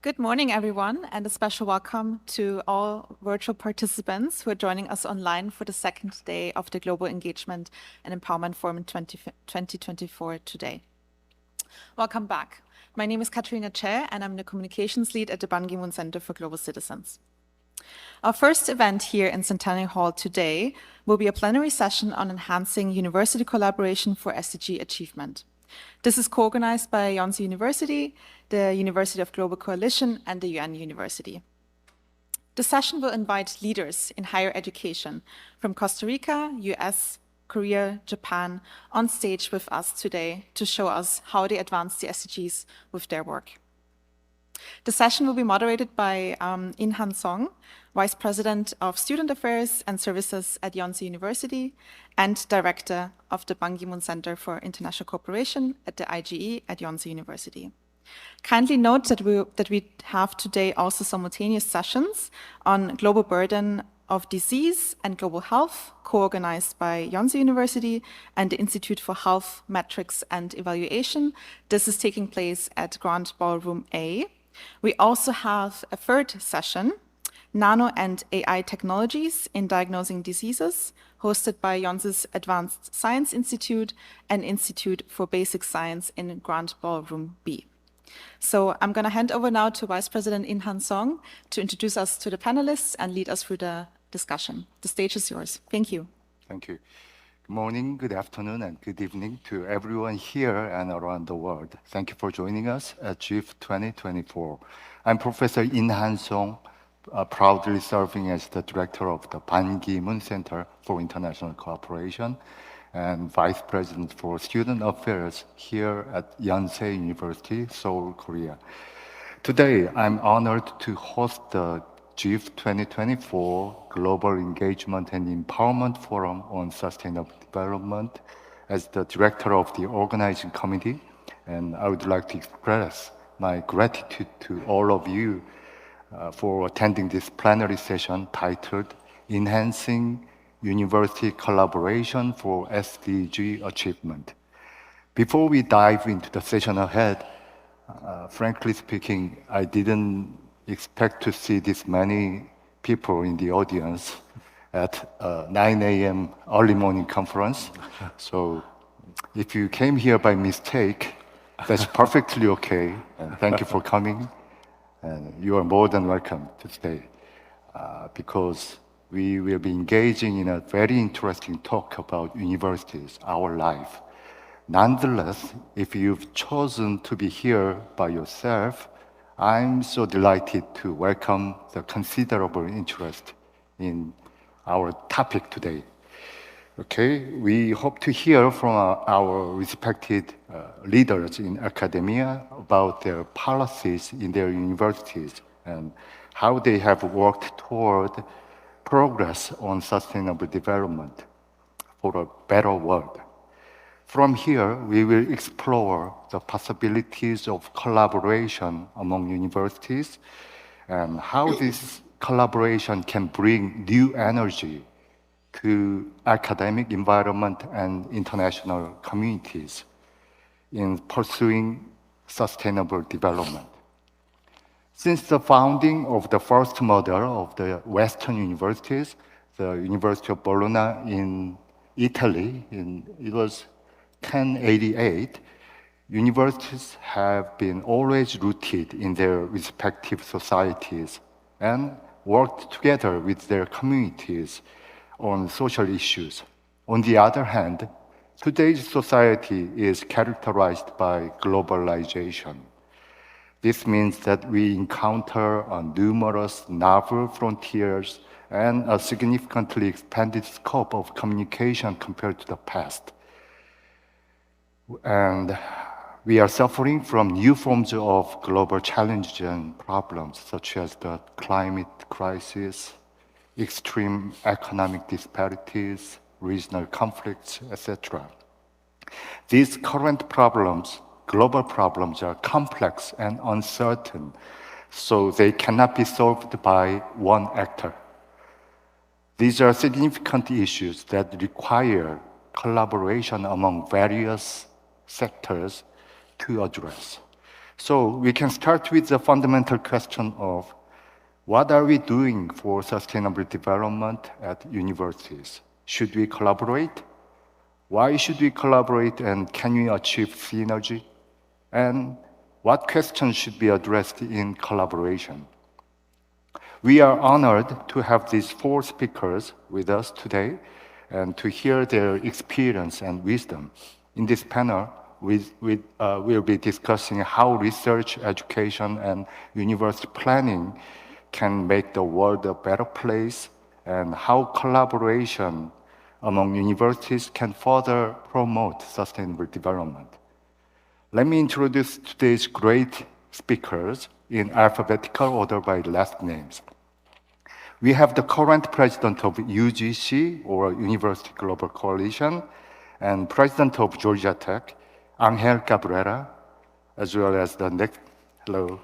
Good morning, everyone, and a special welcome to all virtual participants who are joining us online for the second day of the Global Engagement and Empowerment Forum in 2024 today. Welcome back. My name is Katerina Che, and I'm the Communications Lead at the Ban Ki-moon Center for Global Citizens. Our first event here in Centennial Hall today will be a plenary session on enhancing university collaboration for SDG achievement. This is co-organized by Yonsei University, the University of Global Coalition, and the UN University. The session will invite leaders in higher education from Costa Rica, US, Korea, Japan on stage with us today to show us how they advance the SDGs with their work. The session will be moderated by In-han Song, Vice President of Student Affairs and Services at Yonsei University and Director of the Ban Ki-moon Center for International Cooperation at the IGE at Yonsei University. Kindly note that we have today also simultaneous sessions on global burden of disease and global health, co-organized by Yonsei University and the Institute for Health, Metrics and Evaluation. This is taking place at Grand Ballroom A. We also have a third session, Nano and AI Technologies in Diagnosing Diseases, hosted by Yonsei's Advanced Science Institute and Institute for Basic Science in Grand Ballroom B. So I'm going to hand over now to Vice President In-han Song to introduce us to the panelists and lead us through the discussion. The stage is yours. Thank you. Thank you. Good morning, good afternoon, and good evening to everyone here and around the world. Thank you for joining us at GEEF 2024. I'm Professor In-han Song, proudly serving as the director of the Ban Ki-moon Center for International Cooperation and Vice President for Student Affairs here at Yonsei University, Seoul, Korea. Today, I'm honored to host the GEEF 2024 Global Engagement and Empowerment Forum on Sustainable Development as the director of the organizing committee, and I would like to express my gratitude to all of you for attending this plenary session titled Enhancing University Collaboration for SDG Achievement. Before we dive into the session ahead, frankly speaking, I didn't expect to see this many people in the audience at 9 a.m. early morning conference. So if you came here by mistake, that's perfectly okay. And thank you for coming. And you are more than welcome to stay because we will be engaging in a very interesting talk about universities, our life. Nonetheless, if you've chosen to be here by yourself, I'm so delighted to welcome the considerable interest in our topic today. Okay, we hope to hear from our respected leaders in academia about their policies in their universities and how they have worked toward progress on sustainable development for a better world. From here, we will explore the possibilities of collaboration among universities and how this collaboration can bring new energy to academic environment and international communities in pursuing sustainable development. Since the founding of the first model of the Western universities, the University of Bologna in Italy, it was 1088, universities have been always rooted in their respective societies and worked together with their communities on social issues. On the other hand, today's society is characterized by globalization. This means that we encounter numerous novel frontiers and a significantly expanded scope of communication compared to the past. And we are suffering from new forms of global challenges and problems, such as the climate crisis, extreme economic disparities, regional conflicts, etc. These current problems, global problems, are complex and uncertain, so they cannot be solved by one actor. These are significant issues that require collaboration among various sectors to address. So we can start with the fundamental question of what are we doing for sustainable development at universities? Should we collaborate? Why should we collaborate, and can we achieve synergy? And what questions should be addressed in collaboration? We are honored to have these four speakers with us today and to hear their experience and wisdom. In this panel, we'll be discussing how research, education, and university planning can make the world a better place, and how collaboration among universities can further promote sustainable development. Let me introduce today's great speakers in alphabetical order by last names. We have the current president of UGC, or University Global Coalition, and president of Georgia Tech, Angel Cabrera, as well as the next, hello.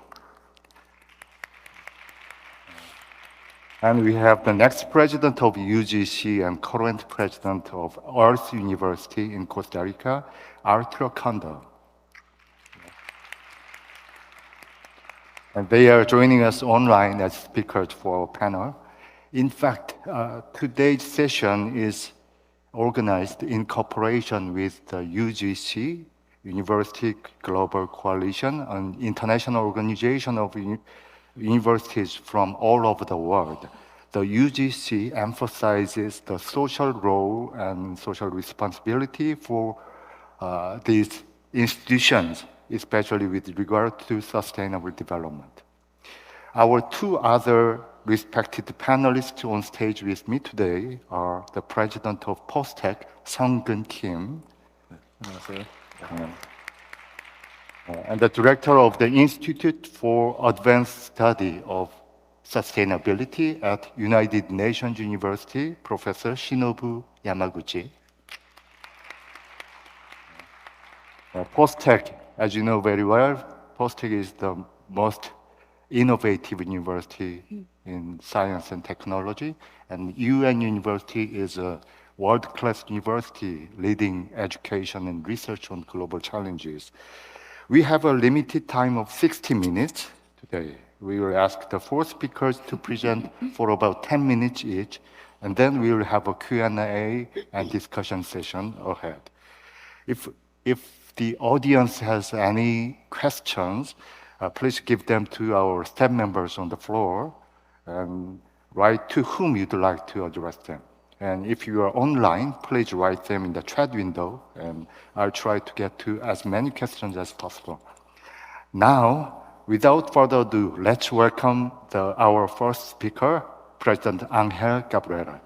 And we have the next president of UGC and current president of Earth University in Costa Rica, Arturo Condo. And they are joining us online as speakers for our panel. In fact, today's session is organized in cooperation with the UGC, University Global Coalition, an international organization of universities from all over the world. The UGC emphasizes the social role and social responsibility for these institutions, especially with regard to sustainable development. Our two other respected panelists on stage with me today are the president of PostTech, Sung-Gun Kim, and the director of the Institute for Advanced Study of Sustainability at United Nations University, Professor Shinobu Yamaguchi. PostTech, as you know very well, PostTech is the most innovative university in science and technology, and UN University is a world-class university leading education and research on global challenges. We have a limited time of 60 minutes today. We will ask the four speakers to present for about 10 minutes each, and then we will have a Q&A and discussion session ahead. If the audience has any questions, please give them to our staff members on the floor and write to whom you'd like to address them. And if you are online, please write them in the chat window, and I'll try to get to as many questions as possible. Now, without further ado, let's welcome our first speaker, President Angel Cabrera,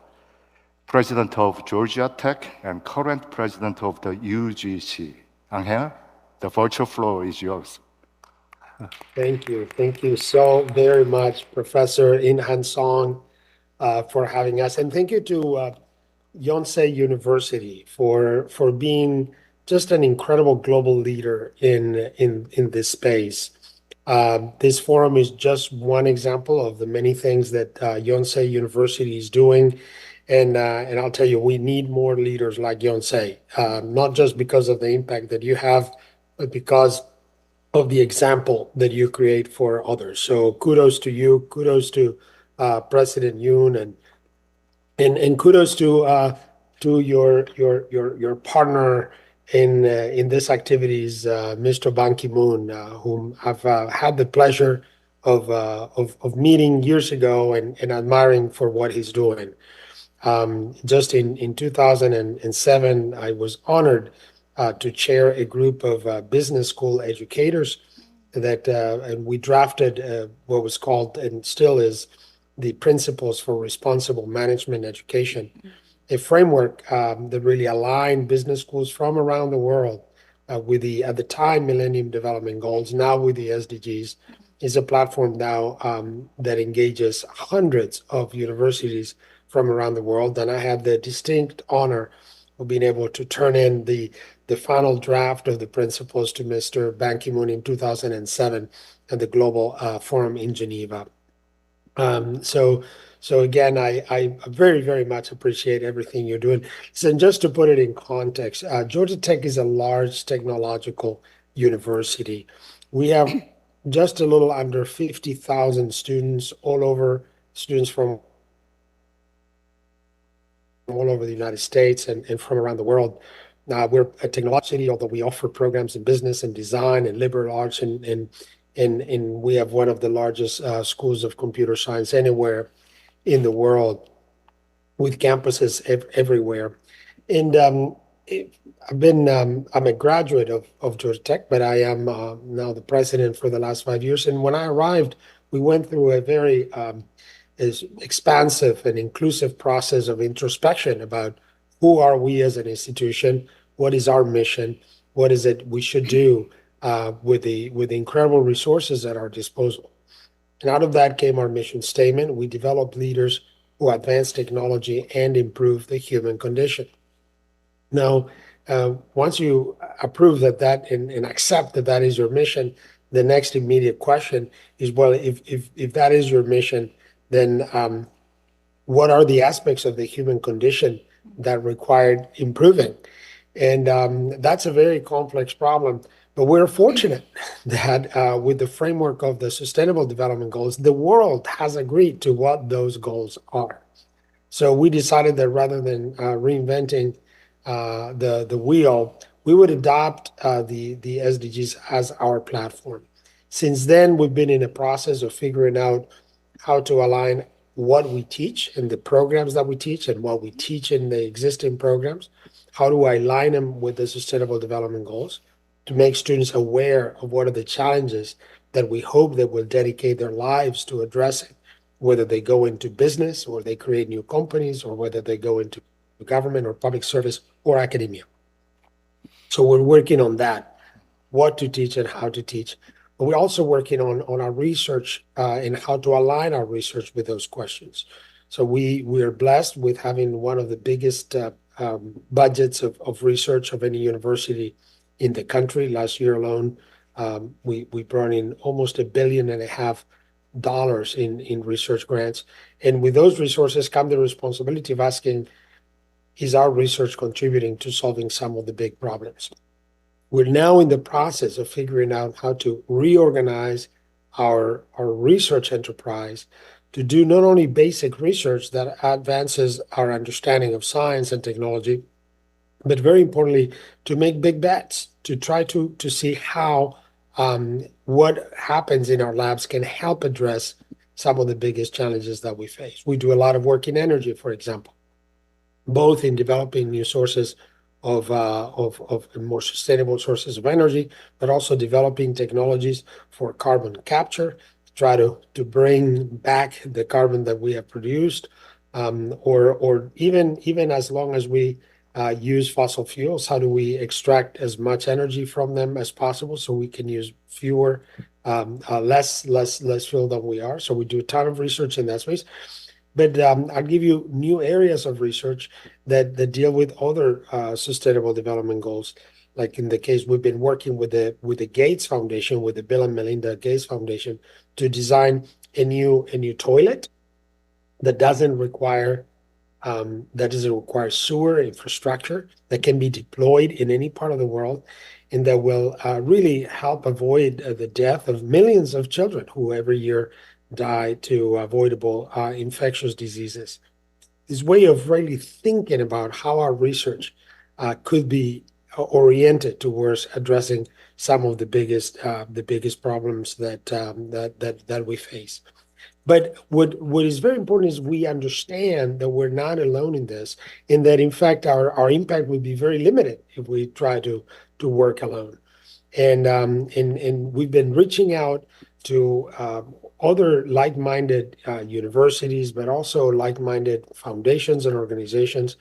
president of Georgia Tech and current president of the UGC. Angel, the virtual floor is yours. Thank you. Thank you so very much, Professor In Han Song, for having us. And thank you to Yonsei University for being just an incredible global leader in this space. This forum is just one example of the many things that Yonsei University is doing. And I'll tell you, we need more leaders like Yonsei, not just because of the impact that you have, but because of the example that you create for others. So kudos to you, kudos to President Yoon, and kudos to your partner in this activities, Mr. Ban Ki-moon, whom I've had the pleasure of meeting years ago and admiring for what he's doing. Just in 2007, I was honored to chair a group of business school educators that and we drafted what was called and still is the Principles for Responsible Management Education, a framework that really aligned business schools from around the world with the, at the time, Millennium Development Goals, now with the SDGs, is a platform now that engages hundreds of universities from around the world. And I had the distinct honor of being able to turn in the final draft of the principles to Mr. Ban Ki-moon in 2007 at the Global Forum in Geneva. So again, I very, very much appreciate everything you're doing. So just to put it in context, Georgia Tech is a large technological university. We have just a little under 50,000 students all over, students from all over the United States and from around the world. We're a technology city, although we offer programs in business and design and liberal arts, and we have one of the largest schools of computer science anywhere in the world, with campuses everywhere. And I'm a graduate of Georgia Tech, but I am now the president for the last 5 years. And when I arrived, we went through a very expansive and inclusive process of introspection about who are we as an institution, what is our mission, what is it we should do with the incredible resources at our disposal. And out of that came our mission statement. We develop leaders who advance technology and improve the human condition. Now, once you approve that and accept that is your mission, the next immediate question is, well, if that is your mission, then what are the aspects of the human condition that required improving? And that's a very complex problem. But we're fortunate that with the framework of the Sustainable Development Goals, the world has agreed to what those goals are. So we decided that rather than reinventing the wheel, we would adopt the SDGs as our platform. Since then, we've been in a process of figuring out how to align what we teach in the programs that we teach and what we teach in the existing programs. How do I align them with the Sustainable Development Goals to make students aware of what are the challenges that we hope they will dedicate their lives to addressing, whether they go into business or they create new companies or whether they go into government or public service or academia. So we're working on that, what to teach and how to teach. But we're also working on our research and how to align our research with those questions. So we are blessed with having one of the biggest budgets of research of any university in the country. Last year alone, we brought in almost $1.5 billion in research grants. And with those resources come the responsibility of asking, is our research contributing to solving some of the big problems? We're now in the process of figuring out how to reorganize our research enterprise to do not only basic research that advances our understanding of science and technology, but very importantly, to make big bets, to try to see how what happens in our labs can help address some of the biggest challenges that we face. We do a lot of work in energy, for example, both in developing new sources of more sustainable sources of energy, but also developing technologies for carbon capture, try to bring back the carbon that we have produced, or even as long as we use fossil fuels, how do we extract as much energy from them as possible so we can use less fuel than we are. So we do a ton of research in that space. But I'll give you new areas of research that deal with other sustainable development goals. Like in the case, we've been working with the Gates Foundation, with the Bill and Melinda Gates Foundation, to design a new toilet that doesn't require sewer infrastructure, that can be deployed in any part of the world, and that will really help avoid the death of millions of children who every year die to avoidable infectious diseases. This way of really thinking about how our research could be oriented towards addressing some of the biggest problems that we face. But what is very important is we understand that we're not alone in this, and that in fact our impact would be very limited if we try to work alone. And we've been reaching out to other like-minded universities, but also like-minded foundations and organizations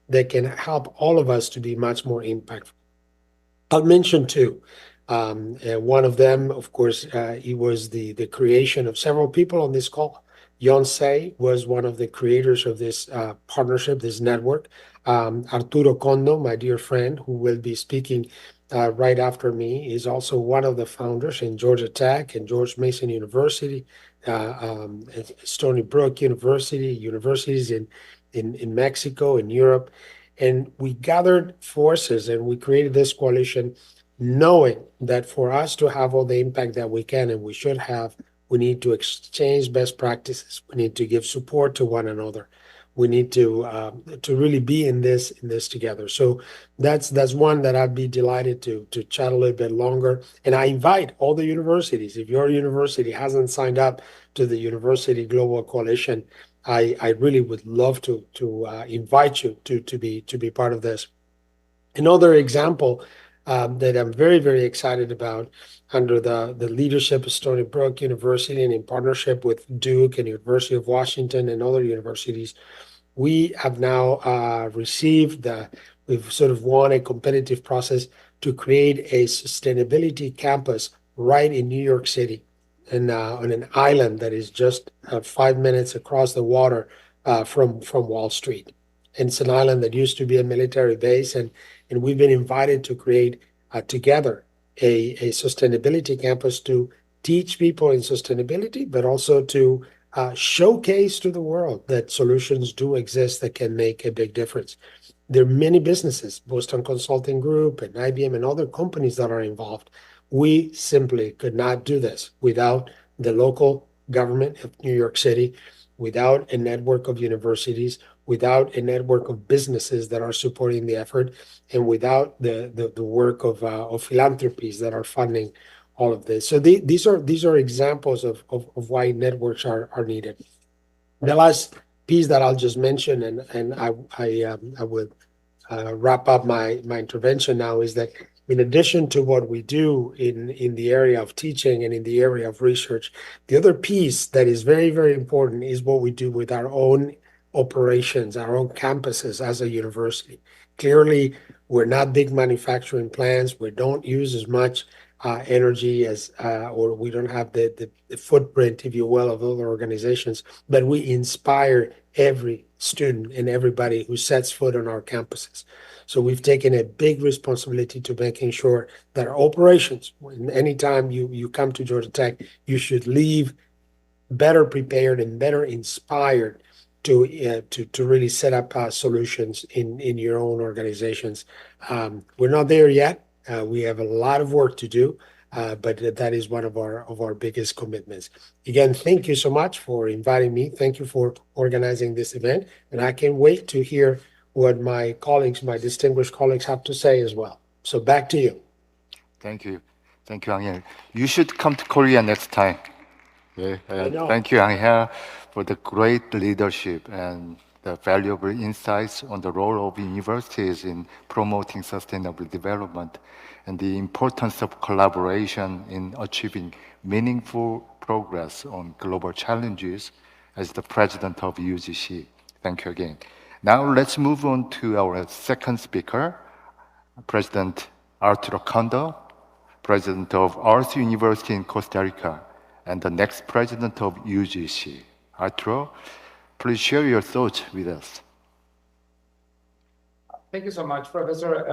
that can help all of us to be much more impactful. I'll mention two. One of them, of course, it was the creation of several people on this call. Yonsei was one of the creators of this partnership, this network. Arturo Condo, my dear friend, who will be speaking right after me, is also one of the founders in Georgia Tech and George Mason University, Stony Brook University, universities in Mexico and Europe. And we gathered forces and we created this coalition knowing that for us to have all the impact that we can and we should have, we need to exchange best practices. We need to give support to one another. We need to really be in this together. So that's one that I'd be delighted to chat a little bit longer. And I invite all the universities. If your university hasn't signed up to the University Global Coalition, I really would love to invite you to be part of this. Another example that I'm very, very excited about under the leadership of Stony Brook University and in partnership with Duke and University of Washington and other universities, we have now we've sort of won a competitive process to create a sustainability campus right in New York City and on an island that is just 5 minutes across the water from Wall Street. And it's an island that used to be a military base, and we've been invited to create together a sustainability campus to teach people in sustainability, but also to showcase to the world that solutions do exist that can make a big difference. There are many businesses, Boston Consulting Group and IBM and other companies that are involved. We simply could not do this without the local government of New York City, without a network of universities, without a network of businesses that are supporting the effort, and without the work of philanthropies that are funding all of this. So these are examples of why networks are needed. The last piece that I'll just mention, and I would wrap up my intervention now, is that in addition to what we do in the area of teaching and in the area of research, the other piece that is very, very important is what we do with our own operations, our own campuses as a university. Clearly, we're not big manufacturing plants. We don't use as much energy as, or we don't have the footprint, if you will, of other organizations, but we inspire every student and everybody who sets foot on our campuses. So we've taken a big responsibility to making sure that our operations, anytime you come to Georgia Tech, you should leave better prepared and better inspired to really set up solutions in your own organizations. We're not there yet. We have a lot of work to do, but that is one of our biggest commitments. Again, thank you so much for inviting me. Thank you for organizing this event, and I can't wait to hear what my distinguished colleagues have to say as well. So back to you. Thank you, Angel. You should come to Korea next time. Yeah, thank you, Angel, for the great leadership and the valuable insights on the role of universities in promoting sustainable development and the importance of collaboration in achieving meaningful progress on global challenges as the president of UGC. Thank you again. Now let's move on to our second speaker, President Arturo Kondo, President of Earth University in Costa Rica, and the next president of UGC. Arturo, please share your thoughts with us. Thank you so much, Professor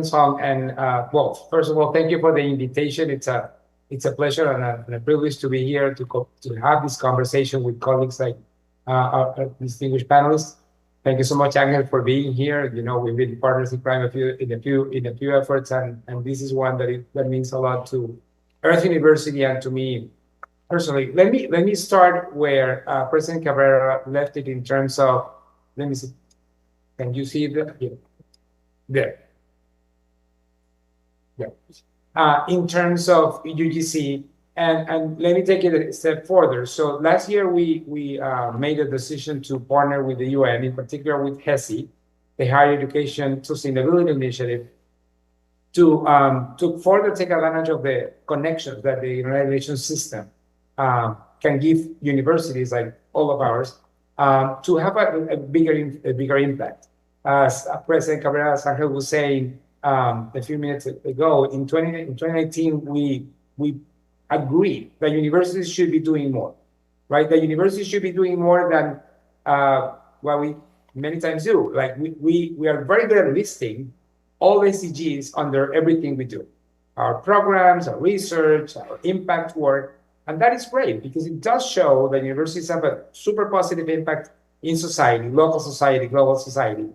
Song. And well, first of all, thank you for the invitation. It's a pleasure and a privilege to be here to have this conversation with colleagues like our distinguished panelists. Thank you so much, Angel, for being here. You know, we've been partners in crime in a few efforts, and this is one that means a lot to Earth University and to me personally. Let me start where President Cabrera left it in terms of, let me see, can you see that? Yeah. There. Yeah. In terms of UGC, and let me take it a step further. So last year we made a decision to partner with the UN, in particular with HESI, the Higher Education Sustainability Initiative, to further take advantage of the connections that the United Nations system can give universities like all of ours to have a bigger impact. As President Cabrera Sangel was saying a few minutes ago, in 2019 we agreed that universities should be doing more, right? That universities should be doing more than what we many times do. Like we are very good at listing all SDGs under everything we do, our programs, our research, our impact work. And that is great because it does show that universities have a super positive impact in society, local society, global society.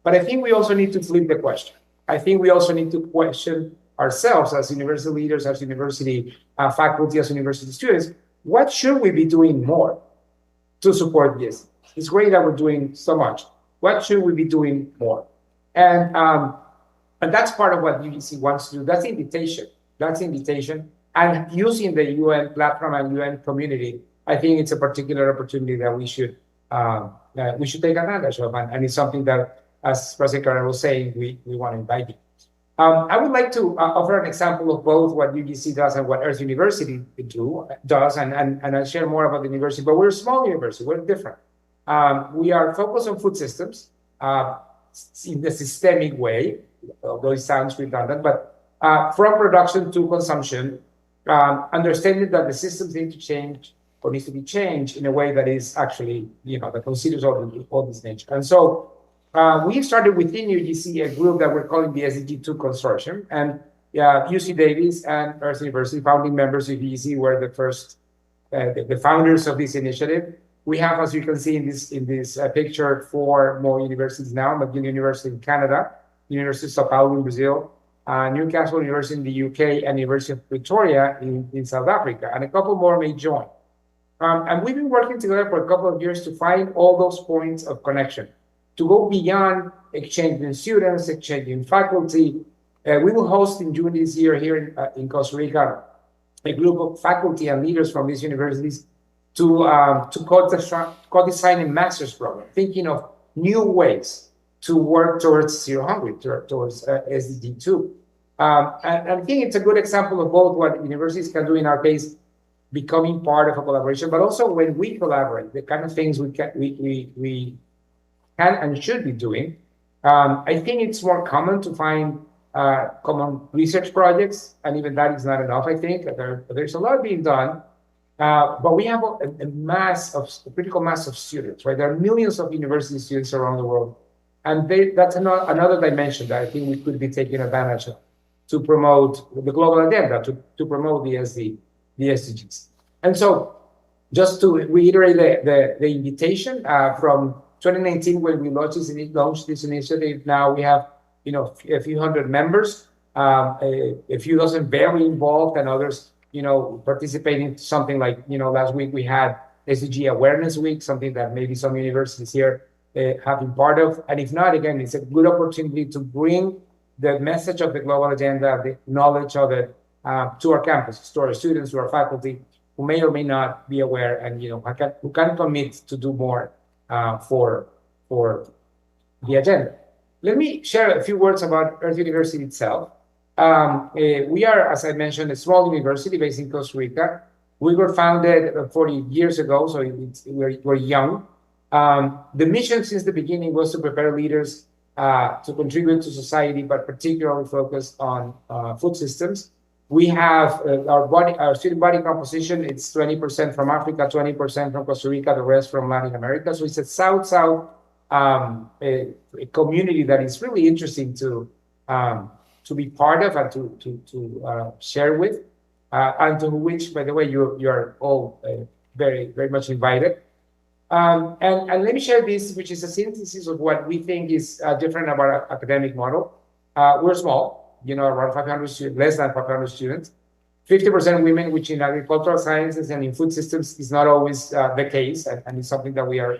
But I think we also need to flip the question. I think we also need to question ourselves as university leaders, as university faculty, as university students, what should we be doing more to support this? It's great that we're doing so much. What should we be doing more? And that's part of what UGC wants to do. That's the invitation. That's the invitation. And using the UN platform and UN community, I think it's a particular opportunity that we should take advantage of. And it's something that, as President Carrera was saying, we want to invite you. I would like to offer an example of both what UGC does and what Earth University does, and I'll share more about the university. But we're a small university. We're different. We are focused on food systems in the systemic way, although it sounds redundant, but from production to consumption, understanding that the systems need to change or needs to be changed in a way that is actually, that considers all this nature. And so we started within UGC a group that we're calling the SDG 2 Consortium, and UC Davis and Earth University, founding members of UGC, were the first, the founders of this initiative. We have, as you can see in this picture, 4 more universities now: McGill University in Canada, University of Sao Paulo in Brazil, Newcastle University in the UK, and University of Pretoria in South Africa, and a couple more may join. And we've been working together for a couple of years to find all those points of connection, to go beyond exchanging students, exchanging faculty. We will host in June this year here in Costa Rica a group of faculty and leaders from these universities to co-design a master's program, thinking of new ways to work towards zero hunger, towards SDG 2. And I think it's a good example of both what universities can do, in our case, becoming part of a collaboration, but also when we collaborate, the kind of things we can and should be doing. I think it's more common to find common research projects, and even that is not enough, I think. There's a lot being done, but we have a critical mass of students, right? There are millions of university students around the world, and that's another dimension that I think we could be taking advantage of to promote the global agenda, to promote the SDGs. And so, just to reiterate the invitation from 2019, when we launched this initiative, now we have a few hundred members, a few dozen very involved, and others participating in something like last week we had SDG Awareness Week, something that maybe some universities here have been part of. And if not, again, it's a good opportunity to bring the message of the global agenda, the knowledge of it, to our campuses, to our students, to our faculty, who may or may not be aware, and who can commit to do more for the agenda. Let me share a few words about Earth University itself. We are, as I mentioned, a small university based in Costa Rica. We were founded 40 years ago, so we're young. The mission since the beginning was to prepare leaders to contribute to society, but particularly focused on food systems. We have our student body composition. It's 20% from Africa, 20% from Costa Rica, the rest from Latin America. So it's a South-South a community that is really interesting to be part of and to share with, and to which, by the way, you are all very, very much invited. And let me share this, which is a synthesis of what we think is different about our academic model. We're small. Around 500 students, less than 500 students, 50% women, which in agricultural sciences and in food systems is not always the case, and it's something that we are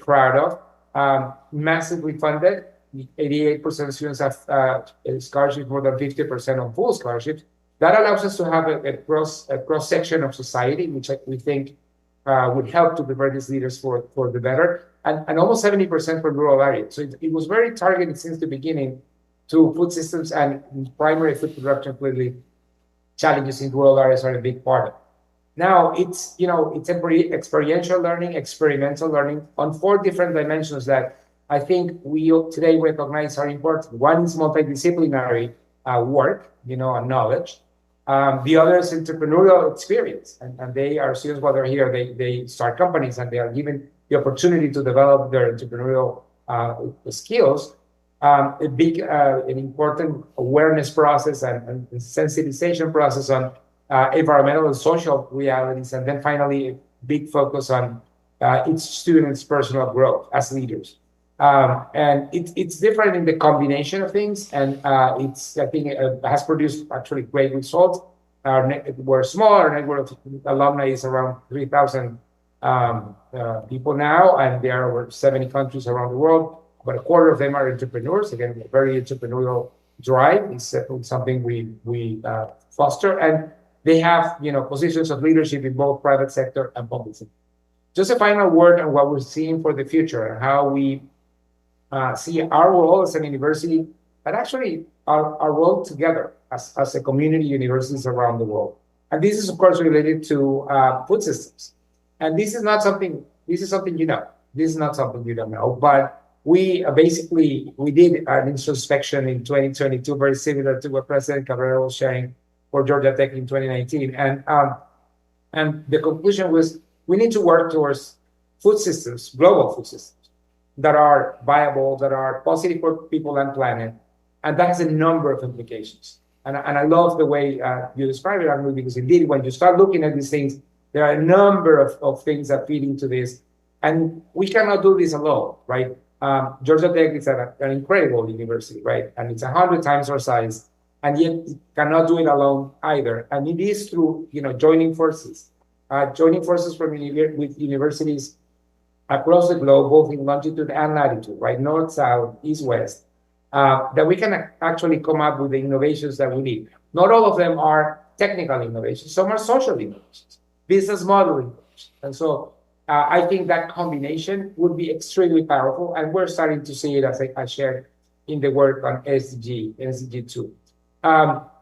proud of. Massively funded, 88% of students have scholarships, more than 50% on full scholarships. That allows us to have a cross section of society, which we think would help to prepare these leaders for the better, and almost 70% from rural areas. So it was very targeted since the beginning to food systems and primary food production. Clearly, challenges in rural areas are a big part of it. Now, it's experiential learning, experimental learning on 4 different dimensions that I think we today recognize are important. One is multidisciplinary work, and knowledge. The other is entrepreneurial experience, and they are students while they're here, they start companies and they are given the opportunity to develop their entrepreneurial skills. An important awareness process and sensitization process on environmental and social realities, and then finally a big focus on each student's personal growth as leaders. And it's different in the combination of things, and I think it has produced actually great results. We're small. Our network of alumni is around 3,000 people now, and there are over 70 countries around the world. But a quarter of them are entrepreneurs. Again, a very entrepreneurial drive is something we foster, and they have positions of leadership in both private sector and public sector. Just a final word on what we're seeing for the future and how we see our role as an university, but actually our role together as a community universities around the world. And this is, of course, related to food systems. And this is something you know. This is not something you don't know. But we did an introspection in 2022, very similar to what President Cabrera was sharing for Georgia Tech in 2019. And the conclusion was we need to work towards food systems, global food systems, that are viable, that are positive for people and planet. And that has a number of implications. And I love the way you describe it, Arnold, because indeed, when you start looking at these things, there are a number of things that feed into this. And we cannot do this alone, right? Georgia Tech is an incredible university, right? And it's 100 times our size, and yet it cannot do it alone either. And it is through joining forces with universities across the globe, both in longitude and latitude, right? North, south, east, west, that we can actually come up with the innovations that we need. Not all of them are technical innovations. Some are social innovations, business model innovations. And so I think that combination would be extremely powerful. And we're starting to see it, as I shared in the work on SDG 2.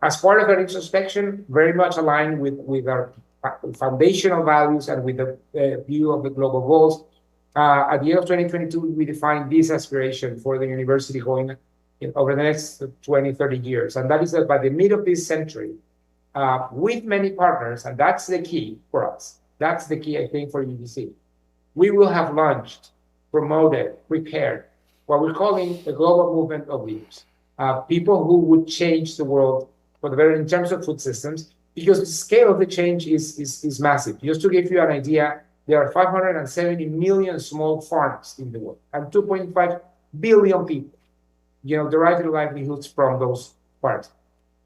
As part of our introspection, very much aligned with our foundational values and with the view of the global goals. At the end of 2022, we defined this aspiration for the university going over the next 20, 30 years. And that is that by the mid of this century, with many partners, and that's the key for us. That's the key, I think, for UBC. We will have launched, promoted, prepared what we're calling a global movement of leaders. People who would change the world in terms of food systems, because the scale of the change is massive. Just to give you an idea, there are 570 million small farms in the world and 2.5 billion people, derive their livelihoods from those farms.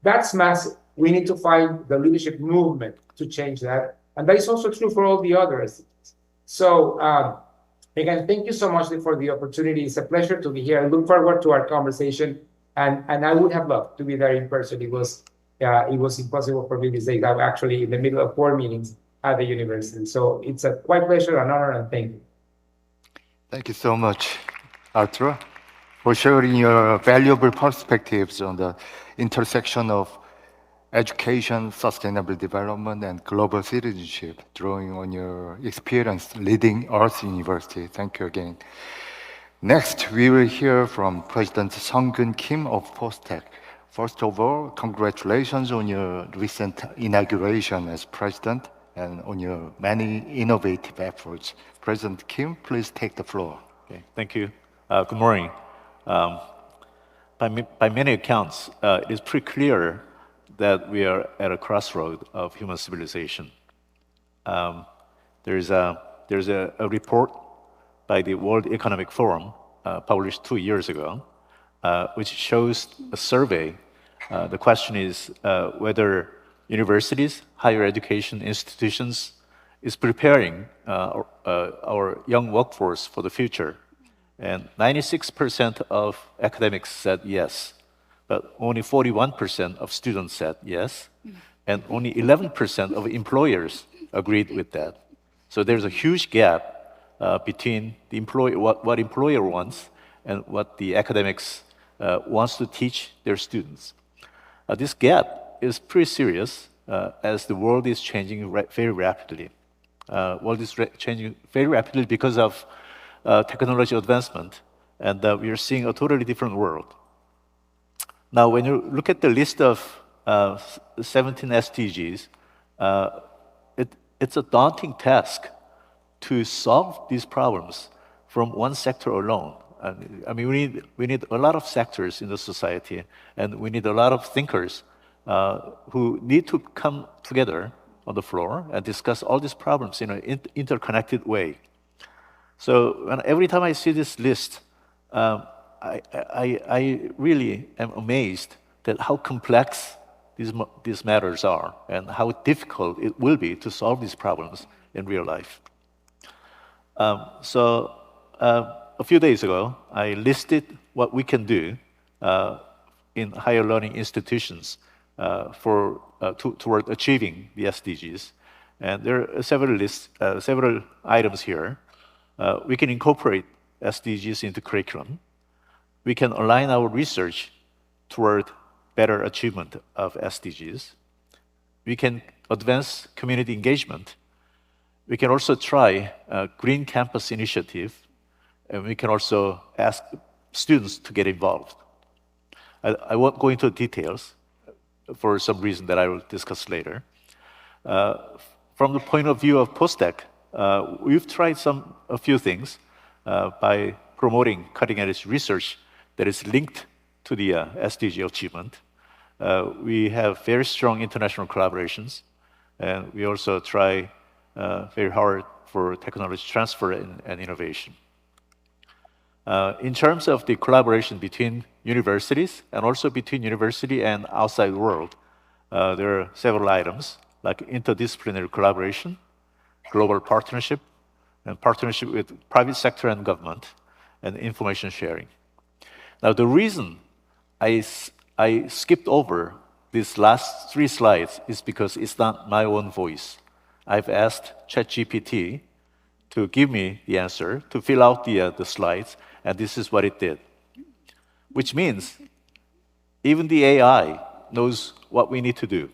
That's massive. We need to find the leadership movement to change that. And that is also true for all the other SDGs. So again, thank you so much for the opportunity. It's a pleasure to be here. I look forward to our conversation. And I would have loved to be there in person. It was impossible for me these days. I'm actually in the middle of 4 meetings at the university. So it's a quite pleasure, an honor, and thank you. Thank you so much, Arturo, for sharing your valuable perspectives on the intersection of education, sustainable development, and global citizenship, drawing on your experience leading Earth University. Thank you again. Next, we will hear from President Sung-Gun Kim of PostTech. First of all, congratulations on your recent inauguration as president and on your many innovative efforts. President Kim, please take the floor. Okay, thank you. Good morning. By many accounts, it is pretty clear that we are at a crossroad of human civilization. There's a report by the World Economic Forum, published 2 years ago, which shows a survey. The question is whether universities, higher education institutions, is preparing our young workforce for the future. And 96% of academics said yes, but only 41% of students said yes, and only 11% of employers agreed with that. So there's a huge gap between the what employer wants and what the academics wants to teach their students. This gap is pretty serious as the world is changing very rapidly. World is changing very rapidly because of technology advancement, and we are seeing a totally different world. Now, when you look at the list of 17 SDGs, it's a daunting task to solve these problems from one sector alone. I mean, we need a lot of sectors in the society, and we need a lot of thinkers who need to come together on the floor and discuss all these problems in an interconnected way. So every time I see this list, I really am amazed at how complex these matters are and how difficult it will be to solve these problems in real life. A few days ago, I listed what we can do in higher learning institutions toward achieving the SDGs. And there are several items here. We can incorporate SDGs into curriculum. We can align our research toward better achievement of SDGs. We can advance community engagement. We can also try a green campus initiative, and we can also ask students to get involved. I won't go into details for some reason that I will discuss later. From the point of view of postdoc, we've tried a few things by promoting cutting-edge research that is linked to the SDG achievement. We have very strong international collaborations, and we also try very hard for technology transfer and innovation. In terms of the collaboration between universities and also between university and outside world, there are several items like interdisciplinary collaboration, global partnership, and partnership with private sector and government, and information sharing. Now, the reason I skipped over these last 3 slides is because it's not my own voice. I've asked ChatGPT to give me the answer, to fill out the slides, and this is what it did. Which means even the AI knows what we need to do.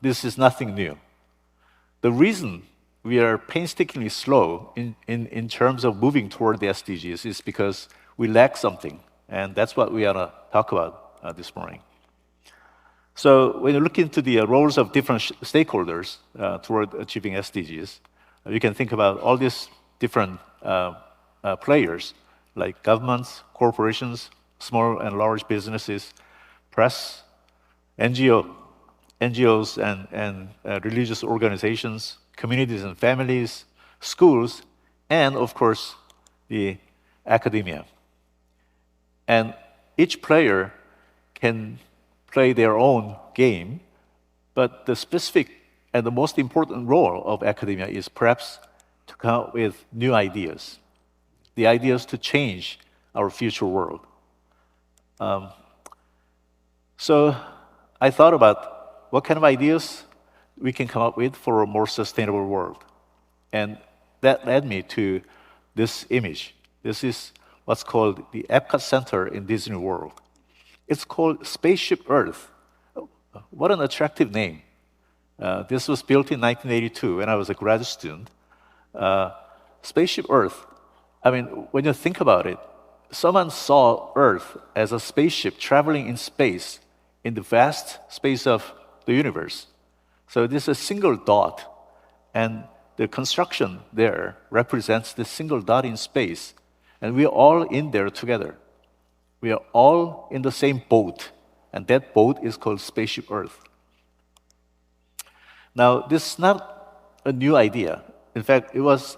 This is nothing new. The reason we are painstakingly slow in terms of moving toward the SDGs is because we lack something, and that's what we are going to talk about this morning. So when you look into the roles of different stakeholders toward achieving SDGs, you can think about all these different players, like governments, corporations, small and large businesses, press, NGOs and religious organizations, communities and families, schools, and of course, the academia. And each player can play their own game, but the specific and the most important role of academia is perhaps to come up with new ideas, the ideas to change our future world. So I thought about what kind of ideas we can come up with for a more sustainable world. And that led me to this image. This is what's called the Epcot Center in Disney World. It's called Spaceship Earth. What an attractive name. This was built in 1982 when I was a graduate student. Spaceship Earth, I mean, when you think about it, someone saw Earth as a spaceship traveling in space in the vast space of the universe. So this is a single dot, and the construction there represents the single dot in space, and we're all in there together. We are all in the same boat, and that boat is called Spaceship Earth. Now, this is not a new idea. In fact, it was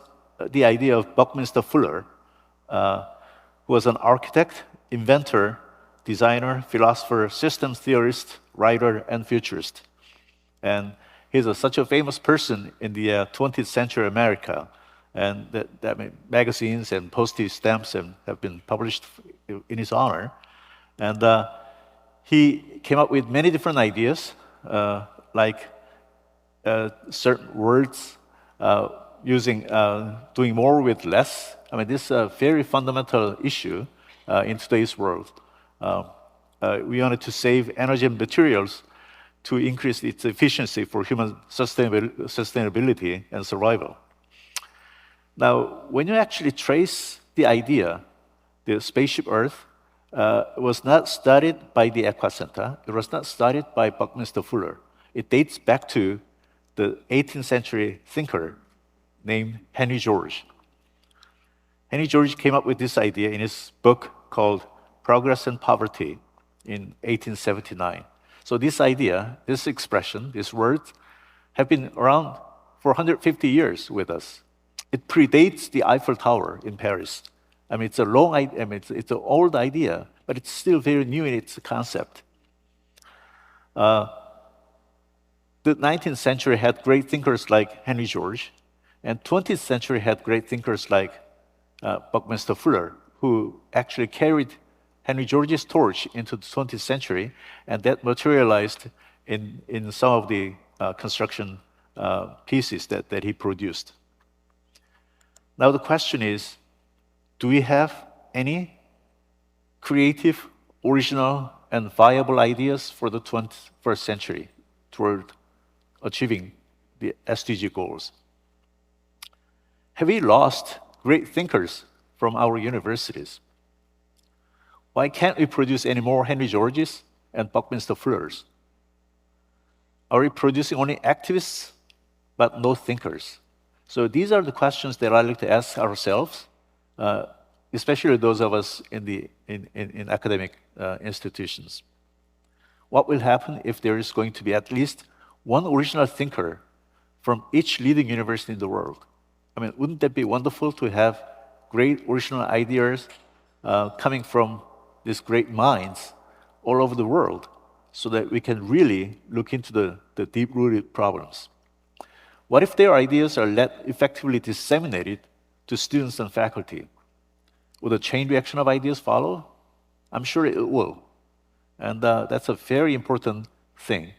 the idea of Buckminster Fuller, who was an architect, inventor, designer, philosopher, systems theorist, writer, and futurist. And he's such a famous person in the 20th century America, and that magazines and postage stamps have been published in his honor. And he came up with many different ideas, like certain words, doing more with less. I mean, this is a very fundamental issue in today's world. We wanted to save energy and materials to increase its efficiency for human sustainability and survival. Now, when you actually trace the idea, the Spaceship Earth was not started by the Epcot Center. It was not started by Buckminster Fuller. It dates back to the 18th century thinker named Henry George. Henry George came up with this idea in his book called Progress and Poverty in 1879. So this idea, this expression, these words have been around for 150 years with us. It predates the Eiffel Tower in Paris. I mean, it's a long idea, I mean, it's an old idea, but it's still very new in its concept. The 19th century had great thinkers like Henry George, and 20th century had great thinkers like Buckminster Fuller, who actually carried Henry George's torch into the 20th century, and that materialized in some of the construction pieces that he produced. Now the question is, do we have any creative, original, and viable ideas for the 21st century toward achieving the SDG goals? Have we lost great thinkers from our universities? Why can't we produce any more Henry Georges and Buckminster Fullers? Are we producing only activists but no thinkers? So these are the questions that I like to ask ourselves, especially those of us in academic institutions. What will happen if there is going to be at least one original thinker from each leading university in the world? I mean, wouldn't that be wonderful to have great original ideas coming from these great minds all over the world so that we can really look into the deep-rooted problems? What if their ideas are effectively disseminated to students and faculty? Will a chain reaction of ideas follow? I'm sure it will. And that's a very important thing.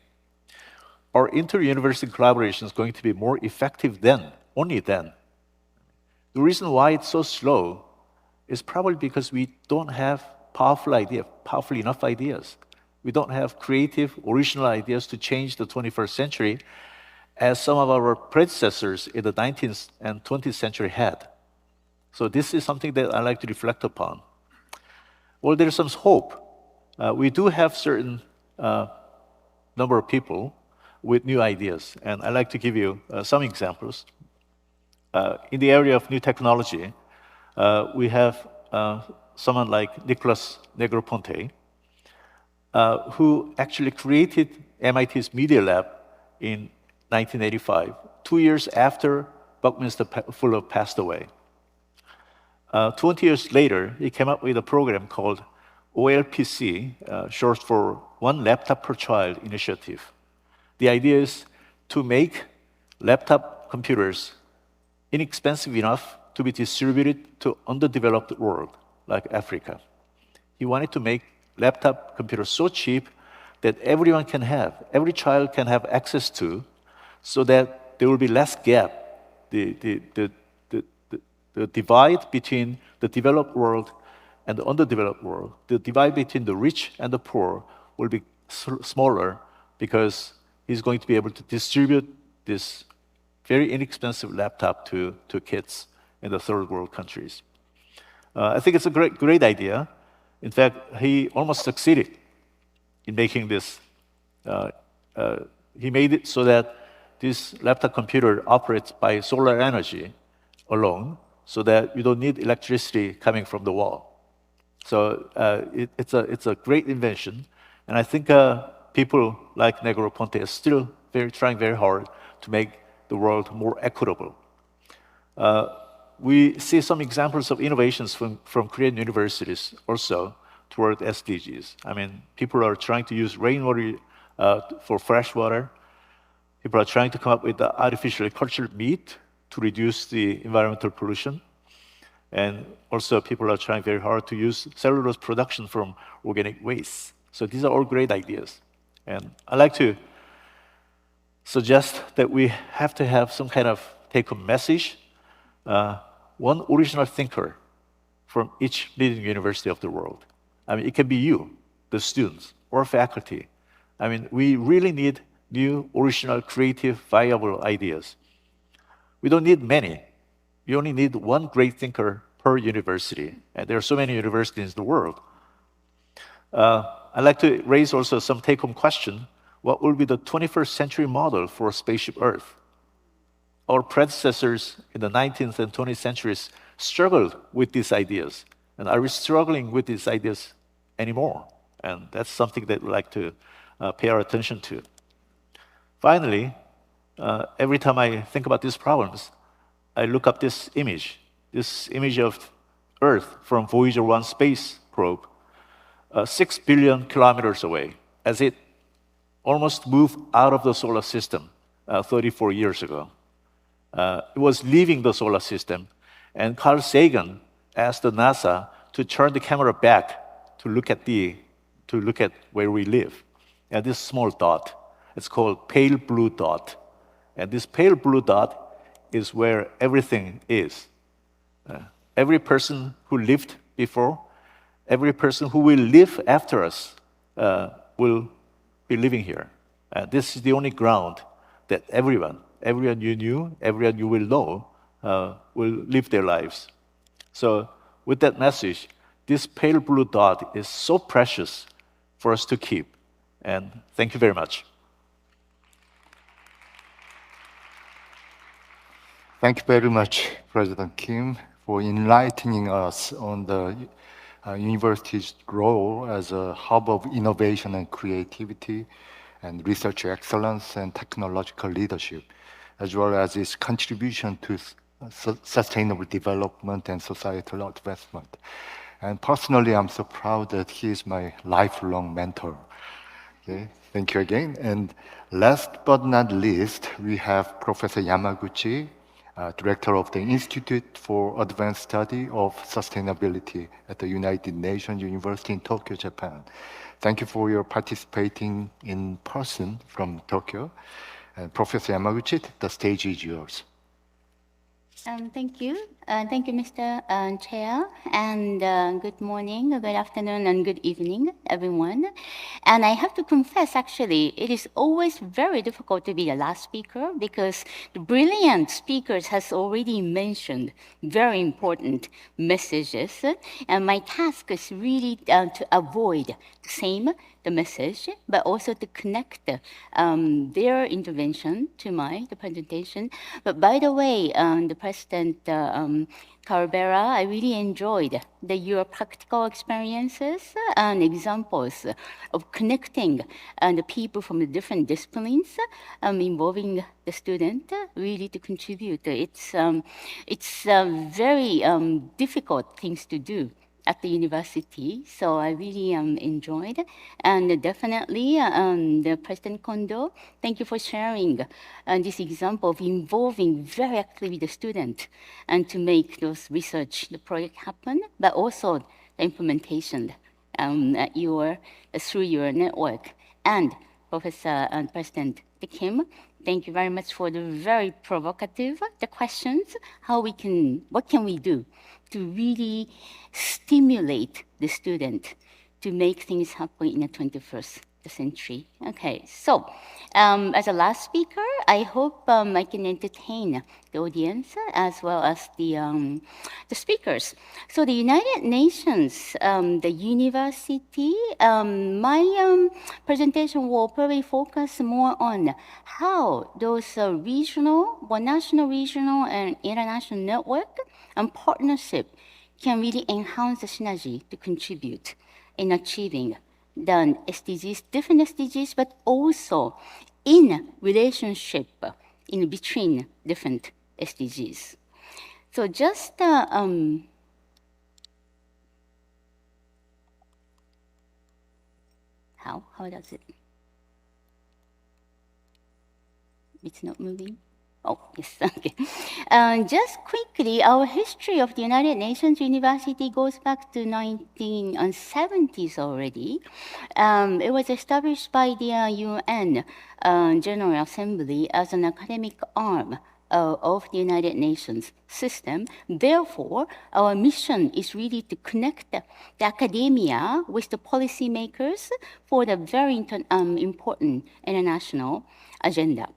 Our inter-university collaboration is going to be more effective then, only then. The reason why it's so slow is probably because we don't have powerful enough ideas. We don't have creative, original ideas to change the 21st century as some of our predecessors in the 19th and 20th century had. So this is something that I like to reflect upon. Well, there's some hope. We do have certain number of people with new ideas, and I'd like to give you some examples. In the area of new technology, we have someone like Nicholas Negroponte, who actually created MIT's Media Lab in 1985, 2 years after Buckminster Fuller passed away. 20 years later, he came up with a program called OLPC, short for One Laptop Per Child Initiative. The idea is to make laptop computers inexpensive enough to be distributed to underdeveloped world, like Africa. He wanted to make laptop computers so cheap that everyone can have, every child can have access to, so that there will be less gap. The divide between the developed world and the underdeveloped world, the divide between the rich and the poor will be smaller because he's going to be able to distribute this very inexpensive laptop to kids in the third world countries. I think it's a great idea. In fact, he almost succeeded in making this. He made it so that this laptop computer operates by solar energy alone, so that you don't need electricity coming from the wall. So it's a great invention, and I think people like Negroponte are still trying very hard to make the world more equitable. We see some examples of innovations from Korean universities also toward SDGs. I mean, people are trying to use rainwater for fresh water. People are trying to come up with the artificially cultured meat to reduce the environmental pollution. And also people are trying very hard to use cellulose production from organic waste. So these are all great ideas. And I like to suggest that we have to have some kind of take-home message, one original thinker from each leading university of the world. I mean, it can be you, the students, or faculty. I mean, we really need new, original, creative, viable ideas. We don't need many. We only need one great thinker per university. And there are so many universities in the world. I'd like to raise also some take-home question. What will be the 21st century model for spaceship Earth? Our predecessors in the 19th and 20th centuries struggled with these ideas. And are we struggling with these ideas anymore? And that's something that we'd like to pay our attention to. Finally, every time I think about these problems, I look up this image of Earth from Voyager 1 space probe 6 billion kilometers away as it almost moved out of the solar system 34 years ago. It was leaving the solar system, and Carl Sagan asked the NASA to turn the camera back to look at where we live. And this small dot, it's called pale blue dot. And this pale blue dot is where everything is. Every person who lived before, every person who will live after us will be living here. This is the only ground that everyone you knew, everyone you will know, will live their lives. So with that message, this pale blue dot is so precious for us to keep. And thank you very much. Thank you very much, President Kim, for enlightening us on the university's role as a hub of innovation and creativity and research excellence and technological leadership, as well as its contribution to sustainable development and societal advancement. And personally, I'm so proud that he is my lifelong mentor. Okay, thank you again. And last but not least, we have Professor Yamaguchi, Director of the Institute for Advanced Study of Sustainability at the United Nations University in Tokyo, Japan. Thank you for your participating in person from Tokyo. And Professor Yamaguchi, the stage is yours. Thank you. Thank you, Mr. Chair. And good morning, good afternoon, and good evening, everyone. And I have to confess, actually, it is always very difficult to be the last speaker because the brilliant speakers has already mentioned very important messages. And my task is really to avoid the message, but also to connect their intervention to the presentation. But by the way, the President Carabera, I really enjoyed your practical experiences and examples of connecting the people from the different disciplines, involving the student really to contribute. It's very difficult things to do at the university, so I really enjoyed. And definitely, the President Kondo, thank you for sharing this example of involving very actively the student and to make those research, the project happen, but also the implementation through your network. And Professor and President Kim, thank you very much for the very provocative questions. What can we do to really stimulate the student to make things happen in the 21st century? Okay, so as a last speaker, I hope I can entertain the audience as well as the speakers. So the United Nations, the university, my presentation will probably focus more on how those national, regional, and international network and partnership can really enhance the synergy to contribute in achieving the SDGs, different SDGs, but also in relationship in between different SDGs. So just how does it? It's not moving. Oh, yes, okay. Just quickly, our history of the United Nations University goes back to 1970s already. It was established by the UN General Assembly as an academic arm of the United Nations system. Therefore, our mission is really to connect the academia with the policymakers for the very important international agenda.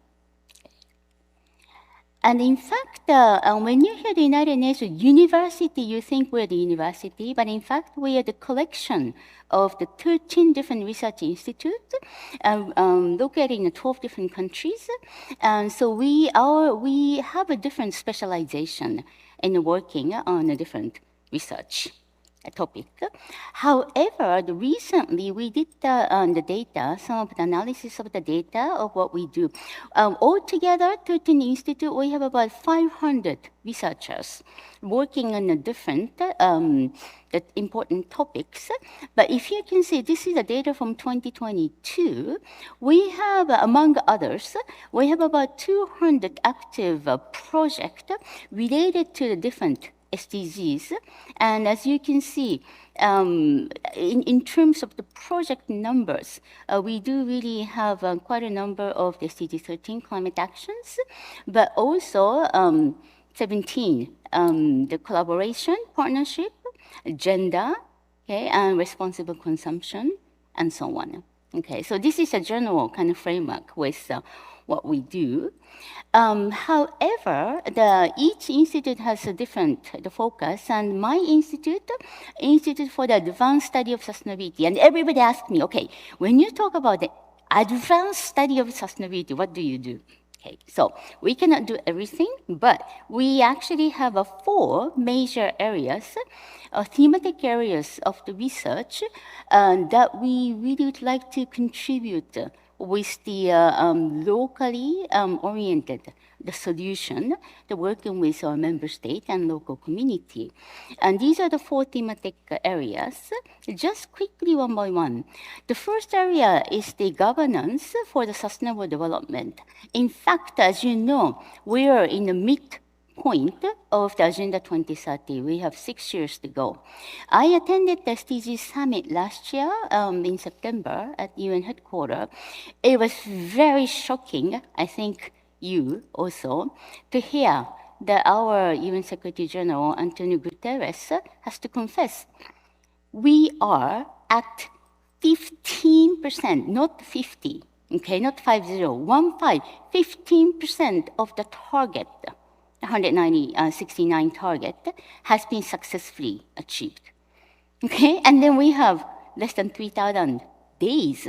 And in fact, when you hear the United Nations University, you think we're the university, but in fact, we are the collection of the 13 different research institutes located in 12 different countries. And so we have a different specialization in working on a different research topic. However, recently we did the data, some of the analysis of the data of what we do. Altogether, 13 Institute, we have about 500 researchers working on the different the important topics. But if you can see, this is the data from 2022. We have, among others, we have about 200 active projects related to the different SDGs. And as you can see, in terms of the project numbers, we do really have quite a number of the SDG 13 climate actions, but also 17, the collaboration, partnership, gender, okay, and responsible consumption, and so on. Okay, so this is a general kind of framework with what we do. However, each institute has a different focus, and my institute, Institute for the Advanced Study of Sustainability, and everybody asks me, okay, when you talk about the advanced study of sustainability, what do you do? Okay, so we cannot do everything, but we actually have 4 major areas, thematic areas of the research that we really would like to contribute with the locally oriented the solution, the working with our member state and local community. And these are the 4 thematic areas. Just quickly, one by one. The first area is the governance for the sustainable development. In fact, as you know, we are in the midpoint of the Agenda 2030. We have 6 years to go. I attended the SDG Summit last year in September at UN headquarters. It was very shocking, I think you also, to hear that our UN Secretary General, Antonio Guterres, has to confess we are at 15%, not 50, okay, not 50, 15% of the target, 169 target, has been successfully achieved. Okay, and then we have less than 3,000 days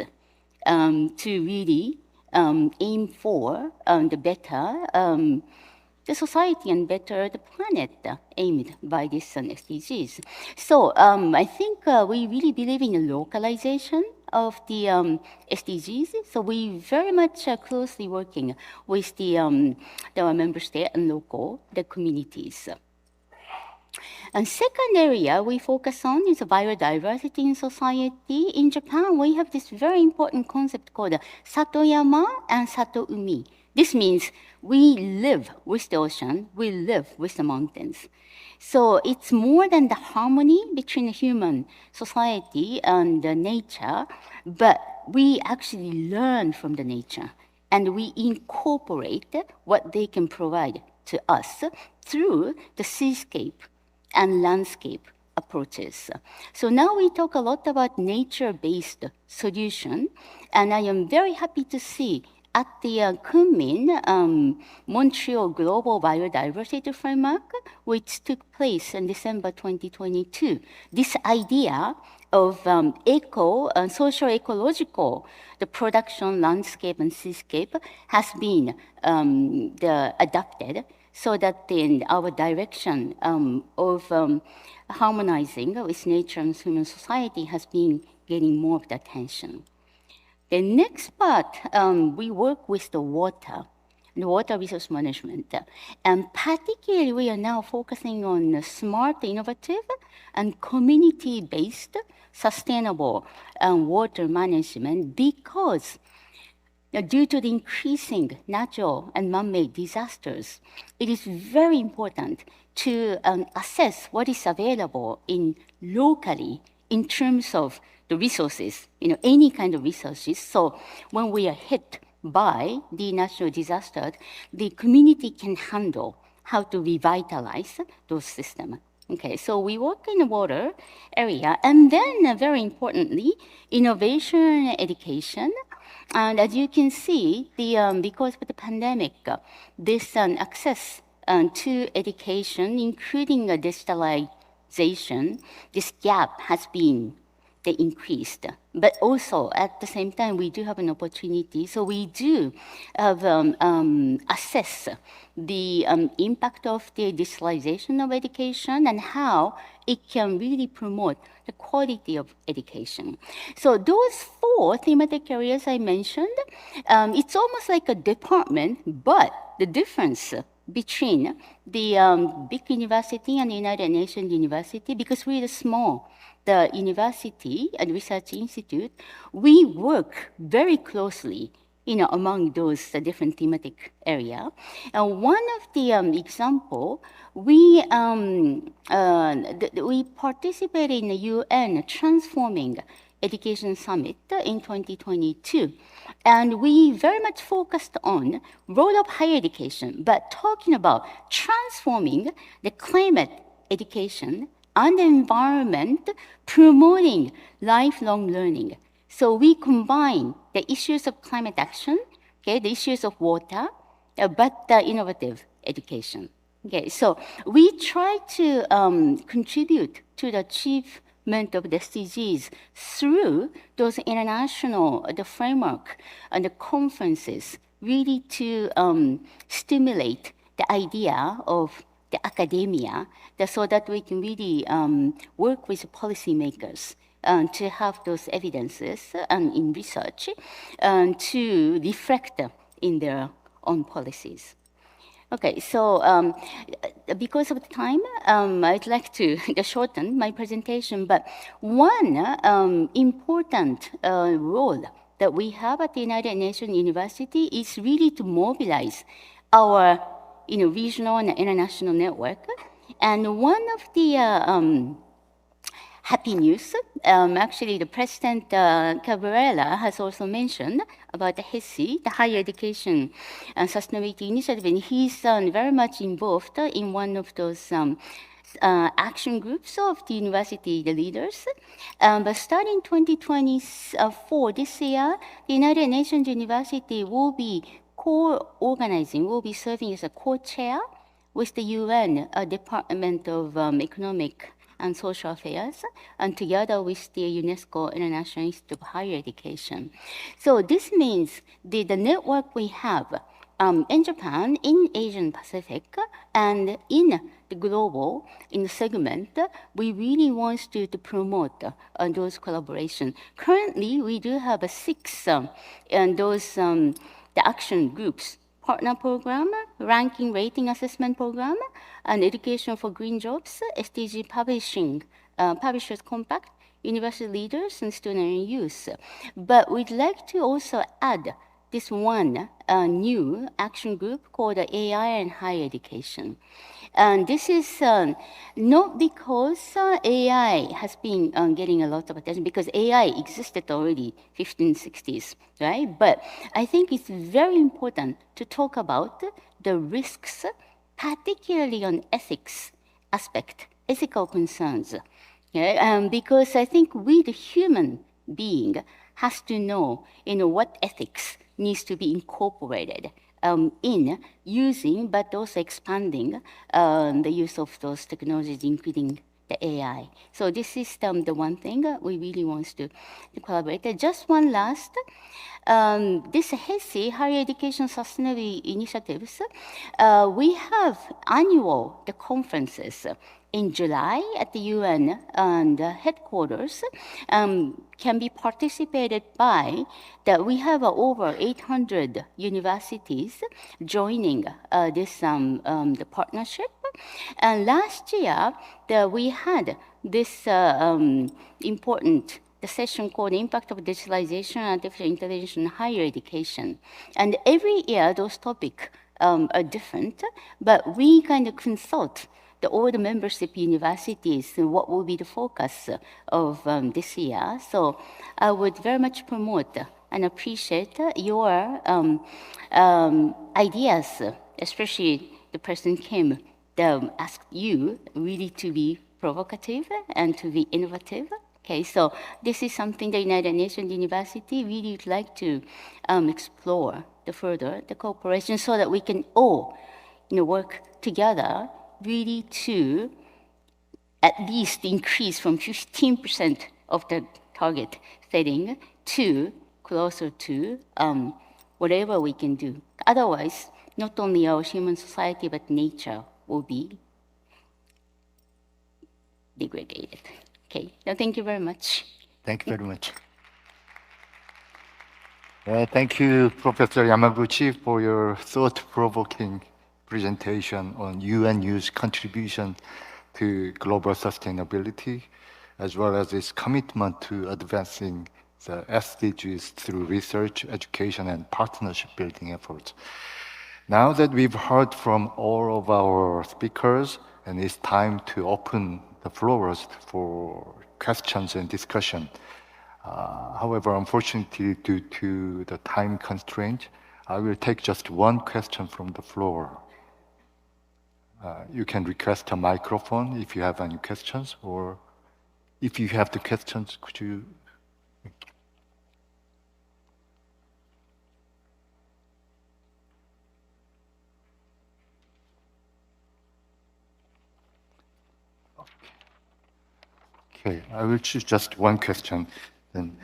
to really aim for the better the society and better the planet aimed by these SDGs. So I think we really believe in the localization of the SDGs. So we very much closely working with the member state and local the communities. And second area we focus on is biodiversity in society. In Japan, we have this very important concept called Satoyama and Satoumi. This means we live with the ocean, we live with the mountains. So it's more than the harmony between the human society and the nature, but we actually learn from the nature and we incorporate what they can provide to us through the seascape and landscape approaches. So now we talk a lot about nature-based solution, and I am very happy to see at the Kunming Montreal Global Biodiversity Framework, which took place in December 2022, this idea of socio-ecological, the production, landscape, and seascape has been adapted so that in our direction of harmonizing with nature and human society has been getting more of the attention. The next part, we work with the water resource management. And particularly, we are now focusing on smart, innovative, and community-based sustainable water management because due to the increasing natural and man-made disasters, it is very important to assess what is available locally in terms of the resources, any kind of resources. So when we are hit by the natural disaster, the community can handle how to revitalize those systems. Okay, so we work in the water area, and then very importantly, innovation and education. And as you can see, because of the pandemic, this access to education, including digitalization, this gap has been they increased. But also, at the same time, we do have an opportunity. So we do have, assess the impact of the digitalization of education and how it can really promote the quality of education. So those 4 thematic areas I mentioned, it's almost like a department, but the difference between the big university and the United Nations University, because we're small, the university and research institute, we work very closely, among those different thematic area. And one of the example, we participated in the UN Transforming Education Summit in 2022. And we very much focused on role of higher education, but talking about transforming the climate education and the environment, promoting lifelong learning. So we combine the issues of climate action, okay, the issues of water, but the innovative education. Okay, so we try to contribute to the achievement of the SDGs through those international, the framework and the conferences, really to stimulate the idea of the academia, so that we can really work with policymakers to have those evidences in research to reflect in their own policies. Okay, so because of the time, I'd like to shorten my presentation, but one important role that we have at the United Nations University is really to mobilize our regional and international network. And one of the happy news, actually the President Cabrera has also mentioned about the HESI, the Higher Education and Sustainability Initiative, and he's very much involved in one of those action groups of the university, the leaders. But starting 2024, this year, the United Nations University will be co-organizing, will be serving as a co-chair with the UN Department of Economic and Social Affairs, and together with the UNESCO International Institute of Higher Education. So this means the network we have in Japan, in Asian Pacific, and in the global, in the segment, we really want to promote those collaboration. Currently, we do have 6 and those the action groups: partner program, ranking rating assessment program, and education for green jobs, SDG publishing, publishers compact, university leaders, and student and youth. But we'd like to also add this one new action group called AI and Higher Education. And this is not because AI has been getting a lot of attention, because AI existed already 1560s, right? But I think it's very important to talk about the risks, particularly on ethics aspect, ethical concerns. Okay? Because I think we, the human being, has to know, what ethics needs to be incorporated in using, but also expanding the use of those technologies, including the AI. So this is the one thing we really want to collaborate. Just one last, this HESI, Higher Education Sustainability Initiatives, we have annual conferences in July at the UN and headquarters, can be participated by, that we have over 800 universities joining this the partnership. And last year, we had this important session called Impact of Digitalization and Artificial Intelligence in Higher Education. And every year, those topics are different, but we kind of consult all the membership universities and what will be the focus of this year. So I would very much promote and appreciate your ideas, especially the person Kim that asked you really to be provocative and to be innovative. Okay, so this is something the United Nations University really would like to explore further, the cooperation, so that we can all work together really to at least increase from 15% of the target setting to closer to whatever we can do. Otherwise, not only our human society, but nature will be degraded. Okay, so thank you very much. Thank you very much. Thank you, Professor Yamaguchi, for your thought-provoking presentation on UNU's contribution to global sustainability, as well as its commitment to advancing the SDGs through research, education, and partnership building efforts. Now that we've heard from all of our speakers, and it's time to open the floors for questions and discussion. However, unfortunately, due to the time constraint, I will take just one question from the floor. You can request a microphone if you have any questions, or if you have the questions, could you? Okay, I will choose just one question then.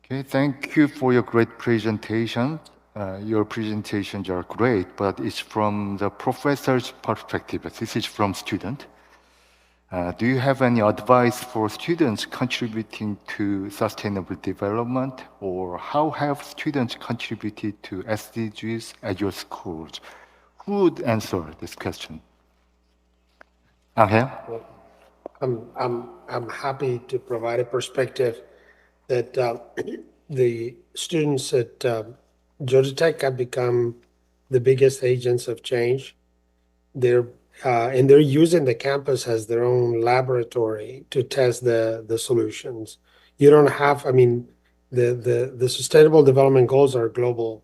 Okay, thank you for your great presentation. Your presentations are great, but it's from the professor's perspective. This is from student. Do you have any advice for students contributing to sustainable development, or how have students contributed to SDGs at your schools? Who would answer this question? Angel? I'm happy to provide a perspective that the students at Georgia Tech have become the biggest agents of change. And they're using the campus as their own laboratory to test the solutions. You don't have, I mean, the Sustainable Development Goals are global,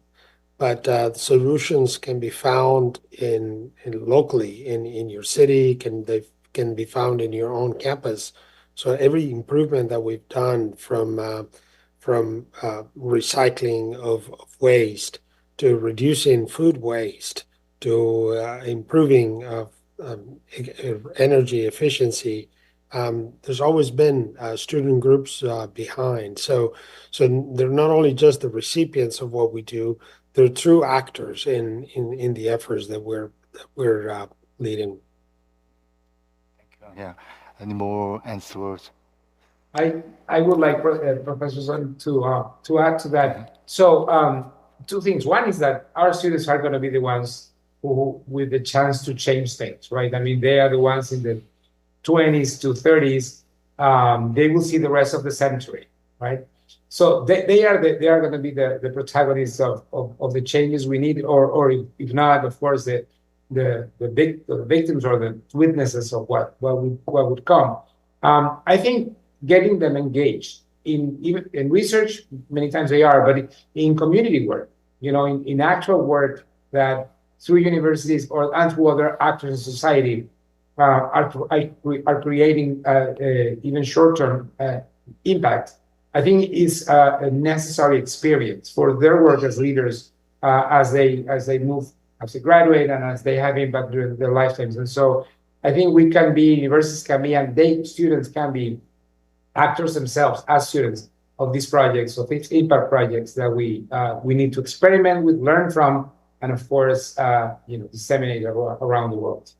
but solutions can be found in locally in your city. They can be found in your own campus. So every improvement that we've done from recycling of waste to reducing food waste to improving energy efficiency, there's always been student groups behind. So they're not only just the recipients of what we do, they're true actors in the efforts that we're leading. Yeah. Any more answers? I would like Professor Son to add to that. So two things. One is that our students are going to be the ones who with the chance to change things, right? I mean, they are the ones in the 20s to 30s. They will see the rest of the century, right? So they are going to be the protagonists of the changes we need, or if not, of course, the victims or the witnesses of what would come. I think getting them engaged in research, many times they are, but in community work, in actual work that through universities and through other actors in society are creating even short-term impact. I think is a necessary experience for their work as leaders as they move, as they graduate, and as they have impact during their lifetimes. And so I think universities can be, and students can be actors themselves as students of these projects, of these impact projects that we need to experiment with, learn from, and of course, disseminate around the world.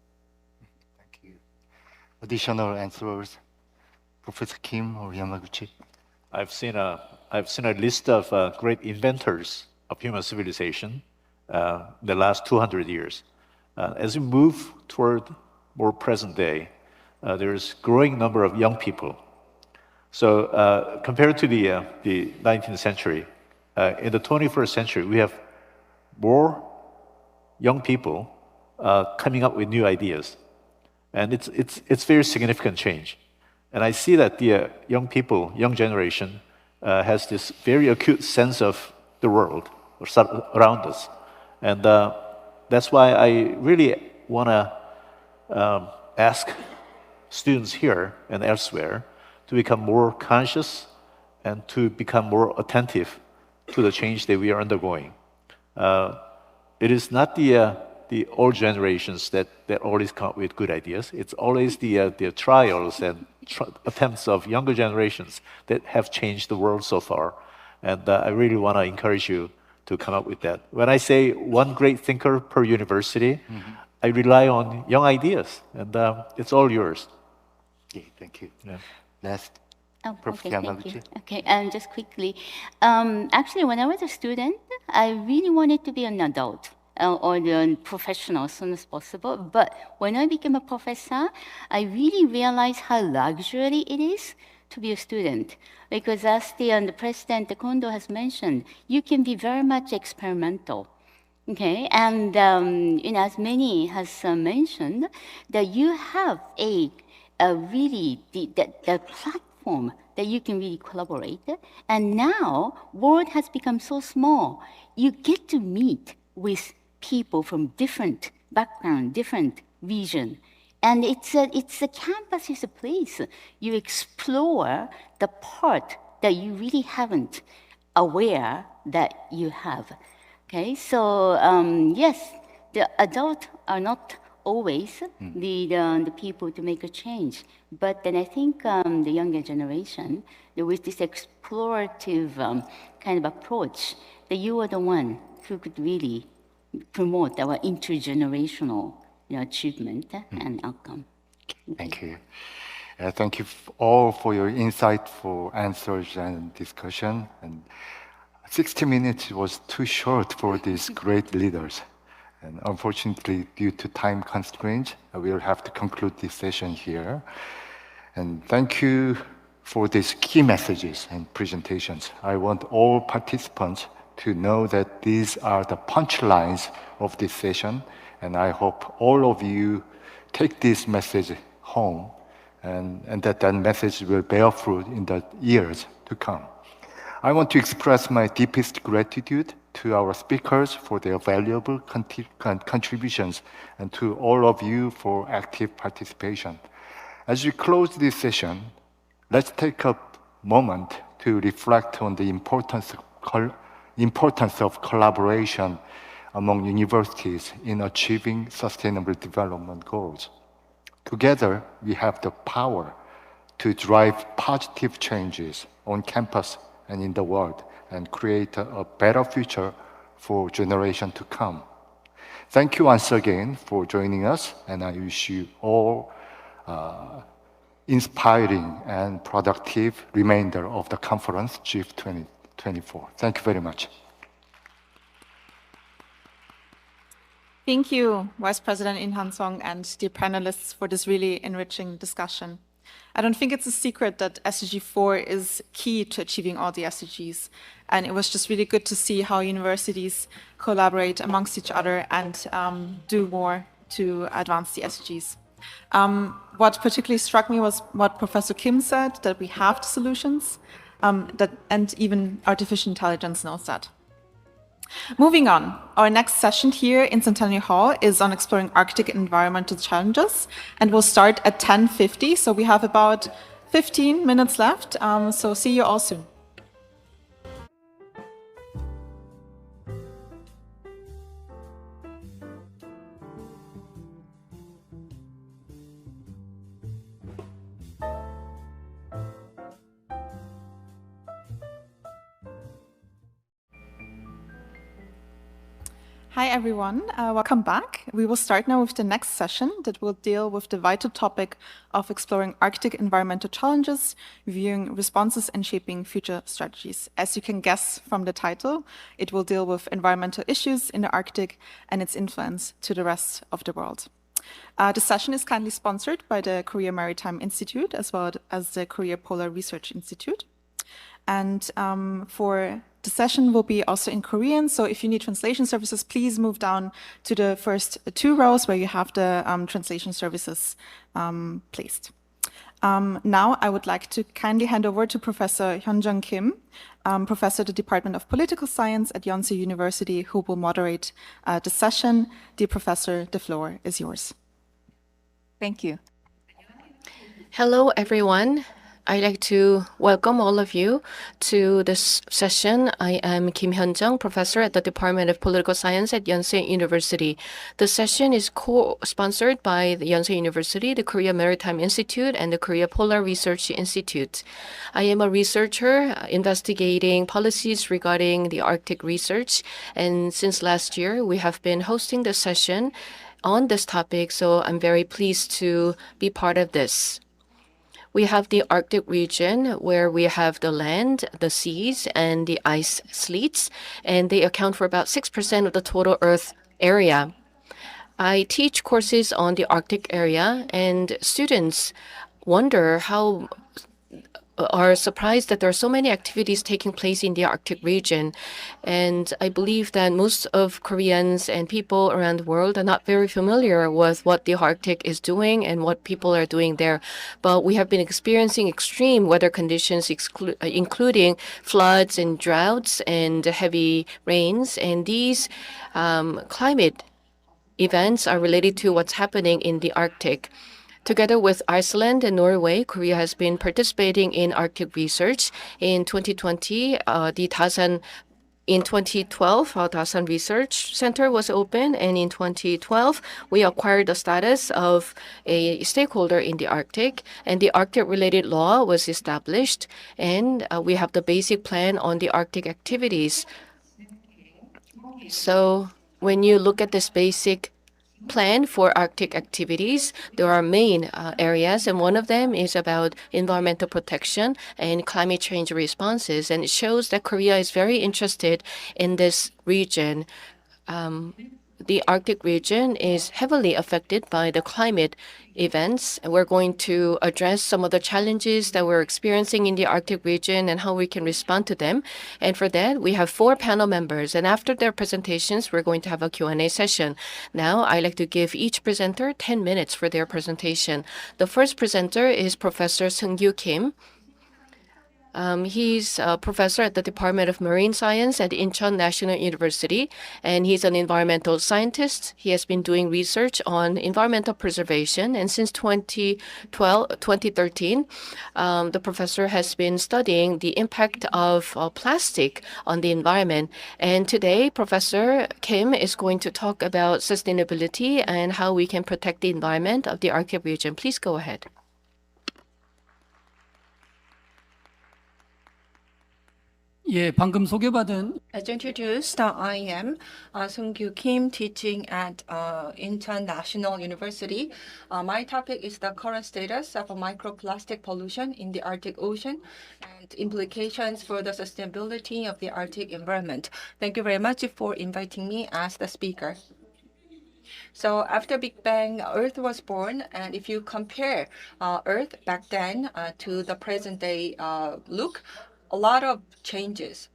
Thank you. Additional answers, Professor Kim or Yamaguchi? I've seen a list of great inventors of human civilization the last 200 years. As we move toward more present day, there's growing number of young people. So compared to the 19th century, in the 21st century, we have more young people coming up with new ideas, and it's very significant change. And I see that the young generation has this very acute sense of the world around us. And that's why I really want to ask students here and elsewhere to become more conscious and to become more attentive to the change that we are undergoing. It is not the the old generations that always come up with good ideas. It's always the trials and attempts of younger generations that have changed the world so far. And I really want to encourage you to come up with that. When I say one great thinker per university, I rely on young ideas, and it's all yours. Yeah, thank you. Yeah. Last. Oh, okay, Professor thank you. Yamaguchi. Okay, and just quickly, actually, when I was a student, I really wanted to be an adult or a professional as soon as possible. But when I became a professor, I really realized how luxury it is to be a student. Because as the President Kondo has mentioned, you can be very much experimental. Okay, and as many has mentioned, that you have a really the platform that you can really collaborate. And now, world has become so small. You get to meet with people from different background, different region. And it's a campus is a place you explore the part that you really haven't aware that you have. Okay, so yes, the adults are not always the people to make a change. But then I think the younger generation, with this explorative kind of approach, that you are the one who could really promote our intergenerational achievement and outcome. Thank you. Thank you all for your insightful answers and discussion. And 60 minutes was too short for these great leaders. And unfortunately, due to time constraints, we will have to conclude this session here. And thank you for these key messages and presentations. I want all participants to know that these are the punchlines of this session. And I hope all of you take this message home and that message will bear fruit in the years to come. I want to express my deepest gratitude to our speakers for their valuable contributions and to all of you for active participation. As we close this session, let's take a moment to reflect on the importance of collaboration among universities in achieving sustainable development goals. Together, we have the power to drive positive changes on campus and in the world and create a better future for generations to come. Thank you once again for joining us, and I wish you all inspiring and productive remainder of the conference, GEEF 2024. Thank you very much. Thank you, Vice President In Han Song and the panelists for this really enriching discussion. I don't think it's a secret that SDG 4 is key to achieving all the SDGs. And it was just really good to see how universities collaborate amongst each other and do more to advance the SDGs. What particularly struck me was what Professor Kim said, that we have the solutions, and even artificial intelligence knows that. Moving on, our next session here in Centennial Hall is on exploring Arctic environmental challenges, and we'll start at 10:50, so we have about 15 minutes left, so see you all soon. Hi everyone, welcome back. We will start now with the next session that will deal with the vital topic of exploring Arctic environmental challenges, reviewing responses and shaping future strategies. As you can guess from the title, it will deal with environmental issues in the Arctic and its influence to the rest of the world. The session is kindly sponsored by the Korea Maritime Institute as well as the Korea Polar Research Institute. And for the session will be also in Korean, so if you need translation services, please move down to the first 2 rows where you have the translation services placed. Now I would like to kindly hand over to Professor Hyunjung Kim, Professor at the Department of Political Science at Yonsei University, who will moderate the session. Dear Professor, the floor is yours. Thank you. Hello, everyone. I'd like to welcome all of you to this session. I am Kim Hyun-jung, professor at the Department of Political Science at Yonsei University. The session is co-sponsored by the Yonsei University, the Korea Maritime Institute, and the Korea Polar Research Institute. I am a researcher investigating policies regarding the Arctic research, and since last year, we have been hosting the session on this topic, so I'm very pleased to be part of this. We have the Arctic region where we have the land, the seas, and the ice sleets, and they account for about 6% of the total Earth area. I teach courses on the Arctic area, and students are surprised that there are so many activities taking place in the Arctic region. And I believe that most of Koreans and people around the world are not very familiar with what the Arctic is doing and what people are doing there. But we have been experiencing extreme weather conditions, including floods and droughts and heavy rains. And these climate events are related to what's happening in the Arctic. Together with Iceland and Norway, Korea has been participating in Arctic research. In 2020, in 2012, our Dasan Research Center was open, and in 2012, we acquired the status of a stakeholder in the Arctic, and the Arctic-related law was established, and we have the basic plan on the Arctic activities. So when you look at this basic plan for Arctic activities, there are main areas, and one of them is about environmental protection and climate change responses. And it shows that Korea is very interested in this region. The Arctic region is heavily affected by the climate events. We're going to address some of the challenges that we're experiencing in the Arctic region and how we can respond to them. And for that, we have 4 panel members. And after their presentations, we're going to have a Q&A session. Now, I'd like to give each presenter 10 minutes for their presentation. The first presenter is Professor Seung-kyu Kim. He's a professor at the Department of Marine Science at Incheon National University, and he's an environmental scientist. He has been doing research on environmental preservation, and since 2013, the professor has been studying the impact of plastic on the environment. And today, Professor Kim is going to talk about sustainability and how we can protect the environment of the Arctic region. Please go ahead. 예, 방금 소개받은 As introduced, I am Seung-kyu Kim, teaching at Incheon National University. My topic is the current status of microplastic pollution in the Arctic Ocean and implications for the sustainability of the Arctic environment. Thank you very much for inviting me as the speaker. So after Big Bang, Earth was born, and if you compare Earth back then to the present day look, a lot of changes.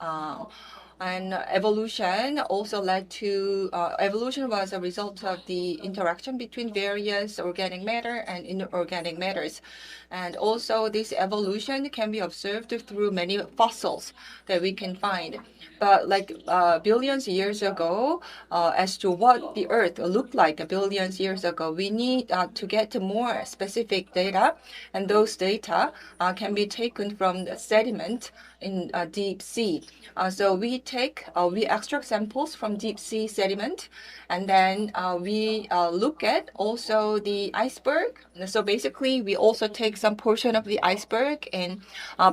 And evolution also led to, evolution was a result of the interaction between various organic matter and inorganic matters. And also this evolution can be observed through many fossils that we can find. But like billions of years ago, as to what the Earth looked like billions of years ago, we need to get more specific data. And those data can be taken from the sediment in deep sea. So we extract samples from deep sea sediment, and then we look at also the iceberg. So basically, we also take some portion of the iceberg in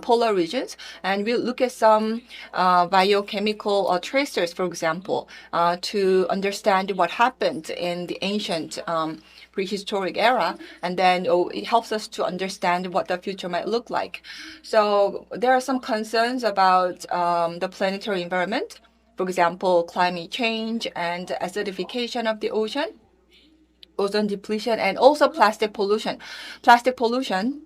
polar regions, and we look at some biochemical tracers, for example, to understand what happened in the ancient prehistoric era, and then it helps us to understand what the future might look like. So there are some concerns about the planetary environment, for example, climate change and acidification of the ocean, ozone depletion, and also plastic pollution. Plastic pollution.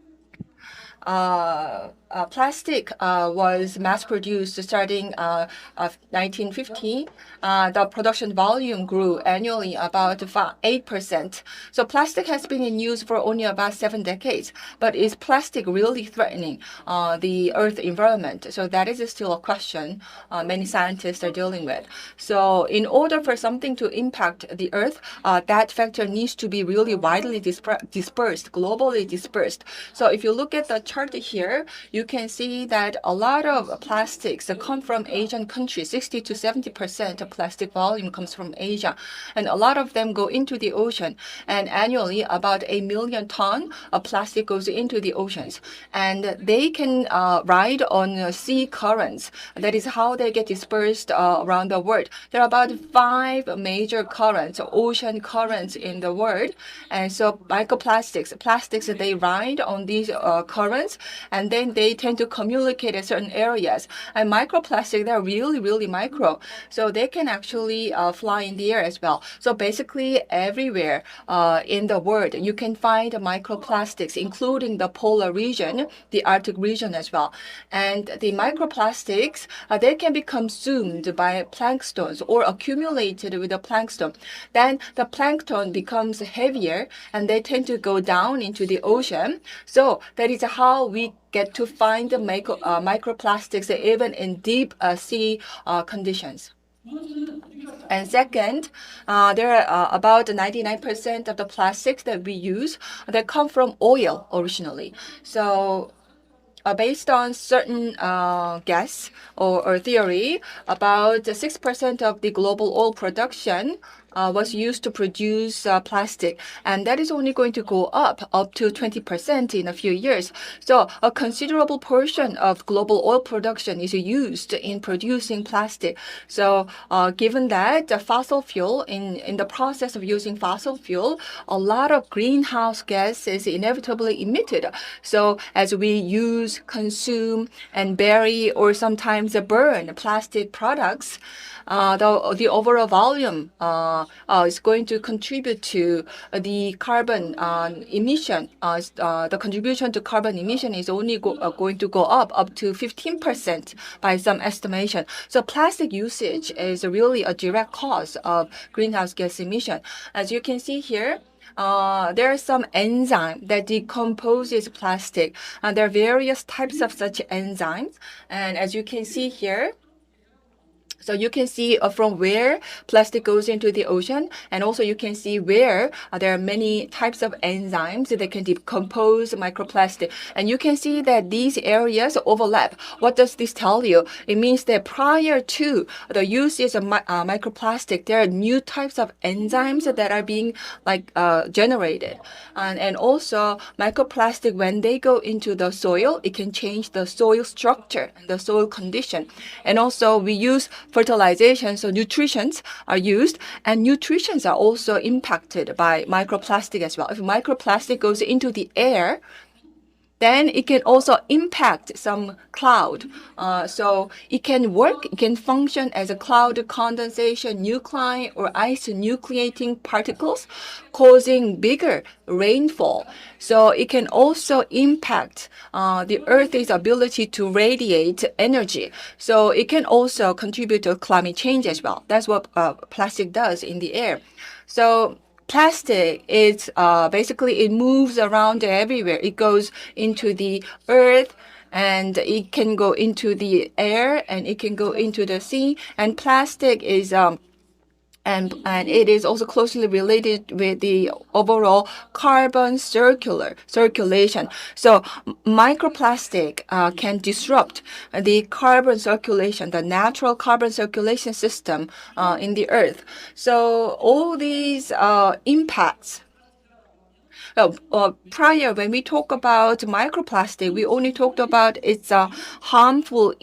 Plastic was mass-produced starting 1950. The production volume grew annually about 8%. So plastic has been in use for only about 7 decades. But is plastic really threatening the Earth environment? So that is still a question many scientists are dealing with. So in order for something to impact the Earth, that factor needs to be really widely dispersed, globally dispersed. So if you look at the chart here, you can see that a lot of plastics come from Asian countries. 60 to 70% of plastic volume comes from Asia, and a lot of them go into the ocean. And annually, about 1 million tons of plastic goes into the oceans, and they can ride on sea currents. That is how they get dispersed around the world. There are about 5 major currents, ocean currents in the world, and so microplastics, plastics, they ride on these currents, and then they tend to communicate at certain areas. And microplastics, they're really, really micro, so they can actually fly in the air as well. So basically, everywhere in the world, you can find microplastics, including the polar region, the Arctic region as well. And the microplastics, they can be consumed by planktons or accumulated with the plankton. Then the plankton becomes heavier, and they tend to go down into the ocean. So that is how we get to find the microplastics even in deep sea conditions. And second, there are about 99% of the plastics that we use that come from oil originally. So based on certain guess or theory, about 6% of the global oil production was used to produce plastic, and that is only going to go up to 20% in a few years. So a considerable portion of global oil production is used in producing plastic. So given that fossil fuel, in the process of using fossil fuel, a lot of greenhouse gas is inevitably emitted. So as we use, consume, and bury, or sometimes burn plastic products, the overall volume is going to contribute to the carbon emission. The contribution to carbon emission is only going to go up to 15% by some estimation. So plastic usage is really a direct cause of greenhouse gas emission. As you can see here, there are some enzyme that decomposes plastic, and there are various types of such enzymes. And as you can see here, so you can see from where plastic goes into the ocean, and also you can see where there are many types of enzymes that can decompose microplastic. And you can see that these areas overlap. What does this tell you? It means that prior to the usage of microplastic, there are new types of enzymes that are being generated. And also microplastic, when they go into the soil, it can change the soil structure and the soil condition. And also we use fertilization, so nutrients are used, and nutrients are also impacted by microplastic as well. If microplastic goes into the air, then it can also impact some cloud. So it can work, it can function as a cloud condensation nuclei or ice nucleating particles, causing bigger rainfall. So it can also impact the Earth's ability to radiate energy. So it can also contribute to climate change as well. That's what plastic does in the air. So plastic is basically, it moves around everywhere. It goes into the earth, and it can go into the air, and it can go into the sea. And plastic is and it is also closely related with the overall carbon circulation. So microplastic can disrupt the carbon circulation, the natural carbon circulation system in the earth. So all these impacts. Prior, when we talk about microplastic, we only talked about its harmful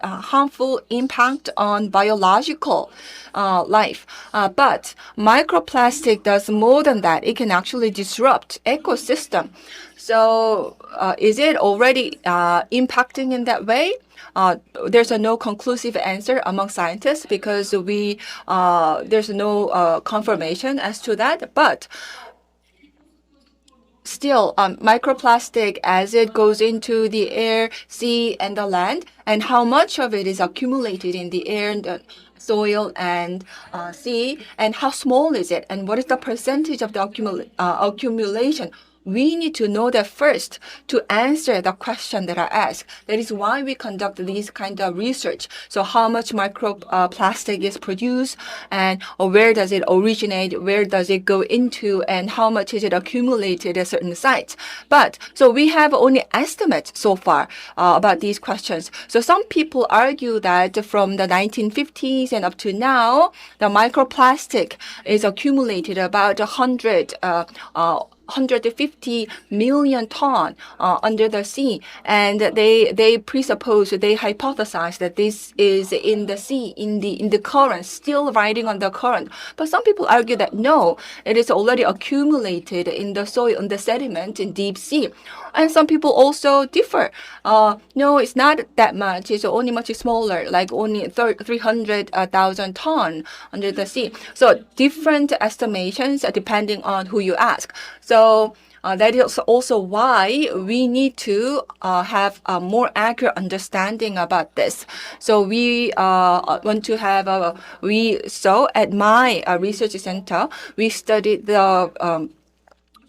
harmful impact on biological life. But microplastic does more than that. It can actually disrupt ecosystem. So is it already impacting in that way? There's no conclusive answer among scientists because there's no confirmation as to that. But still, microplastic, as it goes into the air, sea, and the land, and how much of it is accumulated in the air and the soil and sea, and how small is it, and what is the percentage of the accumulation? we need to know that first to answer the question that I asked. That is why we conduct these kind of research. So how much microplastic is produced, and where does it originate, where does it go into, and how much is it accumulated at certain sites. But so we have only estimates so far about these questions. So some people argue that from the 1950s and up to now, the microplastic is accumulated about 150 million ton under the sea, and they presuppose, they hypothesize that this is in the sea, in the current, still riding on the current. But some people argue that no, it is already accumulated in the soil, in the sediment in deep sea. And some people also differ. No, it's not that much. It's only much smaller, like only 300,000 ton under the sea. So different estimations depending on who you ask. So that is also why we need to have a more accurate understanding about this. So we want to have so at my research center, we studied the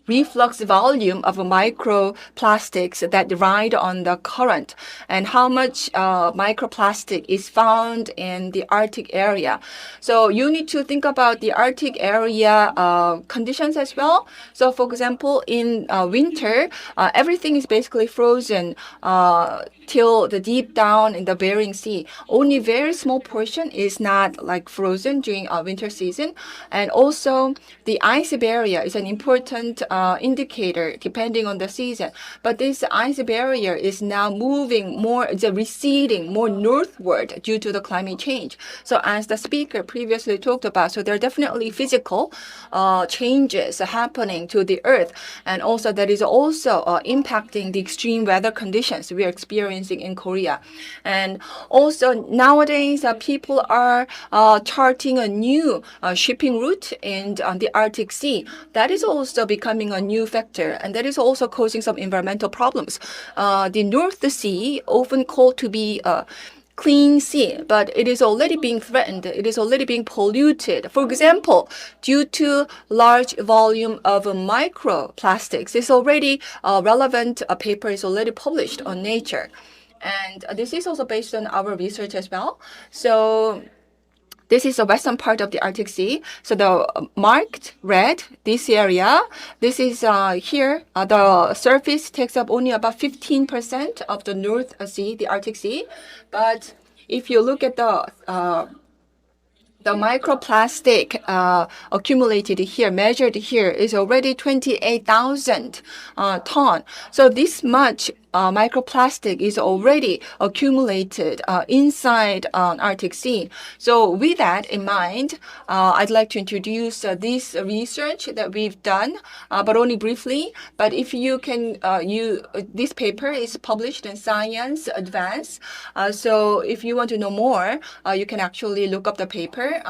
reflux volume of microplastics that ride on the current, and how much microplastic is found in the Arctic area. So you need to think about the Arctic area conditions as well. So for example, in winter, everything is basically frozen till the deep down in the Bering Sea. Only very small portion is not like frozen during winter season. And also the ice barrier is an important indicator depending on the season. But this ice barrier is now moving more, it's receding more northward due to the climate change. So as the speaker previously talked about, so there are definitely physical changes happening to the earth. And also that is also impacting the extreme weather conditions we are experiencing in Korea. And also nowadays, people are charting a new shipping route in the Arctic Sea. That is also becoming a new factor, and that is also causing some environmental problems. The North Sea, often called to be clean sea, but it is already being threatened. It is already being polluted. For example, due to large volume of microplastics, it's already relevant paper is already published on Nature. And this is also based on our research as well. So this is the western part of the Arctic Sea. So the marked red, this area, this is here. The surface takes up only about 15% of the North Sea, the Arctic Sea. But if you look at the microplastic accumulated here, measured here, is already 28,000 ton. So this much microplastic is already accumulated inside Arctic Sea. So with that in mind, I'd like to introduce this research that we've done, but only briefly. But if you can, this paper is published in Science Advance. So if you want to know more, you can actually look up the paper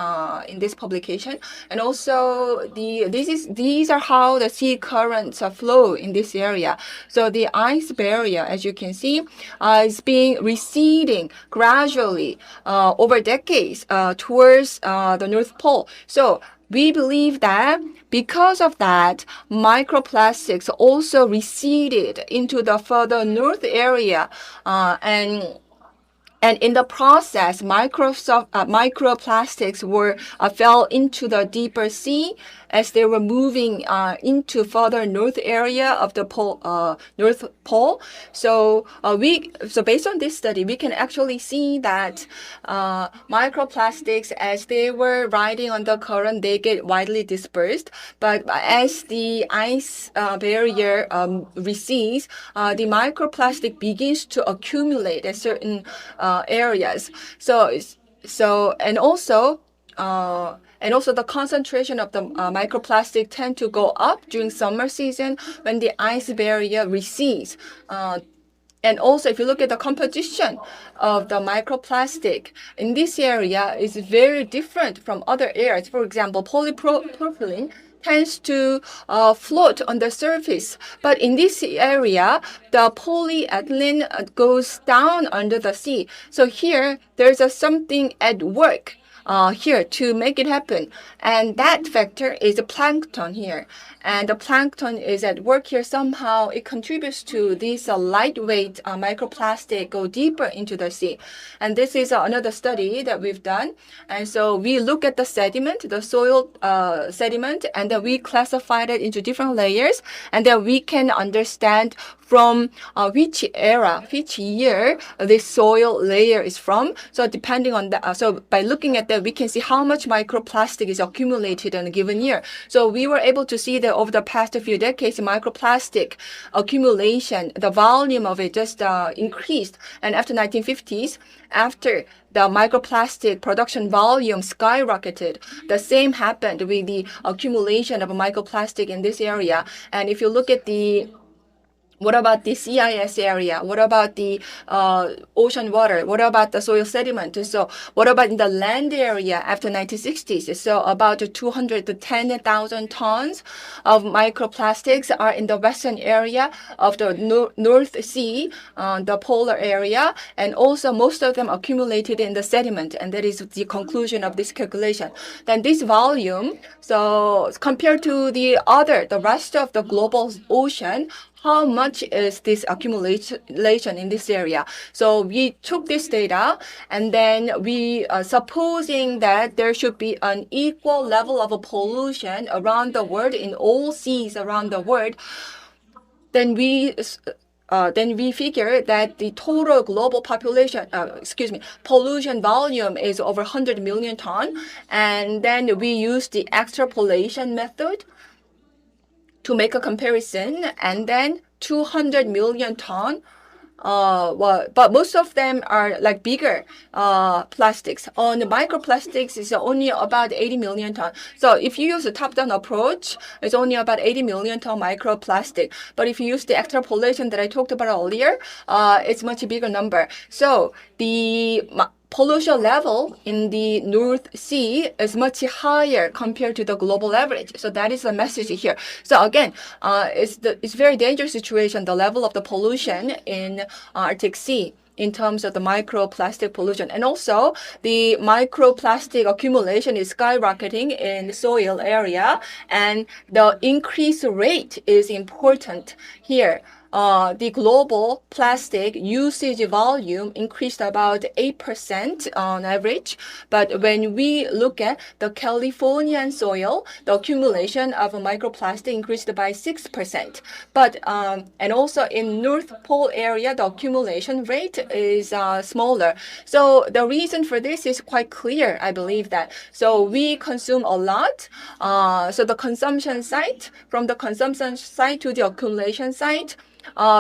in this publication. And also these are how the sea currents flow in this area. So the ice barrier, as you can see, is being receding gradually over decades towards the North Pole. So we believe that because of that, microplastics also receded into the further north area, and in the process, microplastics fell into the deeper sea as they were moving into further north area of the North Pole. So based on this study, we can actually see that microplastics, as they were riding on the current, they get widely dispersed. But as the ice barrier recedes, the microplastic begins to accumulate at certain areas. And also the concentration of the microplastic tend to go up during summer season when the ice barrier recedes. And also, if you look at the composition of the microplastic in this area, is very different from other areas. For example, polypropylene tends to float on the surface. But in this area, the polyethylene goes down under the sea. So here, there's something at work here to make it happen. And that factor is the plankton here. And the plankton is at work here somehow. It contributes to this lightweight microplastic go deeper into the sea. And this is another study that we've done. And so we look at the sediment, the soil sediment, and then we classified it into different layers. And then we can understand from which era, which year this soil layer is from. So depending on that, so by looking at that, we can see how much microplastic is accumulated in a given year. So we were able to see that over the past few decades, microplastic accumulation, the volume of it just increased. And after 1950s, after the microplastic production volume skyrocketed, the same happened with the accumulation of microplastic in this area. And if you look at what about the CIS area? What about the ocean water? What about the soil sediment? So what about in the land area after 1960s? So about 210,000 tons of microplastics are in the western area of the North Sea, the polar area, and also most of them accumulated in the sediment, and that is the conclusion of this calculation. Then this volume, so compared to the rest of the global ocean, how much is this accumulation in this area? So we took this data and then we supposing that there should be an equal level of pollution around the world in all seas around the world, then we figure that the total global population, pollution volume is over 100 million ton. And then we use the extrapolation method to make a comparison, and then 200 million ton. But most of them are like bigger plastics. On the microplastics, it's only about 80 million ton. So if you use a top-down approach, it's only about 80 million ton microplastic. But if you use the extrapolation that I talked about earlier, it's much bigger number. So the pollution level in the North Sea is much higher compared to the global average. So that is the message here. So again, it's very dangerous situation, the level of the pollution in Arctic Sea in terms of the microplastic pollution. And also the microplastic accumulation is skyrocketing in the soil area, and the increase rate is important here. The global plastic usage volume increased about 8% on average. But when we look at the Californian soil, the accumulation of microplastic increased by 6%. But and also in North Pole area, the accumulation rate is smaller. So the reason for this is quite clear, I believe that. So we consume a lot. So the consumption site, from the consumption site to the accumulation site,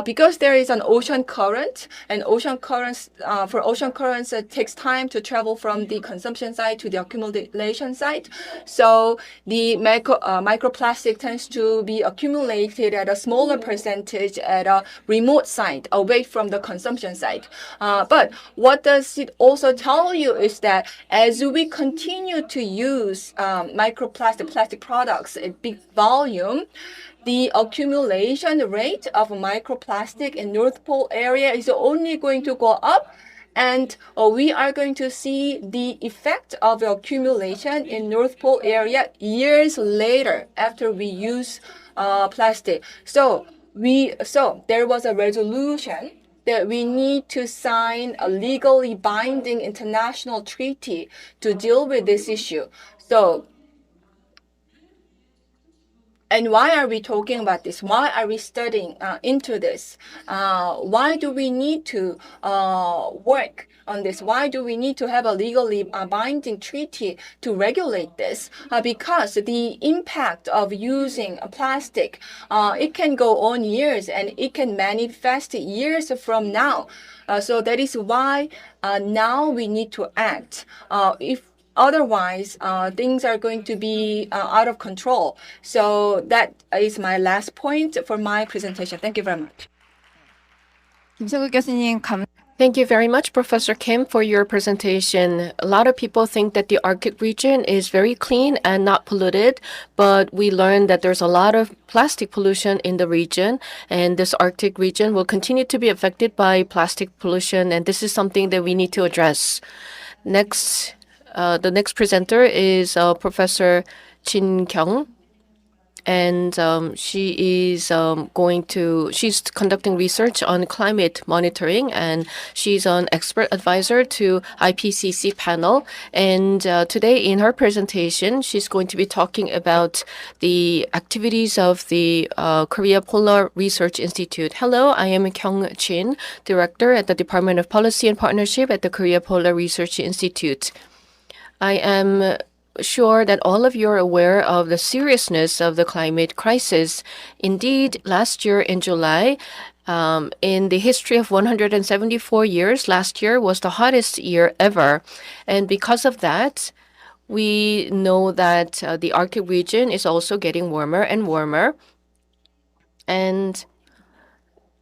because there is an ocean current, and ocean currents, for ocean currents, it takes time to travel from the consumption site to the accumulation site. So the microplastic tends to be accumulated at a smaller percentage at a remote site away from the consumption site. But what does it also tell you is that as we continue to use plastic products at big volume, the accumulation rate of microplastic in North Pole area is only going to go up, and we are going to see the effect of accumulation in North Pole area years later after we use plastic. So there was a resolution that we need to sign a legally binding international treaty to deal with this issue. So, and why are we talking about this? Why are we studying into this? Why do we need to work on this? Why do we need to have a legally binding treaty to regulate this? Because the impact of using plastic, it can go on years, and it can manifest years from now. So that is why now we need to act. Otherwise, things are going to be out of control. So that is my last point for my presentation. Thank you very much. Thank you very much, Professor Kim, for your presentation. A lot of people think that the Arctic region is very clean and not polluted, but we learned that there's a lot of plastic pollution in the region, and this Arctic region will continue to be affected by plastic pollution, and this is something that we need to address. Next the next presenter is Professor Jin Kyung. And she's conducting research on climate monitoring, and she's an expert advisor to IPCC panel. And today in her presentation, she's going to be talking about the activities of the Korea Polar Research Institute. Hello, I am Kyung Jin, director at the Department of Policy and Partnership at the Korea Polar Research Institute. I am sure that all of you are aware of the seriousness of the climate crisis. Indeed, last year in July, in the history of 174 years, last year was the hottest year ever. And because of that, we know that the Arctic region is also getting warmer and warmer. And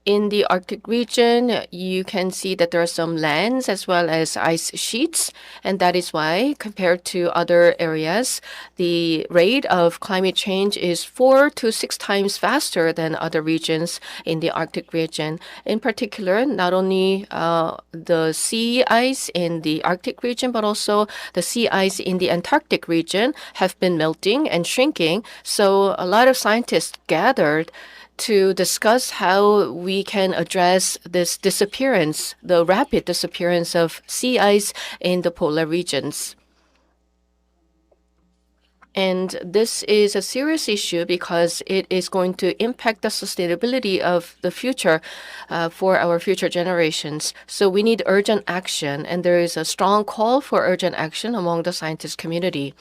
in the Arctic region, you can see that there are some lands as well as ice sheets, and that is why, compared to other areas, the rate of climate change is 4 to 6 times faster than other regions in the Arctic region. In particular, not only the sea ice in the Arctic region, but also the sea ice in the Antarctic region have been melting and shrinking. So a lot of scientists gathered to discuss how we can address this disappearance, the rapid disappearance of sea ice in the polar regions. And this is a serious issue because it is going to impact the sustainability of the future for our future generations. So we need urgent action, and there is a strong call for urgent action among the scientist community.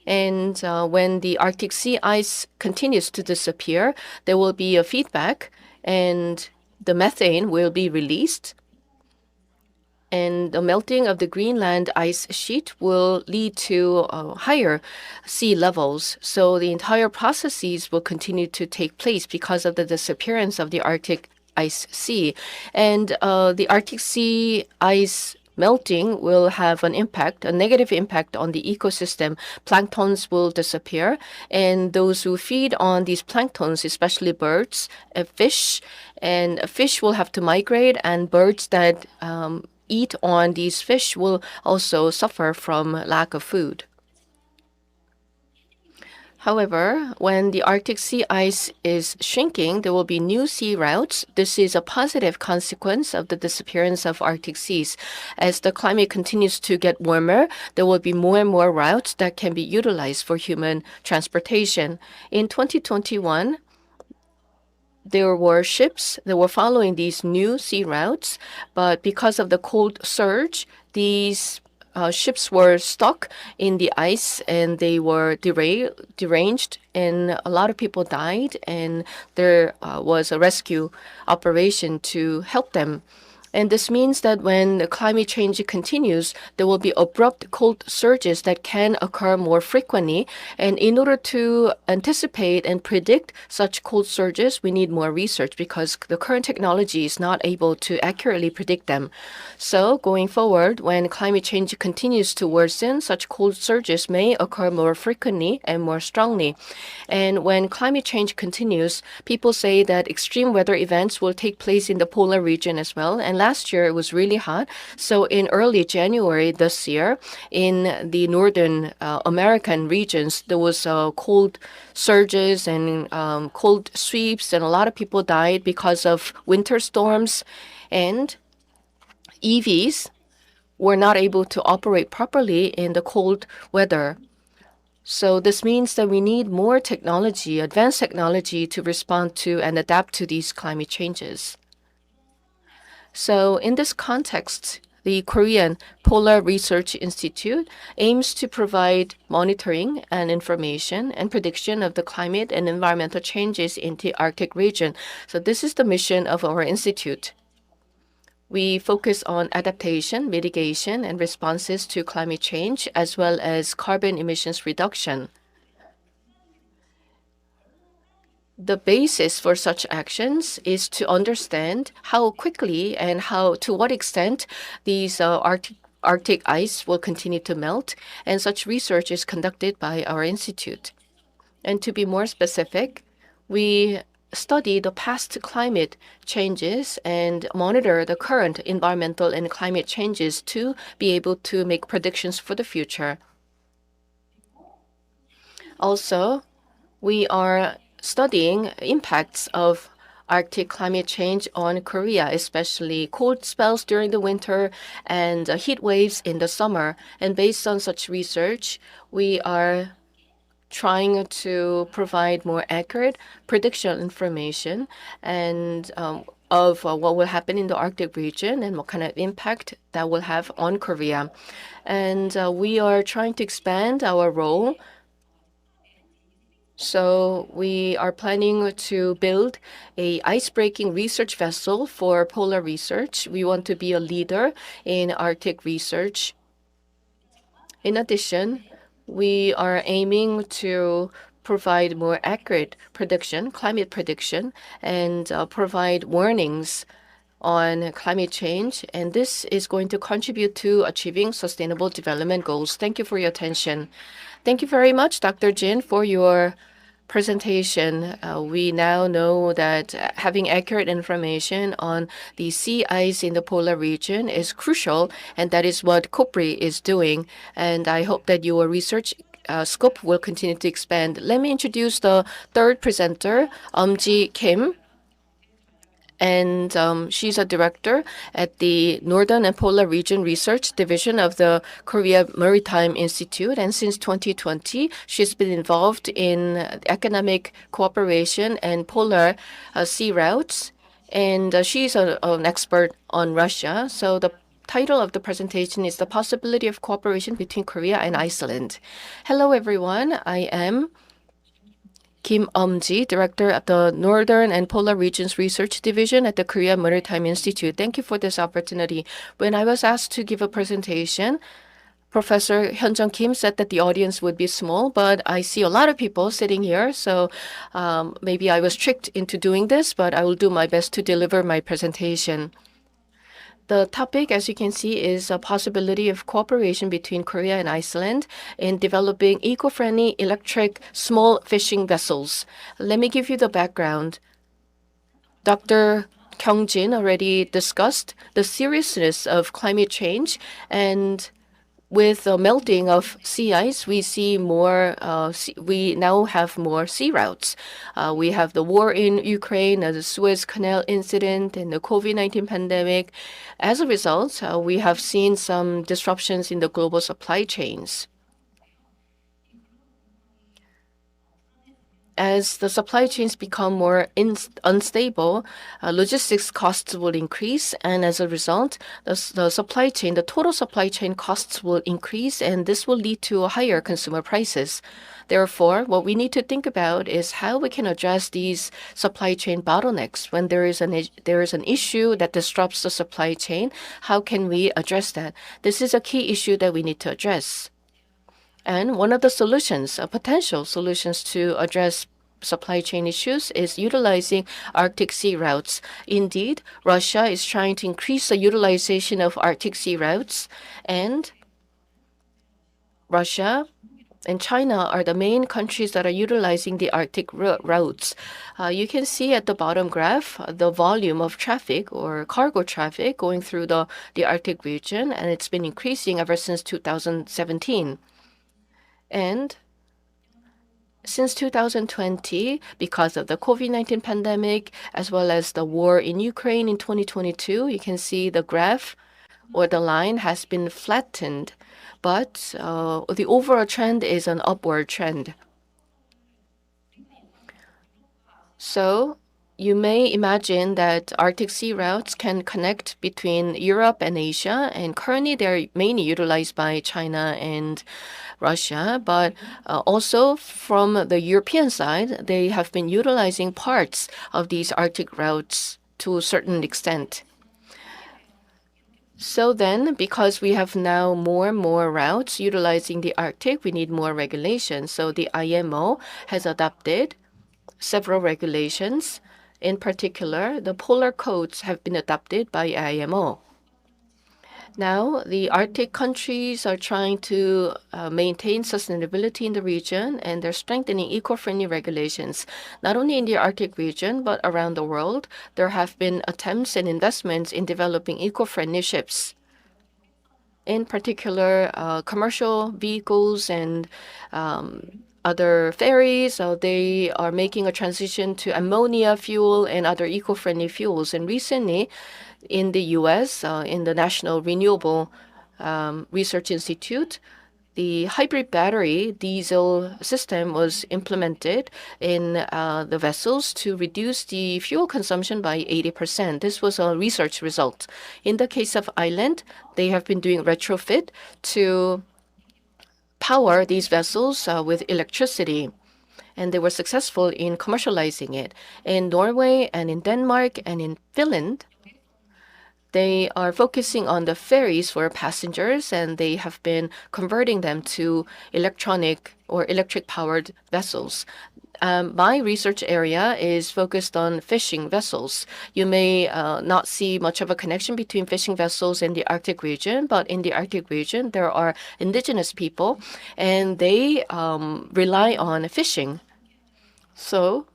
And when the Arctic sea ice continues to disappear, there will be a feedback, and the methane will be released. And the melting of the Greenland ice sheet will lead to higher sea levels. So the entire processes will continue to take place because of the disappearance of the Arctic ice sea. And the Arctic sea ice melting will have an impact, a negative impact on the ecosystem. Planktons will disappear, and those who feed on these planktons, especially birds and fish will have to migrate, and birds that eat on these fish will also suffer from lack of food. However, when the Arctic sea ice is shrinking, there will be new sea routes. This is a positive consequence of the disappearance of Arctic seas. As the climate continues to get warmer, there will be more and more routes that can be utilized for human transportation. In 2021, there were ships that were following these new sea routes, but because of the cold surge, these ships were stuck in the ice and they were deranged, and a lot of people died, and there was a rescue operation to help them. And this means that when the climate change continues, there will be abrupt cold surges that can occur more frequently. And in order to anticipate and predict such cold surges, we need more research because the current technology is not able to accurately predict them. So going forward, when climate change continues to worsen, such cold surges may occur more frequently and more strongly. And when climate change continues, people say that extreme weather events will take place in the polar region as well. And last year it was really hot. So in early January this year, in the northern American regions, there was cold surges and cold sweeps, and a lot of people died because of winter storms. And EVs were not able to operate properly in the cold weather. So this means that we need more technology, advanced technology, to respond to and adapt to these climate changes. So in this context, the Korean Polar Research Institute aims to provide monitoring and information and prediction of the climate and environmental changes in the Arctic region. So this is the mission of our institute. We focus on adaptation, mitigation, and responses to climate change, as well as carbon emissions reduction. The basis for such actions is to understand how quickly and to what extent these Arctic ice will continue to melt, and such research is conducted by our institute. And to be more specific, we study the past climate changes and monitor the current environmental and climate changes to be able to make predictions for the future. Also, we are studying impacts of Arctic climate change on Korea, especially cold spells during the winter and heat waves in the summer. And based on such research, we are trying to provide more accurate prediction information and of what will happen in the Arctic region and what kind of impact that will have on Korea. And we are trying to expand our role. So we are planning to build a ice-breaking research vessel for polar research. We want to be a leader in Arctic research. In addition, we are aiming to provide more accurate prediction, climate prediction, and provide warnings on climate change. And this is going to contribute to achieving sustainable development goals. Thank you for your attention. Thank you very much, Dr. Jin, for your presentation. We now know that having accurate information on the sea ice in the polar region is crucial, and that is what COPRI is doing. And I hope that your research scope will continue to expand. Let me introduce the third presenter, Ji Kim. And she's a director at the Northern and Polar Region Research Division of the Korea Maritime Institute. And since 2020, she's been involved in economic cooperation and polar sea routes. And she's an expert on Russia. So the title of the presentation is The Possibility of Cooperation Between Korea and Iceland. Hello, everyone. I am Kim Ji, Director of the Northern and Polar Regions Research Division at the Korea Maritime Institute. Thank you for this opportunity. When I was asked to give a presentation, Professor Hyun-jung Kim said that the audience would be small, but I see a lot of people sitting here, so maybe I was tricked into doing this, but I will do my best to deliver my presentation. The topic, as you can see, is a possibility of cooperation between Korea and Iceland in developing eco-friendly electric small fishing vessels. Let me give you the background. Dr. Kyung-jin already discussed the seriousness of climate change, and with the melting of sea ice, we see more. We now have more sea routes. We have the war in Ukraine, the Suez Canal incident, and the COVID-19 pandemic. As a result, we have seen some disruptions in the global supply chains. As the supply chains become more unstable, logistics costs will increase, and as a result, the supply chain, the total supply chain costs will increase, and this will lead to higher consumer prices. Therefore, what we need to think about is how we can address these supply chain bottlenecks. When there is an issue that disrupts the supply chain, how can we address that? This is a key issue that we need to address. And one of the solutions, potential solutions to address supply chain issues is utilizing Arctic sea routes. Indeed, Russia is trying to increase the utilization of Arctic sea routes, and Russia and China are the main countries that are utilizing the Arctic routes. You can see at the bottom graph the volume of traffic or cargo traffic going through the Arctic region, and it's been increasing ever since 2017. And since 2020, because of the COVID-19 pandemic, as well as the war in Ukraine in 2022, you can see the graph or the line has been flattened, but the overall trend is an upward trend. So you may imagine that Arctic sea routes can connect between Europe and Asia, and currently they're mainly utilized by China and Russia, but also from the European side, they have been utilizing parts of these Arctic routes to a certain extent. So then, because we have now more and more routes utilizing the Arctic, we need more regulations. So the IMO has adopted several regulations. In particular, the polar codes have been adopted by IMO. Now, the Arctic countries are trying to maintain sustainability in the region, and they're strengthening eco-friendly regulations. Not only in the Arctic region, but around the world, there have been attempts and investments in developing eco-friendly ships. In particular, commercial vehicles and other ferries, they are making a transition to ammonia fuel and other eco-friendly fuels. And recently, in the US, in the National Renewable Research Institute, the hybrid battery diesel system was implemented in the vessels to reduce the fuel consumption by 80%. This was a research result. In the case of Island, they have been doing retrofit to power these vessels with electricity, and they were successful in commercializing it. In Norway and in Denmark and in Finland, they are focusing on the ferries for passengers, and they have been converting them to electronic or electric-powered vessels. My research area is focused on fishing vessels. You may not see much of a connection between fishing vessels and the Arctic region, but in the Arctic region, there are indigenous people, and they rely on fishing. So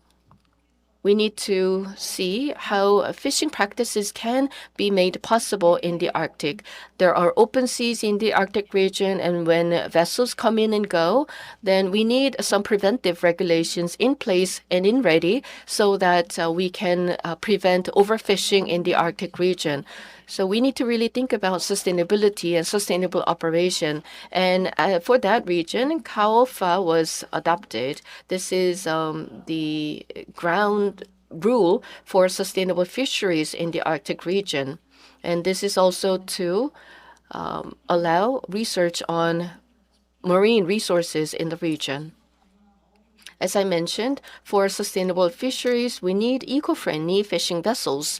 we need to see how fishing practices can be made possible in the Arctic. There are open seas in the Arctic region, and when vessels come in and go, then we need some preventive regulations in place and in ready so that we can prevent overfishing in the Arctic region. So we need to really think about sustainability and sustainable operation. And for that region, CAOFA was adopted. This is the ground rule for sustainable fisheries in the Arctic region. And this is also to allow research on marine resources in the region. As I mentioned, for sustainable fisheries, we need eco-friendly fishing vessels.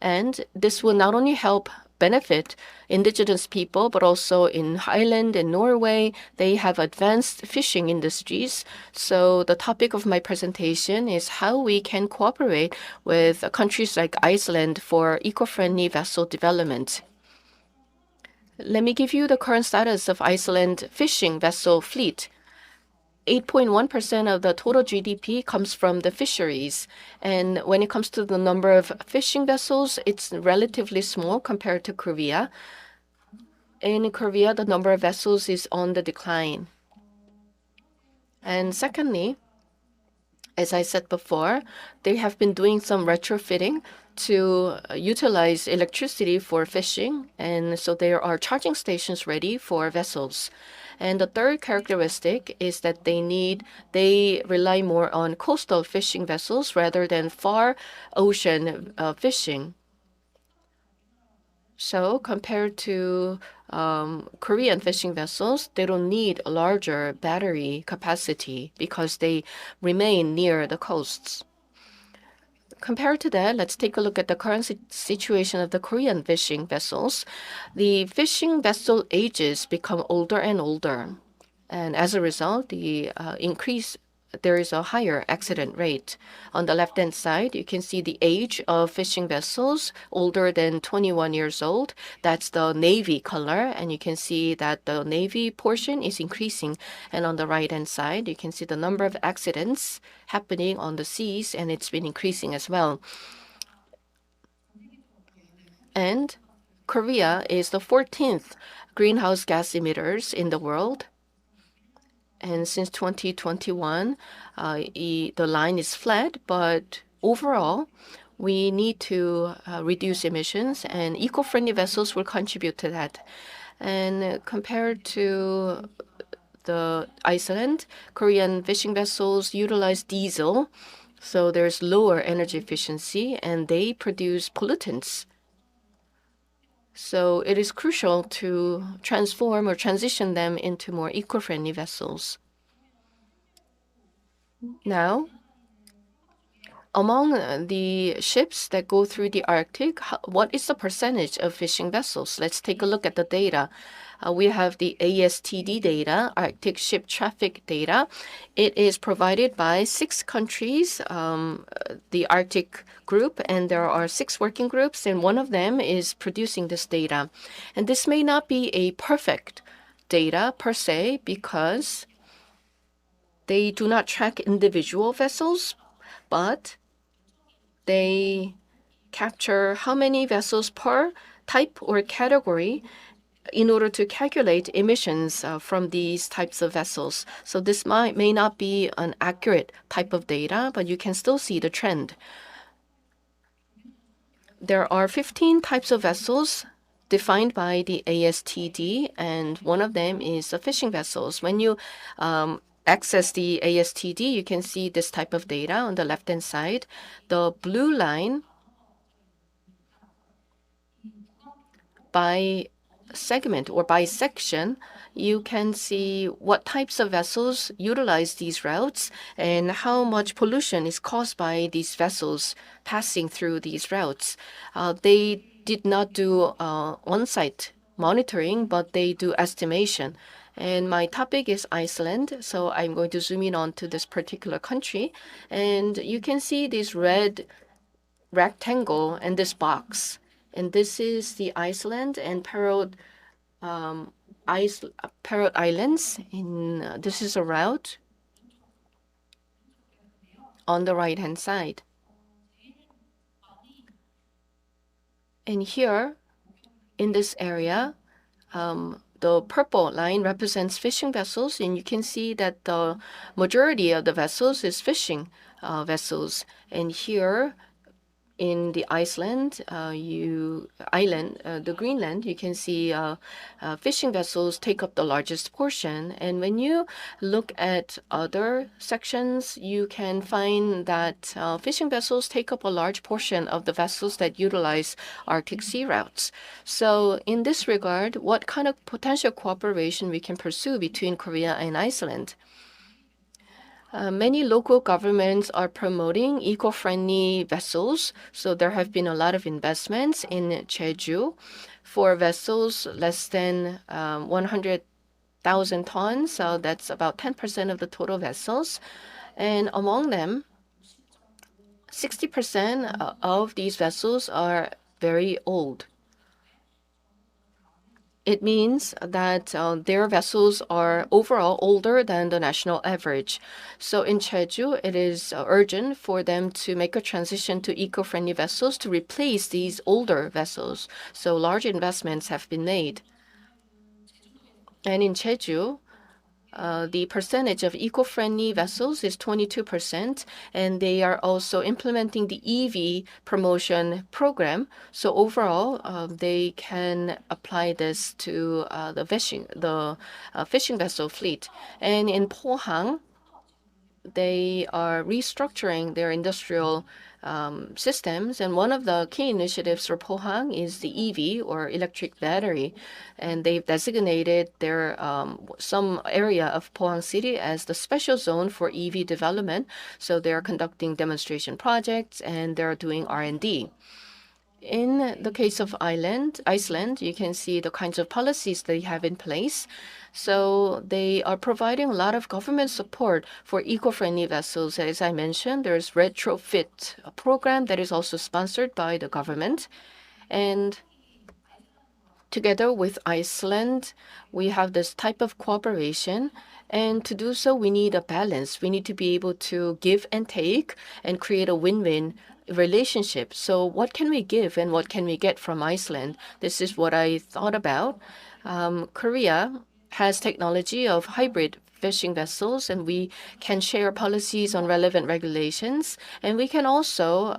And this will not only help benefit indigenous people, but also in Ireland and Norway, they have advanced fishing industries. So the topic of my presentation is how we can cooperate with countries like Iceland for eco-friendly vessel development. Let me give you the current status of Iceland fishing vessel fleet. 8.1% of the total GDP comes from the fisheries. And when it comes to the number of fishing vessels, it's relatively small compared to Korea. In Korea, the number of vessels is on the decline. And secondly, as I said before, they have been doing some retrofitting to utilize electricity for fishing. And so there are charging stations ready for vessels. And the third characteristic is that they rely more on coastal fishing vessels rather than far ocean fishing. So compared to Korean fishing vessels, they don't need a larger battery capacity because they remain near the coasts. Compared to that, let's take a look at the current situation of the Korean fishing vessels. The fishing vessel ages become older and older. And as a result, there is a higher accident rate. On the left-hand side, you can see the age of fishing vessels older than 21 years old. That's the navy color, and you can see that the navy portion is increasing. And on the right-hand side, you can see the number of accidents happening on the seas, and it's been increasing as well. And Korea is the 14th greenhouse gas emitters in the world. And since 2021, the line is flat, but overall, we need to reduce emissions, and eco-friendly vessels will contribute to that. And compared to the Iceland, Korean fishing vessels utilize diesel, so there's lower energy efficiency, and they produce pollutants. So it is crucial to transform or transition them into more eco-friendly vessels. Now, among the ships that go through the Arctic, what is the percentage of fishing vessels? Let's take a look at the data. We have the ASTD data, Arctic Ship Traffic Data. It is provided by 6 countries, the Arctic Group, and there are 6 working groups, and one of them is producing this data. And this may not be a perfect data per se because they do not track individual vessels, but they capture how many vessels per type or category in order to calculate emissions from these types of vessels. So this may not be an accurate type of data, but you can still see the trend. There are 15 types of vessels defined by the ASTD, and one of them is the fishing vessels. When you access the ASTD, you can see this type of data on the left-hand side. The blue line by segment or by section, you can see what types of vessels utilize these routes and how much pollution is caused by these vessels passing through these routes. They did not do on-site monitoring, but they do estimation. And my topic is Iceland, so I'm going to zoom in on to this particular country. And you can see this red rectangle and this box. And this is the Iceland and Parrot Islands. This is a route on the right-hand side. And here, in this area, the purple line represents fishing vessels, and you can see that the majority of the vessels is fishing vessels. And here, in the the Greenland, you can see fishing vessels take up the largest portion. And when you look at other sections, you can find that fishing vessels take up a large portion of the vessels that utilize Arctic sea routes. So in this regard, what kind of potential cooperation we can pursue between Korea and Iceland? Many local governments are promoting eco-friendly vessels, so there have been a lot of investments in Jeju for vessels less than 100,000 tons, so that's about 10% of the total vessels. And among them, 60% of these vessels are very old. It means that their vessels are overall older than the national average. So in Jeju, it is urgent for them to make a transition to eco-friendly vessels to replace these older vessels. So large investments have been made. And in Jeju, the percentage of eco-friendly vessels is 22%, and they are also implementing the EV promotion program. So overall, they can apply this to the fishing vessel fleet. And in Pohang, they are restructuring their industrial systems, and one of the key initiatives for Pohang is the EV or electric battery, and they've designated their some area of Pohang City as the special zone for EV development. So they're conducting demonstration projects and they're doing R&D. In the case of Iceland, you can see the kinds of policies they have in place. So they are providing a lot of government support for eco-friendly vessels. As I mentioned, there's retrofit program that is also sponsored by the government. And together with Iceland, we have this type of cooperation. And to do so, we need a balance. We need to be able to give and take and create a win-win relationship. So what can we give and what can we get from Iceland? This is what I thought about. Korea has technology of hybrid fishing vessels, and we can share policies on relevant regulations. And we can also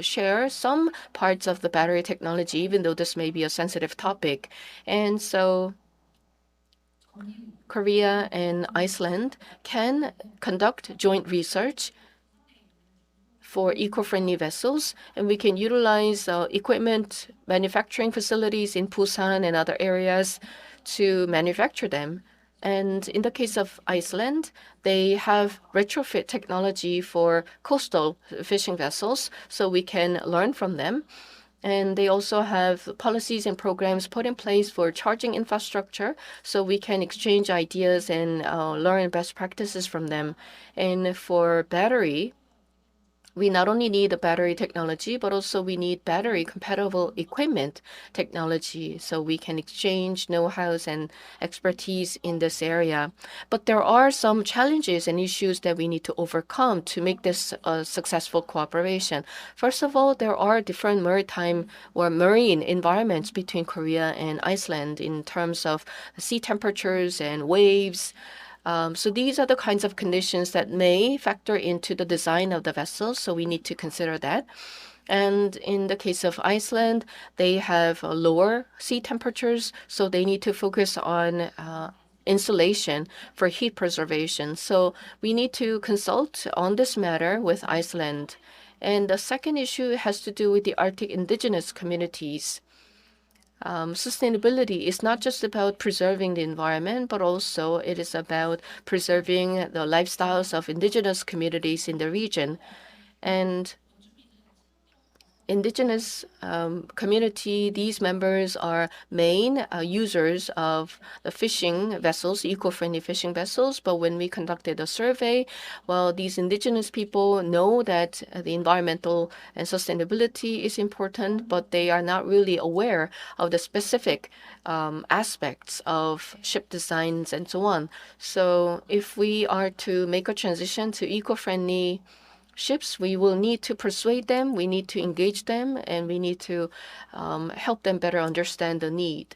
share some parts of the battery technology, even though this may be a sensitive topic. And so Korea and Iceland can conduct joint research for eco-friendly vessels, and we can utilize equipment manufacturing facilities in Busan and other areas to manufacture them. And in the case of Iceland, they have retrofit technology for coastal fishing vessels, so we can learn from them. And they also have policies and programs put in place for charging infrastructure, so we can exchange ideas and learn best practices from them. And for battery, we not only need the battery technology, but also we need battery compatible equipment technology, so we can exchange know-hows and expertise in this area. But there are some challenges and issues that we need to overcome to make this a successful cooperation. First of all, there are different maritime or marine environments between Korea and Iceland in terms of sea temperatures and waves. So these are the kinds of conditions that may factor into the design of the vessel, so we need to consider that. And in the case of Iceland, they have lower sea temperatures, so they need to focus on insulation for heat preservation. So we need to consult on this matter with Iceland. And the second issue has to do with the Arctic indigenous communities. Sustainability is not just about preserving the environment, but also it is about preserving the lifestyles of indigenous communities in the region. And indigenous community, these members are main users of the fishing vessels, eco-friendly fishing vessels. But when we conducted a survey, well, these indigenous people know that the environmental and sustainability is important, but they are not really aware of the specific aspects of ship designs and so on. So if we are to make a transition to eco-friendly ships, we will need to persuade them, we need to engage them, and we need to help them better understand the need.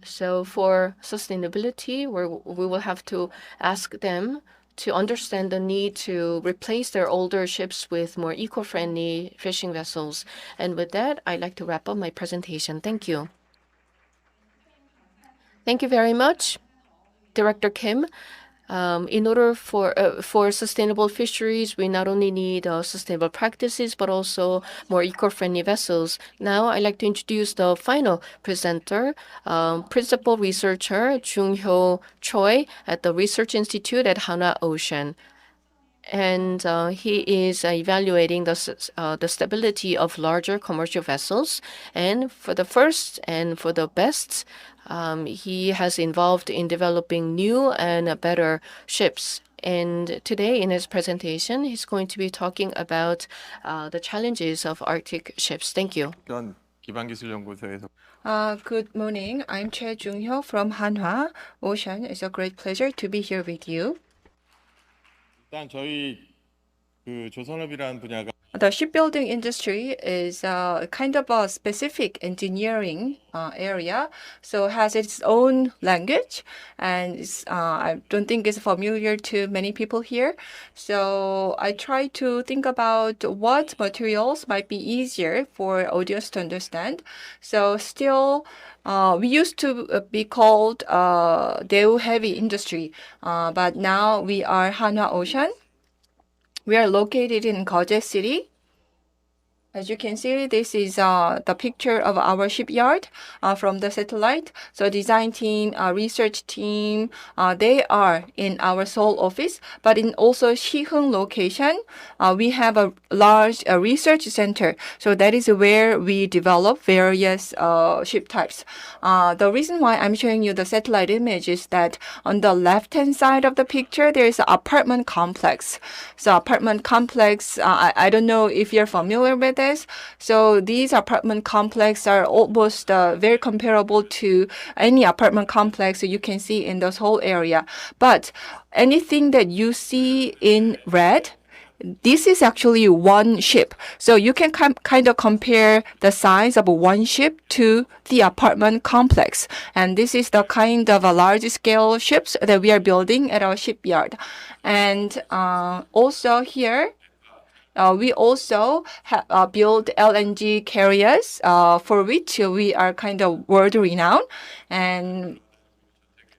So for sustainability, we will have to ask them to understand the need to replace their older ships with more eco-friendly fishing vessels. And with that, I'd like to wrap up my presentation. Thank you. Thank you very much, Director Kim. In order for sustainable fisheries, we not only need sustainable practices, but also more eco-friendly vessels. Now, I'd like to introduce the final presenter, principal researcher Jung-hyo Choi at the Research Institute at Hanwha Ocean. And he is evaluating the stability of larger commercial vessels. And for the first and for the best, he has involved in developing new and better ships. And today in his presentation, he's going to be talking about the challenges of Arctic ships. Thank you. Good morning. I'm Choi Jung-hyo from Hanwha Ocean. It's a great pleasure to be here with you. 일단 저희 조선업이라는 분야가 The shipbuilding industry is kind of a specific engineering area, so has its own language, and I don't think it's familiar to many people here. So I try to think about what materials might be easier for audience to understand. So still, we used to be called Daewoo Heavy Industry, but now we are Hanwha Ocean. We are located in Geoje City. As you can see, this is the picture of our shipyard from the satellite. So design team, research team, they are in our Seoul office. But in also Siheung location, we have a large research center. So that is where we develop various ship types. The reason why I'm showing you the satellite image is that on the left-hand side of the picture, there is an apartment complex. So apartment complex, I don't know if you're familiar with it. So these apartment complexes are almost very comparable to any apartment complex you can see in this whole area. But anything that you see in red, this is actually one ship. So you can kind of compare the size of one ship to the apartment complex. And this is the kind of a large-scale ships that we are building at our shipyard. And also here, we also build LNG carriers for which we are kind of world-renowned. And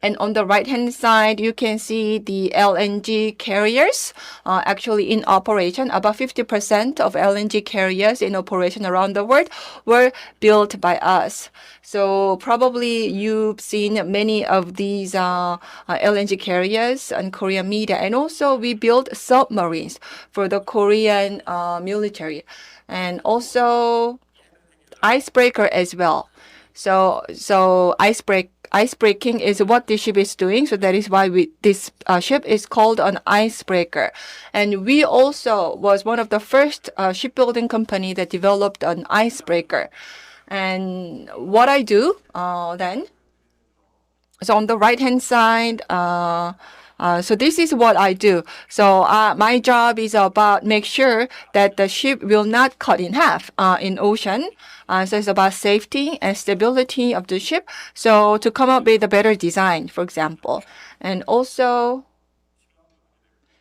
And on the right-hand side, you can see the LNG carriers actually in operation. About 50% of LNG carriers in operation around the world were built by us. So probably you've seen many of these LNG carriers on Korean media. And also we built submarines for the Korean military. And also icebreaker as well. So icebreaking is what this ship is doing. So that is why this ship is called an icebreaker. And we also was one of the first shipbuilding company that developed an icebreaker. And what I do then, so on the right-hand side, so this is what I do. So my job is about make sure that the ship will not cut in half in ocean. So it's about safety and stability of the ship. So to come up with a better design, for example. And also,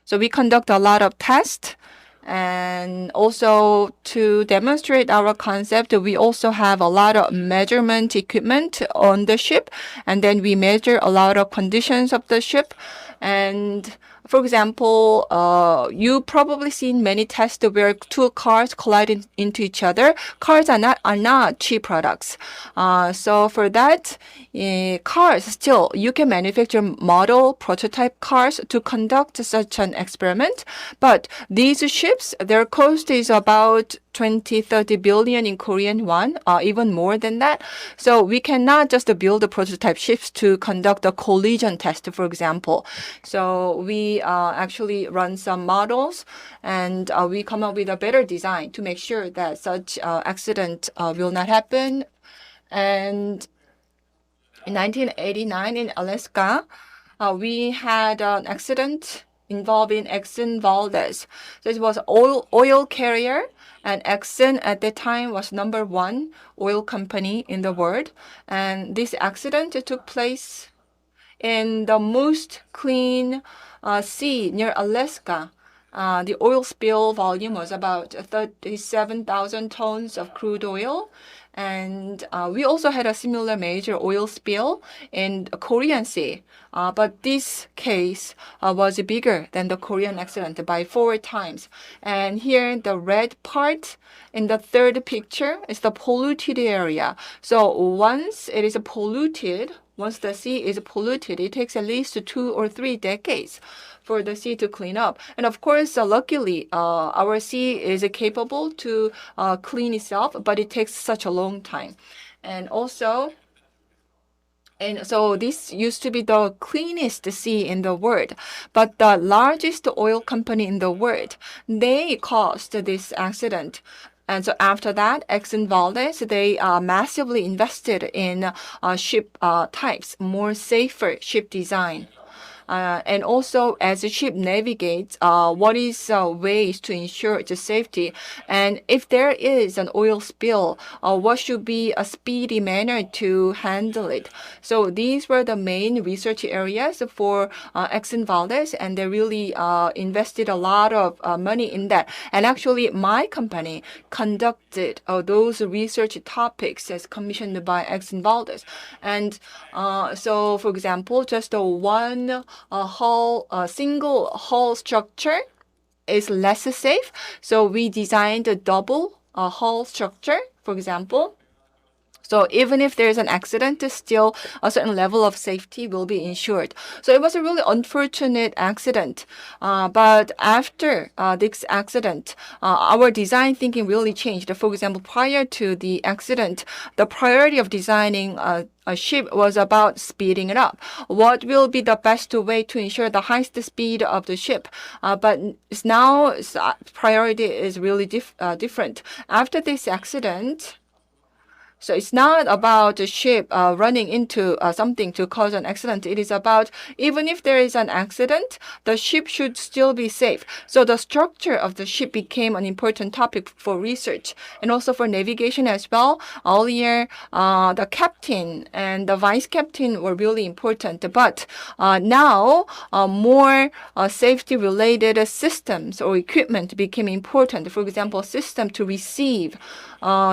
so we conduct a lot of tests. And also to demonstrate our concept, we also have a lot of measurement equipment on the ship. And then we measure a lot of conditions of the ship. And for example, you probably seen many tests where two cars collide into each other. Cars are not cheap products. So for that, cars still, you can manufacture model prototype cars to conduct such an experiment. But these ships, their cost is about 20-30 billion in Korean won, even more than that. So we cannot just build the prototype ships to conduct a collision test, for example. So we actually run some models, and we come up with a better design to make sure that such accident will not happen. And in 1989 in Alaska, we had an accident involving Exxon Valdez. So it was oil carrier, and Exxon at that time was #1 oil company in the world. And this accident took place in the most clean sea near Alaska. The oil spill volume was about 37,000 tons of crude oil. And we also had a similar major oil spill in the Korean Sea. But this case was bigger than the Korean accident by 4 times. And here, the red part in the third picture is the polluted area. So once it is polluted, once the sea is polluted, it takes at least 2 or 3 decades for the sea to clean up. And of course, luckily, our sea is capable to clean itself, but it takes such a long time. And also, so this used to be the cleanest sea in the world, but the largest oil company in the world, they caused this accident. And so after that, Exxon Valdez, they massively invested in ship types, more safer ship design. And also, as the ship navigates, what is ways to ensure its safety? And if there is an oil spill, what should be a speedy manner to handle it? So these were the main research areas for Exxon Valdez, and they really invested a lot of money in that. And actually, my company conducted those research topics as commissioned by Exxon Valdez. And so, for example, just one single hull structure is less safe. So we designed a double hull structure, for example. So even if there's an accident, still a certain level of safety will be ensured. So it was a really unfortunate accident. But after this accident, our design thinking really changed. For example, prior to the accident, the priority of designing a ship was about speeding it up. What will be the best way to ensure the highest speed of the ship? But now priority is really different. After this accident, so it's not about the ship running into something to cause an accident. It is about, even if there is an accident, the ship should still be safe. So the structure of the ship became an important topic for research and also for navigation as well. Earlier, the captain and the vice captain were really important. But now, more safety-related systems or equipment became important. For example, system to receive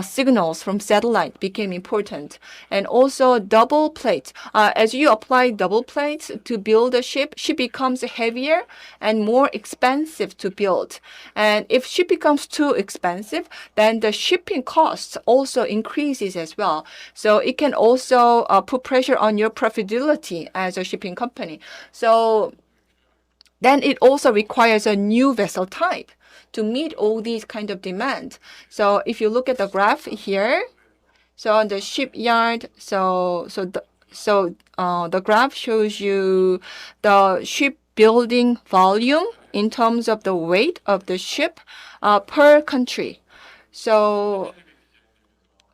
signals from satellite plate became important. And also double plates. As you apply double plates to build a ship becomes heavier and more expensive to build. And if ship becomes too expensive, then the shipping costs also increases as well. So it can also put pressure on your profitability as a shipping company. So then it also requires a new vessel type to meet all these kind of demand. So if you look at the graph here, so on the shipyard, the graph shows you the shipbuilding volume in terms of the weight of the ship per country.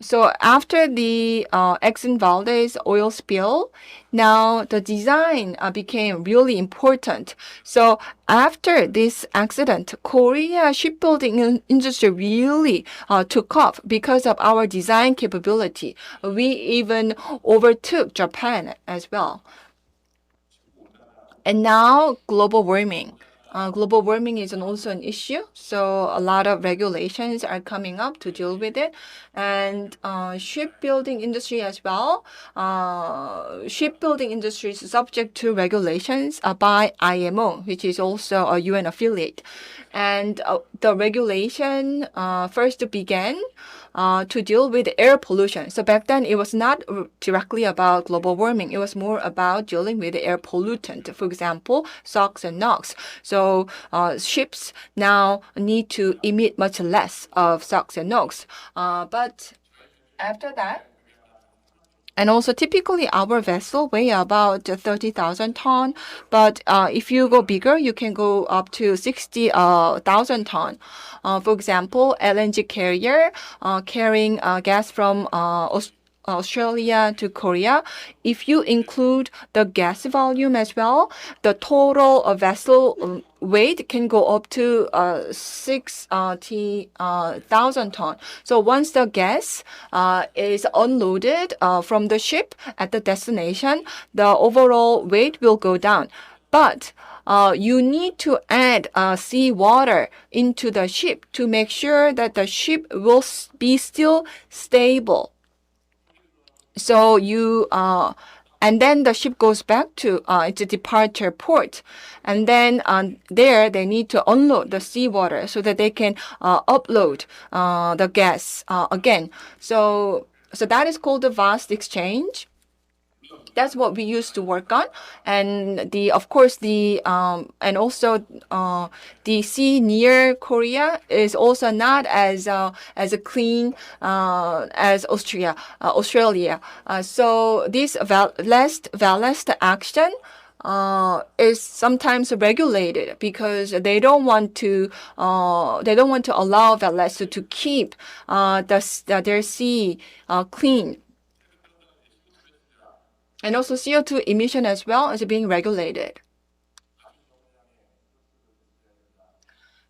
So after the Exxon Valdez oil spill, now the design became really important. So after this accident, Korea shipbuilding industry really took off because of our design capability. We even overtook Japan as well. And now global warming. Global warming is also an issue, so a lot of regulations are coming up to deal with it. And shipbuilding industry as well. Shipbuilding industry is subject to regulations by IMO, which is also a UN affiliate. And the regulation first began to deal with air pollution. So back then, it was not directly about global warming. It was more about dealing with air pollutant, for example, SOx and NOx. So ships now need to emit much less of SOx and NOx. But after that, and also typically our vessel weigh about 30,000 ton. But if you go bigger, you can go up to 60,000 ton. For example, LNG carrier carrying gas from Australia to Korea. If you include the gas volume as well, the total vessel weight can go up to 60,000 ton. So once the gas is unloaded from the ship at the destination, the overall weight will go down. But you need to add seawater into the ship to make sure that the ship will be still stable. So and then the ship goes back to its departure port. And then there they need to unload the seawater so that they can upload the gas again. So that is called the vast exchange. That's what we used to work on, and and also the sea near Korea is also not as clean as Australia. So this ballast action is sometimes regulated because they don't want to allow ballast to keep their sea clean. And also CO2 emission as well is being regulated.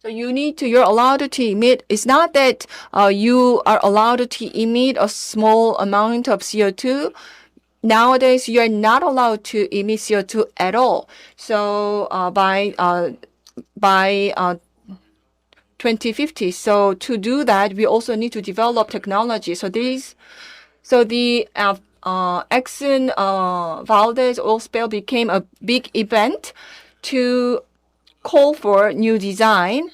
So you're allowed to emit. It's not that you are allowed to emit a small amount of CO2. Nowadays, you are not allowed to emit CO2 at all. So by 2050. So to do that, we also need to develop technology. So the Exxon Valdez oil spill became a big event to call for new design.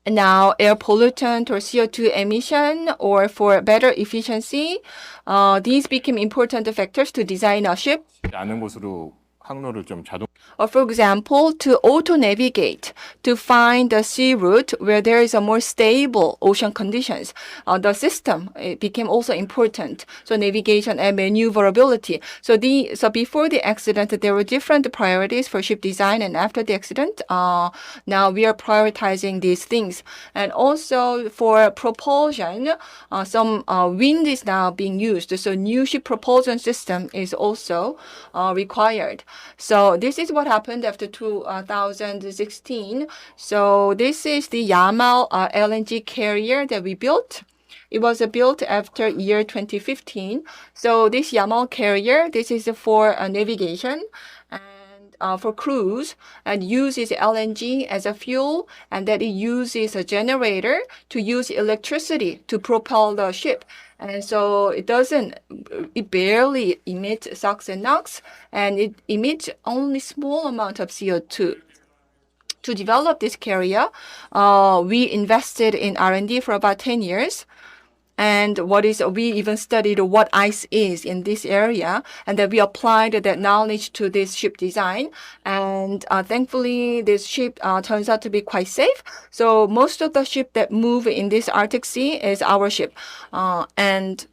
Now, air pollutant or CO2 emission or for better efficiency, these became important factors to design a ship. Or for example, to auto-navigate, to find the sea route where there is a more stable ocean conditions. The system became also important. So navigation and maneuverability. So before the accident, there were different priorities for ship design, and after the accident, now we are prioritizing these things. And also for propulsion, some wind is now being used. So new ship propulsion system is also required. So this is what happened after 2016. So this is the Yamal LNG carrier that we built. It was built after year 2015. So this Yamal carrier, this is for navigation. And for cruise and uses LNG as a fuel, and that it uses a generator to use electricity to propel the ship. And so it barely emits SOx and NOx, and it emits only small amount of CO2. To develop this carrier, we invested in R&D for about 10 years. And we even studied what ice is in this area, and then we applied that knowledge to this ship design. And thankfully, this ship turns out to be quite safe. So most of the ship that move in this Arctic Sea is our ship. And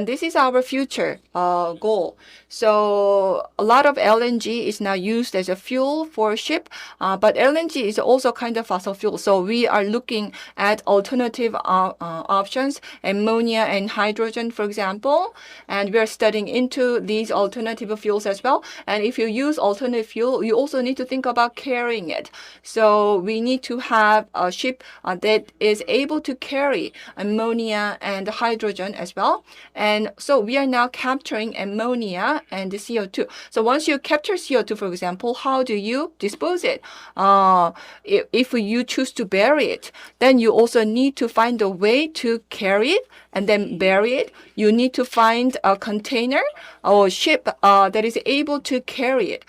this is our future goal. So a lot of LNG is now used as a fuel for ship, but LNG is also kind of fossil fuel. So we are looking at alternative options, ammonia and hydrogen, for example, and we are studying into these alternative fuels as well. And if you use alternative fuel, you also need to think about carrying it. So we need to have a ship that is able to carry ammonia and hydrogen as well. And so we are now capturing ammonia and the CO2. So once you capture CO2, for example, how do you dispose it? If you choose to bury it, then you also need to find a way to carry it and then bury it. You need to find a container or ship that is able to carry it.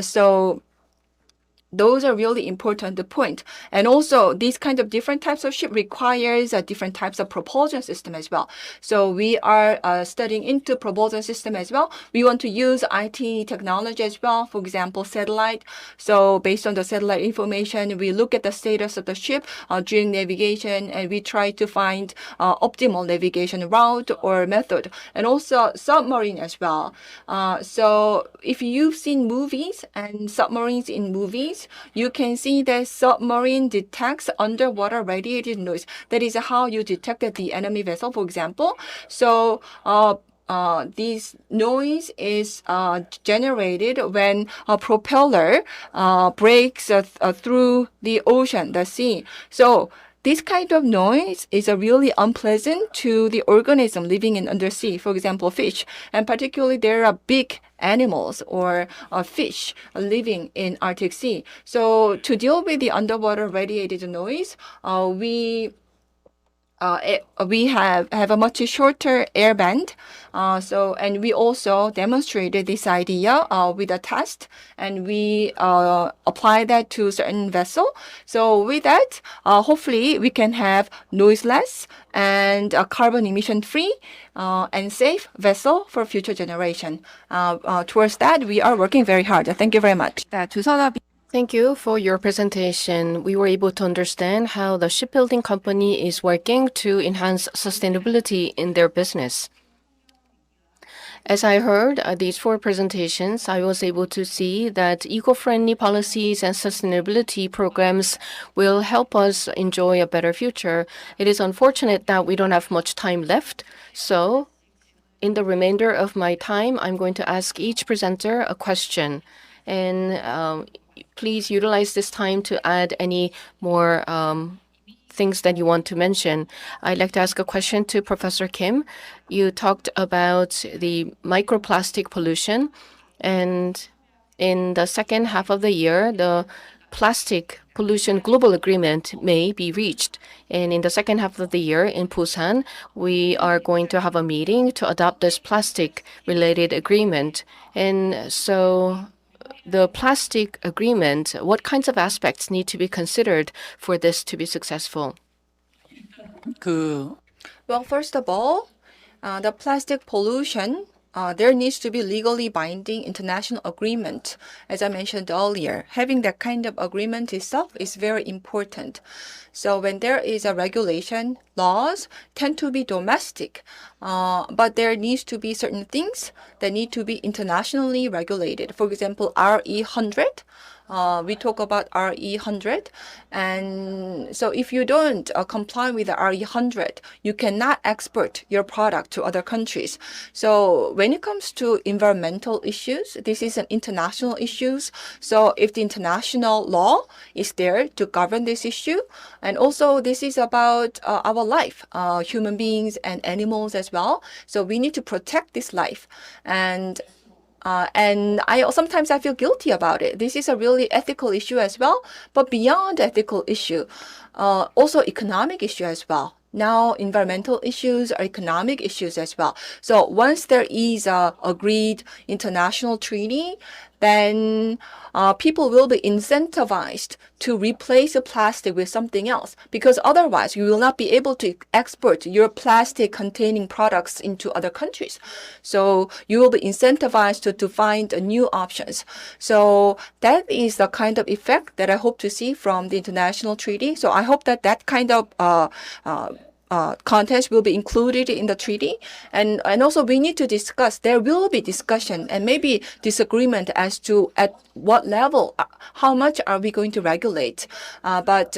So those are really important point. And also, these kind of different types of ship requires different types of propulsion system as well. So we are studying into propulsion system as well. We want to use IT technology as well, for example, satellite. So based on the satellite information, we look at the status of the ship during navigation, and we try to find optimal navigation route or method. And also submarine as well. So if you've seen movies and submarines in movies, you can see that submarine detects underwater radiated noise. That is how you detected the enemy vessel, for example. So this noise is generated when a propeller breaks through the ocean, the sea. So this kind of noise is really unpleasant to the organism living in undersea, for example, fish. And particularly, there are big animals or fish living in Arctic Sea. So to deal with the underwater radiated noise, we have a much shorter air band. And we also demonstrated this idea with a test, and we apply that to certain vessel. So with that, hopefully we can have noiseless and carbon emission free and safe vessel for future generation. Towards that, we are working very hard. Thank you very much. Thank you for your presentation. We were able to understand how the shipbuilding company is working to enhance sustainability in their business. As I heard these 4 presentations, I was able to see that eco-friendly policies and sustainability programs will help us enjoy a better future. It is unfortunate that we don't have much time left, so in the remainder of my time, I'm going to ask each presenter a question. And please utilize this time to add any more things that you want to mention. I'd like to ask a question to Professor Kim. You talked about the microplastic pollution, and in the second half of the year, the plastic pollution global agreement may be reached. And in the second half of the year in Busan, we are going to have a meeting to adopt this plastic-related agreement. And so the plastic agreement, what kinds of aspects need to be considered for this to be successful? Well, first of all, the plastic pollution, there needs to be legally binding international agreement. As I mentioned earlier, having that kind of agreement itself is very important. So when there is a regulation, laws tend to be domestic, but there needs to be certain things that need to be internationally regulated. For example, RE100. We talk about RE100, and so if you don't comply with the RE100, you cannot export your product to other countries. So when it comes to environmental issues, this is an international issue. So if the international law is there to govern this issue, and also this is about our life, human beings and animals as well. So we need to protect this life. And And sometimes I feel guilty about it. This is a really ethical issue as well, but beyond ethical issue, also economic issue as well. Now, environmental issues are economic issues as well. So once there is a agreed international treaty, then people will be incentivized to replace the plastic with something else, because otherwise you will not be able to export your plastic containing products into other countries. So you will be incentivized to find new options. So that is the kind of effect that I hope to see from the international treaty. So I hope that that kind of contents will be included in the treaty, and also we need to discuss. There will be discussion and maybe disagreement as to at what level, how much are we going to regulate. But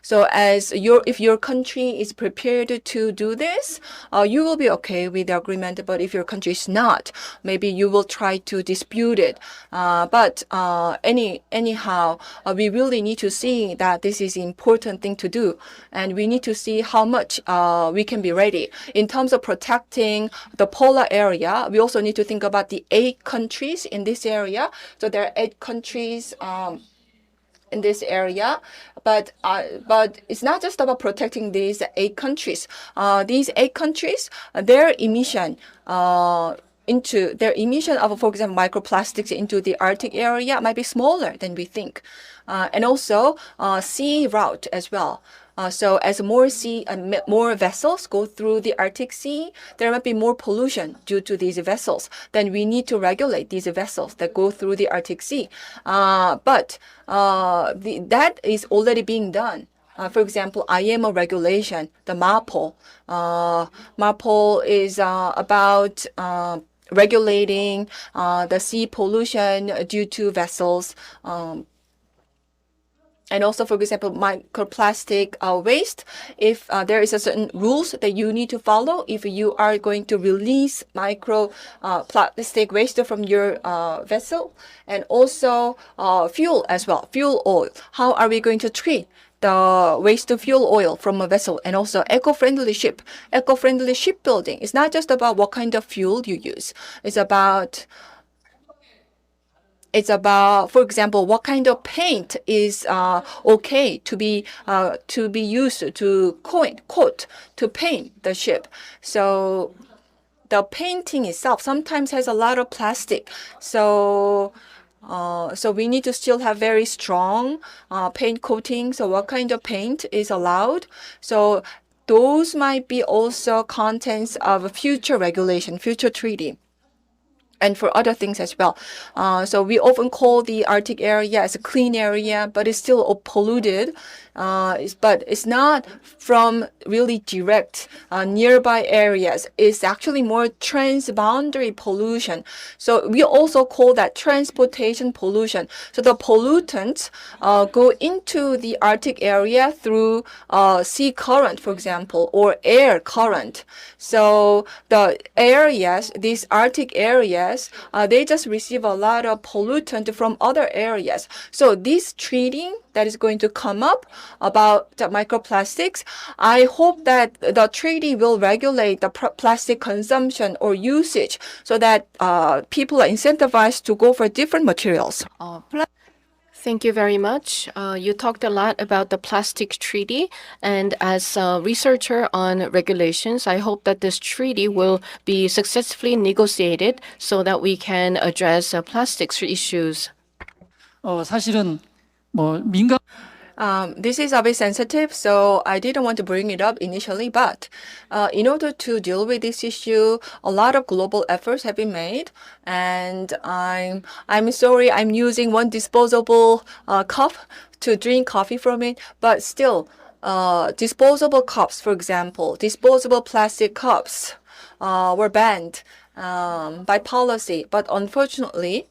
so if your country is prepared to do this, you will be okay with the agreement. But if your country is not, maybe you will try to dispute it. But anyhow, we really need to see that this is an important thing to do, and we need to see how much we can be ready. In terms of protecting the polar area, we also need to think about the 8 countries in this area. So there are 8 countries in this area, but it's not just about protecting these 8 countries. These 8 countries, their emission of, for example, microplastics into the Arctic area might be smaller than we think, and also sea route as well. So as more vessels go through the Arctic Sea, there might be more pollution due to these vessels. Then we need to regulate these vessels that go through the Arctic Sea. But that is already being done. For example, IMO regulation, the MARPOL. MARPOL is about regulating the sea pollution due to vessels. And also, for example, microplastic waste, if there is a certain rules that you need to follow if you are going to release microplastic waste from your vessel. And also fuel as well, fuel oil. How are we going to treat the waste of fuel oil from a vessel? And also eco-friendly shipbuilding. It's not just about what kind of fuel you use. It's about, for example, what kind of paint is okay to be used to coat to paint the ship. So the painting itself sometimes has a lot of plastic. So we need to still have very strong paint coating. So what kind of paint is allowed? So those might be also contents of a future regulation, future treaty. And for other things as well. So we often call the Arctic area as a clean area, but it's still polluted. But it's not from really direct nearby areas. It's actually more transboundary pollution. So we also call that transportation pollution. So the pollutants go into the Arctic area through sea current, for example, or air current. So the areas, these Arctic areas, they just receive a lot of pollutant from other areas. So this treaty that is going to come up about the microplastics, I hope that the treaty will regulate the plastic consumption or usage so that people are incentivized to go for different materials. Thank you very much. You talked a lot about the plastic treaty, and as a researcher on regulations, I hope that this treaty will be successfully negotiated so that we can address plastics issues. 사실은 뭐 민감 This is a bit sensitive, so I didn't want to bring it up initially, but in order to deal with this issue, a lot of global efforts have been made, and I'm sorry I'm using one disposable cup to drink coffee from it, but still, disposable cups, for example, disposable plastic cups were banned by policy, but unfortunately,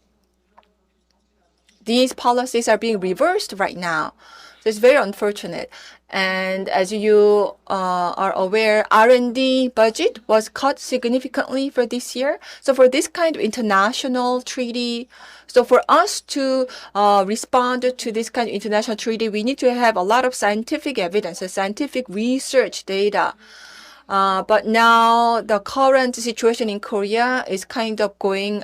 these policies are being reversed right now. So it's very unfortunate. And as you are aware, R&D budget was cut significantly for this year. So for this kind of international treaty, so for us to respond to this kind of international treaty, we need to have a lot of scientific evidence, scientific research data. But now the current situation in Korea is kind of going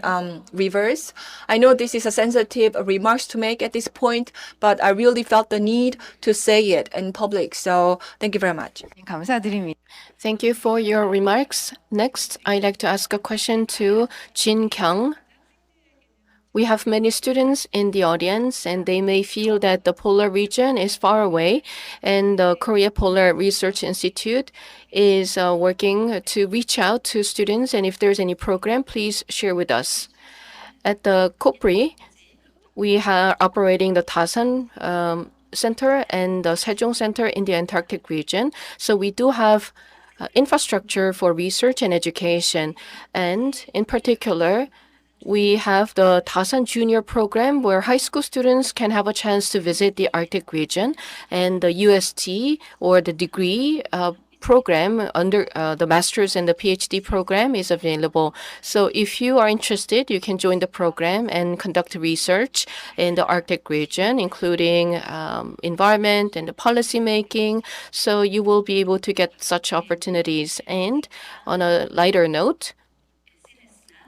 reverse. I know this is a sensitive remarks to make at this point, but I really felt the need to say it in public. So thank you very much. 감사드립니다. Thank you for your remarks. Next, I'd like to ask a question to Jin Kyung. We have many students in the audience, and they may feel that the polar region is far away, and the Korea Polar Research Institute is working to reach out to students, and if there's any program, please share with us. At the Kopri, we are operating the Dasan Center and the Sejong Center in the Antarctic region, so we do have infrastructure for research and education, and in particular, we have the Dasan Junior program where high school students can have a chance to visit the Arctic region, and the UST or the degree program under the master's and the PhD program is available. So if you are interested, you can join the program and conduct research in the Arctic region, including environment and the policy making. So you will be able to get such opportunities. And on a lighter note,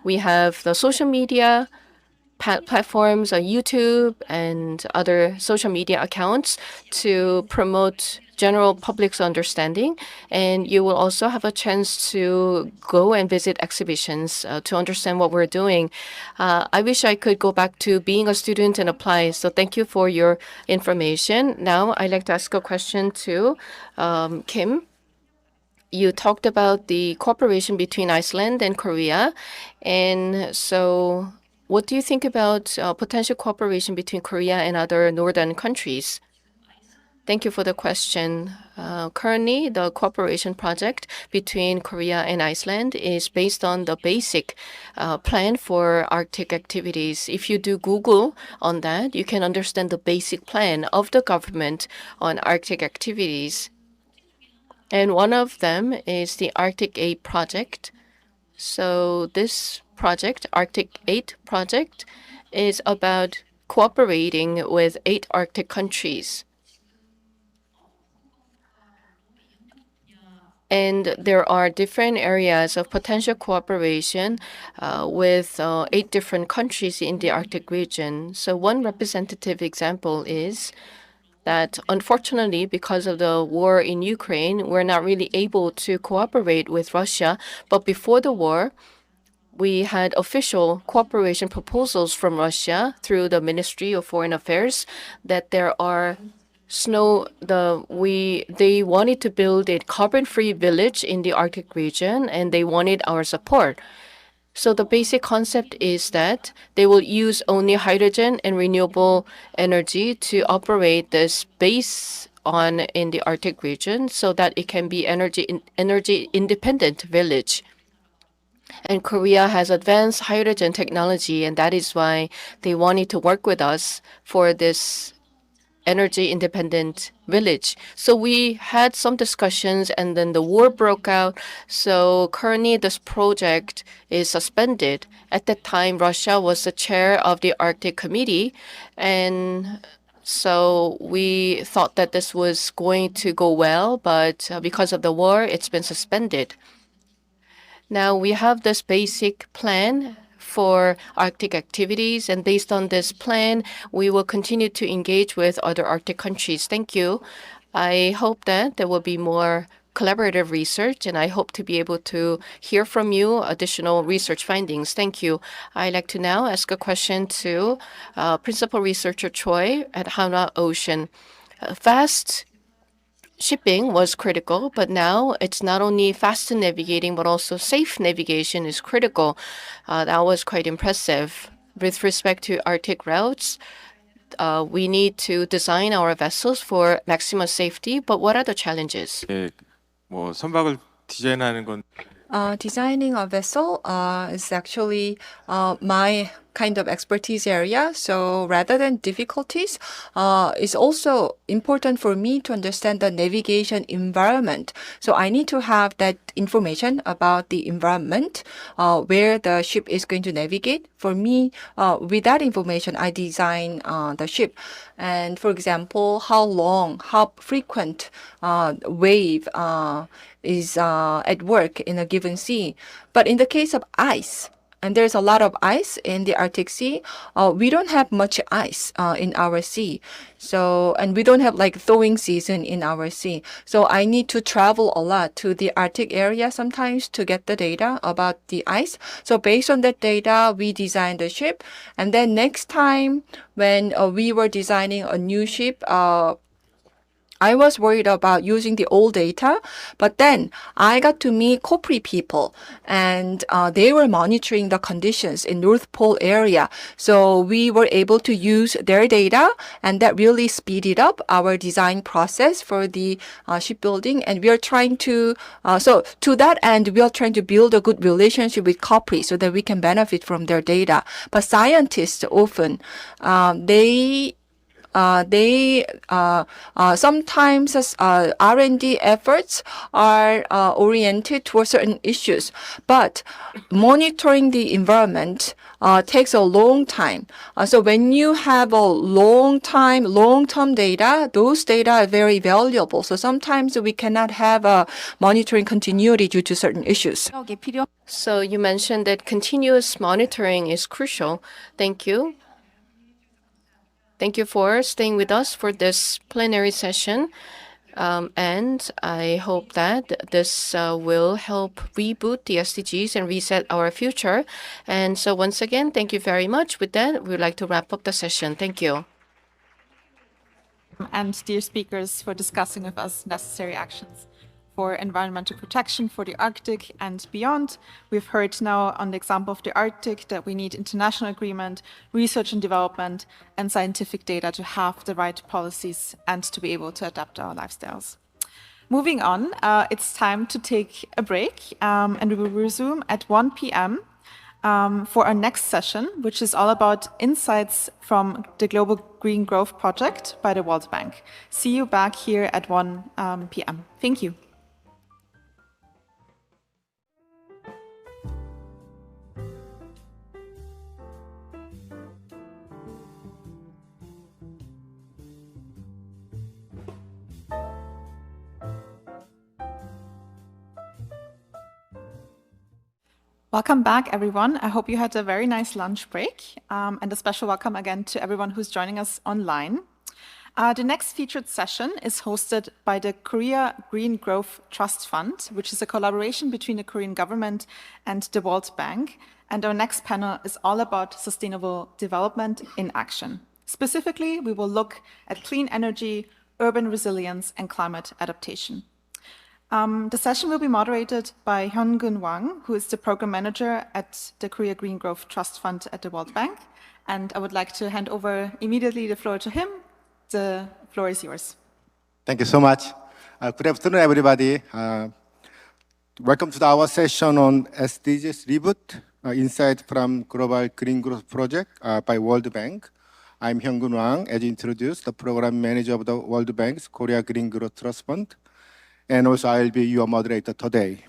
we have the social media platforms, YouTube and other social media accounts to promote general public's understanding. And you will also have a chance to go and visit exhibitions to understand what we're doing. I wish I could go back to being a student and apply. So thank you for your information. Now I'd like to ask a question to Kim. You talked about the cooperation between Iceland and Korea. And so what do you think about potential cooperation between Korea and other northern countries? Thank you for the question. Currently, the cooperation project between Korea and Iceland is based on the basic plan for Arctic activities. If you do Google on that, you can understand the basic plan of the government on Arctic activities. And one of them is the Arctic 8 project. So this project, Arctic 8 project, is about cooperating with 8 Arctic countries. And there are different areas of potential cooperation with 8 different countries in the Arctic region. So one representative example is that unfortunately, because of the war in Ukraine, we're not really able to cooperate with Russia. But before the war, we had official cooperation proposals from Russia through the Ministry of Foreign Affairs that there are they wanted to build a carbon-free village in the Arctic region, and they wanted our support. So the basic concept is that they will use only hydrogen and renewable energy to operate this base in the Arctic region so that it can be energy independent village. And Korea has advanced hydrogen technology, and that is why they wanted to work with us for this energy independent village. So we had some discussions, and then the war broke out. So currently this project is suspended. At that time, Russia was the chair of the Arctic Committee, and so we thought that this was going to go well, but because of the war, it's been suspended. Now we have this basic plan for Arctic activities, and based on this plan, we will continue to engage with other Arctic countries. Thank you. I hope that there will be more collaborative research, and I hope to be able to hear from you additional research findings. Thank you. I'd like to now ask a question to Principal Researcher Choi at Hanwha Ocean. Fast shipping was critical, but now it's not only fast navigating, but also safe navigation is critical. That was quite impressive. With respect to Arctic routes, we need to design our vessels for maximum safety, but what are the challenges? 선박을 디자인하는 건 Designing a vessel is actually my kind of expertise area. So rather than difficulties, it's also important for me to understand the navigation environment. So I need to have that information about the environment, where the ship is going to navigate. For me, with that information, I design the ship. And for example, how long, how frequent wave is at work in a given sea. But in the case of ice, and there's a lot of ice in the Arctic Sea. We don't have much ice in our sea. So, and we don't have like thawing season in our sea. So I need to travel a lot to the Arctic area sometimes to get the data about the ice. So based on that data, we design the ship. And then next time when we were designing a new ship, I was worried about using the old data, but then I got to meet COPRI people, and they were monitoring the conditions in North Pole area. So we were able to use their data, and that really speeded up our design process for the shipbuilding. And we are trying to, so to that end, we are trying to build a good relationship with COPRI so that we can benefit from their data. But scientists often, they sometimes R&D efforts are oriented towards certain issues, but monitoring the environment takes a long time. So when you have a long-term data, those data are very valuable. So sometimes we cannot have a monitoring continuity due to certain issues. So you mentioned that continuous monitoring is crucial. Thank you. Thank you for staying with us for this plenary session. And I hope that this will help reboot the SDGs and reset our future. And so once again, thank you very much. With that, we would like to wrap up the session. Thank you. And dear speakers, for discussing with us necessary actions for environmental protection for the Arctic and beyond. We've heard now on the example of the Arctic that we need international agreement, research and development, and scientific data to have the right policies and to be able to adapt our lifestyles. Moving on, it's time to take a break, and we will resume at 1 p.m. For our next session, which is all about insights from the Global Green Growth Project by the World Bank. See you back here at 1 p.m. Thank you. Welcome back, everyone. I hope you had a very nice lunch break, and a special welcome again to everyone who's joining us online. The next featured session is hosted by the Korea Green Growth Trust Fund, which is a collaboration between the Korean government and the World Bank. And our next panel is all about sustainable development in action. Specifically, we will look at clean energy, urban resilience, and climate adaptation. The session will be moderated by Hyun-gun Wang, who is the program manager at the Korea Green Growth Trust Fund at the World Bank. And I would like to hand over immediately the floor to him. The floor is yours. Thank you so much. Good afternoon, everybody. Welcome to our session on SDGs Reboot, Insight from Global Green Growth Project by World Bank. I'm Hyun-gun Wang, as introduced, the program manager of the World Bank's Korea Green Growth Trust Fund. And also I'll be your moderator today.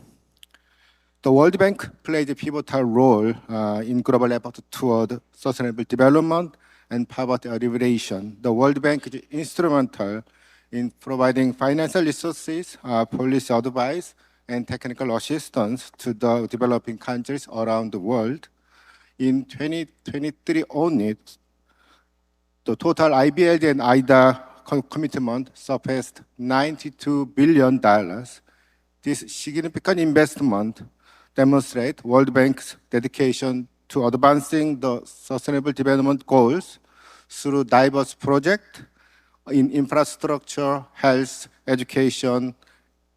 The World Bank plays a pivotal role in global efforts toward sustainable development and poverty alleviation. The World Bank is instrumental in providing financial resources, policy advice, and technical assistance to the developing countries around the world. In 2023 only, the total IBLD and IDA commitment surpassed $92 billion. This significant investment demonstrates World Bank's dedication to advancing the sustainable development goals through diverse projects in infrastructure, health, education,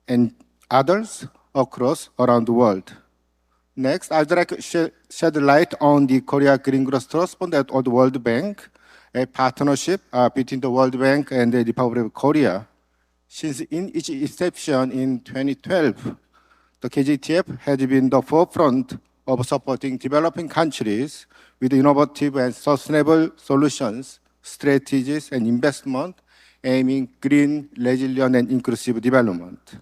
and others around the world. Next, I'd like to shed light on the Korea Green Growth Trust Fund at the World Bank, a partnership between the World Bank and the Republic of Korea. Since its inception in 2012, the KGTF has been the forefront of supporting developing countries with innovative and sustainable solutions, strategies, and investment aiming green, resilient, and inclusive development.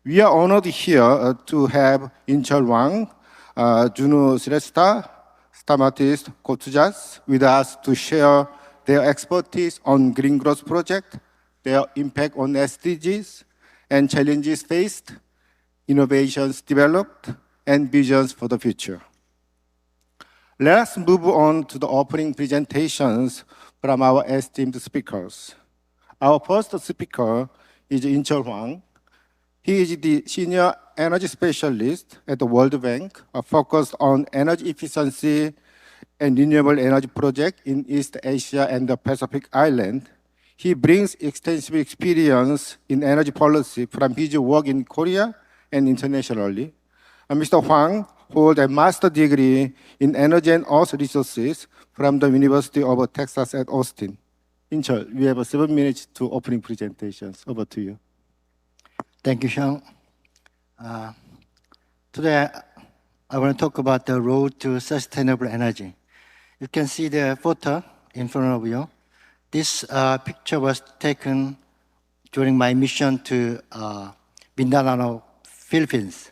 We are honored here to have Incheol Wang, Junu Shrestha, Stamatis Kotujas with us to share their expertise on green growth project, their impact on SDGs, and challenges faced, innovations developed, and visions for the future. Let us move on to the opening presentations from our esteemed speakers. Our first speaker is Incheol Wang. He is the Senior Energy Specialist at the World Bank, focused on energy efficiency and renewable energy projects in East Asia and the Pacific Island. He brings extensive experience in energy policy from his work in Korea and internationally. Mr. Hwang holds a master's degree in energy and earth resources from the University of Texas at Austin. Incheol, we have 7 minutes to opening presentations. Over to you. Thank you, Sean. Today, I want to talk about the road to sustainable energy. You can see the photo in front of you. This picture was taken during my mission to Mindanao, Philippines.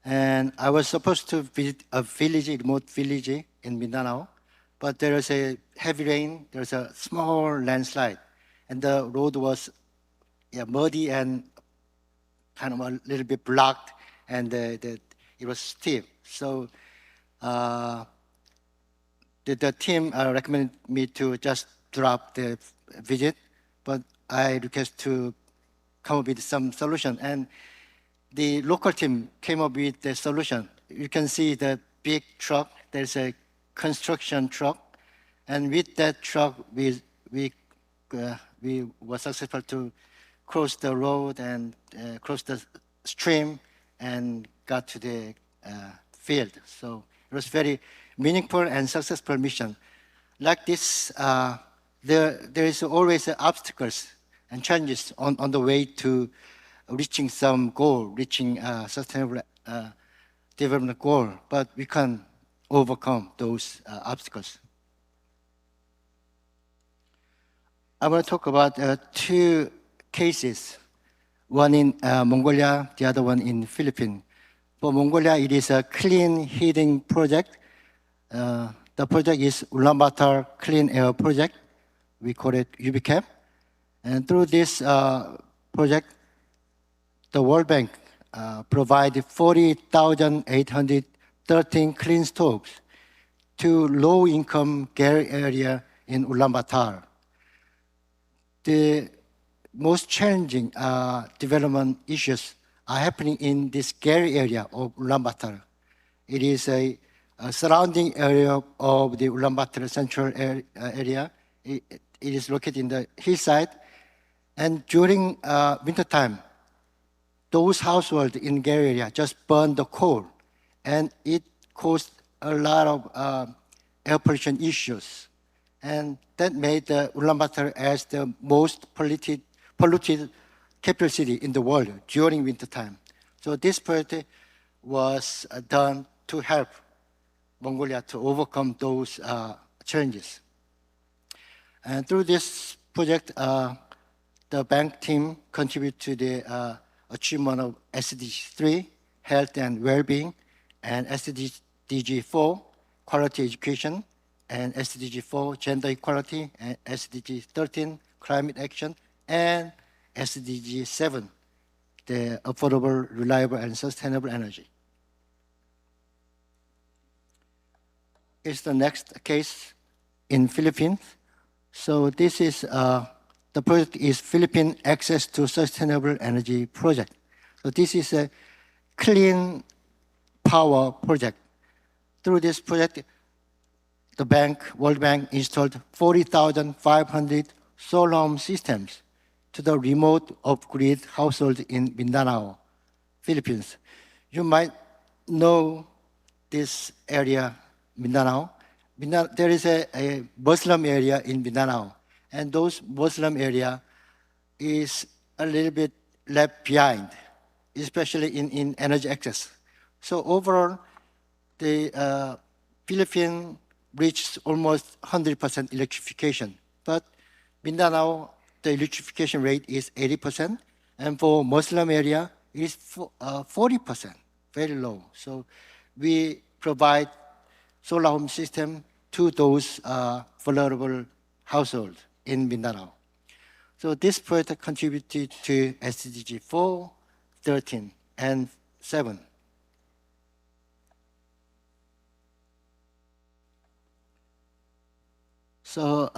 And I was supposed to visit a village, a remote village in Mindanao, but there was a heavy rain, there was a small landslide, and the road was muddy and kind of a little bit blocked, and it was steep. So the team recommended me to just drop the visit, but I request to come up with some solution. And the local team came up with the solution. You can see the big truck. There's a construction truck, and with that truck, we were successful to cross the road and cross the stream and got to the field. So it was very meaningful and successful mission. Like this, there is always obstacles and challenges on the way to reaching some goal, reaching sustainable development goal, but we can overcome those obstacles. I want to talk about two cases, one in Mongolia, the other one in Philippines. For Mongolia, it is a clean heating project. The project is Ulaanbaatar Clean Air Project. We call it UBCAP. And through this project, the World Bank provided 40,813 clean stoves to low-income Gary area in Ulaanbaatar. The most challenging development issues are happening in this Gary area of Ulaanbaatar. It is a surrounding area of the Ulaanbaatar central area. It is located in the hillside. And during winter time, those households in Gary area just burn the coal, and it caused a lot of air pollution issues. And that made Ulaanbaatar as the most polluted capital city in the world during winter time. So this project was done to help Mongolia to overcome those challenges. And through this project, the bank team contributed to the achievement of SDG 3, health and well-being, and SDG 4, quality education, and SDG 4, gender equality, and SDG 13, climate action, and SDG 7, the affordable, reliable, and sustainable energy. It's the next case in Philippines. So this is, the project is Philippine Access to Sustainable Energy Project. So this is a clean power project. Through this project, the bank, World Bank, installed 40,500 solar home systems to the remote off-grid households in Mindanao, Philippines. You might know this area, Mindanao. There is a Muslim area in Mindanao, and those Muslim area is a little bit left behind, especially in energy access. So overall, the Philippine reached almost 100% electrification. But Mindanao, the electrification rate is 80%, and for Muslim area, it is 40%, very low. So we provide solar home system to those vulnerable households in Mindanao. So this project contributed to SDG 4, 13, and 7. So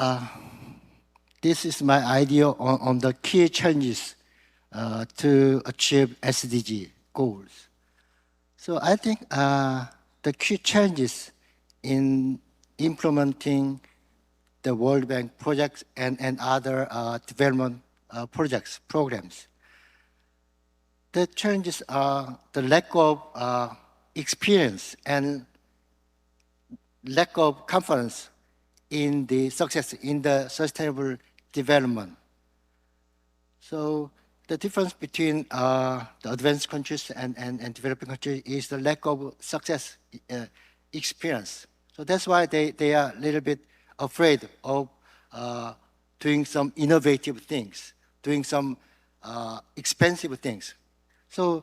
this is my idea on the key challenges to achieve SDG goals. So I think the key challenges in implementing the World Bank projects and other development programs. The challenges are the lack of experience and lack of confidence in the success in the sustainable development. So the difference between the advanced countries and developing countries is the lack of success experience. So that's why they are a little bit afraid of doing some innovative things, doing some expensive things. So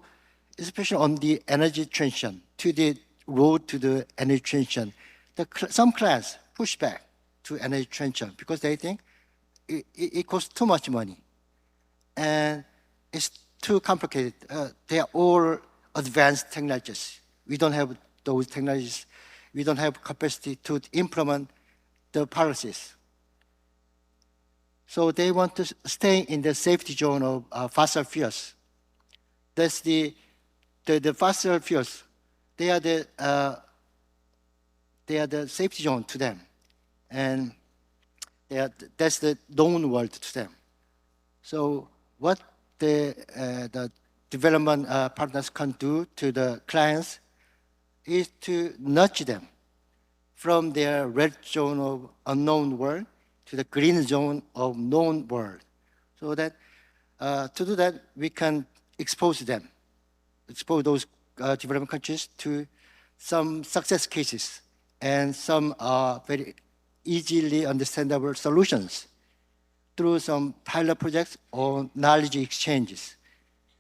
especially on the energy transition, to the road to the energy transition, some clients push back to energy transition because they think it costs too much money and it's too complicated. They are all advanced technologies. We don't have those technologies. We don't have capacity to implement the policies. So they want to stay in the safety zone of fossil fuels. That's the fossil fuels. They are the safety zone to them, and that's the known world to them. So what the development partners can do to the clients is to nudge them from their red zone of unknown world to the green zone of known world. So that to do that, we can expose those developing countries to some success cases and some very easily understandable solutions through some pilot projects or knowledge exchanges.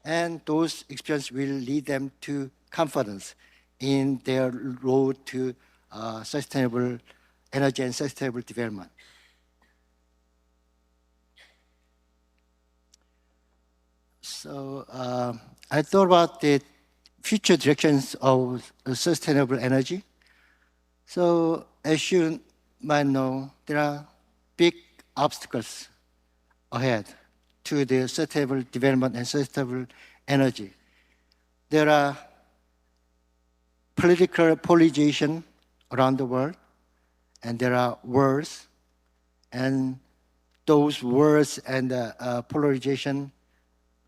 And those experiences will lead them to confidence in their road to sustainable energy and sustainable development. So I thought about the future directions of sustainable energy. So as you might know, there are big obstacles ahead to the sustainable development and sustainable energy. There are political polarization around the world, and there are wars, and those wars and polarization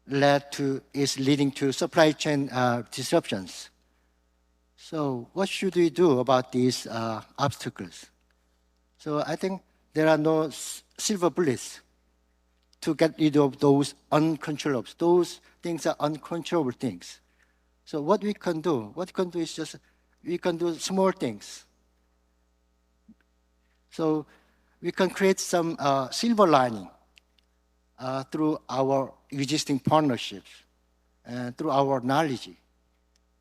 is leading to supply chain disruptions. So what should we do about these obstacles? So I think there are no silver bullets to get rid of those uncontrollables. Those things are uncontrollable things. So what we can do is just, we can do small things. So we can create some silver lining through our existing partnerships and through our knowledge.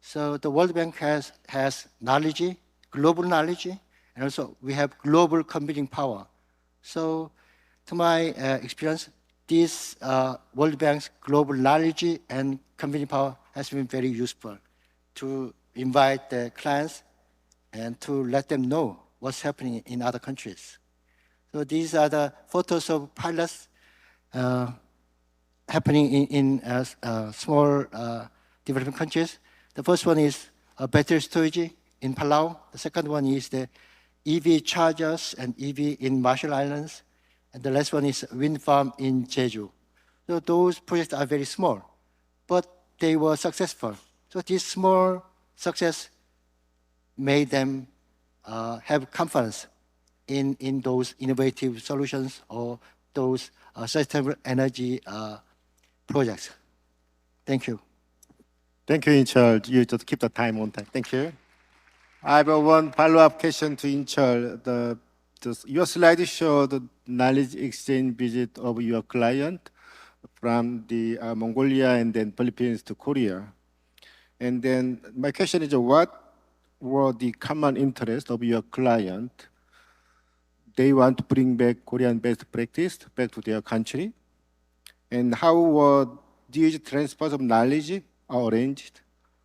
So the World Bank has knowledge, global knowledge, and also we have global computing power. So to my experience, this World Bank's global knowledge and computing power has been very useful to invite the clients and to let them know what's happening in other countries. So these are the photos of pilots happening in small developing countries. The first one is battery storage in Palau. The second one is the EV chargers and EV in Marshall Islands. And the last one is wind farm in Jeju. So those projects are very small, but they were successful. So this small success made them have confidence in those innovative solutions or those sustainable energy projects. Thank you. Thank you, in charge. You just keep the time on time. Thank you. I have one follow-up question to Incheol. Your slide showed the knowledge exchange visit of your client from the Mongolia and then Philippines to Korea. And then my question is, what were the common interests of your client? They want to bring back Korean best practice back to their country. And how were these transfers of knowledge are arranged?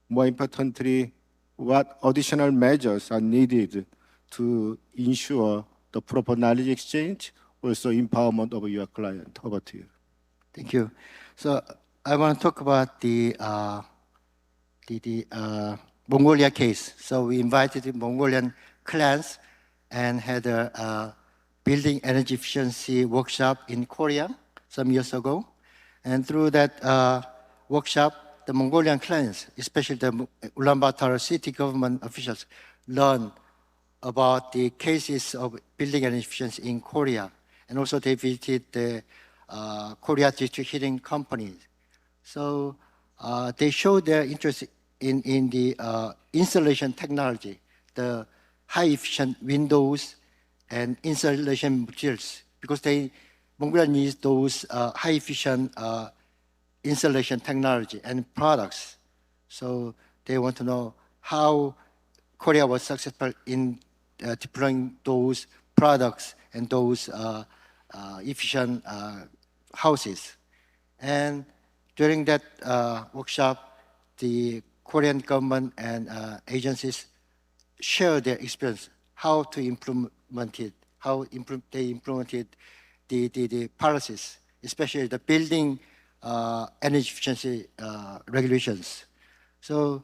More importantly, what additional measures are needed to ensure the proper knowledge exchange, also empowerment of your client? Over to you. Thank you. So I want to talk about the Mongolia case. So we invited the Mongolian clans and had a building energy efficiency workshop in Korea some years ago. And through that workshop, the Mongolian clans, especially the Ulaanbaatar city government officials, learned about the cases of building energy efficiency in Korea. And also they visited the Korea district heating companies. So they showed their interest in the installation technology, the high efficient windows and insulation materials, because Mongolia needs those high efficient installation technology and products. So they want to know how Korea was successful in deploying those products and those efficient houses. And during that workshop, the Korean government and agencies shared their experience, how to implement it, how they implemented the policies, especially the building energy efficiency regulations. So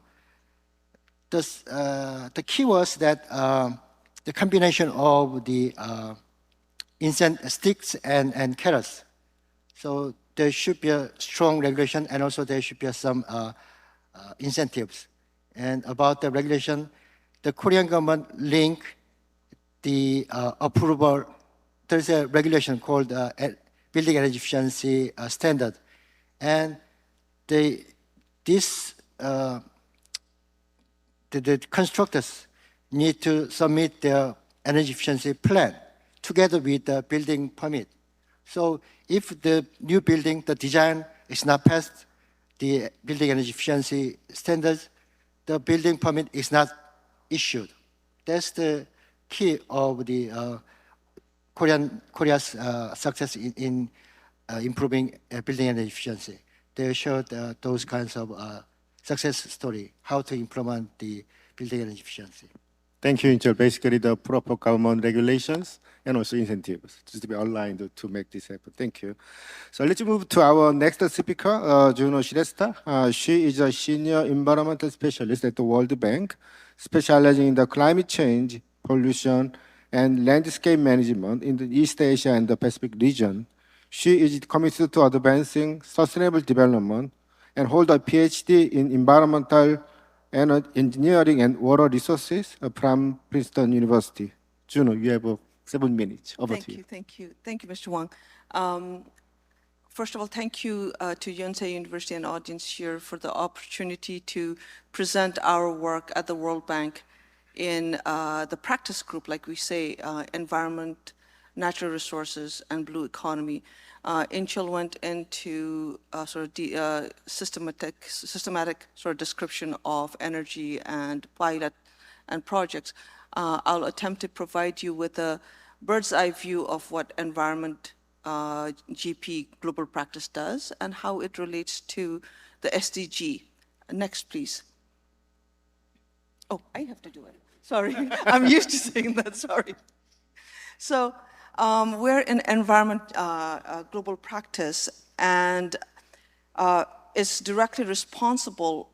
the key was that the combination of the sticks and carrots. So there should be a strong regulation, and also there should be some incentives. And about the regulation, the Korean government linked the approval. There's a regulation called Building Energy Efficiency Standard, and the constructors need to submit their energy efficiency plan together with the building permit. So if the new building, the design is not passed the building energy efficiency standards, the building permit is not issued. That's the key of the Korea's success in improving building energy efficiency. They showed those kinds of success story, how to implement the building energy efficiency. Thank you, Incheol. Basically, the proper government regulations and also incentives just to be aligned to make this happen. Thank you. So let's move to our next speaker, Juno Shiresta. She is a senior environmental specialist at the World Bank, specializing in the climate change, pollution, and landscape management in the East Asia and the Pacific region. She is committed to advancing sustainable development and hold a PhD in environmental engineering and water resources from Princeton University. Juno, you have 7 minutes. Over to you. Thank you, Mr. Wang. First of all, thank you to Yonsei University and audience here for the opportunity to present our work at the World Bank in the practice group, like we say, environment, natural resources, and blue economy. Incheol went into systematic sort of description of energy and pilot and projects. I'll attempt to provide you with a bird's eye view of what environment GP global practice does and how it relates to the SDG. Next, please. Oh, I have to do it. Sorry, I'm used to saying that, sorry. So we're in environment global practice, and is directly responsible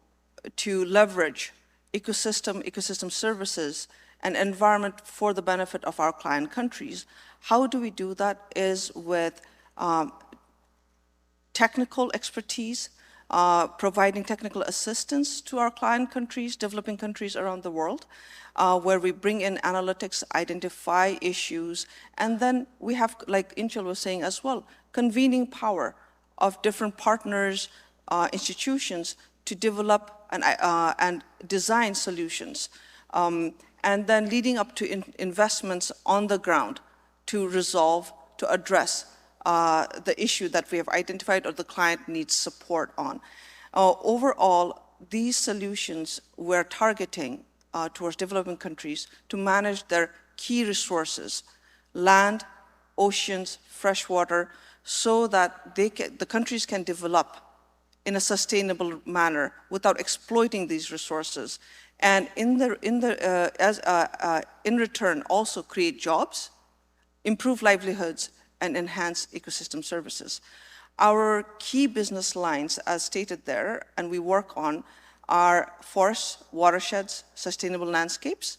to leverage ecosystem services and environment for the benefit of our client countries. How do we do that is with technical expertise, providing technical assistance to our client countries, developing countries around the world, where we bring in analytics, identify issues, and then we have, like Incheol was saying as well, convening power of different partners, institutions to develop and design solutions and then leading up to investments on the ground to resolve, to address the issue that we have identified or the client needs support on. Overall, these solutions we're targeting towards developing countries to manage their key resources, land, oceans, fresh water, so that the countries can develop in a sustainable manner without exploiting these resources, and in return also create jobs, improve livelihoods, and enhance ecosystem services. Our key business lines, as stated there, and we work on, are forests, watersheds, sustainable landscapes,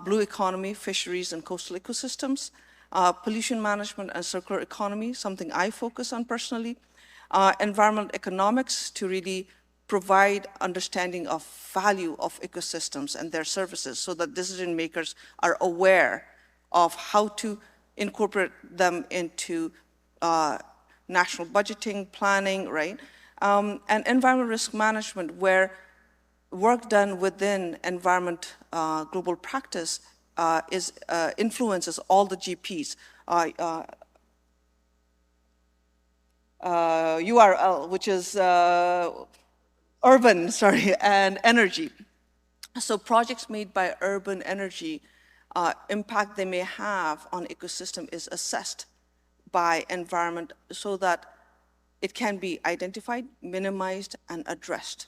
blue economy, fisheries and coastal ecosystems, pollution management and circular economy, something I focus on personally, environmental economics to really provide understanding of value of ecosystems and their services so that decision makers are aware of how to incorporate them into national budgeting, planning, right? And environmental risk management, where work done within environment global practice influences all the GPs. URL, which is urban, and energy. So projects made by urban energy, impact they may have on ecosystem is assessed by environment so that it can be identified, minimized, and addressed.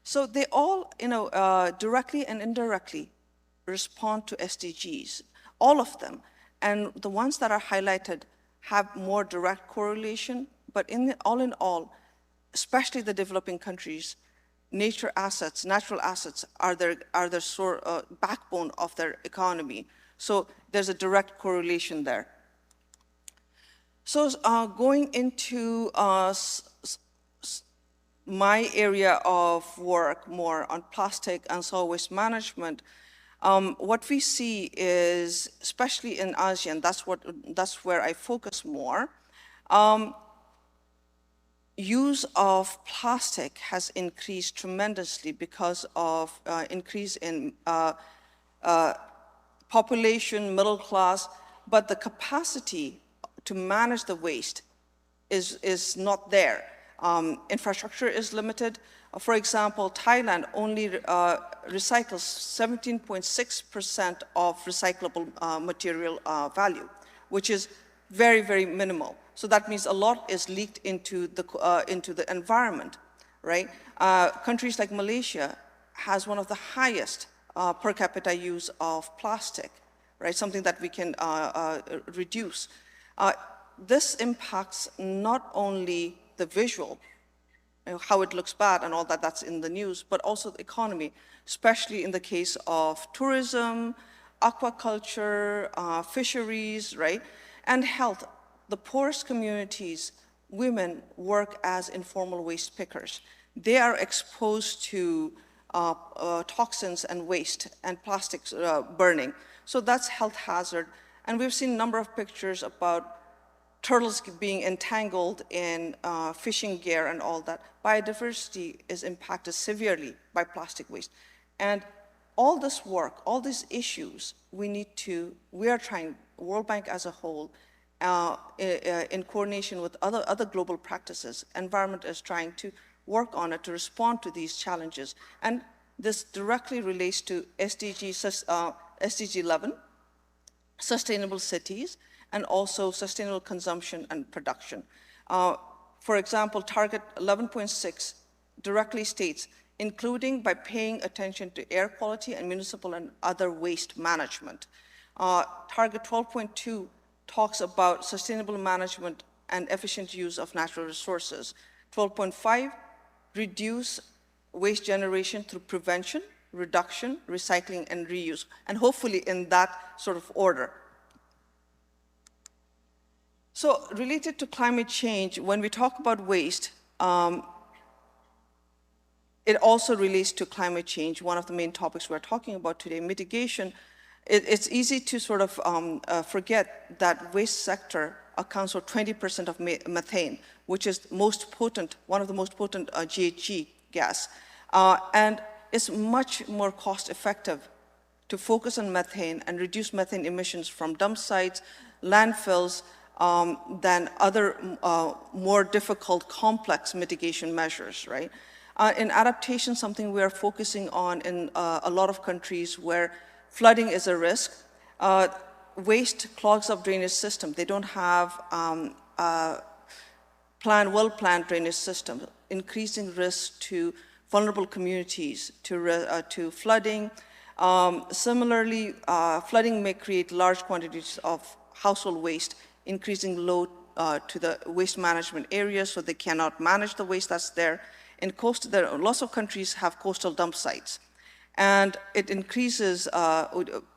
So they all, directly and indirectly respond to SDGs, all of them. And the ones that are highlighted have more direct correlation, but all in all, especially the developing countries, natural assets are their backbone of their economy. So there's a direct correlation there. So going into my area of work more on plastic and solid waste management, what we see is, especially in ASEAN, that's where I focus more, use of plastic has increased tremendously because of increase in population, middle class, but the capacity to manage the waste is not there. Infrastructure is limited. For example, Thailand only recycles 17.6% of recyclable material value, which is very, very minimal. So that means a lot is leaked into the environment, right? Countries like Malaysia has one of the highest per capita use of plastic, right? Something that we can reduce. This impacts not only the visual, how it looks bad and all that, that's in the news, but also the economy, especially in the case of tourism, aquaculture, fisheries, right? And health. The poorest communities, women work as informal waste pickers. They are exposed to toxins and waste and plastics burning. So that's health hazard. And we've seen a number of pictures about turtles being entangled in fishing gear and all that. Biodiversity is impacted severely by plastic waste. And all this work, all these issues, we are trying, World Bank as a whole, in coordination with other global practices, environment is trying to work on it to respond to these challenges. And this directly relates to SDG 11, sustainable cities, and also sustainable consumption and production. For example, target 11.6 directly states, including by paying attention to air quality and municipal and other waste management. Target 12.2 talks about sustainable management and efficient use of natural resources. 12.5, reduce waste generation through prevention, reduction, recycling, and reuse, and hopefully in that sort of order. So related to climate change, when we talk about waste, it also relates to climate change, one of the main topics we're talking about today, mitigation. It's easy to sort of forget that waste sector accounts for 20% of methane, which is most potent, one of the most potent GHG gas. And it's much more cost effective to focus on methane and reduce methane emissions from dump sites, landfills, than other more difficult, complex mitigation measures, right? In adaptation, something we are focusing on in a lot of countries where flooding is a risk, waste clogs up drainage system. They don't have well-planned drainage system, increasing risk to vulnerable communities, to flooding. Similarly, flooding may create large quantities of household waste, increasing load to the waste management areas, so they cannot manage the waste that's there. In lots of countries have coastal dump sites, and it increases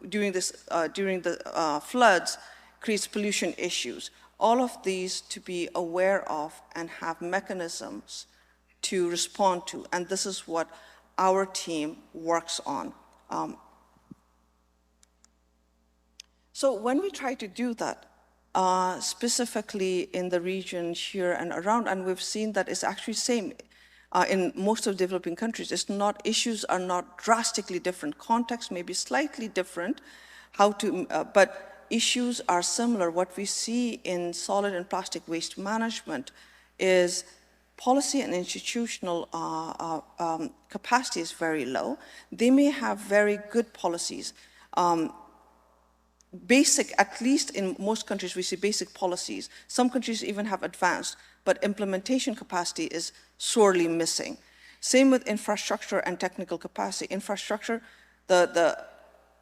during the floods, creates pollution issues. All of these to be aware of and have mechanisms to respond to, and this is what our team works on. So when we try to do that, specifically in the region here and around, and we've seen that it's actually same in most of developing countries. Issues are not drastically different. Context may be slightly different, but issues are similar. What we see in solid and plastic waste management is policy and institutional capacity is very low. They may have very good policies. At least in most countries, we see basic policies. Some countries even have advanced, but implementation capacity is sorely missing. Same with infrastructure and technical capacity. Infrastructure, the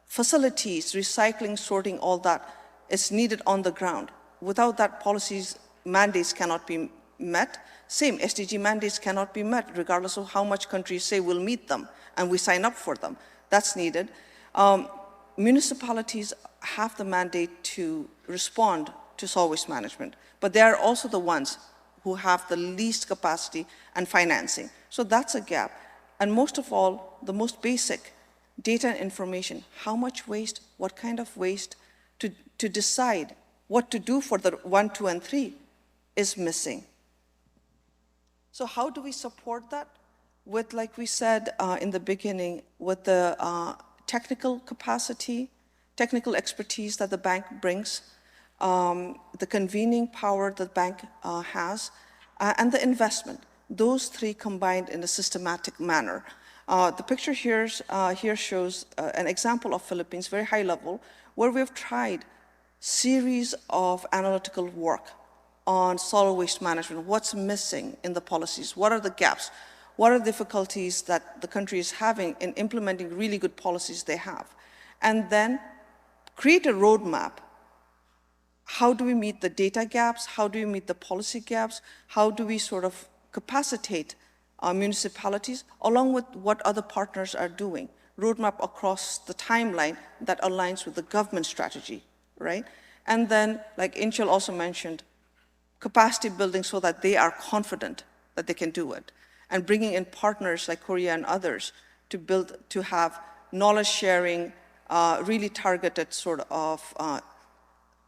facilities, recycling, sorting, all that is needed on the ground. Without that, policies, mandates cannot be met. Same, SDG mandates cannot be met, regardless of how much countries say we'll meet them, and we sign up for them. That's needed. Municipalities have the mandate to respond to solid waste management, but they are also the ones who have the least capacity and financing. So that's a gap. And most of all, the most basic data and information, how much waste, what kind of waste, to decide what to do for the 1, 2, and 3 is missing. So how do we support that? With, like we said in the beginning, with the technical capacity, technical expertise that the bank brings, the convening power that the bank has, and the investment. Those three combined in a systematic manner. The picture here shows an example of Philippines, very high level, where we've tried series of analytical work on solid waste management. What's missing in the policies? What are the gaps? What are the difficulties that the country is having in implementing really good policies they have? And then create a roadmap. How do we meet the data gaps? How do we meet the policy gaps? How do we sort of capacitate our municipalities along with what other partners are doing? Roadmap across the timeline that aligns with the government strategy, right? And then, like Inchel also mentioned, capacity building so that they are confident that they can do it. And bringing in partners like Korea and others to have knowledge sharing, really targeted sort of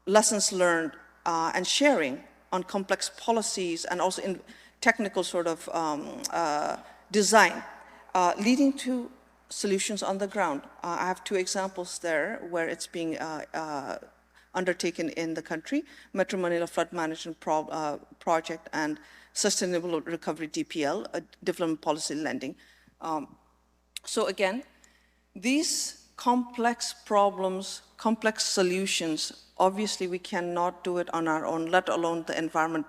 lessons learned and sharing on complex policies and also in technical sort of design, leading to solutions on the ground. I have 2 examples there where it's being undertaken in the country, Metro Manila Flood Management Project and Sustainable Recovery DPL, Development Policy Lending. So again, these complex problems, complex solutions, obviously we cannot do it on our own, let alone the environment,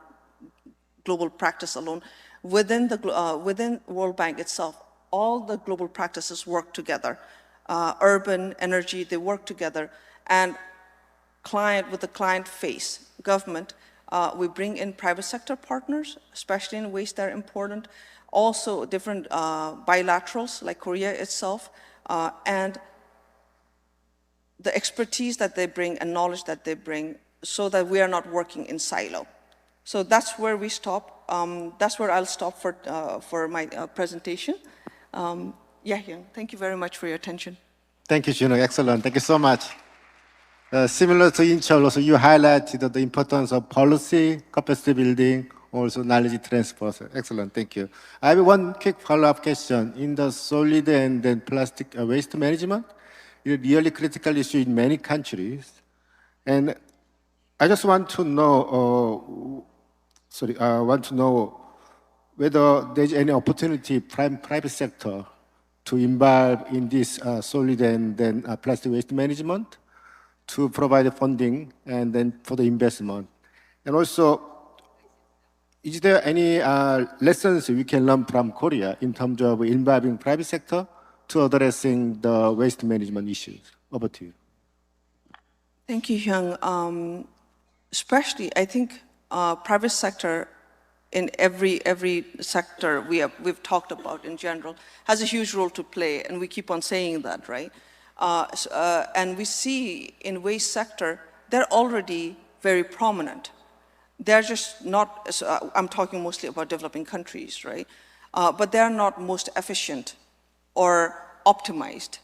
global practice alone. Within World Bank itself, all the global practices work together. Urban, energy, they work together. And with the client face, government, we bring in private sector partners, especially in waste that are important. Also different bilaterals like Korea itself, and the expertise that they bring and knowledge that they bring so that we are not working in silo. So that's where we stop. That's where I'll stop for my presentation. Young, thank you very much for your attention. Thank you, Juno. Excellent. Thank you so much. Similar to Inchel, also you highlighted the importance of policy, capacity building, also knowledge transfer. Excellent, thank you. I have one quick follow-up question. In the solid and then plastic waste management, it's a really critical issue in many countries. And I just want to know, whether there's any opportunity private sector to involve in this solid and then plastic waste management to provide the funding and then for the investment. And also, is there any lessons we can learn from Korea in terms of involving private sector to addressing the waste management issues? Over to you. Thank you, Hyung. Especially, I think private sector in every sector we've talked about in general has a huge role to play, and we keep on saying that, right? And we see in waste sector, they're already very prominent. They're just not, I'm talking mostly about developing countries, right? But they're not most efficient or optimized.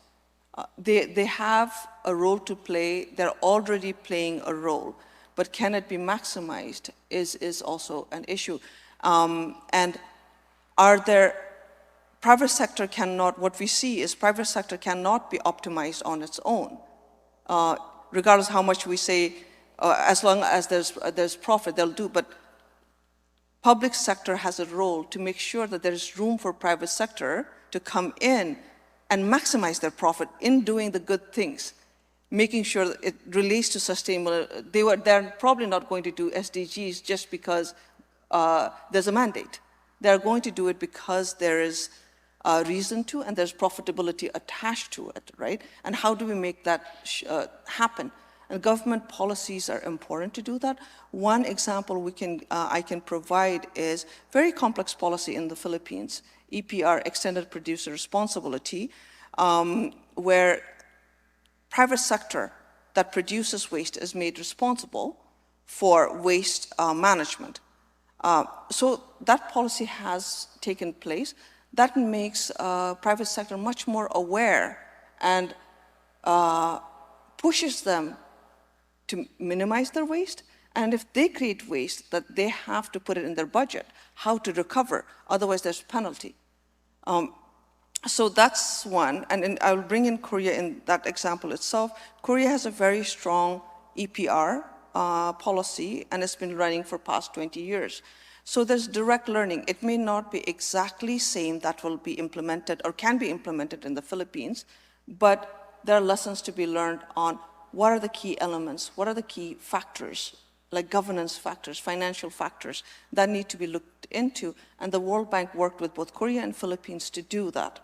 They have a role to play, they're already playing a role, but can it be maximized is also an issue. And private sector cannot, what we see is private sector cannot be optimized on its own. Regardless how much we say, as long as there's profit, they'll do, but public sector has a role to make sure that there's room for private sector to come in and maximize their profit in doing the good things, making sure that it relates to sustainable. They're probably not going to do SDGs just because there's a mandate. They're going to do it because there is a reason to, and there's profitability attached to it, right? And how do we make that happen? And government policies are important to do that. One example I can provide is very complex policy in the Philippines, EPR, Extended Producer Responsibility, where private sector that produces waste is made responsible for waste management. So that policy has taken place. That makes private sector much more aware and pushes them to minimize their waste. And if they create waste, that they have to put it in their budget, how to recover, otherwise there's penalty. So that's one, and I'll bring in Korea in that example itself. Korea has a very strong EPR policy, and it's been running for past 20 years. So there's direct learning. It may not be exactly same that will be implemented or can be implemented in the Philippines, but there are lessons to be learned on what are the key elements, what are the key factors, like governance factors, financial factors, that need to be looked into. And the World Bank worked with both Korea and Philippines to do that.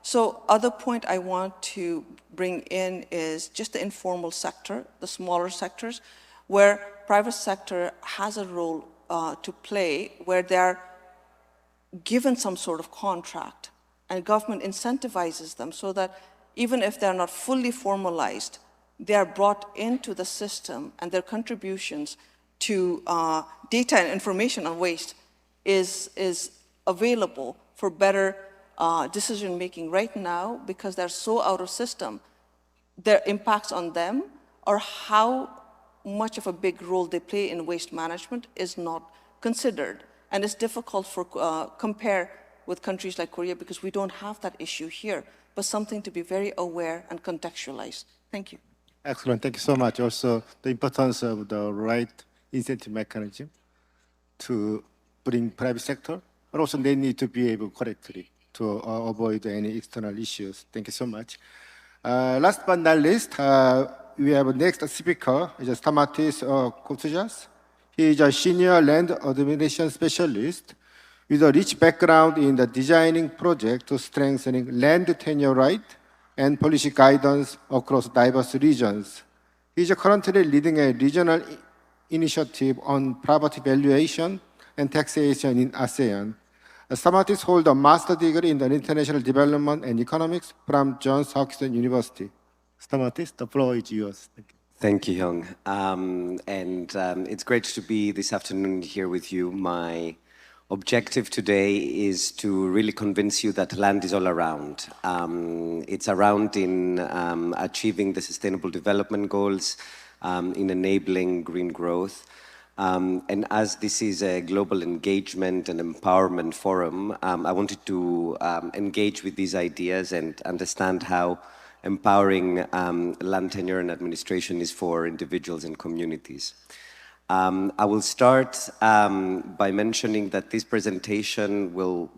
So other point I want to bring in is just the informal sector, the smaller sectors, where private sector has a role to play, where they're given some sort of contract and government incentivizes them so that even if they're not fully formalized, they are brought into the system, and their contributions to data and information on waste is available for better decision-making right now, because they're so out of system. Their impacts on them, or how much of a big role they play in waste management, is not considered. And it's difficult for compare with countries like Korea, because we don't have that issue here, but something to be very aware and contextualize. Thank you. Excellent, thank you so much. Also, the importance of the right incentive mechanism to bring private sector, but also they need to be able correctly to avoid any external issues. Thank you so much. Last but not least, we have next speaker, is Stamatis Koutsougias. He is a senior land administration specialist with a rich background in the designing project to strengthening land tenure right and policy guidance across diverse regions. He is currently leading a regional initiative on property valuation and taxation in ASEAN. Stamatis holds a master's degree in international development and economics from Johns Hopkins University. Stamatis, the floor is yours. Thank you, Hyung. It's great to be this afternoon here with you. My objective today is to really convince you that land is all around. It's around in achieving the Sustainable Development Goals, in enabling green growth, And as this is a global engagement and empowerment forum, I wanted to engage with these ideas and understand how empowering land tenure and administration is for individuals and communities. I will start by mentioning that this presentation will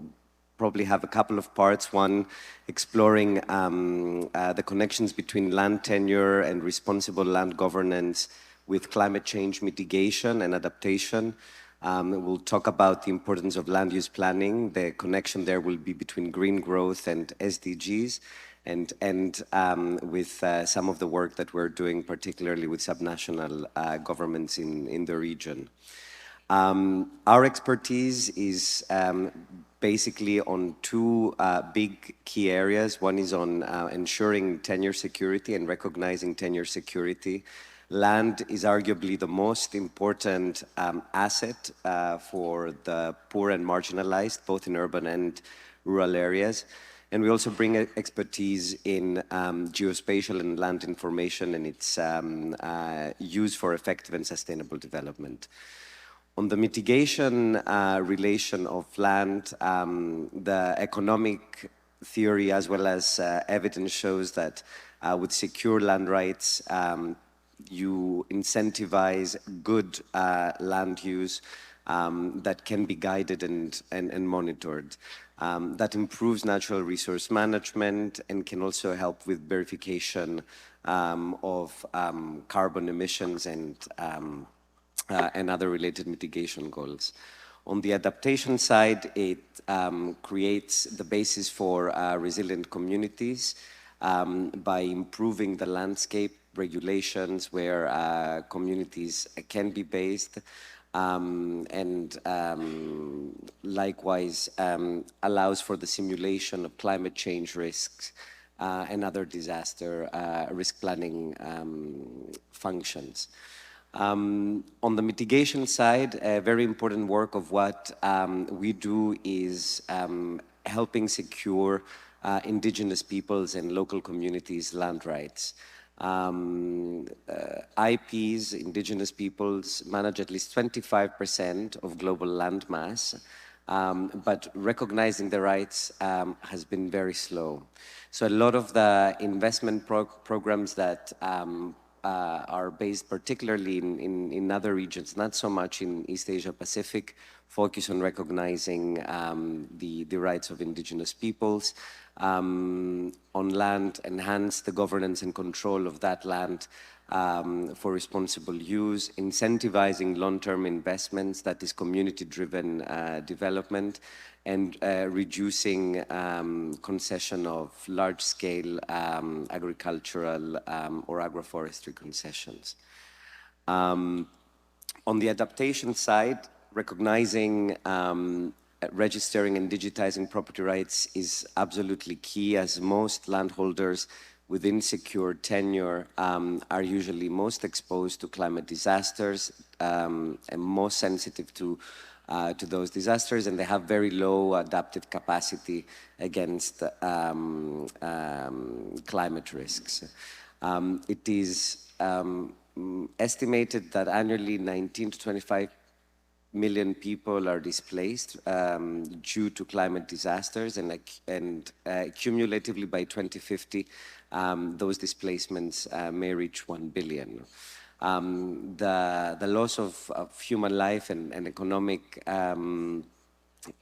probably have a couple of parts. One, exploring the connections between land tenure and responsible land governance with climate change mitigation and adaptation. We'll talk about the importance of land use planning. The connection there will be between green growth and SDGs, and end with some of the work that we're doing, particularly with subnational governments in the region. Our expertise is basically on two big key areas. One is on ensuring tenure security and recognizing tenure security. Land is arguably the most important asset for the poor and marginalized, both in urban and rural areas. And we also bring expertise in geospatial and land information and its use for effective and sustainable development. On the mitigation relation of land, the economic theory as well as evidence shows that with secure land rights, you incentivize good land use that can be guided and monitored. That improves natural resource management and can also help with verification of carbon emissions and other related mitigation goals. On the adaptation side, it creates the basis for resilient communities by improving the landscape regulations where communities can be based, and likewise allows for the simulation of climate change risks and other disaster risk planning functions. On the mitigation side, a very important work of what we do is helping secure indigenous peoples and local communities' land rights. IPs, indigenous peoples, manage at least 25% of global land mass, but recognizing the rights has been very slow. So a lot of the investment programs that are based particularly in other regions, not so much in East Asia Pacific, focus on recognizing the rights of indigenous peoples, on land, enhance the governance and control of that land for responsible use, incentivizing long-term investments, that is community-driven development, and reducing concession of large-scale agricultural or agroforestry concessions. On the adaptation side, recognizing, registering and digitizing property rights is absolutely key, as most landholders within secure tenure are usually most exposed to climate disasters and most sensitive to those disasters, and they have very low adaptive capacity against climate risks. It is estimated that annually 19 to 25 million people are displaced due to climate disasters, and cumulatively by 2050, those displacements may reach 1 billion. The loss of human life and economic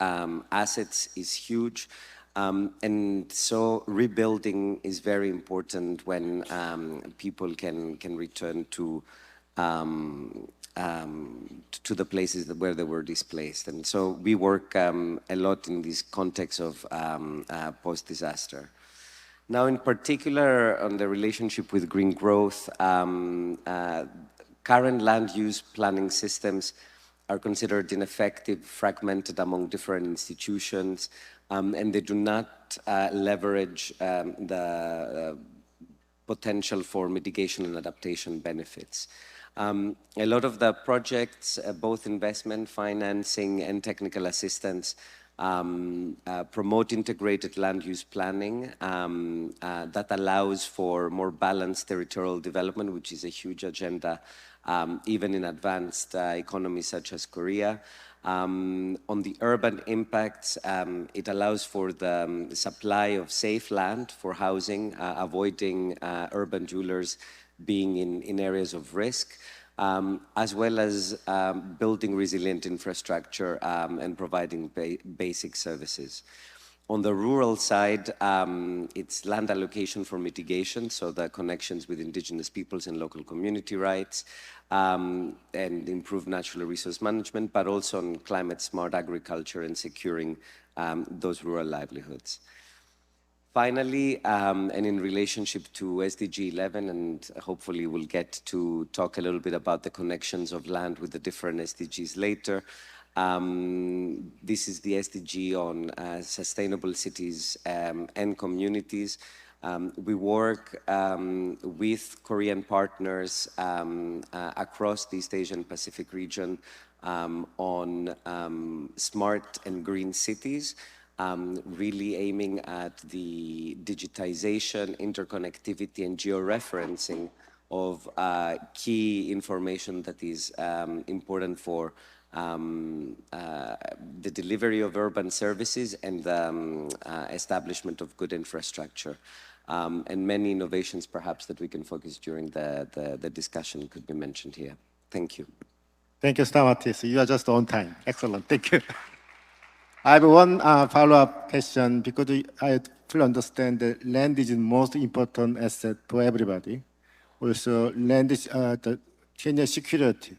assets is huge, and so rebuilding is very important when people can return to the places where they were displaced. And so we work a lot in this context of post-disaster. Now, in particular, on the relationship with green growth, current land use planning systems are considered ineffective, fragmented among different institutions, and they do not leverage the potential for mitigation and adaptation benefits. A lot of the projects, both investment, financing, and technical assistance, promote integrated land use planning that allows for more balanced territorial development, which is a huge agenda even in advanced economies such as Korea. On the urban impacts, it allows for the supply of safe land for housing, avoiding urban dwellers being in areas of risk, as well as building resilient infrastructure and providing basic services. On the rural side, it's land allocation for mitigation, so the connections with indigenous peoples and local community rights, and improved natural resource management, but also on climate-smart agriculture and securing those rural livelihoods. Finally, and in relationship to SDG 11, and hopefully we'll get to talk a little bit about the connections of land with the different SDGs later, this is the SDG on sustainable cities and communities. We work with Korean partners across the East Asian Pacific region on smart and green cities, really aiming at the digitization, interconnectivity, and georeferencing of key information that is important for the delivery of urban services and the establishment of good infrastructure. And many innovations perhaps that we can focus during the discussion could be mentioned here. Thank you. Thank you, Stamatis. You are just on time. Excellent. Thank you. I have one follow-up question because I fully understand that land is the most important asset for everybody. Also, land is the Kenya security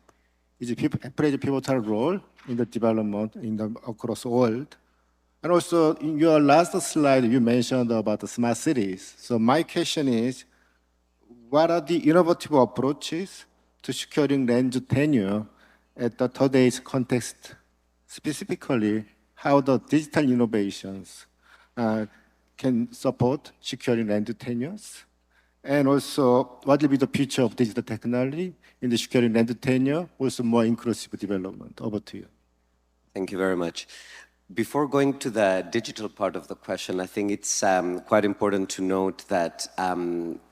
is plays a pivotal role in the development across the world. And also, in your last slide, you mentioned about the smart cities. So my question is, what are the innovative approaches to securing land tenure at today's context? Specifically, how the digital innovations can support securing land tenures? And also, what will be the future of digital technology in the securing land tenure, also more inclusive development? Over to you. Thank you very much. Before going to the digital part of the question, I think it's quite important to note that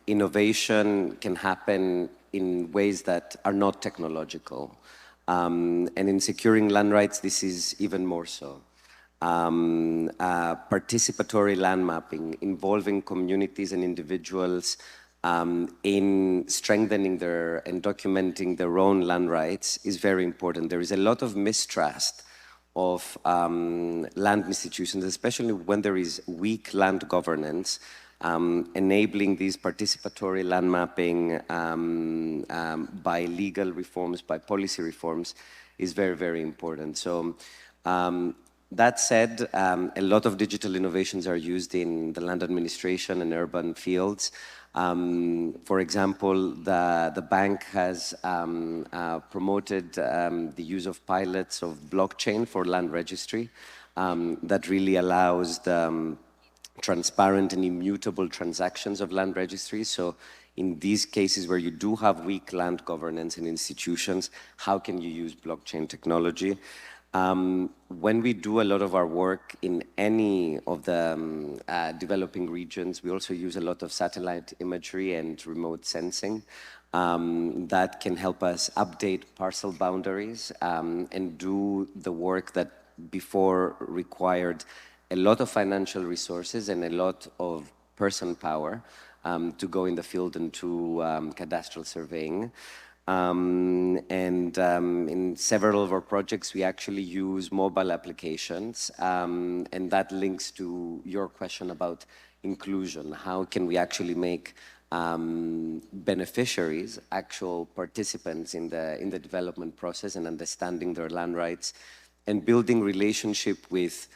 innovation can happen in ways that are not technological. And in securing land rights, this is even more so. Participatory land mapping, involving communities and individuals in strengthening their and documenting their own land rights is very important. There is a lot of mistrust of land institutions, especially when there is weak land governance. Enabling these participatory land mapping by legal reforms, by policy reforms, is very, very important. So that said, a lot of digital innovations are used in the land administration and urban fields. For example, the bank has promoted the use of pilots of blockchain for land registry that really allows the transparent and immutable transactions of land registries. So in these cases where you do have weak land governance and institutions, how can you use blockchain technology? When we do a lot of our work in any of the developing regions, we also use a lot of satellite imagery and remote sensing that can help us update parcel boundaries and do the work that before required a lot of financial resources and a lot of person power to go in the field and to cadastral surveying. In several of our projects, we actually use mobile applications, and that links to your question about inclusion. How can we actually make beneficiaries actual participants in the development process and understanding their land rights and building relationship with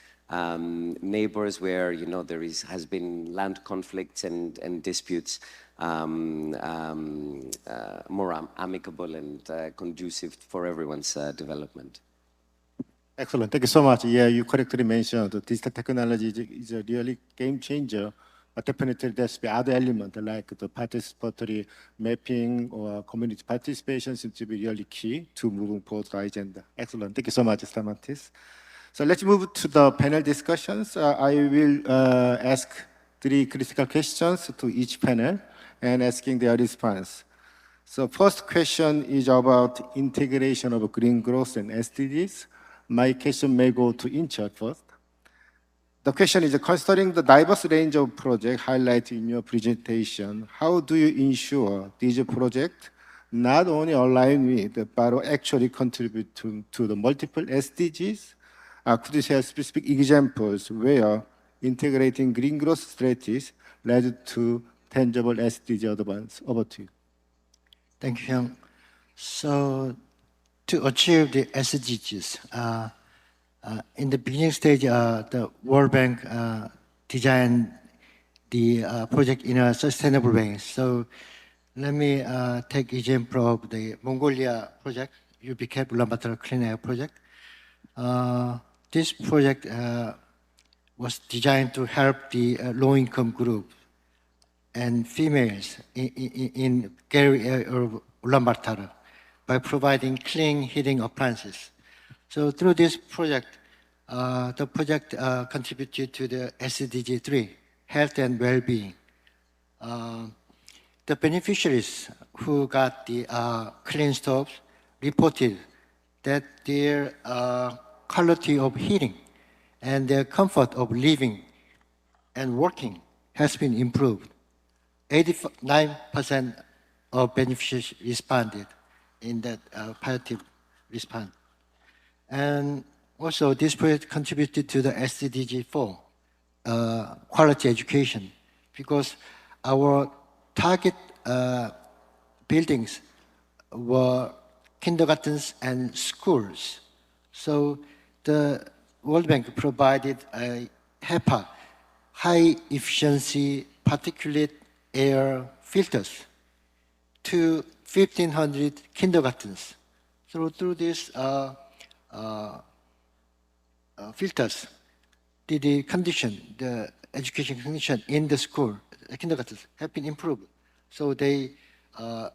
neighbors where there has been land conflicts and disputes more amicable and conducive for everyone's development. Excellent. Thank you so much. Yeah, you correctly mentioned that digital technology is a really game changer. But definitely there's be other elements like the participatory mapping or community participation seems to be really key to moving forward the agenda. Excellent. Thank you so much, Stamatis. So let's move to the panel discussions. I will ask 3 critical questions to each panel and asking their response. So first question is about integration of green growth and SDGs. My question may go to Incheon first. The question is, considering the diverse range of projects highlighted in your presentation, how do you ensure these projects not only align with, but actually contribute to the multiple SDGs? Could you share specific examples where integrating green growth strategies led to tangible SDG advance? Over to you. Thank you, Hyung. So, to achieve the SDGs, in the beginning stage, the World Bank designed the project in a sustainable way. So, let me take example of the Mongolia project, UBCAP Ulaanbaatar Clean Air Project. This project was designed to help the low-income group and females in Gary area of Ulaanbaatar by providing clean heating appliances. So through this project, the project contributed to the SDG 3, health and well-being. The beneficiaries who got the clean stoves reported that their quality of heating and their comfort of living and working has been improved. 89% of beneficiaries responded in that positive response. And also, this project contributed to the SDG 4, quality education, because our target buildings were kindergartens and schools. So the World Bank provided a HEPA, high efficiency particulate air filters, to 1,500 kindergartens. So through these filters, the condition, the education condition in the school, the kindergartens, have been improved. So they the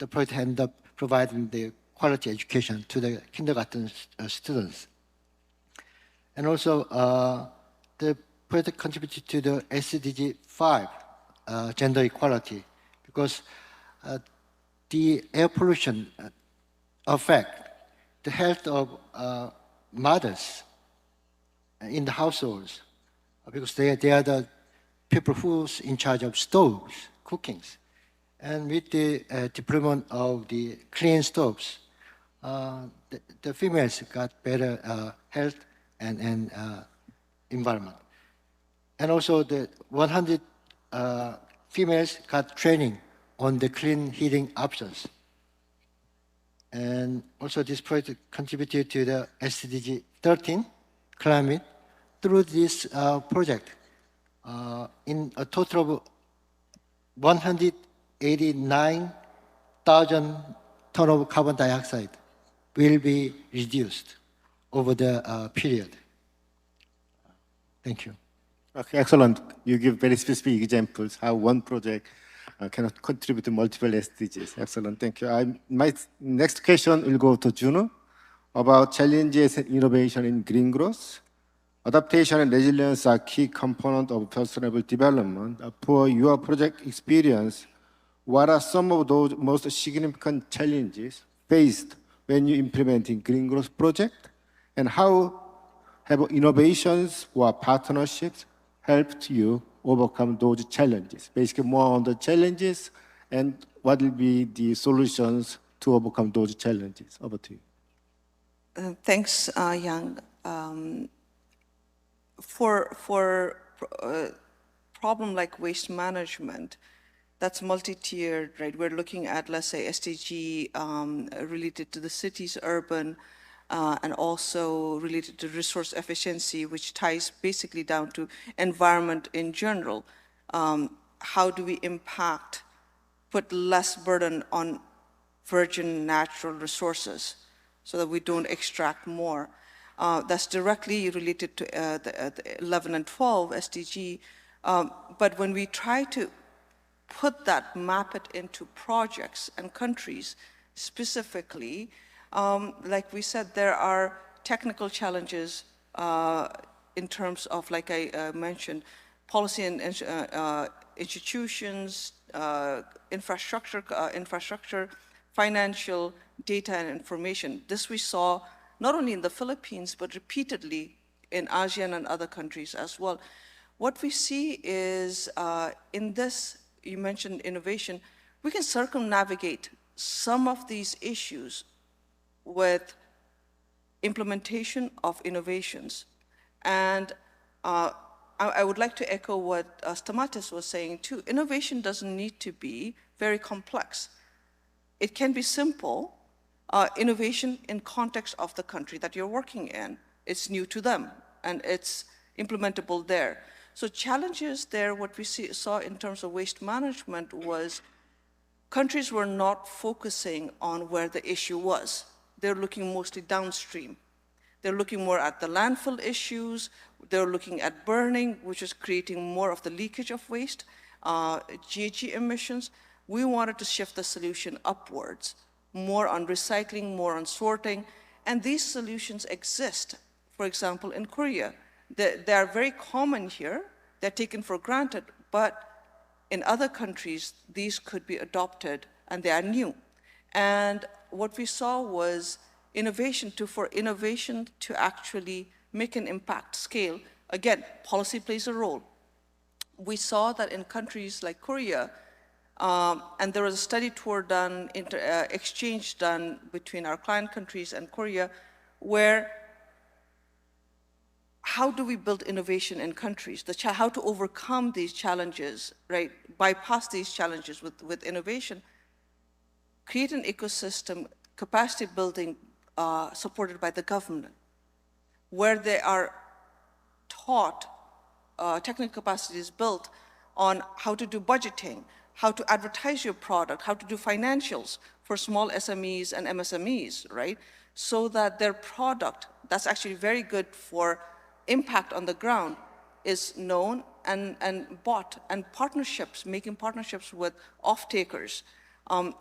project ended up providing the quality education to the kindergarten students. And also, the project contributed to the SDG 5, gender equality, because the air pollution affect the health of mothers in the households, because they are the people who's in charge of stoves, cookings. And with the deployment of the clean stoves, the females got better health and environment. And also the 100 females got training on the clean heating options. And also this project contributed to the SDG 13, climate. Through this project, in a total of 189,000 tons of carbon dioxide will be reduced over the period. Thank you. Okay, excellent. You give very specific examples how one project can contribute to multiple SDGs. Excellent, thank you. My next question will go to Juno about challenges and innovation in green growth. Adaptation and resilience are key components of sustainable development. For your project experience, what are some of those most significant challenges faced when you implementing green growth project? And how have innovations or partnerships helped you overcome those challenges? Basically, more on the challenges and what will be the solutions to overcome those challenges. Over to you. Thanks, Yang. For a problem like waste management, that's multi-tiered, right? We're looking at, let's say, SDG related to the cities, urban, and also related to resource efficiency, which ties basically down to environment in general. How do we put less burden on virgin natural resources so that we don't extract more? That's directly related to the 11 and 12 SDG. But when we try to map it into projects and countries specifically, like we said, there are technical challenges in terms of, like I mentioned, policy and institutions, infrastructure, financial data and information. This we saw not only in the Philippines, but repeatedly in ASEAN and other countries as well. What we see is in this, you mentioned innovation, we can circumnavigate some of these issues with implementation of innovations. And I would like to echo what Stamatis was saying too. Innovation doesn't need to be very complex. It can be simple. Innovation in context of the country that you're working in. It's new to them, and it's implementable there. So challenges there, what we saw in terms of waste management was countries were not focusing on where the issue was. They're looking mostly downstream. They're looking more at the landfill issues. They're looking at burning, which is creating more of the leakage of waste, GHG emissions. We wanted to shift the solution upwards, more on recycling, more on sorting, and these solutions exist. For example, in Korea, they are very common here. They're taken for granted, but in other countries, these could be adopted, and they are new. And what we saw was for innovation to actually make an impact scale. Again, policy plays a role. We saw that in countries like Korea, and there was a study tour done, exchange done between our client countries and Korea, where how do we build innovation in countries? How to overcome these challenges, right? Bypass these challenges with innovation. Create an ecosystem, capacity building supported by the government, where they are taught, technical capacity is built on how to do budgeting, how to advertise your product, how to do financials for small SMEs and MSMEs, right? So that their product, that's actually very good for impact on the ground, is known and bought, and partnerships, making partnerships with off-takers.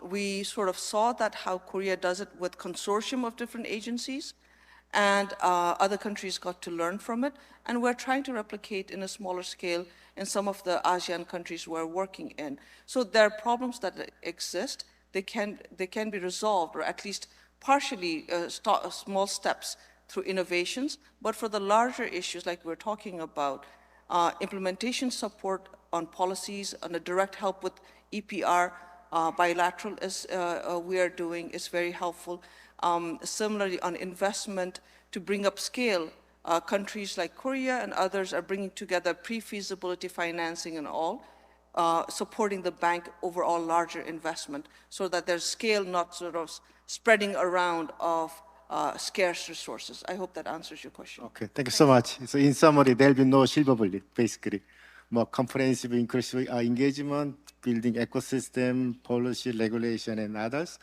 We sort of saw that how Korea does it with consortium of different agencies, and other countries got to learn from it, and we're trying to replicate in a smaller scale in some of the ASEAN countries we're working in. So there are problems that exist. They can be resolved, or at least partially small steps through innovations, but for the larger issues like we're talking about, implementation support on policies, on a direct help with EPR, bilateral as we are doing is very helpful. Similarly, on investment to bring up scale, countries like Korea and others are bringing together pre-feasibility financing and all, supporting the bank overall larger investment so that there's scale not sort of spreading around of scarce resources. I hope that answers your question. Okay, thank you so much. So in summary, there'll be no silver bullet, basically. More comprehensive, inclusive engagement, building ecosystem, policy, regulation, and others.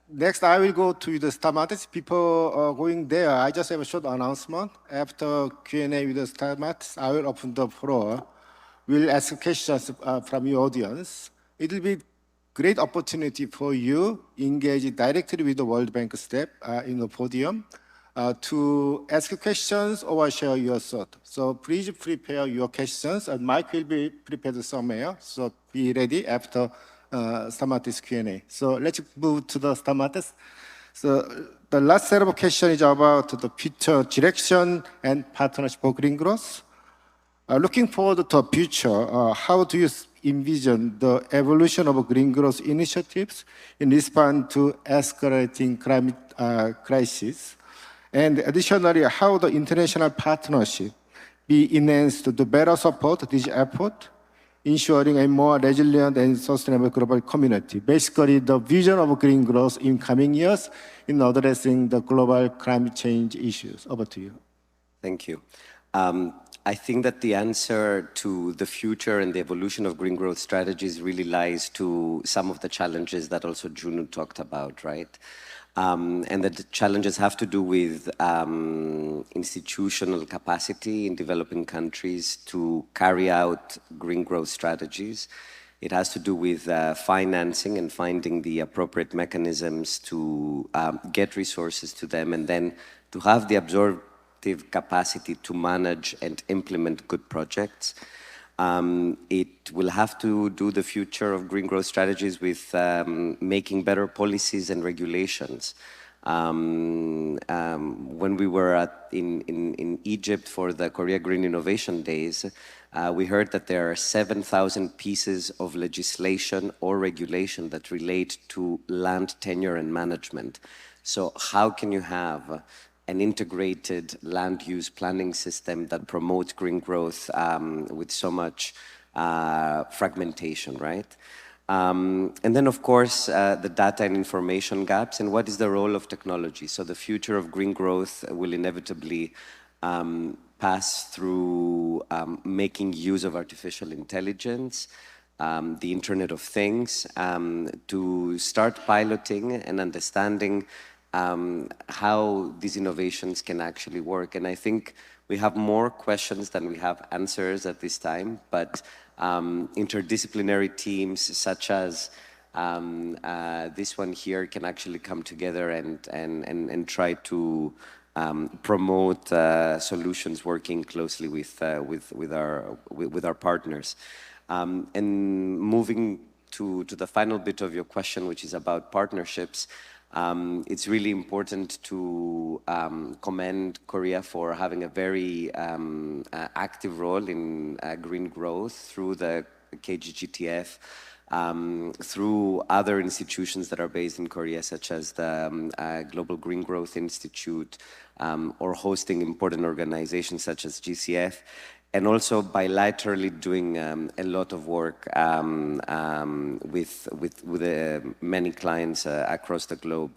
Next, I will go to the Stamatis. Before going there, I just have a short announcement. After Q&A with the Stamatis, I will open the floor. We'll ask questions from your audience. It will be great opportunity for you engage directly with the World Bank staff in the podium to ask questions or share your thoughts. So please prepare your questions, and Mike will be prepared somewhere. So be ready after Stamatis Q&A. So let's move to the Stamatis. So the last set of questions is about the future direction and partnership for green growth. Looking forward to the future, how do you envision the evolution of green growth initiatives in response to escalating climate crisis? And additionally, how the international partnership be enhanced to better support this effort, ensuring a more resilient and sustainable global community. Basically, the vision of green growth in coming years in addressing the global climate change issues. Over to you. Thank you. I think that the answer to the future and the evolution of green growth strategies really lies to some of the challenges that also Junu talked about, right? And that the challenges have to do with institutional capacity in developing countries to carry out green growth strategies. It has to do with financing and finding the appropriate mechanisms to get resources to them, and then to have the absorptive capacity to manage and implement good projects. It will have to do the future of green growth strategies with making better policies and regulations. When we were in Egypt for the Korea Green Innovation Days, we heard that there are 7,000 pieces of legislation or regulation that relate to land tenure and management. So how can you have an integrated land use planning system that promotes green growth with so much fragmentation, right? And then, of course, the data and information gaps, and what is the role of technology? So the future of green growth will inevitably pass through making use of artificial intelligence, the Internet of Things, to start piloting and understanding how these innovations can actually work. And I think we have more questions than we have answers at this time, but interdisciplinary teams such as this one here can actually come together and try to promote solutions working closely with our partners. And moving to the final bit of your question, which is about partnerships, it's really important to commend Korea for having a very active role in green growth through the KGGTF, through other institutions that are based in Korea, such as the Global Green Growth Institute, or hosting important organizations such as GCF, and also bilaterally doing a lot of work with many clients across the globe.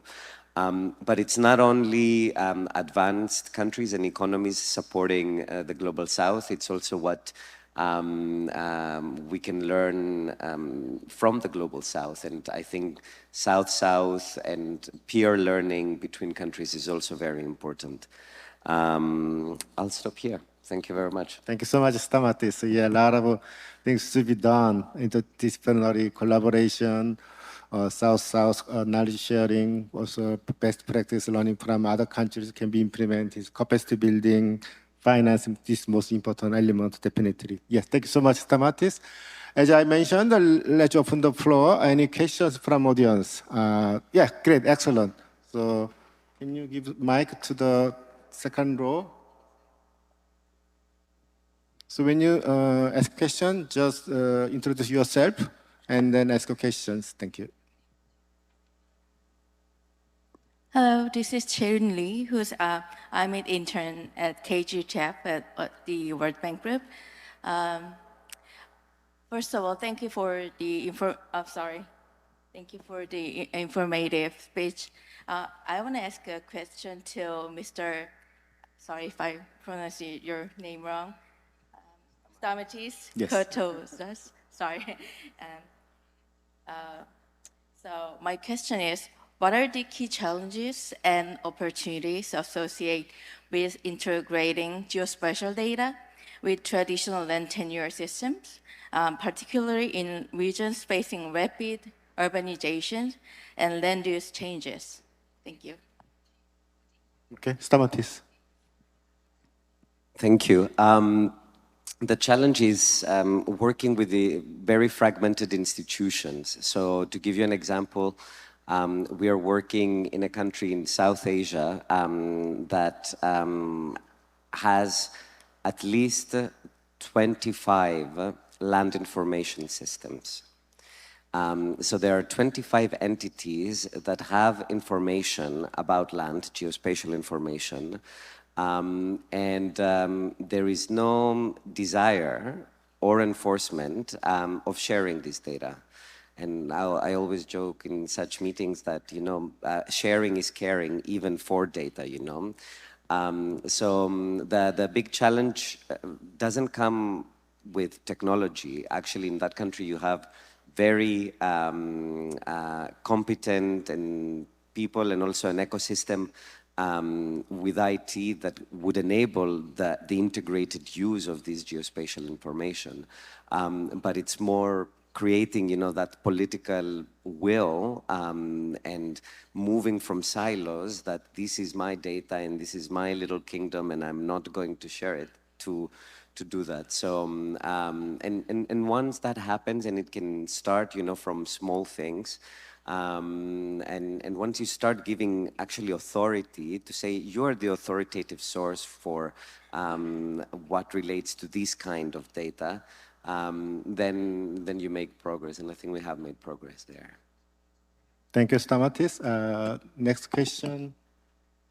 But it's not only advanced countries and economies supporting the Global South, it's also what we can learn from the Global South. And I think South-South and peer learning between countries is also very important. I'll stop here. Thank you very much. Thank you so much, Stamatis. Yeah, a lot of things to be done, interdisciplinary collaboration, South-South knowledge sharing, also best practice learning from other countries can be implemented, capacity building, financing, this most important element, definitely. Yes, thank you so much, Stamatis. As I mentioned, let's open the floor. Any questions from audience? Yeah, great, excellent. So can you give mic to the second row? So when you ask a question, just introduce yourself and then ask your questions. Thank you. Hello, this is Sharon Lee, who's I'm an intern at KGTF at the World Bank Group. First of all, thank you for the informative speech. I want to ask a question to Mr. Sorry if I pronounce your name wrong. Stamatis. Yes. Kotos. Sorry. So my question is, what are the key challenges and opportunities associated with integrating geospatial data with traditional land tenure systems, particularly in regions facing rapid urbanization and land use changes? Thank you. Okay, Stamatis. Thank you. The challenge is working with the very fragmented institutions. So to give you an example, we are working in a country in South Asia that has at least 25 land information systems. So there are 25 entities that have information about land, geospatial information, and there is no desire or enforcement of sharing this data. And I always joke in such meetings that, you know, sharing is caring, even for data, you know. So the big challenge doesn't come with technology. Actually, in that country, you have very competent and people and also an ecosystem with IT that would enable the integrated use of this geospatial information. But it's more creating, you know, that political will and moving from silos that this is my data and this is my little kingdom and I'm not going to share it, to to do that. So, and once that happens, and it can start, from small things, and once you start giving actually authority to say you're the authoritative source for what relates to this kind of data, then you make progress, and I think we have made progress there. Thank you, Stamatis. Next question.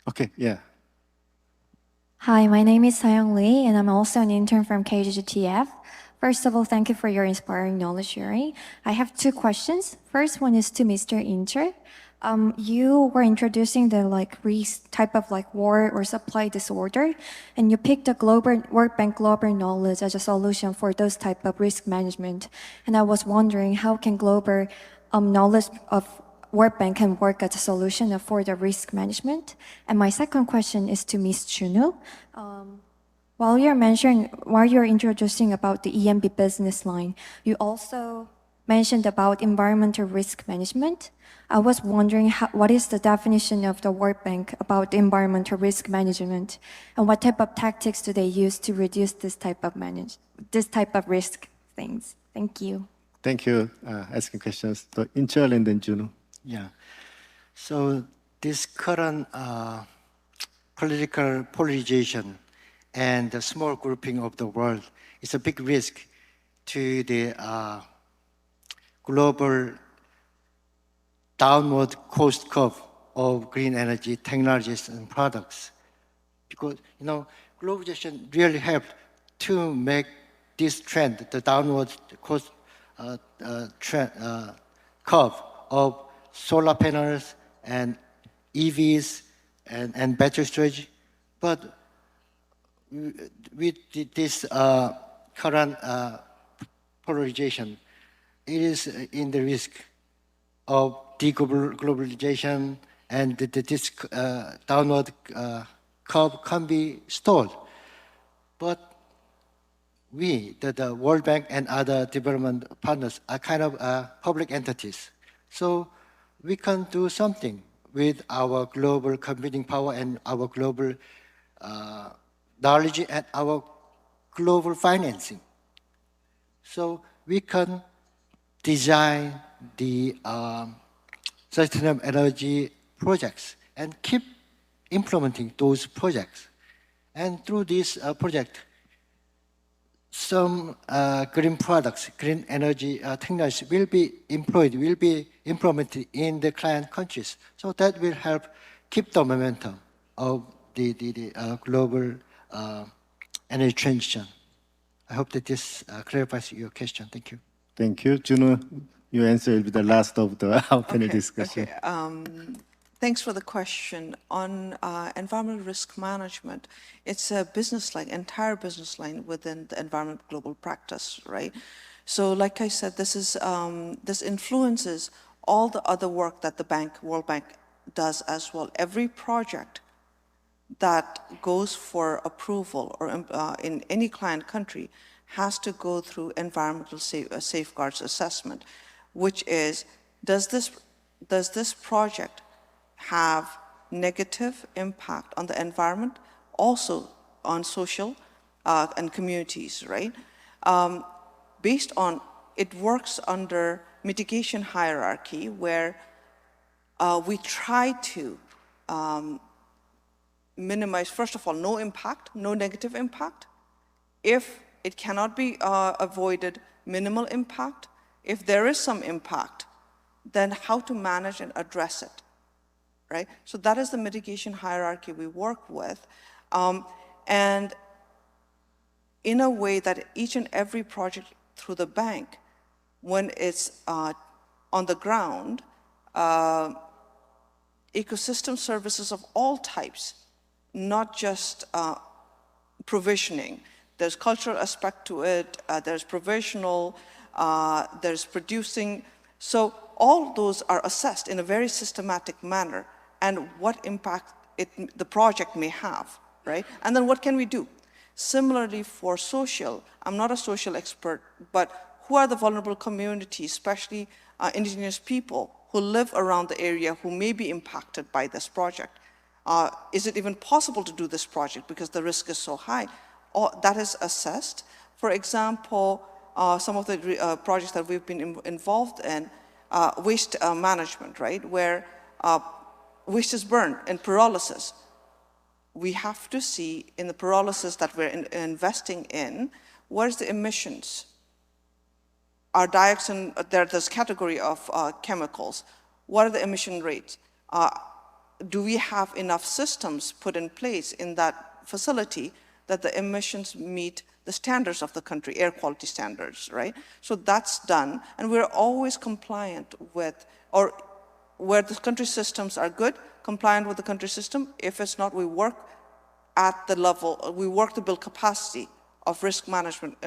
Okay, yeah. Hi, my name is Sayong Lee, and I'm also an intern from KGTF. First of all, thank you for your inspiring knowledge sharing. I have two questions. First one is to Mr. Inter. You were introducing the risk type of war or supply disorder, and you picked the global World Bank global knowledge as a solution for those type of risk management. And I was wondering how can global knowledge of World Bank can work as a solution for the risk management. And my second question is to Ms. Chunu. While you're introducing about the EMB business line, you also mentioned about environmental risk management. I was wondering what is the definition of the World Bank about environmental risk management, and what type of tactics do they use to reduce this type of risk things? Thank you. Thank you asking questions. So Incheol and then Juno. Yeah. So this current political polarization and the small grouping of the world is a big risk to the global downward cost curve of green energy technologies and products. Because, globalization really helped to make this trend, the downward cost curve of solar panels and EVs and battery storage. But with this current polarization, it is in the risk of deglobalization, and this downward curve can be stalled. But we, the World Bank and other development partners, are kind of public entities. So we can do something with our global computing power and our global knowledge and our global financing. So we can design the sustainable energy projects and keep implementing those projects. And through this project, some green products, green energy technology will be employed, will be implemented in the client countries. So that will help keep the momentum of the global energy transition. I hope that this clarifies your question. Thank you. Thank you. Juno, your answer will be the last of the panel discussion. Okay. Thanks for the question. On environmental risk management, it's a business line, entire business line within the environment global practice, right? So like I said, this influences all the other work that the World Bank does as well. Every project that goes for approval or in any client country has to go through environmental safeguards assessment, which is, does this project have negative impact on the environment, also on social and communities, right? Based on, it works under mitigation hierarchy, where we try to minimize, first of all, no impact, no negative impact. If it cannot be avoided, minimal impact. If there is some impact, then how to manage and address it, right? So that is the mitigation hierarchy we work with. And in a way that each and every project through the bank, when it's on the ground, ecosystem services of all types, not just provisioning. There's cultural aspect to it, there's provisional, there's producing. So all those are assessed in a very systematic manner, and what impact the project may have, right? And then what can we do? Similarly for social, I'm not a social expert, but who are the vulnerable communities, especially indigenous people who live around the area who may be impacted by this project? Is it even possible to do this project because the risk is so high? that is assessed. For example, some of the projects that we've been involved in, waste management, right, where waste is burned in pyrolysis. We have to see in the pyrolysis that we're investing in, where's the emissions? Our dioxin, there's this category of chemicals. What are the emission rates? Do we have enough systems put in place in that facility that the emissions meet the standards of the country, air quality standards, right? So that's done, and we're always compliant with, or where the country systems are good, compliant with the country system. If it's not, we work at the level, we work to build capacity of risk management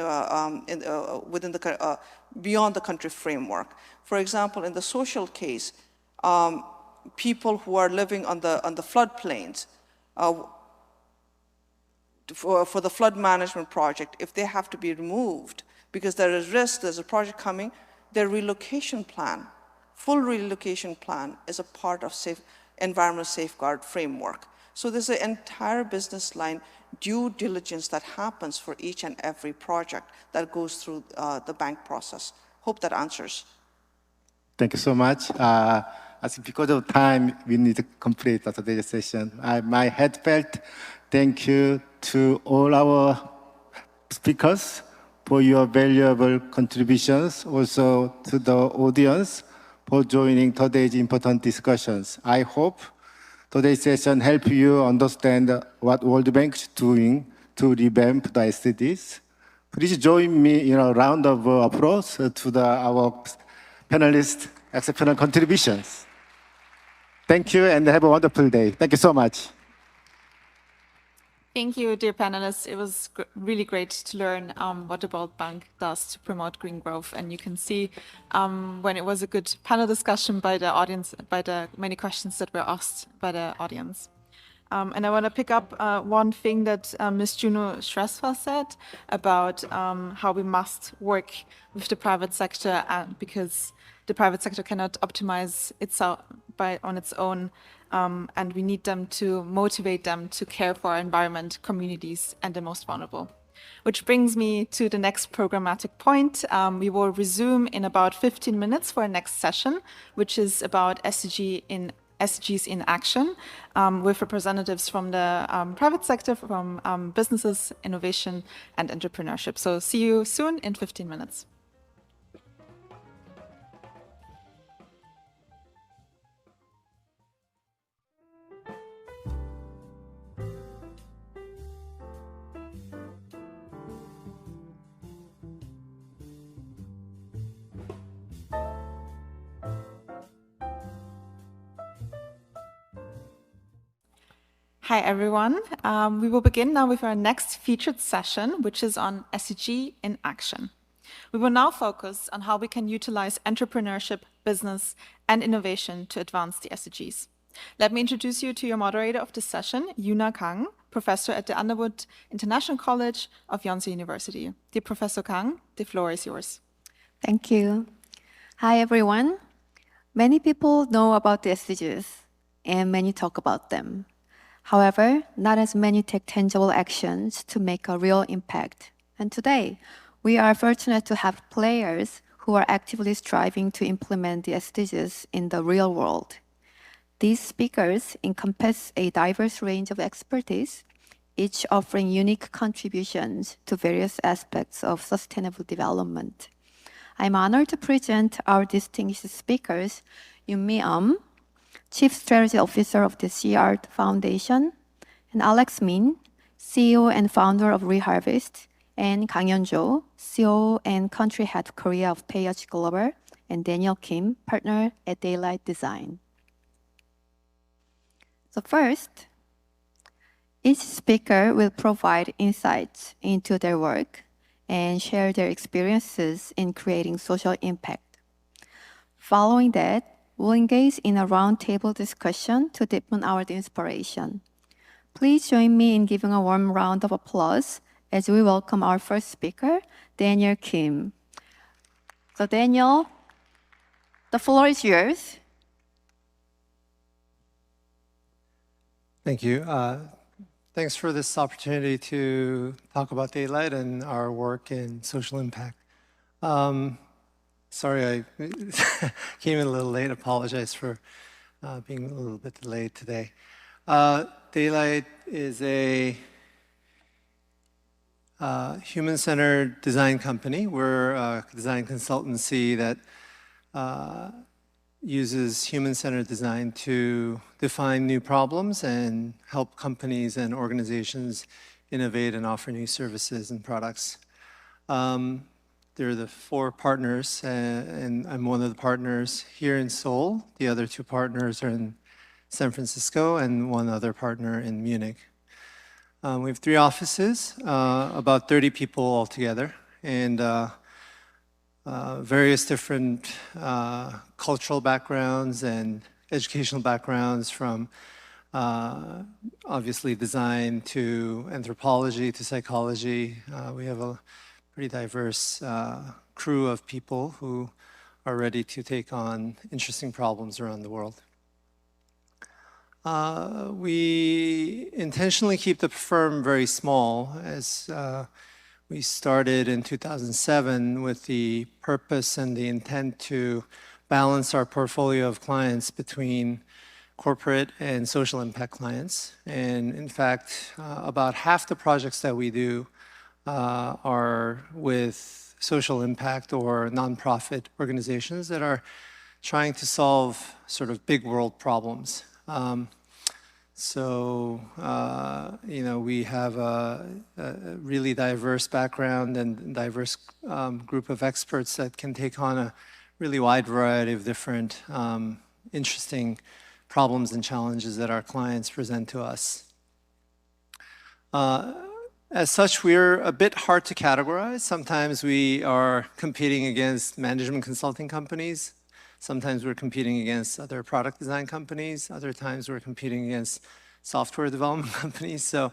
within the, beyond the country framework. For example, in the social case, people who are living on the floodplains, for the flood management project, if they have to be removed because there is risk, there's a project coming, their relocation plan, full relocation plan is a part of environmental safeguard framework. So there's an entire business line due diligence that happens for each and every project that goes through the bank process. Hope that answers. Thank you so much. I think because of time, we need to complete today's session. My heartfelt thank you to all our speakers for your valuable contributions, also to the audience for joining today's important discussions. I hope today's session help you understand what World Bank is doing to revamp the SDGs. Please join me in a round of applause to our panelists' exceptional contributions. Thank you and have a wonderful day. Thank you so much. Thank you, dear panelists. It was really great to learn what the World Bank does to promote green growth. And you can see when it was a good panel discussion by the audience, by the many questions that were asked by the audience. And I want to pick up one thing that Ms. Juno Shrestha said about how we must work with the private sector because the private sector cannot optimize itself on its own. And we need them to motivate them to care for our environment, communities, and the most vulnerable. Which brings me to the next programmatic point. We will resume in about 15 minutes for our next session, which is about SDGs in action, with representatives from the private sector, from businesses, innovation, and entrepreneurship. So see you soon in 15 minutes. Hi, everyone. We will begin now with our next featured session, which is on SDG in action. We will now focus on how we can utilize entrepreneurship, business, and innovation to advance the SDGs. Let me introduce you to your moderator of this session, Yuna Kang, professor at the Underwood International College of Yonsei University. Dear Professor Kang, the floor is yours. Thank you. Hi, everyone. Many people know about the SDGs, and many talk about them. However, not as many take tangible actions to make a real impact. And today, we are fortunate to have players who are actively striving to implement the SDGs in the real world. These speakers encompass a diverse range of expertise, each offering unique contributions to various aspects of sustainable development. I'm honored to present our distinguished speakers, Yoon-mi Chief Strategy Officer of the CR Foundation, and Alex Min, CEO and founder of Reharvest, and Kang Hyun-jo, CEO and Country Head of Korea of Payage Global, and Daniel Kim, partner at Daylight Design. So first, each speaker will provide insights into their work and share their experiences in creating social impact. Following that, we'll engage in a roundtable discussion to deepen our inspiration. Please join me in giving a warm round of applause as we welcome our first speaker, Daniel Kim. So Daniel, the floor is yours. Thank you. Thanks for this opportunity to talk about Daylight and our work in social impact. Sorry, I came in a little late. Apologize for being a little bit delayed today. Daylight is a human-centered design company. We're a design consultancy that uses human-centered design to define new problems and help companies and organizations innovate and offer new services and products. There are the 4 partners, and I'm one of the partners here in Seoul. The other 2 partners are in San Francisco and 1 other partner in Munich. We have 3 offices, about 30 people altogether, and various different cultural backgrounds and educational backgrounds, from obviously design to anthropology to psychology. We have a pretty diverse crew of people who are ready to take on interesting problems around the world. We intentionally keep the firm very small, as we started in 2007 with the purpose and the intent to balance our portfolio of clients between corporate and social impact clients. And in fact, about half the projects that we do are with social impact or nonprofit organizations that are trying to solve sort of big world problems. You know, we have a really diverse background and diverse group of experts that can take on a really wide variety of different interesting problems and challenges that our clients present to us. As such, we're a bit hard to categorize. Sometimes we are competing against management consulting companies. Sometimes we're competing against other product design companies. Other times we're competing against software development companies. So,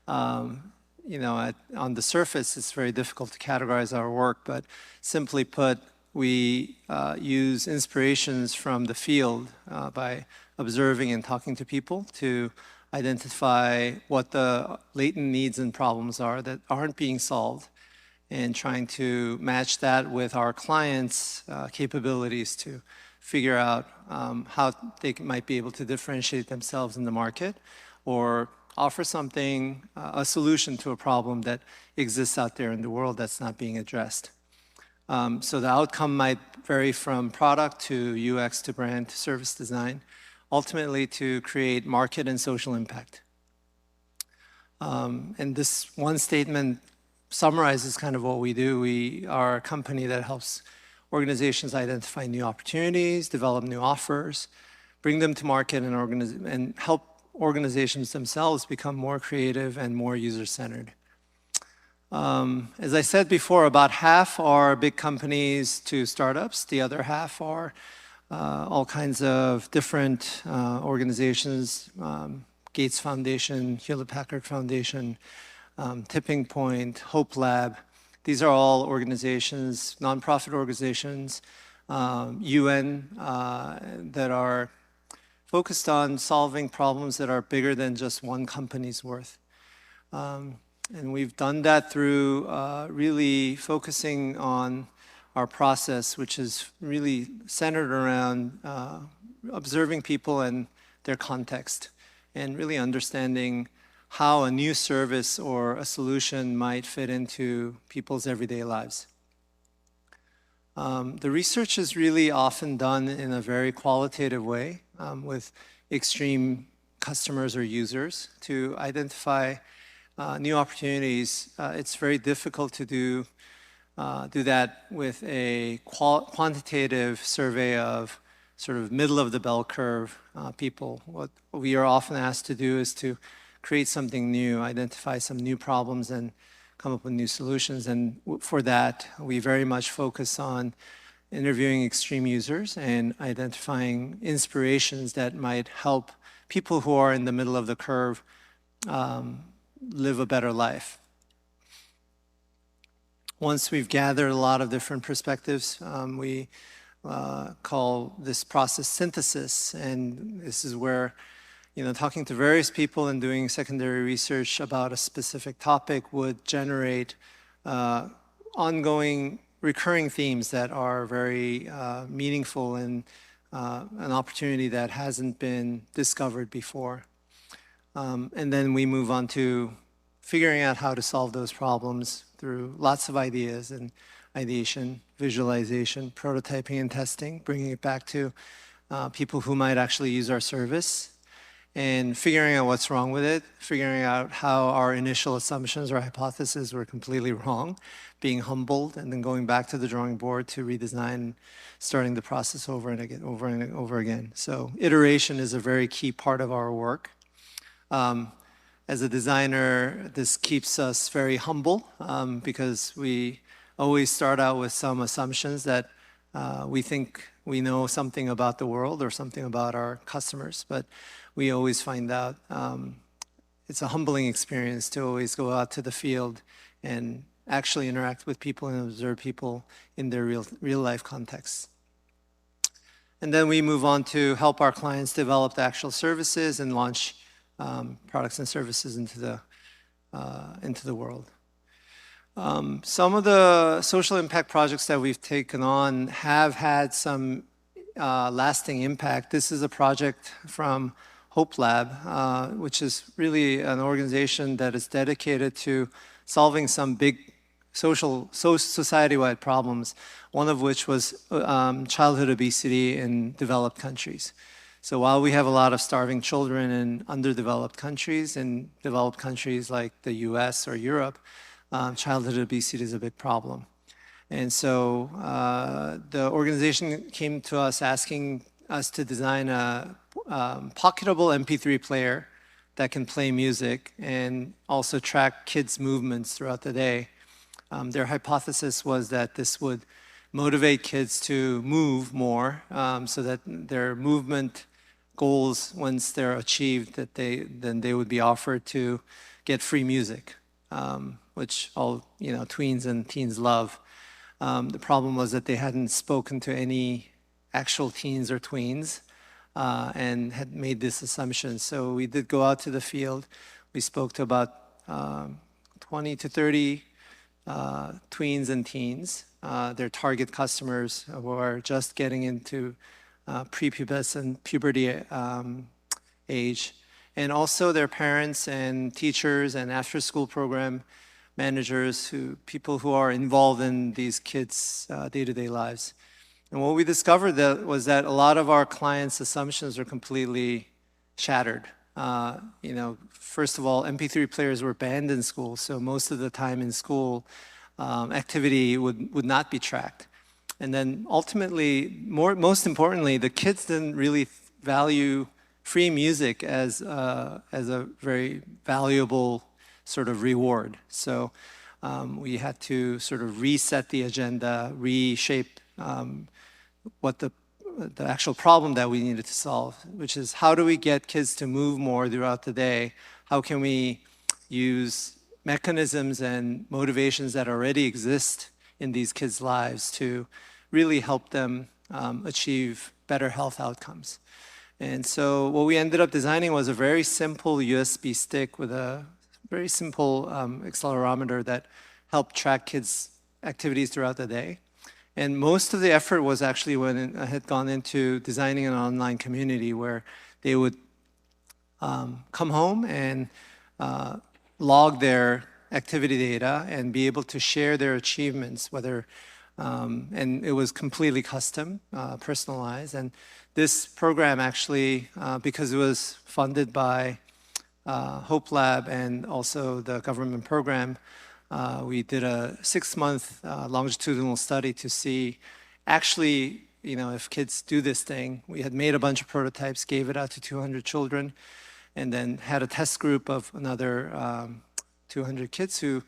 you know, on the surface, it's very difficult to categorize our work. But simply put, we use inspirations from the field by observing and talking to people to identify what the latent needs and problems are that aren't being solved, and trying to match that with our clients' capabilities to figure out how they might be able to differentiate themselves in the market or offer something, a solution to a problem that exists out there in the world that's not being addressed. So the outcome might vary from product to UX to brand to service design, ultimately to create market and social impact. And this one statement summarizes kind of what we do. We are a company that helps organizations identify new opportunities, develop new offers, bring them to market, and help organizations themselves become more creative and more user-centered. As I said before, about half are big companies to startups. The other half are all kinds of different organizations, Gates Foundation, Hewlett-Packard Foundation, Tipping Point, Hope Lab. These are all organizations, nonprofit organizations, UN, that are focused on solving problems that are bigger than just one company's worth. And we've done that through really focusing on our process, which is really centered around observing people and their context, and really understanding how a new service or a solution might fit into people's everyday lives. The research is really often done in a very qualitative way with extreme customers or users to identify new opportunities. It's very difficult to do that with a quantitative survey of sort of middle of the bell curve people. What we are often asked to do is to create something new, identify some new problems, and come up with new solutions. And for that, we very much focus on interviewing extreme users and identifying inspirations that might help people who are in the middle of the curve live a better life. Once we've gathered a lot of different perspectives, we call this process synthesis, and this is where talking to various people and doing secondary research about a specific topic would generate ongoing, recurring themes that are very meaningful and an opportunity that hasn't been discovered before. And then we move on to figuring out how to solve those problems through lots of ideas and ideation, visualization, prototyping and testing, bringing it back to people who might actually use our service, and figuring out what's wrong with it, figuring out how our initial assumptions or hypotheses were completely wrong, being humbled, and then going back to the drawing board to redesign, starting the process over and again, over and over again. So iteration is a very key part of our work. As a designer, this keeps us very humble because we always start out with some assumptions that we think we know something about the world or something about our customers, but we always find out it's a humbling experience to always go out to the field and actually interact with people and observe people in their real life contexts. And then we move on to help our clients develop the actual services and launch products and services into the world. Some of the social impact projects that we've taken on have had some lasting impact. This is a project from Hope Lab, which is really an organization that is dedicated to solving some big society-wide problems, one of which was childhood obesity in developed countries. So while we have a lot of starving children in underdeveloped countries, in developed countries like the US or Europe, childhood obesity is a big problem. And so the organization came to us asking us to design a pocketable MP3 player that can play music and also track kids' movements throughout the day. Their hypothesis was that this would motivate kids to move more so that their movement goals, once they're achieved, that then they would be offered to get free music, which all tweens and teens love. The problem was that they hadn't spoken to any actual teens or tweens and had made this assumption. So we did go out to the field. We spoke to about 20 to 30 tweens and teens, their target customers who are just getting into prepubescent puberty age, and also their parents and teachers and after-school program managers, people who are involved in these kids' day-to-day lives. And what we discovered was that a lot of our clients' assumptions are completely shattered. First of all, MP3 players were banned in school, so most of the time in school, activity would not be tracked. And then ultimately, most importantly, the kids didn't really value free music as a very valuable sort of reward. So we had to sort of reset the agenda, reshape what the actual problem that we needed to solve, which is how do we get kids to move more throughout the day? How can we use mechanisms and motivations that already exist in these kids' lives to really help them achieve better health outcomes? And so what we ended up designing was a very simple USB stick with a very simple accelerometer that helped track kids' activities throughout the day. And most of the effort was actually when I had gone into designing an online community where they would come home and log their activity data and be able to share their achievements, and it was completely custom, personalized. And this program actually, because it was funded by Hope Lab and also the government program, we did a 6-month longitudinal study to see actually, if kids do this thing. We had made a bunch of prototypes, gave it out to 200 children, and then had a test group of another 200 kids who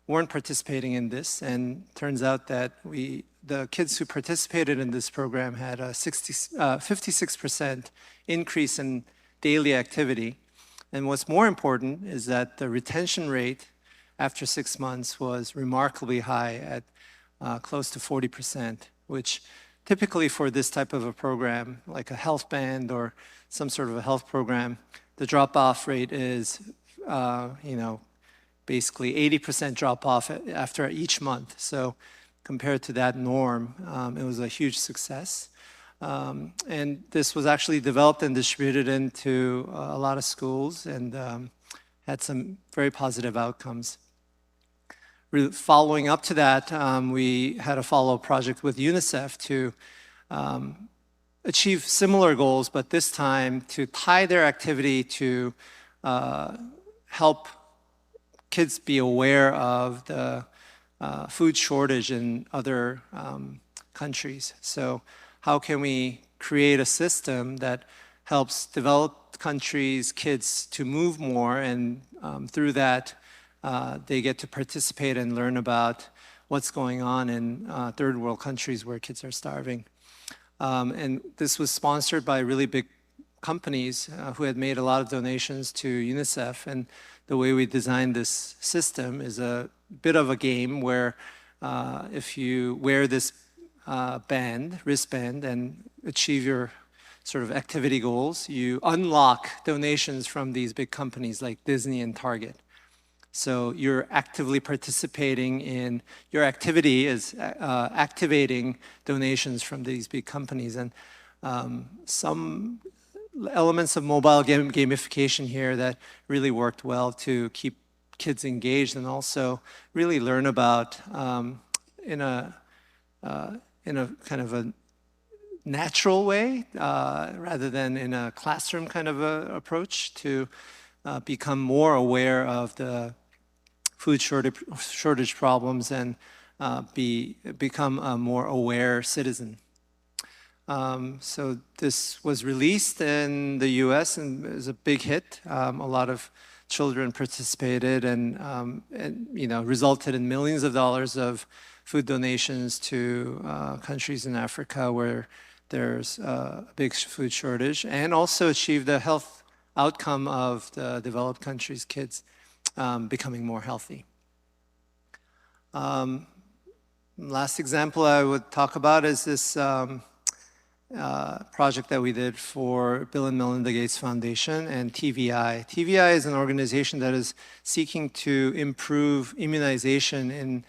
weren't participating in this. And turns out that the kids who participated in this program had a 56% increase in daily activity. And what's more important is that the retention rate after 6 months was remarkably high at close to 40%, which typically for this type of a program, like a health band or some sort of a health program, the drop-off rate is, basically 80% drop-off after each month. So compared to that norm, it was a huge success. And this was actually developed and distributed into a lot of schools and had some very positive outcomes. Following up to that, we had a follow-up project with UNICEF to achieve similar goals, but this time to tie their activity to help kids be aware of the food shortage in other countries. So how can we create a system that helps developed countries' kids to move more, and through that, they get to participate and learn about what's going on in third world countries where kids are starving. And this was sponsored by really big companies who had made a lot of donations to UNICEF. And the way we designed this system is a bit of a game where if you wear this wristband, and achieve your sort of activity goals, you unlock donations from these big companies like Disney and Target. So you're actively participating in, your activity is activating donations from these big companies. And some elements of mobile gamification here that really worked well to keep kids engaged and also really learn about in a kind of a natural way rather than in a classroom kind of a approach to become more aware of the food shortage problems and become a more aware citizen. So this was released in the US and it was a big hit. A lot of children participated and resulted in millions of dollars of food donations to countries in Africa where there's a big food shortage, and also achieved the health outcome of the developed countries' kids becoming more healthy. Last example I would talk about is this project that we did for Bill and Melinda Gates Foundation and TVI. TVI is an organization that is seeking to improve immunization in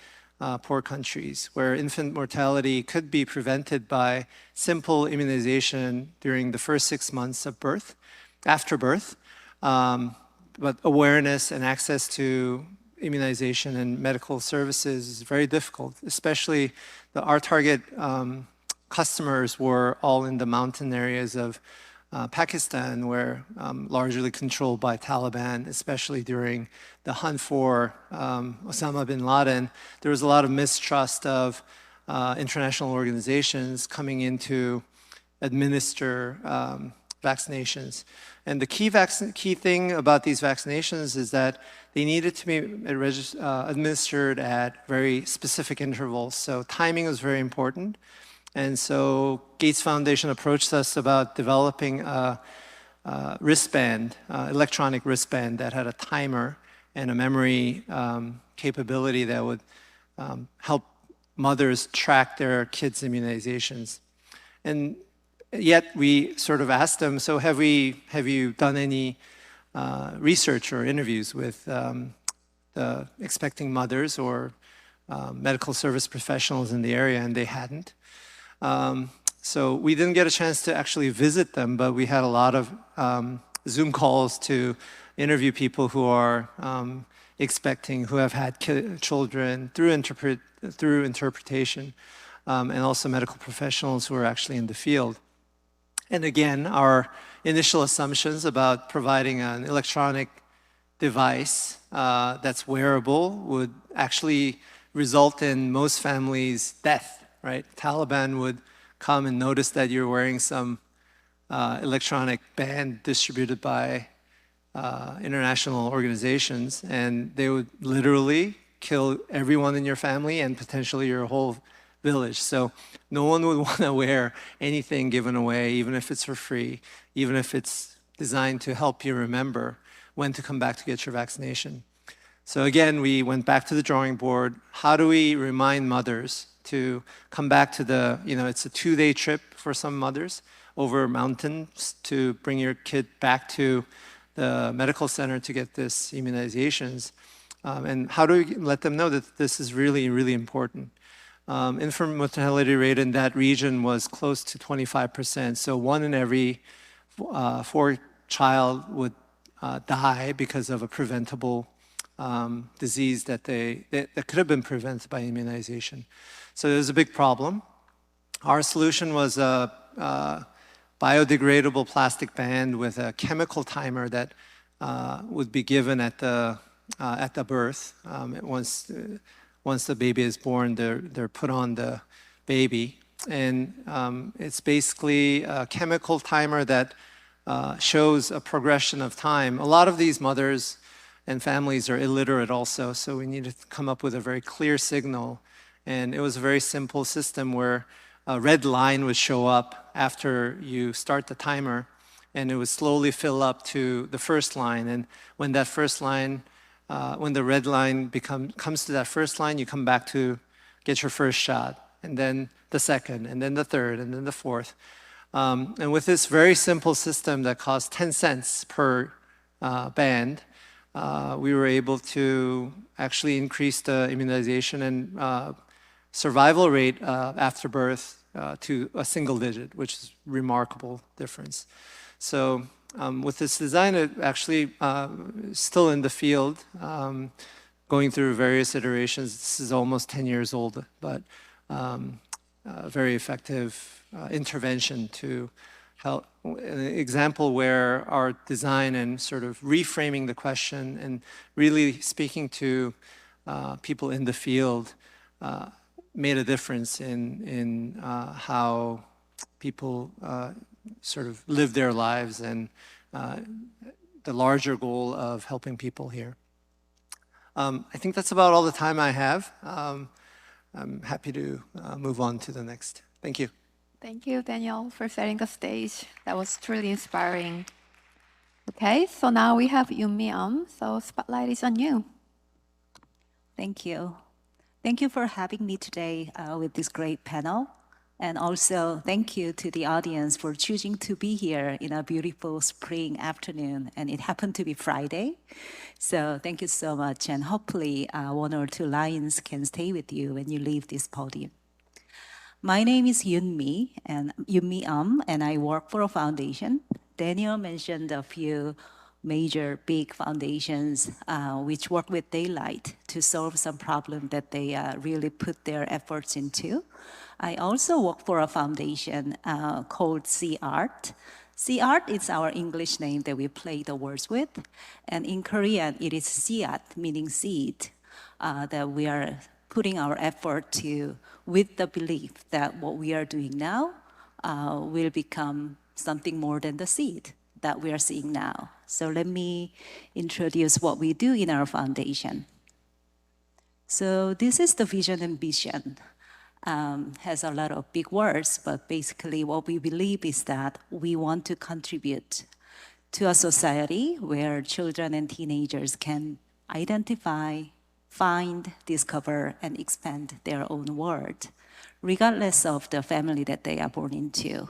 poor countries, where infant mortality could be prevented by simple immunization during the first 6 months of birth, after birth. But awareness and access to immunization and medical services is very difficult, especially our target customers were all in the mountain areas of Pakistan, where largely controlled by Taliban, especially during the hunt for Osama bin Laden. There was a lot of mistrust of international organizations coming in to administer vaccinations. And the key thing about these vaccinations is that they needed to be administered at very specific intervals. So timing was very important. And so Gates Foundation approached us about developing a wristband, electronic wristband that had a timer and a memory capability that would help mothers track their kids' immunizations. And yet we sort of asked them, so have you done any research or interviews with the expecting mothers or medical service professionals in the area? And they hadn't. So we didn't get a chance to actually visit them, but we had a lot of Zoom calls to interview people who are expecting, who have had children through interpretation, and also medical professionals who are actually in the field. And again, our initial assumptions about providing an electronic device that's wearable would actually result in most families' death. Right? Taliban would come and notice that you're wearing some electronic band distributed by international organizations, and they would literally kill everyone in your family and potentially your whole village. So no one would want to wear anything given away, even if it's for free, even if it's designed to help you remember when to come back to get your vaccination. So again, we went back to the drawing board. How do we remind mothers to come back to the, it's a 2-day trip for some mothers over mountains to bring your kid back to the medical center to get this immunizations. And how do we let them know that this is really, really important? Infant mortality rate in that region was close to 25%. So 1 in every 4 child would die because of a preventable disease that could have been prevented by immunization. So there's a big problem. Our solution was a biodegradable plastic band with a chemical timer that would be given at the birth. Once the baby is born, they're put on the baby. And it's basically a chemical timer that shows a progression of time. A lot of these mothers and families are illiterate also, so we need to come up with a very clear signal. And it was a very simple system where a red line would show up after you start the timer, and it would slowly fill up to the first line. And when that first line, when the red line comes to that first line, you come back to get your first shot, and then the second, and then the third, and then the fourth. And with this very simple system that costs 10 cents per band, we were able to actually increase the immunization and survival rate after birth to a single digit, which is a remarkable difference. So with this design, it actually is still in the field, going through various iterations. This is almost 10 years old, but a very effective intervention to help. An example where our design and sort of reframing the question and really speaking to people in the field made a difference in how people sort of live their lives and the larger goal of helping people here. I think that's about all the time I have. I'm happy to move on to the next. Thank you. Thank you, Daniel, for setting the stage. That was truly inspiring. Okay, so now we have Yunmi so spotlight is on you. Thank you. Thank you for having me today with this great panel. And also thank you to the audience for choosing to be here in a beautiful spring afternoon. And it happened to be Friday. So thank you so much. And hopefully 1 or 2 lines can stay with you when you leave this podium. My name is Yunmi, and I work for a foundation. Daniel mentioned a few major big foundations which work with daylight to solve some problem that they really put their efforts into. I also work for a foundation called C-Art. C-Art is our English name that we play the words with. And in Korean, it is Siat, meaning seed, that we are putting our effort to, with the belief that what we are doing now will become something more than the seed that we are seeing now. So let me introduce what we do in our foundation. So this is the vision and mission. Has a lot of big words, but basically what we believe is that we want to contribute to a society where children and teenagers can identify, find, discover, and expand their own world, regardless of the family that they are born into.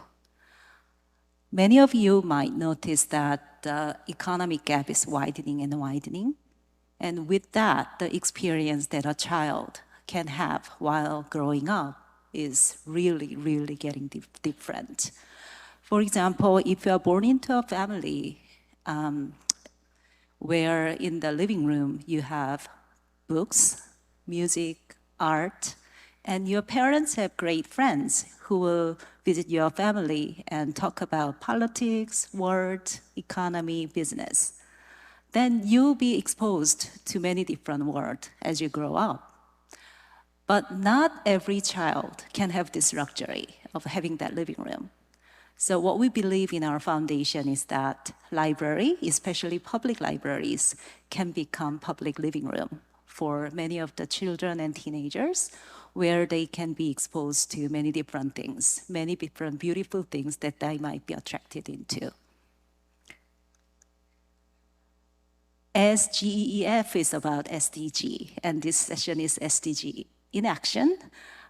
Many of you might notice that the economic gap is widening and widening. And with that, the experience that a child can have while growing up is really, really getting different. For example, if you are born into a family where in the living room you have books, music, art, and your parents have great friends who will visit your family and talk about politics, world, economy, business, then you'll be exposed to many different worlds as you grow up. But not every child can have this luxury of having that living room. So what we believe in our foundation is that library, especially public libraries, can become public living room for many of the children and teenagers, where they can be exposed to many different things, many different beautiful things that they might be attracted into. As GEEF is about SDG, and this session is SDG in action,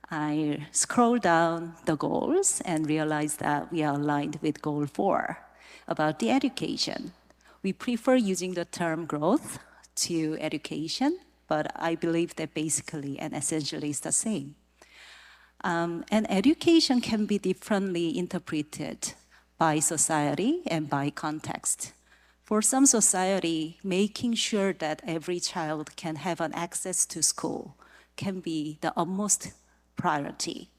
I scroll down the goals and realize that we are aligned with goal 4 about the education. We prefer using the term growth to education, but I believe that basically and essentially it's the same. And education can be differently interpreted by society and by context. For some society, making sure that every child can have an access to school can be the utmost priority.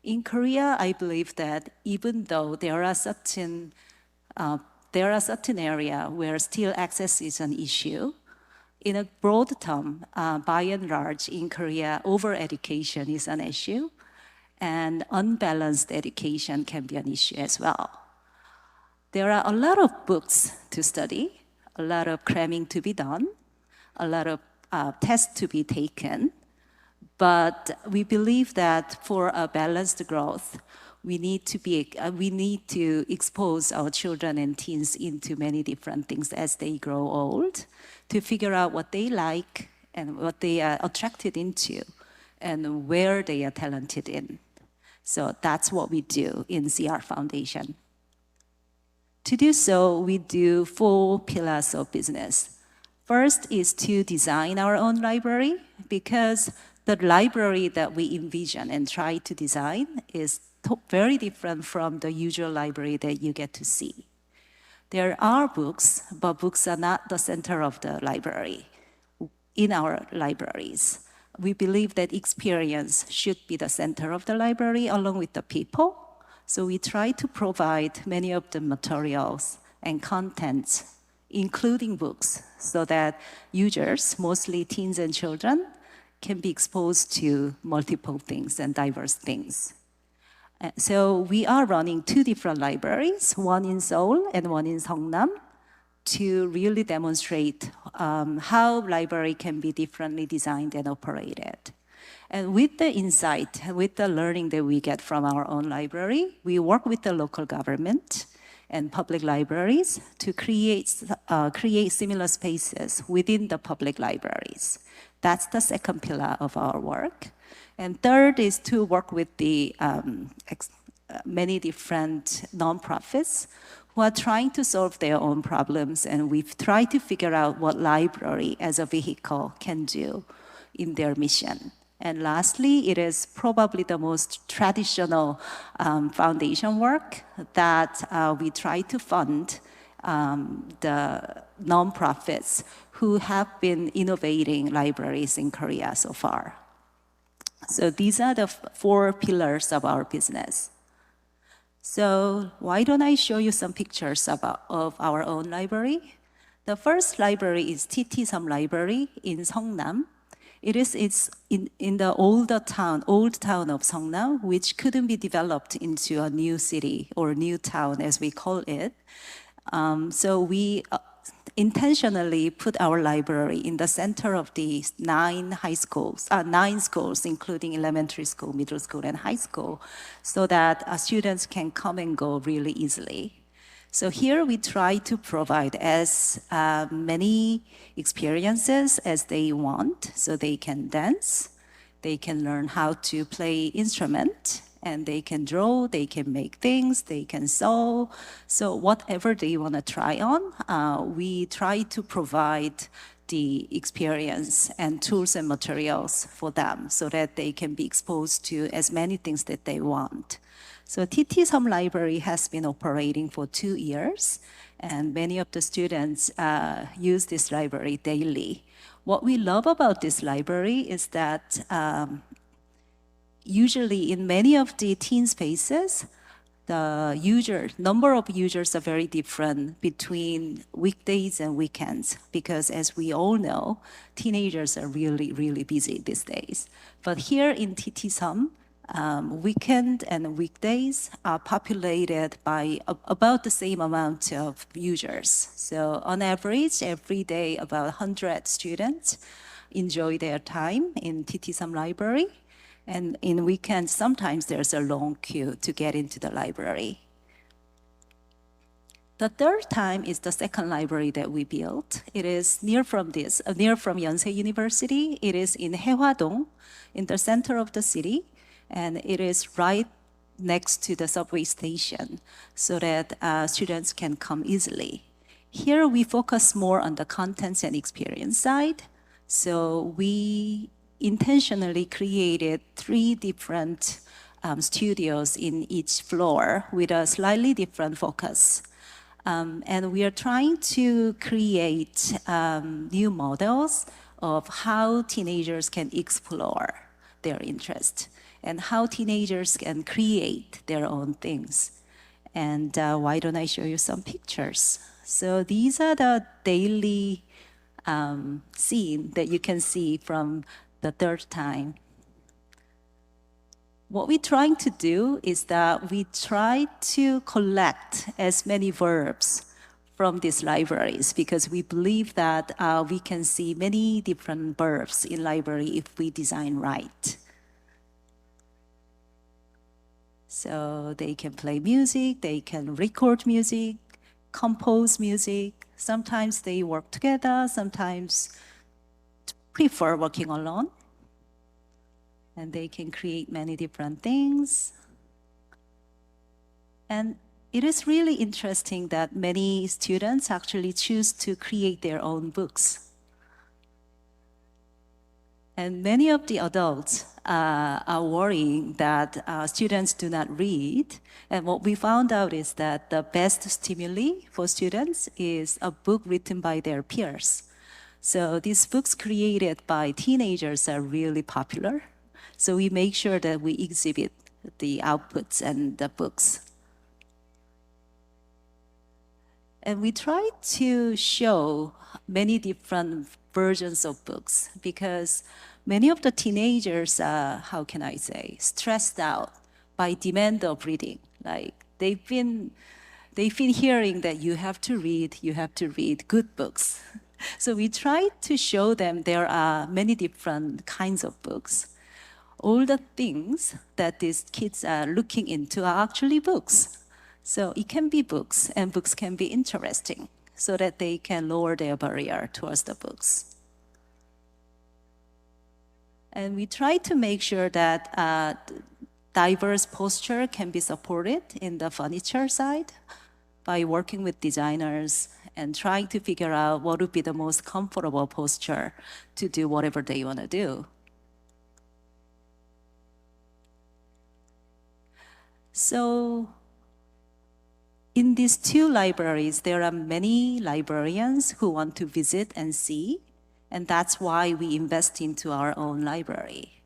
In Korea, I believe that even though there are certain areas where still access is an issue, in a broad term, by and large, in Korea, over-education is an issue, and unbalanced education can be an issue as well. There are a lot of books to study, a lot of cramming to be done, a lot of tests to be taken, but we believe that for a balanced growth, we need to expose our children and teens into many different things as they grow old, to figure out what they like and what they are attracted into, and where they are talented in. So that's what we do in CR Foundation. To do so, we do 4 pillars of business. First is to design our own library, because the library that we envision and try to design is very different from the usual library that you get to see. There are books, but books are not the center of the library in our libraries. We believe that experience should be the center of the library along with the people. So we try to provide many of the materials and contents, including books, so that users, mostly teens and children, can be exposed to multiple things and diverse things. So we are running 2 different libraries, one in Seoul and one in Seongnam, to really demonstrate how library can be differently designed and operated. And with the insight, with the learning that we get from our own library, we work with the local government and public libraries to create similar spaces within the public libraries. That's the second pillar of our work. And third is to work with the many different nonprofits who are trying to solve their own problems, and we've tried to figure out what library as a vehicle can do in their mission. And lastly, it is probably the most traditional foundation work that we try to fund the nonprofits who have been innovating libraries in Korea so far. So these are the 4 pillars of our business. So why don't I show you some pictures of our own library? The first library is TT-섬 Library in Seongnam. It's in the old town of Seongnam, which couldn't be developed into a new city or new town, as we call it. So we intentionally put our library in the center of the 9 schools, including elementary school, middle school, and high school, so that students can come and go really easily. So here we try to provide as many experiences as they want, so they can dance, they can learn how to play instrument, and they can draw, they can make things, they can sew. So whatever they want to try on, we try to provide the experience and tools and materials for them so that they can be exposed to as many things that they want. So TT-섬 Library has been operating for 2 years, and many of the students use this library daily. What we love about this library is that usually in many of the teen spaces, the number of users are very different between weekdays and weekends, because as we all know, teenagers are really, really busy these days. But here in TT-섬, weekend and weekdays are populated by about the same amount of users. So on average, every day about 100 students enjoy their time in TT-섬 Library. And in weekends, sometimes there's a long queue to get into the library. The third time is the second library that we built. It is near from Yonsei University. It is in Haehwa-dong, in the center of the city, and it is right next to the subway station, so that students can come easily. Here we focus more on the contents and experience side. So we intentionally created 3 different studios in each floor with a slightly different focus. And we are trying to create new models of how teenagers can explore their interest and how teenagers can create their own things. And why don't I show you some pictures? So these are the daily scene that you can see from the 3rd time. What we're trying to do is that we try to collect as many verbs from these libraries because we believe that we can see many different verbs in library if we design right. So they can play music, they can record music, compose music. Sometimes they work together, sometimes prefer working alone. And they can create many different things. And it is really interesting that many students actually choose to create their own books. And many of the adults are worrying that students do not read. And what we found out is that the best stimuli for students is a book written by their peers. So these books created by teenagers are really popular. So we make sure that we exhibit the outputs and the books. And we try to show many different versions of books because many of the teenagers are, how can I say, stressed out by demand of reading. Like they've been hearing that you have to read good books. So we try to show them there are many different kinds of books. All the things that these kids are looking into are actually books. So it can be books, and books can be interesting so that they can lower their barrier towards the books. And we try to make sure that diverse posture can be supported in the furniture side by working with designers and trying to figure out what would be the most comfortable posture to do whatever they want to do. So in these 2 libraries, there are many librarians who want to visit and see, and that's why we invest into our own library.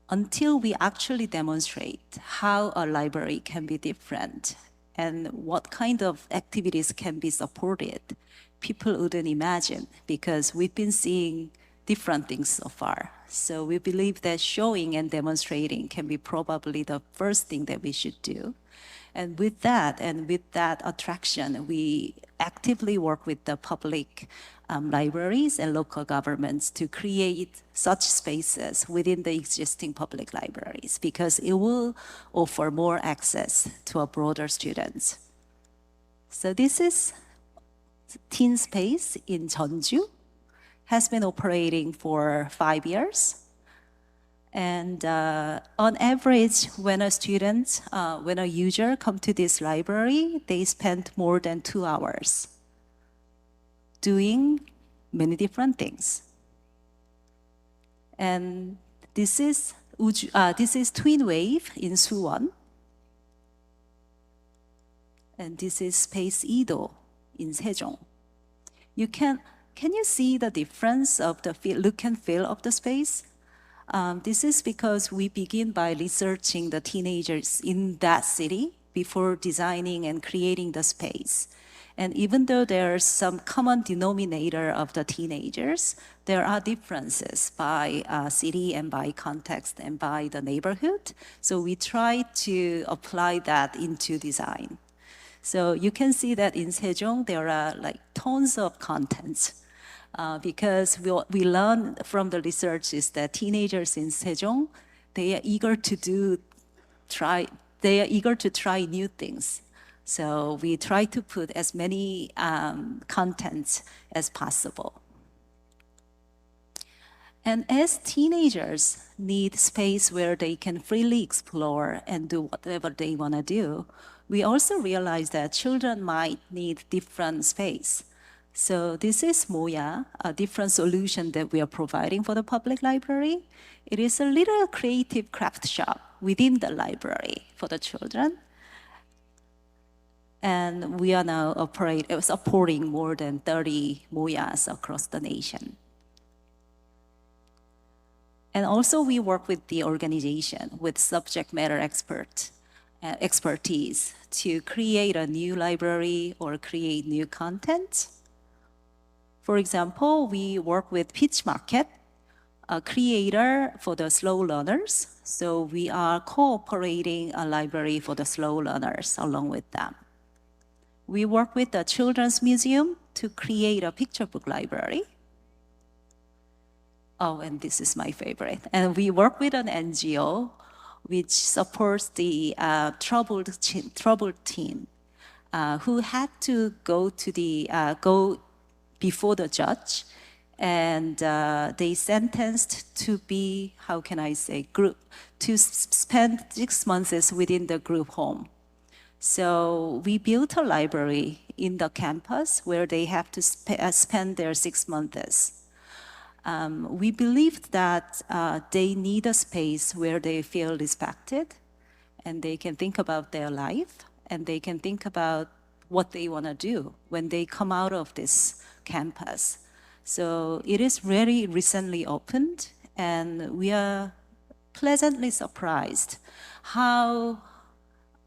Until we actually demonstrate how a library can be different and what kind of activities can be supported, people wouldn't imagine because we've been seeing different things so far. So we believe that showing and demonstrating can be probably the first thing that we should do. And with that attraction, we actively work with the public libraries and local governments to create such spaces within the existing public libraries because it will offer more access to a broader students. So this is Teen Space in Jeonju. Has been operating for 5 years. And on average, when a user comes to this library, they spend more than 2 hours doing many different things. And this is Twin Wave in Suwon. And this is Space Ido in Sejong. Can you see the difference of the look and feel of the space? This is because we begin by researching the teenagers in that city before designing and creating the space. And even though there's some common denominator of the teenagers, there are differences by city and by context and by the neighborhood. So we try to apply that into design. So you can see that in Sejong, there are like tons of contents. Because what we learned from the research is that teenagers in Sejong, they are eager to try new things. So we try to put as many contents as possible. And as teenagers need space where they can freely explore and do whatever they want to do, we also realize that children might need different space. So this is Moya, a different solution that we are providing for the public library. It is a little creative craft shop within the library for the children. And we are now supporting more than 30 Moyas across the nation. And also we work with the organization with subject matter expertise to create a new library or create new content. For example, we work with Pitch Market, a creator for the slow learners. So we are cooperating a library for the slow learners along with them. We work with the Children's Museum to create a picture book library. Oh, and this is my favorite. And we work with an NGO which supports the troubled teen who had to go before the judge, and they sentenced to be, how can I say, to spend 6 months within the group home. So we built a library in the campus where they have to spend their 6 months. We believed that they need a space where they feel respected and they can think about their life and they can think about what they want to do when they come out of this campus. So it is very recently opened, and we are pleasantly surprised how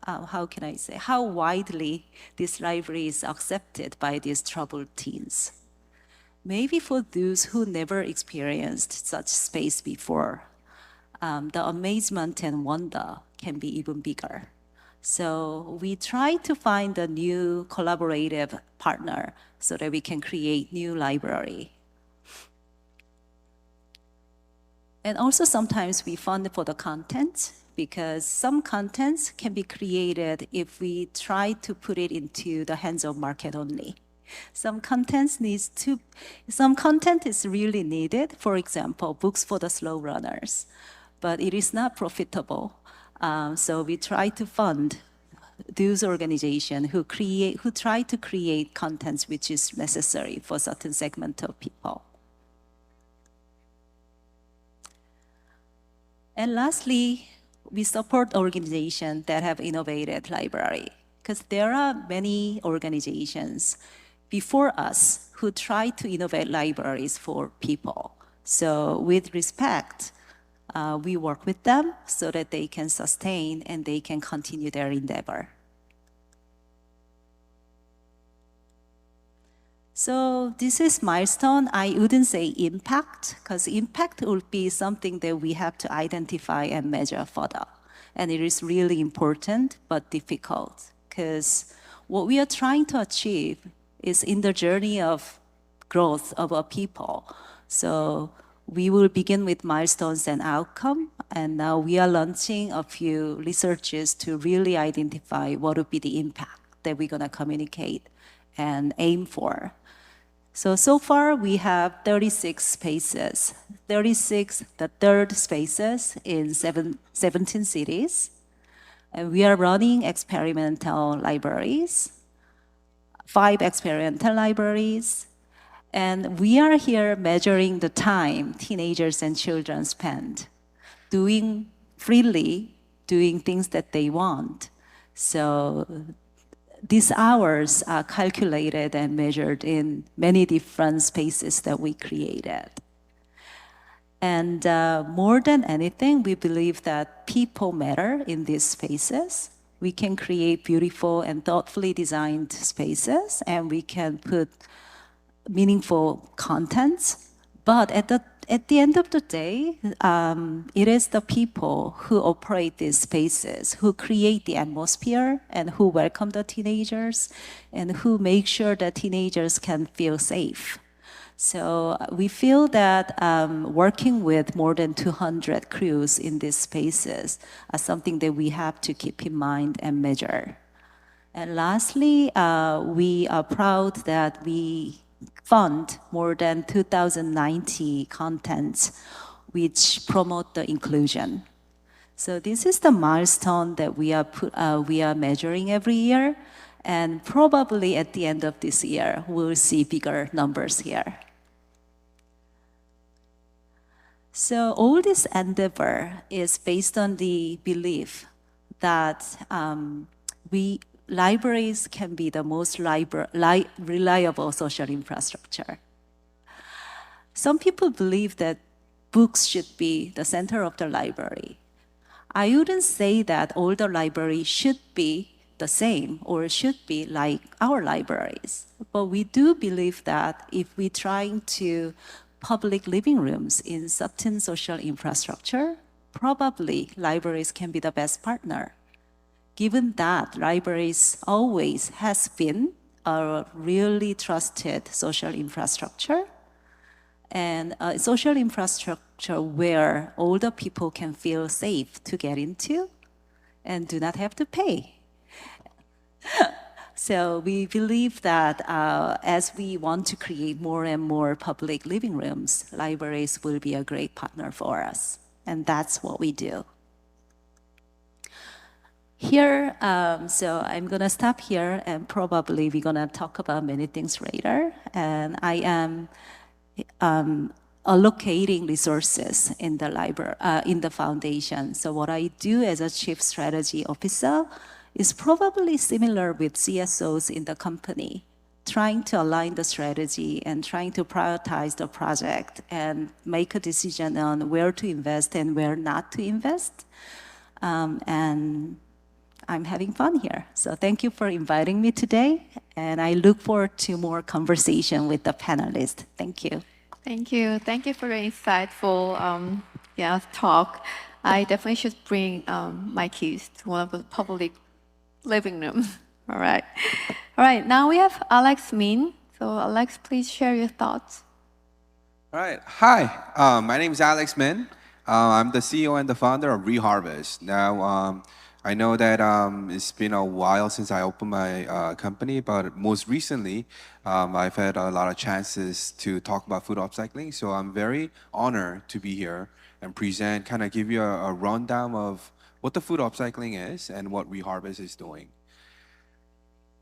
can I say, how widely this library is accepted by these troubled teens. Maybe for those who never experienced such space before, the amazement and wonder can be even bigger. So we try to find a new collaborative partner so that we can create new library. And also sometimes we fund for the content, because some contents can be created if we try to put it into the hands of market only. Some content is really needed, for example, books for the slow runners, but it is not profitable. So we try to fund those organizations who try to create contents which is necessary for certain segment of people. And lastly, we support organizations that have innovated library, because there are many organizations before us who try to innovate libraries for people. So with respect, we work with them so that they can sustain and they can continue their endeavor. So this is milestone. I wouldn't say impact, because impact will be something that we have to identify and measure further. And it is really important, but difficult, because what we are trying to achieve is in the journey of growth of our people. So we will begin with milestones and outcome, and now we are launching a few researches to really identify what would be the impact that we're gonna communicate and aim for. So far we have 36 spaces, the third spaces in 17 cities. And we are running experimental libraries, 5 experimental libraries. And we are here measuring the time teenagers and children spend doing things that they want. So these hours are calculated and measured in many different spaces that we created. And more than anything, we believe that people matter in these spaces. We can create beautiful and thoughtfully designed spaces, and we can put meaningful contents. But at the end of the day, it is the people who operate these spaces, who create the atmosphere, and who welcome the teenagers, and who make sure that teenagers can feel safe. So we feel that working with more than 200 crews in these spaces are something that we have to keep in mind and measure. And lastly, we are proud that we fund more than 2,090 contents which promote the inclusion. So this is the milestone that we are measuring every year, and probably at the end of this year, we'll see bigger numbers here. So all this endeavor is based on the belief that libraries can be the most reliable social infrastructure. Some people believe that books should be the center of the library. I wouldn't say that all the libraries should be the same or should be like our libraries, but we do believe that if we're trying to public living rooms in certain social infrastructure, probably libraries can be the best partner. Given that libraries always has been a really trusted social infrastructure, and a social infrastructure where all the people can feel safe to get into and do not have to pay. So we believe that as we want to create more and more public living rooms, libraries will be a great partner for us. And that's what we do. Here, so I'm going to stop here, and probably we're going to talk about many things later. And I am allocating resources in the library, in the foundation. So what I do as a chief strategy officer is probably similar with CSOs in the company, trying to align the strategy and trying to prioritize the project and make a decision on where to invest and where not to invest. And I'm having fun here. So thank you for inviting me today. And I look forward to more conversation with the panelists. Thank you. Thank you. Thank you for your insightful talk. I definitely should bring my kids to one of the public living rooms. All right. All right. Now we have Alex Min. So Alex, please share your thoughts. All right. Hi. My name is Alex Min. I'm the CEO and the founder of Reharvest. Now, I know that it's been a while since I opened my company, but most recently, I've had a lot of chances to talk about food upcycling. So I'm very honored to be here and present, kind of give you a rundown of what the food upcycling is and what Reharvest is doing.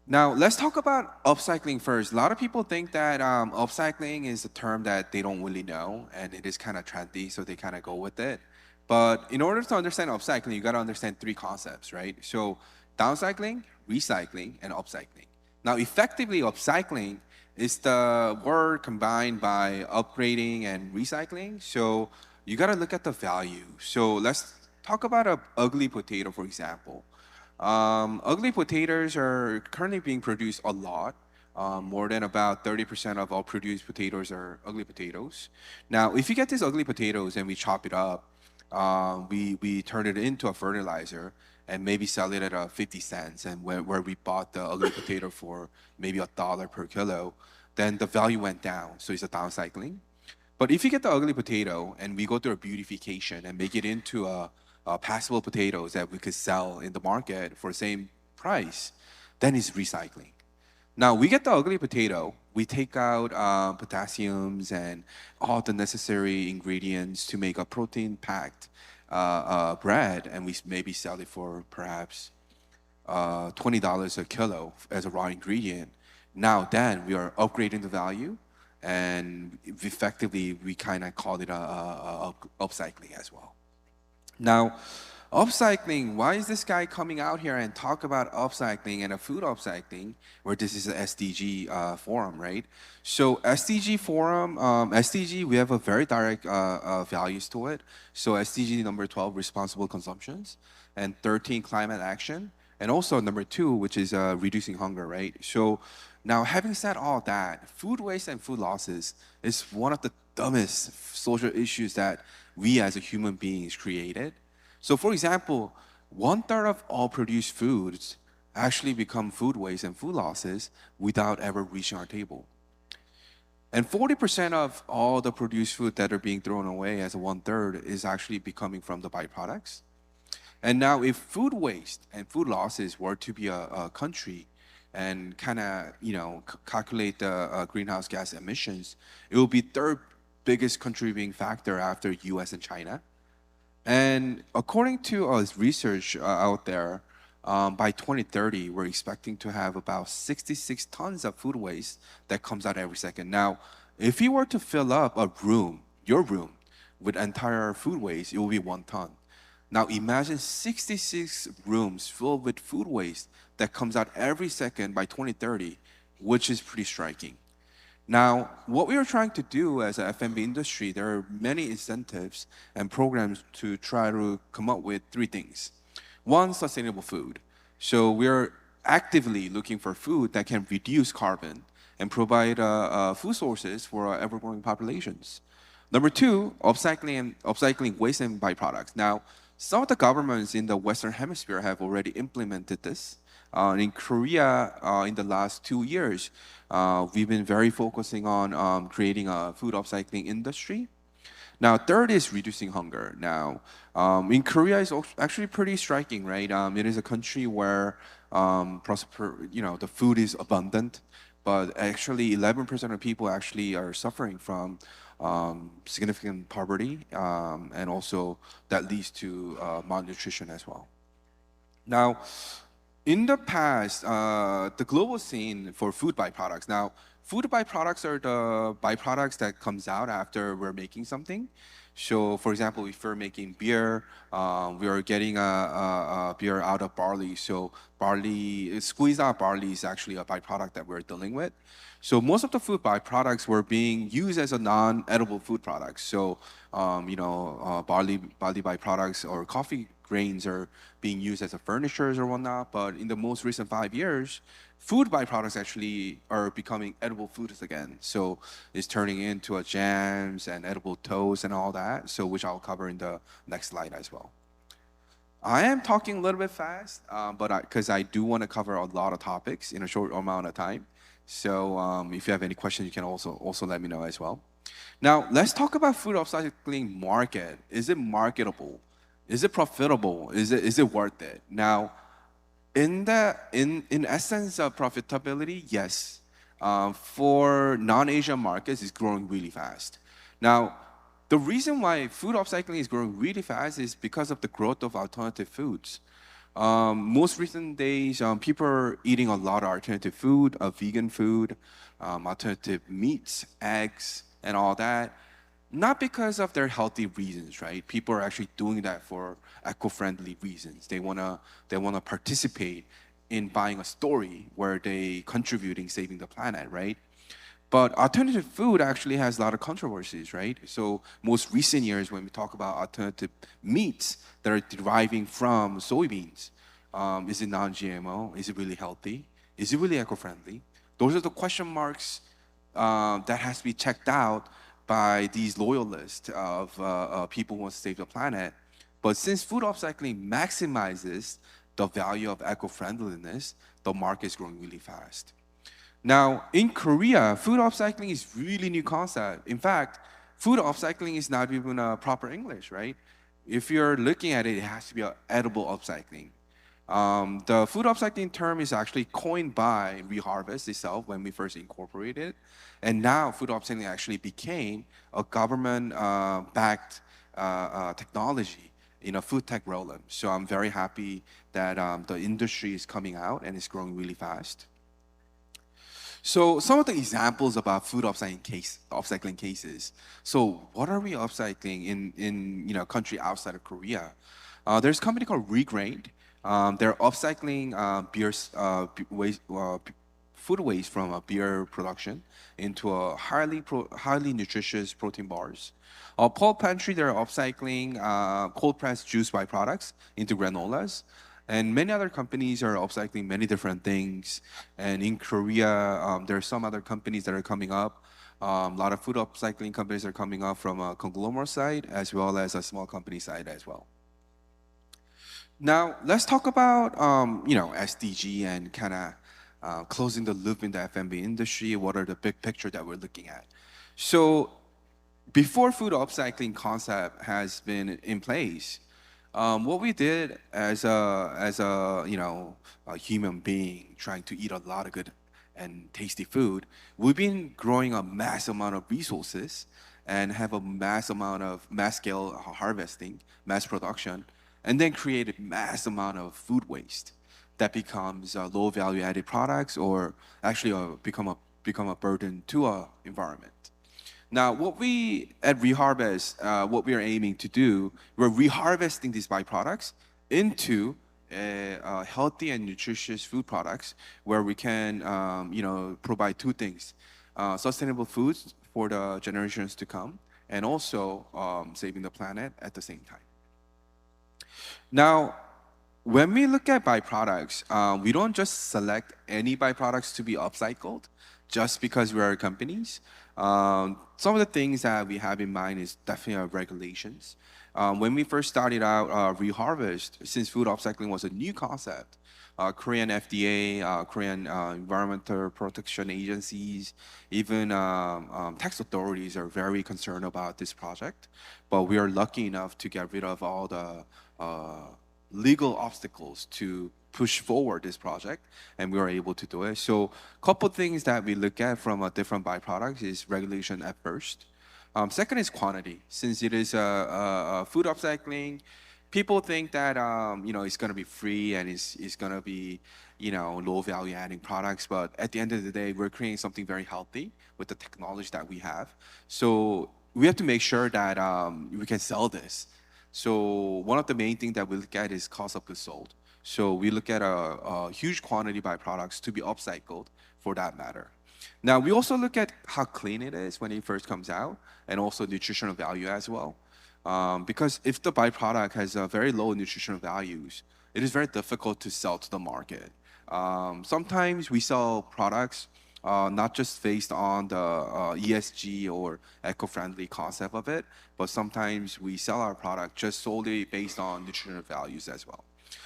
Now, let's talk about upcycling first. A lot of people think that upcycling is a term that they don't really know, and it is kind of trendy, so they kind of go with it. But in order to understand upcycling, you got to understand three concepts, right? So downcycling, recycling, and upcycling. Now, effectively, upcycling is the word combined by upgrading and recycling. So you got to look at the value. So let's talk about an ugly potato, for example. Ugly potatoes are currently being produced a lot. More than about 30% of all produced potatoes are ugly potatoes. Now, if you get these ugly potatoes and we chop it up, we turn it into a fertilizer and maybe sell it at 50 cents, and where we bought the ugly potato for maybe $1 per kilo, then the value went down. So it's a downcycling. But if you get the ugly potato and we go through a beautification and make it into a passable potatoes that we could sell in the market for the same price, then it's recycling. Now, we get the ugly potato, we take out potassiums and all the necessary ingredients to make a protein-packed bread, and we maybe sell it for perhaps $20 a kilo as a raw ingredient. Now, then, we are upgrading the value, and effectively, we kind of call it a upcycling as well. Now, upcycling, why is this guy coming out here and talk about upcycling and a food upcycling, where this is an SDG forum, right? So SDG forum, SDG, we have a very direct values to it. So SDG number 12, responsible consumptions, and 13, climate action, and also number 2, which is reducing hunger, right? So now, having said all that, food waste and food losses is one of the dumbest social issues that we as a human beings created. So for example, 1/3 of all produced foods actually become food waste and food losses without ever reaching our table. And 40% of all the produced food that are being thrown away as a 1/3 is actually becoming from the byproducts. And now if food waste and food losses were to be a country, and kind of, calculate the greenhouse gas emissions, it will be third biggest contributing factor after US and China. And according to research out there, by 2030, we're expecting to have about 66 tons of food waste that comes out every second. Now, if you were to fill up a room, your room, with entire food waste, it will be 1 ton. Now imagine 66 rooms filled with food waste that comes out every second by 2030, which is pretty striking. Now, what we are trying to do as a F&B industry, there are many incentives and programs to try to come up with 3 things. One, sustainable food. So we're actively looking for food that can reduce carbon and provide food sources for our ever-growing populations. Number 2, upcycling waste and byproducts. Now, some of the governments in the Western Hemisphere have already implemented this. In Korea, in the last 2 years, we've been very focusing on creating a food upcycling industry. Now, third is reducing hunger. Now, in Korea is actually pretty striking, right? It is a country where the food is abundant, but actually 11% of people actually are suffering from significant poverty, and also that leads to malnutrition as well. Now, in the past, the global scene for food byproducts. Now, food byproducts are the byproducts that comes out after we're making something. So, for example, if we're making beer, we are getting a beer out of barley. So, squeezed out barley is actually a byproduct that we're dealing with. So, most of the food byproducts were being used as a non-edible food products. So, barley byproducts or coffee grains are being used as a furnitures or whatnot. But in the most recent 5 years, food byproducts actually are becoming edible foods again. So it's turning into jams and edible toast and all that. So which I'll cover in the next slide as well. I am talking a little bit fast, but because I do want to cover a lot of topics in a short amount of time. So if you have any questions, you can also let me know as well. Now let's talk about food upcycling market. Is it marketable? Is it profitable? Is it worth it? Now, in essence of profitability, yes. For non-Asian markets, it's growing really fast. Now, the reason why food upcycling is growing really fast is because of the growth of alternative foods. Most recent days, people are eating a lot of alternative food, vegan food, alternative meats, eggs, and all that. Not because of their healthy reasons, right? People are actually doing that for eco-friendly reasons. They wanna participate in buying a story where they contributing saving the planet, right? But alternative food actually has a lot of controversies, right? So most recent years, when we talk about alternative meats that are deriving from soybeans, is it non-GMO? Is it really healthy? Is it really eco-friendly? Those are the question marks that has to be checked out by these loyalists of people who want to save the planet. But since food upcycling maximizes the value of eco-friendliness, the market is growing really fast. Now, in Korea, food upcycling is really new concept. In fact, food upcycling is not even a proper English, right? If you're looking at it, it has to be an edible upcycling. The food upcycling term is actually coined by Reharvest itself when we first incorporated it. And now food upcycling actually became a government-backed technology in a food tech realm. So I'm very happy that the industry is coming out and it's growing really fast. So some of the examples about food upcycling cases. So what are we upcycling in a country outside of Korea? There's a company called Regrained. They're upcycling food waste from beer production into a highly nutritious protein bars. Paul Pantry, they're upcycling cold-pressed juice byproducts into granolas. And many other companies are upcycling many different things. And in Korea, there are some other companies that are coming up. A lot of food upcycling companies are coming up from a conglomerate side as well as a small company side as well. Now, let's talk about SDG and kind of closing the loop in the F&B industry. What are the big picture that we're looking at? So before food upcycling concept has been in place, What we did as a a human being trying to eat a lot of good and tasty food, we've been growing a mass amount of resources and have a mass amount of mass scale harvesting, mass production, and then created mass amount of food waste that becomes low value added products or actually become a burden to our environment. Now, what we at Reharvest, what we are aiming to do, we're reharvesting these byproducts into healthy and nutritious food products where we can, provide two things: sustainable foods for the generations to come, and also saving the planet at the same time. Now, when we look at byproducts, we don't just select any byproducts to be upcycled just because we are companies. Some of the things that we have in mind is definitely our regulations. When we first started out Reharvest, since food upcycling was a new concept, Korean FDA, Korean environmental protection agencies, even tax authorities are very concerned about this project. But we are lucky enough to get rid of all the legal obstacles to push forward this project, and we were able to do it. So a couple things that we look at from a different byproducts is regulation at first. Second is quantity. Since it is a food upcycling, people think that it's going to be free and it's going to be low value adding products. But at the end of the day, we're creating something very healthy with the technology that we have. So we have to make sure that we can sell this. So one of the main things that we look at is cost of goods sold. So we look at a huge quantity byproducts to be upcycled for that matter. Now, we also look at how clean it is when it first comes out and also nutritional value as well. Because if the byproduct has very low nutritional values, it is very difficult to sell to the market. Sometimes we sell products not just based on the ESG or eco-friendly concept of it, but sometimes we sell our product just solely based on nutritional values as well.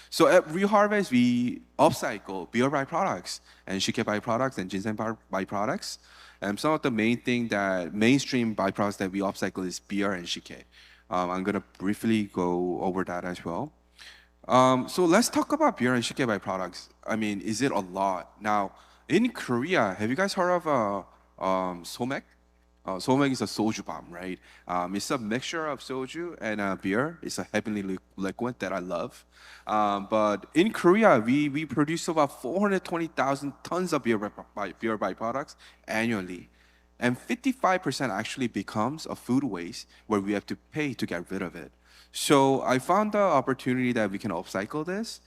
So at Reharvest, we upcycle beer byproducts and shike byproducts and ginseng byproducts. And some of the mainstream byproducts that we upcycle is beer and shike. I'm going to briefly go over that as well. So let's talk about beer and shike byproducts. I mean, is it a lot? Now, in Korea, have you guys heard of somek? Somek is a soju bomb, right? It's a mixture of soju and beer. It's a heavenly liquid that I love. But in Korea, we produce about 420,000 tons of beer byproducts annually. And 55% actually becomes a food waste where we have to pay to get rid of it. So I found the opportunity that we can upcycle this.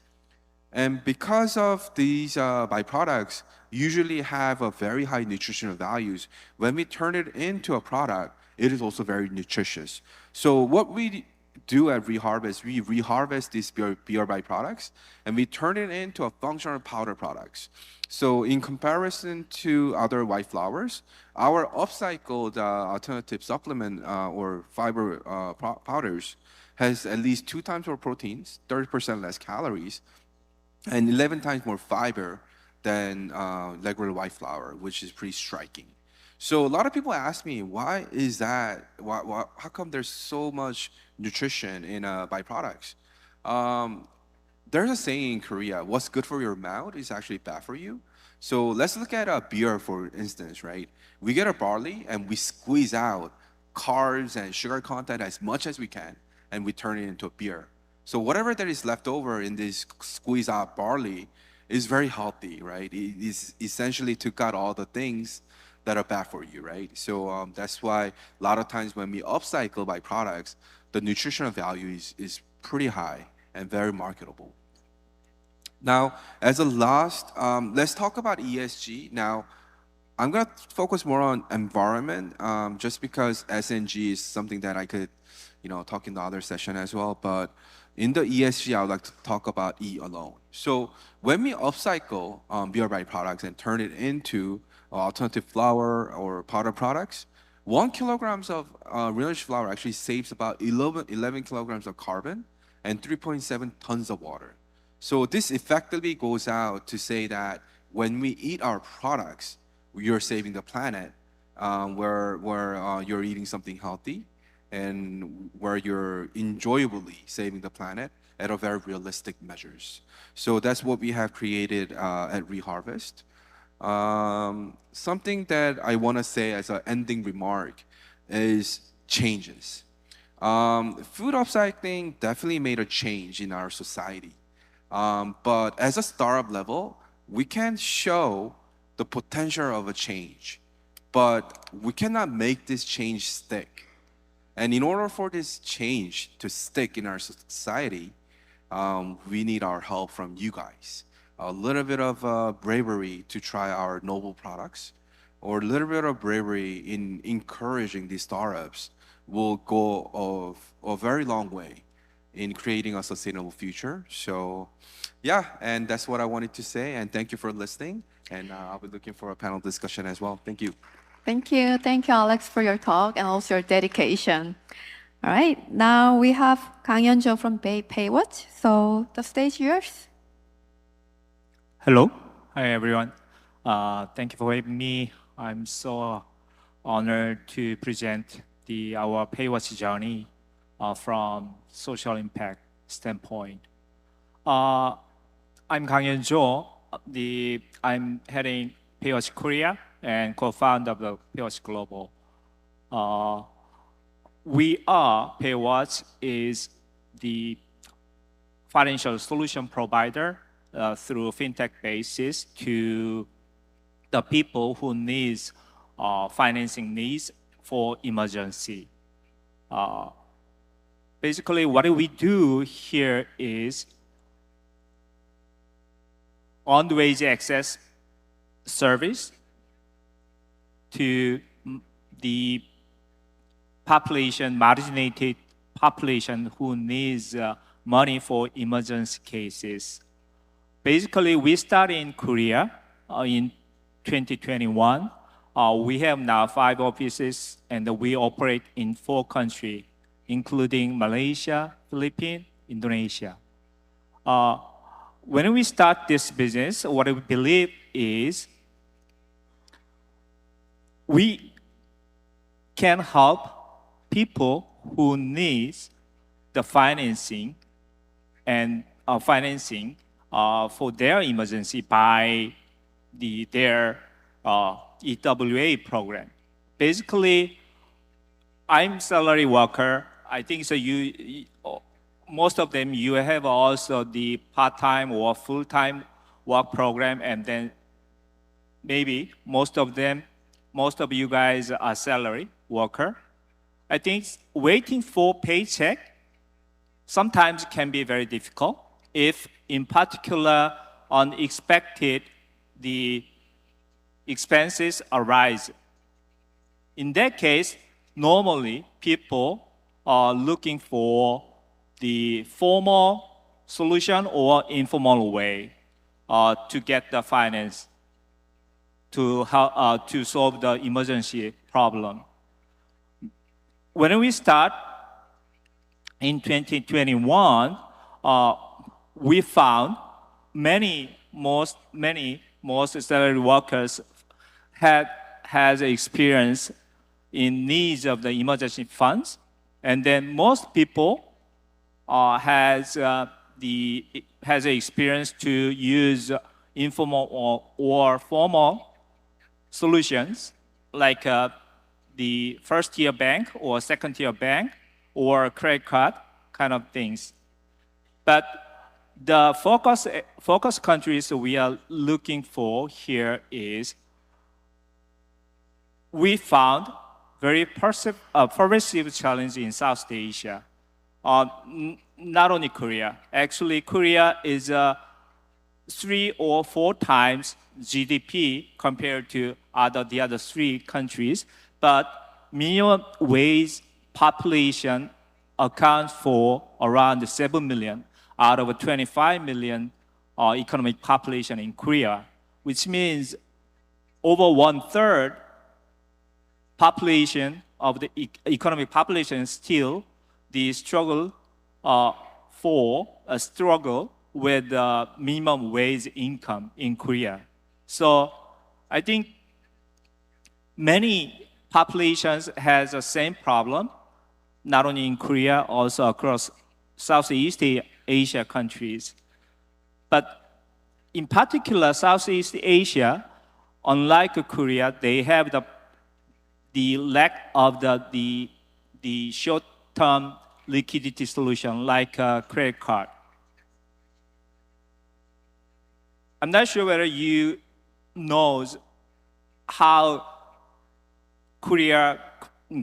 And because of these byproducts usually have a very high nutritional values, when we turn it into a product, it is also very nutritious. So what we do at Reharvest, we reharvest these beer byproducts and we turn it into a functional powder products. So in comparison to other white flours, our upcycled alternative supplement or fiber powders has at least 2 times more proteins, 30% less calories, and 11 times more fiber than regular white flour, which is pretty striking. So a lot of people ask me, why is that? How come there's so much nutrition in byproducts? There's a saying in Korea, what's good for your mouth is actually bad for you. So let's look at a beer, for instance, right? We get a barley and we squeeze out carbs and sugar content as much as we can, and we turn it into a beer. So whatever that is left over in this squeeze out barley is very healthy, right? It is essentially took out all the things that are bad for you, right? So that's why a lot of times when we upcycle byproducts, the nutritional value is pretty high and very marketable. Now, as a last, let's talk about ESG. Now, I'm going to focus more on environment, just because SNG is something that I could, talk in the other session as well. But in the ESG, I would like to talk about E alone. So when we upcycle beer byproducts and turn it into alternative flour or powder products, 1 kilogram of renewable flour actually saves about 11 kilograms of carbon and 3.7 tons of water. So this effectively goes out to say that when we eat our products, you're saving the planet, where you're eating something healthy, and where you're enjoyably saving the planet at a very realistic measures. So that's what we have created at Reharvest. Something that I want to say as an ending remark is changes. Food upcycling definitely made a change in our society. But as a startup level, we can show the potential of a change, but we cannot make this change stick. And in order for this change to stick in our society, we need our help from you guys. A little bit of bravery to try our noble products, or a little bit of bravery in encouraging these startups will go a very long way in creating a sustainable future. So yeah, and that's what I wanted to say, and thank you for listening, and I'll be looking for a panel discussion as well. Thank you. Thank you. Thank you, Alex, for your talk and also your dedication. All right, now we have Kang Yeon-jo from Paywatch. So the stage is yours. Hello. Hi, everyone. Thank you for having me. I'm so honored to present our Paywatch journey from social impact standpoint. I'm Kang Yeon-jo. I'm heading Paywatch Korea and co-founder of the Paywatch Global. Paywatch is the financial solution provider through fintech basis to the people who needs financing needs for emergency. Basically, what we do here is on-the-wage access service to the population, marginated population who needs money for emergency cases. Basically, we started in Korea in 2021. We have now 5 offices, and we operate in 4 countries, including Malaysia, Philippines, Indonesia. When we start this business, what we believe is we can help people who need the financing and for their emergency by their EWA program. Basically, I'm salary worker. I think so. Most of them, you have also the part-time or full-time work program, and then maybe most of you guys are salary worker. I think waiting for paycheck sometimes can be very difficult if, in particular, unexpected the expenses arise. In that case, normally people are looking for the formal solution or informal way to get the finance to solve the emergency problem. When we start in 2021, we found most salary workers has experience in needs of the emergency funds, and then most people has experience to use informal or formal solutions like the first-tier bank or second-tier bank or credit card kind of things. But the focus countries we are looking for here is we found very pervasive challenge in South Asia. Not only Korea. Actually, Korea is 3 or 4 times GDP compared to the other 3 countries, but minimum wage population accounts for around 7 million out of a 25 million economic population in Korea, which means over 1/3 population of the economic population still the struggle with minimum wage income in Korea. So I think many populations has the same problem. not only in Korea, also across Southeast Asia countries. But in particular, Southeast Asia, unlike Korea, they have the lack of the short-term liquidity solution like a credit card. I'm not sure whether you know how Korea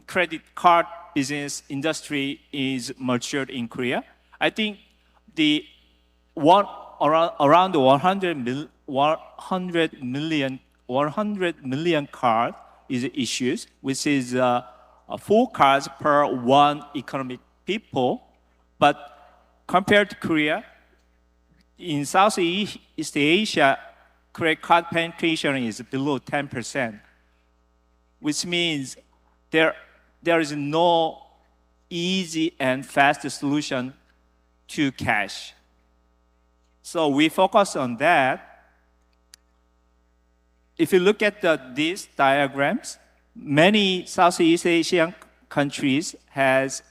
credit card business industry is matured in Korea. I think around 100 million card is issued, which is 4 cards per 1 economic people. But compared to Korea, in Southeast Asia, credit card penetration is below 10%, which means there is no easy and fast solution to cash. So we focus on that. If you look at these diagrams, many Southeast Asian countries has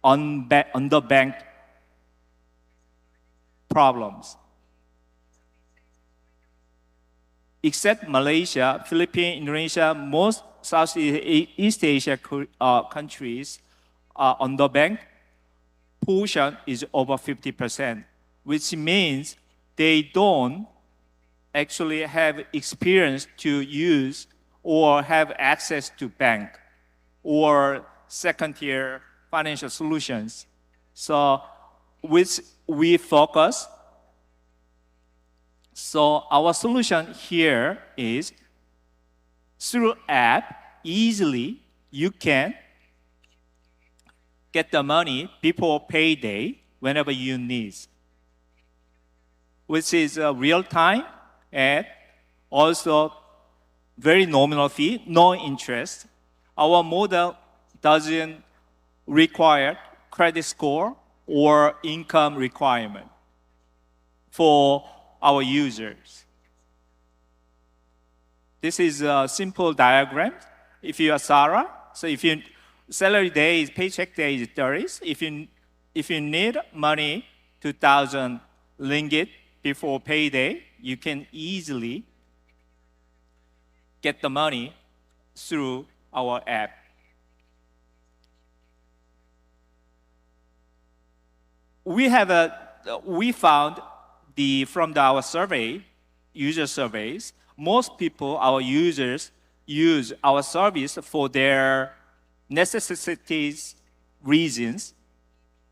underbanked problems. Except Malaysia, Philippines, Indonesia, most Southeast Asia countries underbanked portion is over 50%, which means they don't actually have experience to use or have access to bank or second-tier financial solutions. So which we focus. So our solution here is through app, easily you can get the money before payday whenever you need, which is real time and also very nominal fee, no interest. Our model doesn't require credit score or income requirement for our users. This is a simple diagram. If you are Sarah, so if your salary day is paycheck day is 30s. If you need money 2,000 ringgit before payday, you can easily get the money through our app. We found from our survey, user surveys, most people, our users, use our service for their necessities reasons,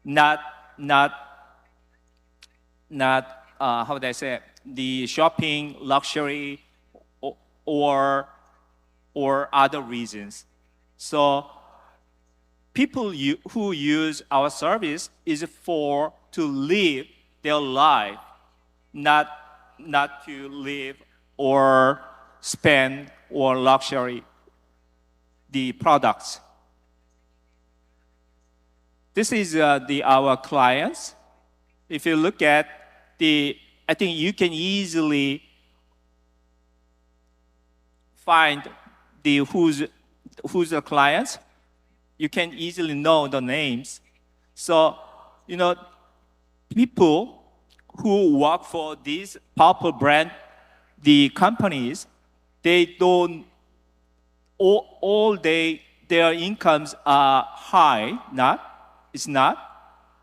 not how would I say, the shopping, luxury, or other reasons. So people who use our service is to live their life, not to live or spend or luxury the products. This is our clients. If you look at I think you can easily find who's the clients. You can easily know the names. So, people who work for these powerful brand, the companies, they don't, their incomes are high, it's not.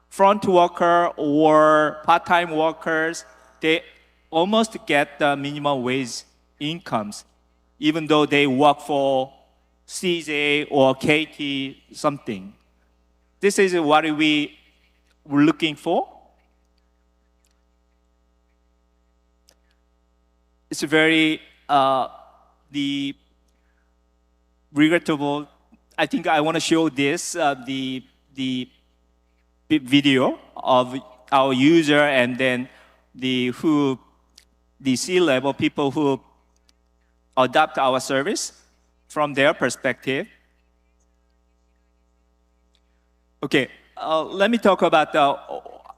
Front worker or part-time workers, they almost get the minimum wage incomes, even though they work for CJ or KT something. This is what we were looking for. It's very regrettable. I think I want to show this the video of our user and then the C-level people who adopt our service from their perspective. Okay, let me talk about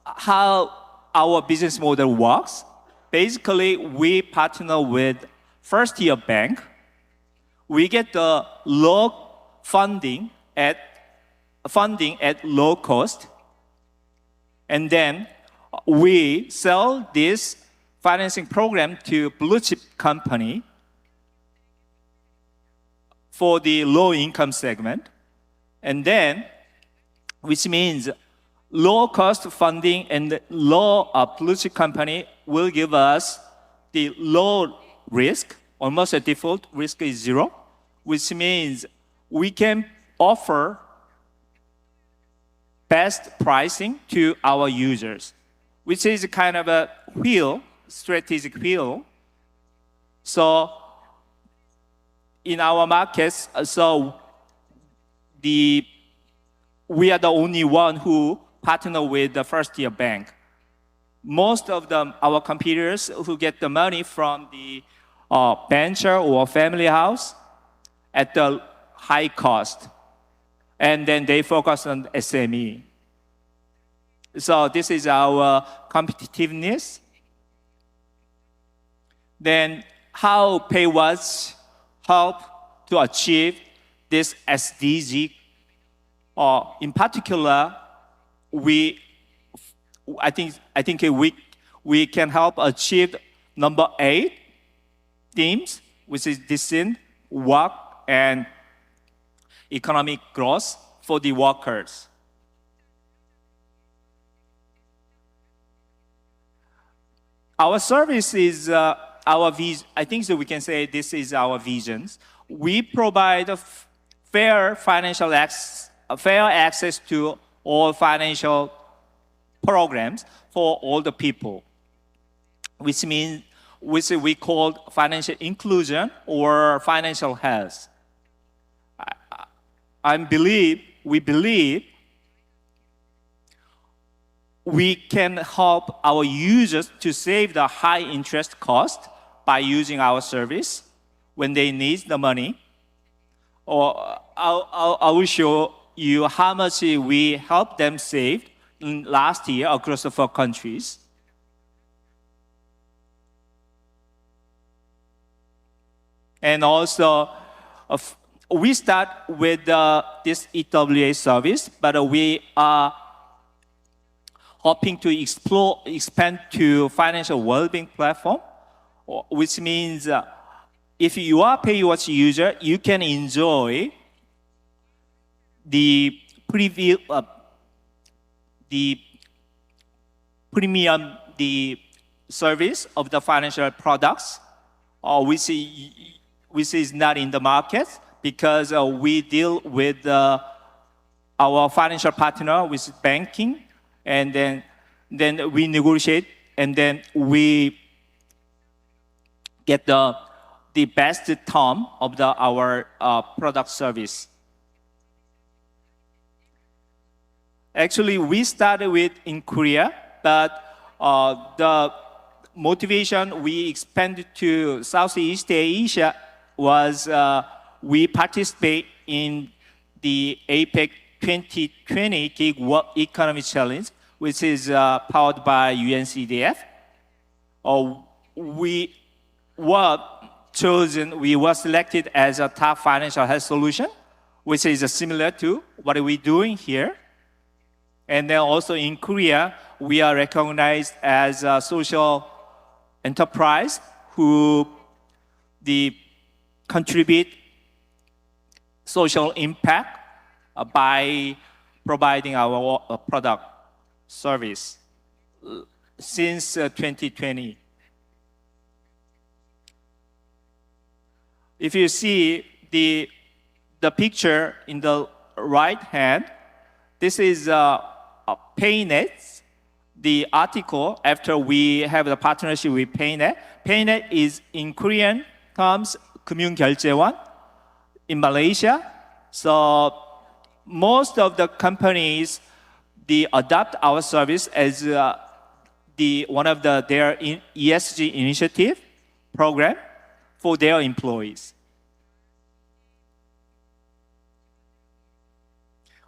how our business model works. Basically, we partner with first-year bank. We get the low funding at funding at low cost. And then we sell this financing program to blue chip company for the low income segment. And then, which means low cost funding and low blue chip company will give us the low risk, almost a default risk is zero, which means we can offer best pricing to our users, which is kind of a wheel, strategic wheel. So in our markets, we are the only one who partner with the first-tier bank. Most of our competitors who get the money from the venture or family house at the high cost, and then they focus on SME. So this is our competitiveness. Then how PayWatch help to achieve this SDG? In particular, I think we can help achieve number 8 themes, which is decent work and economic growth for the workers. Our service is our vision. I think that we can say this is our visions. We provide fair access to all financial programs for all the people, which we call financial inclusion or financial health. We believe we can help our users to save the high interest cost by using our service when they need the money. Or I will show you how much we helped them save in last year across the 4 countries. And also, we start with this EWA service, but we are hoping to expand to financial well-being platform, which means if you are a PayWatch user, you can enjoy the premium service of the financial products, which is not in the market, because we deal with our financial partner with banking, and then we negotiate, and then we get the best term of our product service. Actually, we started with in Korea, but the motivation we expanded to Southeast Asia was we participate in the APEC 2020 Gig World Economy Challenge, which is powered by UNCDF. We were selected as a top financial health solution, which is similar to what we're doing here. And then also in Korea, we are recognized as a social enterprise who contribute social impact by providing our product service since 2020. If you see the picture in the right hand, this is PayNet, the article after we have the partnership with PayNet. PayNet is in Korean terms 금융결제원 in Malaysia. So most of the companies adopt our service as one of their ESG initiative program for their employees.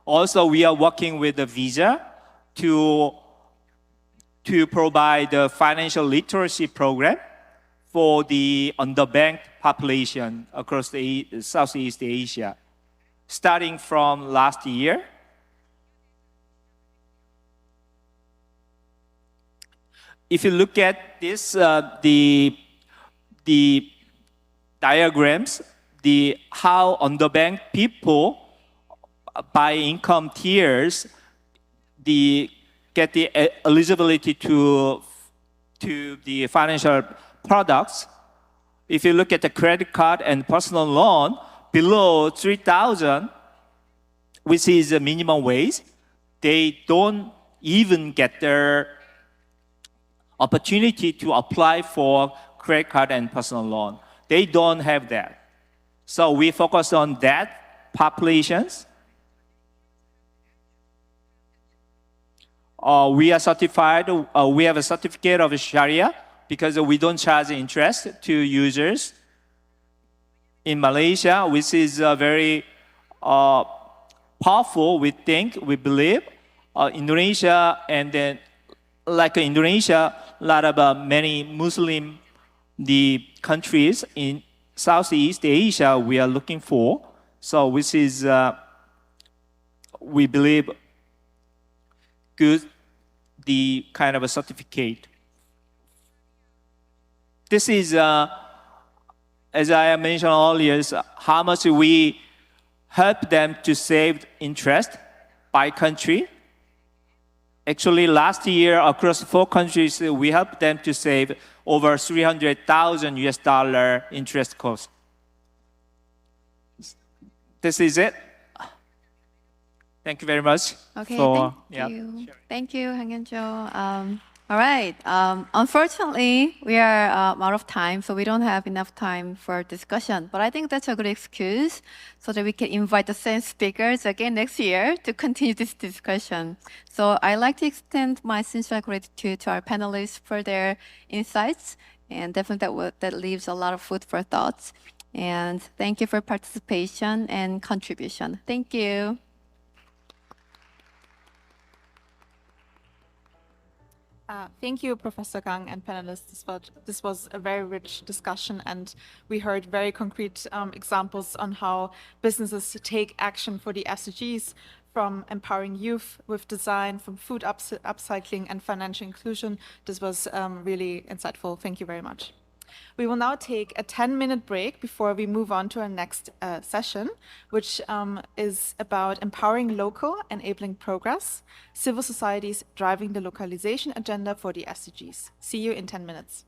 Also, we are working with the Visa to provide the financial literacy program for the underbanked population across the Southeast Asia. Starting from last year, if you look at this, the diagrams, how underbanked people by income tiers get the eligibility to the financial products. If you look at the credit card and personal loan below 3,000, which is a minimum wage, they don't even get their opportunity to apply for credit card and personal loan. They don't have that. So we focus on that populations. We are certified, we have a certificate of Sharia because we don't charge interest to users. In Malaysia, which is very powerful, we think, we believe. Indonesia, and then like Indonesia, a lot of many Muslim countries in Southeast Asia we are looking for. So which is, we believe, good, the kind of a certificate. This is, as I mentioned earlier, is how much we help them to save interest by country. Actually, last year, across 4 countries, we helped them to save over 300,000 US dollar interest cost. This is it. Thank you very much. Okay, thank you. Thank you, Hang Yeon-jo. All right. Unfortunately, we are out of time, so we don't have enough time for discussion. But I think that's a good excuse so that we can invite the same speakers again next year to continue this discussion. So I'd like to extend my sincere gratitude to our panelists for their insights, and definitely that leaves a lot of food for thoughts. And thank you for participation and contribution. Thank you. Thank you, Professor Gang and panelists. This was a very rich discussion, and we heard very concrete examples on how businesses take action for the SDGs, from empowering youth with design, from food upcycling and financial inclusion. This was really insightful. Thank you very much. We will now take a 10-minute break before we move on to our next session, which is about empowering local, enabling progress, civil societies driving the localization agenda for the SDGs. See you in 10 minutes.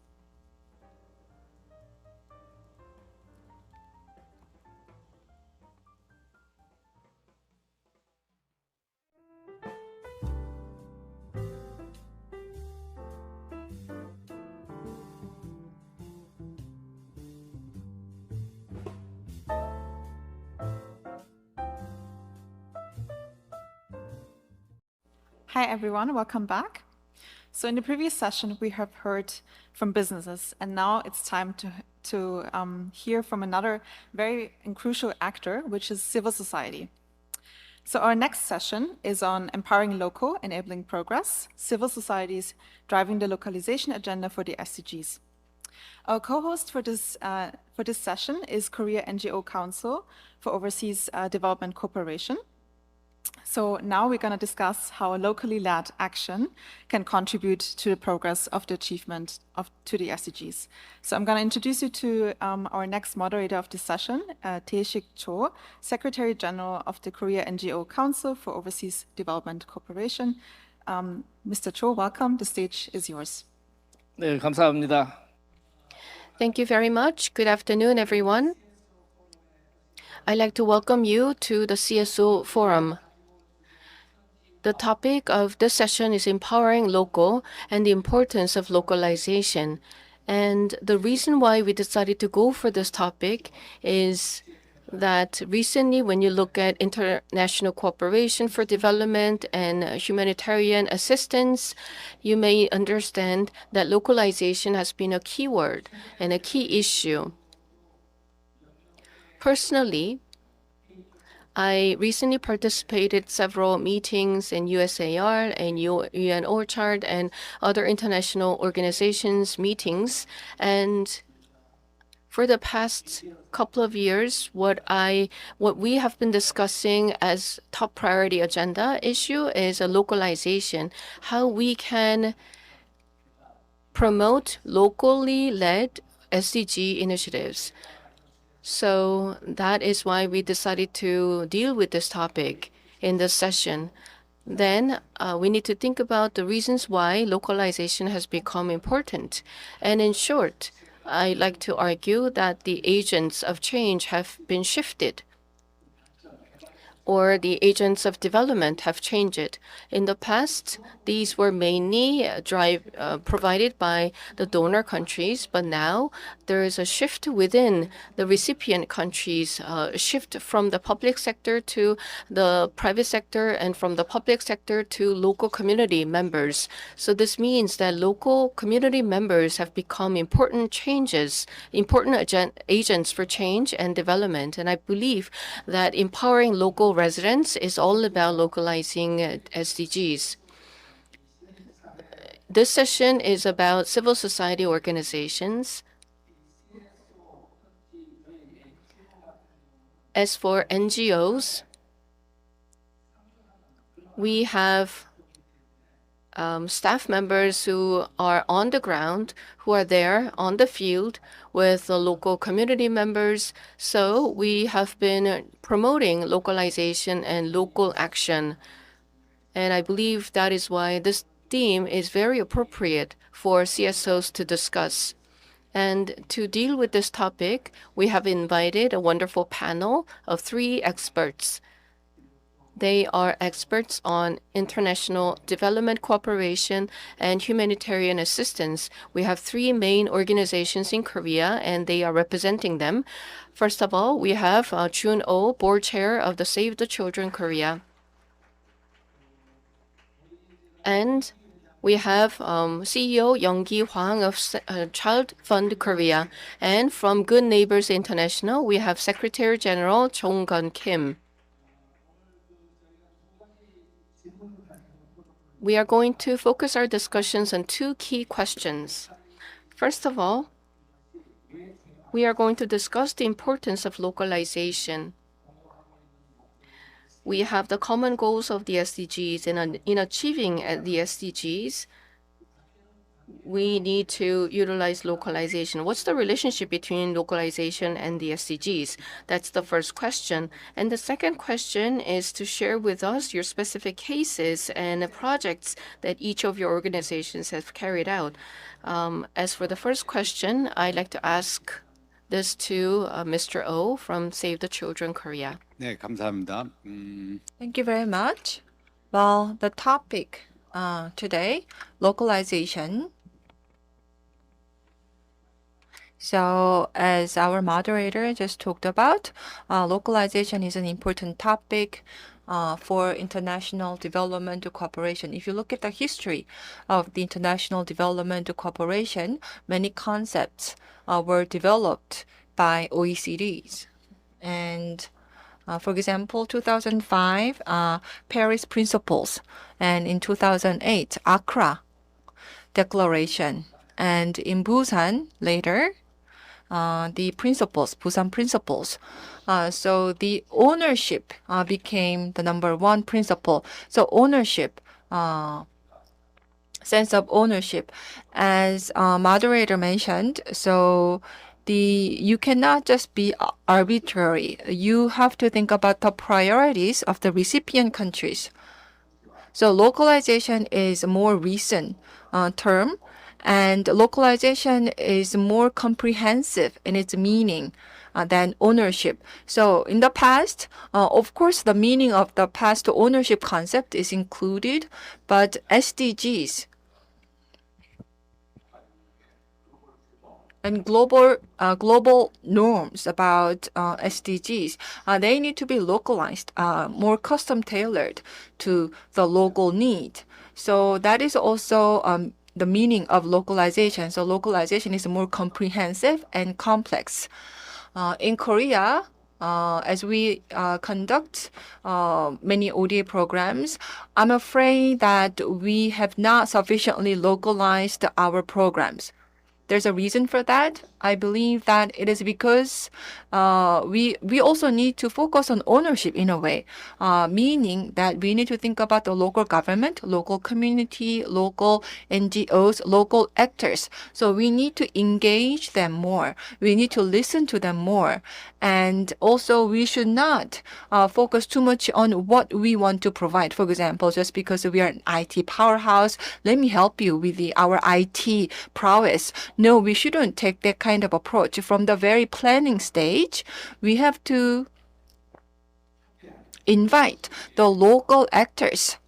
Hi, everyone. Welcome back. So in the previous session, we have heard from businesses, and now it's time to hear from another very crucial actor, which is civil society. So our next session is on empowering local, enabling progress, civil societies driving the localization agenda for the SDGs. Our co-host for this session is Korea NGO Council for Overseas Development Cooperation. So now we're going to discuss how a locally led action can contribute to the progress of the achievement to the SDGs. So I'm going to introduce you to our next moderator of this session, Tae-sik Cho, Secretary General of the Korea NGO Council for Overseas Development Cooperation. Mr. Cho, welcome. The stage is yours. 네, 감사합니다. Thank you very much. Good afternoon, everyone. I'd like to welcome you to the CSO Forum. The topic of this session is empowering local and the importance of localization. And the reason why we decided to go for this topic is that recently, when you look at international cooperation for development and humanitarian assistance, you may understand that localization has been a key word and a key issue. Personally, I recently participated several meetings in USAR and UN Orchard and other international organizations meetings. And for the past couple of years, what we have been discussing as top priority agenda issue is a localization, how we can promote locally led SDG initiatives. So that is why we decided to deal with this topic in this session. Then we need to think about the reasons why localization has become important. And in short, I like to argue that the agents of change have been shifted, or the agents of development have changed. In the past, these were mainly provided by the donor countries, but now there is a shift within the recipient countries, a shift from the public sector to the private sector and from the public sector to local community members. So this means that local community members have become important agents for change and development. And I believe that empowering local residents is all about localizing SDGs. This session is about civil society organizations. As for NGOs, we have staff members who are on the ground, who are there on the field with the local community members. So we have been promoting localization and local action. And I believe that is why this theme is very appropriate for CSOs to discuss. And to deal with this topic, we have invited a wonderful panel of 3 experts. They are experts on international development cooperation and humanitarian assistance. We have 3 main organizations in Korea, and they are representing them. First of all, we have Jun Oh, board chair of the Save the Children Korea. And we have CEO Young-gi Hwang of Child Fund Korea. And from Good Neighbors International, we have Secretary General Jong-gun Kim. We are going to focus our discussions on 2 key questions. First of all, we are going to discuss the importance of localization. We have the common goals of the SDGs, and in achieving the SDGs, we need to utilize localization. What's the relationship between localization and the SDGs? That's the first question. And the second question is to share with us your specific cases and projects that each of your organizations have carried out. As for the first question, I'd like to ask this to Mr. Oh from Save the Children Korea. 네, 감사합니다. Thank you very much. Well, the topic today, localization. So as our moderator just talked about, localization is an important topic for international development cooperation. If you look at the history of the international development cooperation, many concepts were developed by OECDs. And for example, 2005, Paris Principles, and in 2008, Accra Declaration, and in Busan later, the principles, Busan Principles. So the ownership became the #1 principle. So ownership, sense of ownership, as moderator mentioned. So you cannot just be arbitrary. You have to think about the priorities of the recipient countries. So localization is a more recent term, and localization is more comprehensive in its meaning than ownership. So in the past, of course, the meaning of the past ownership concept is included, but SDGs and global norms about SDGs, they need to be localized, more custom tailored to the local need. So that is also the meaning of localization. So localization is more comprehensive and complex. In Korea, as we conduct many ODA programs, I'm afraid that we have not sufficiently localized our programs. There's a reason for that. I believe that it is because we also need to focus on ownership in a way, meaning that we need to think about the local government, local community, local NGOs, local actors. So we need to engage them more. We need to listen to them more. And also we should not focus too much on what we want to provide. For example, just because we are an IT powerhouse, let me help you with our IT prowess. No, we shouldn't take that kind of approach. From the very planning stage, we have to invite the local actors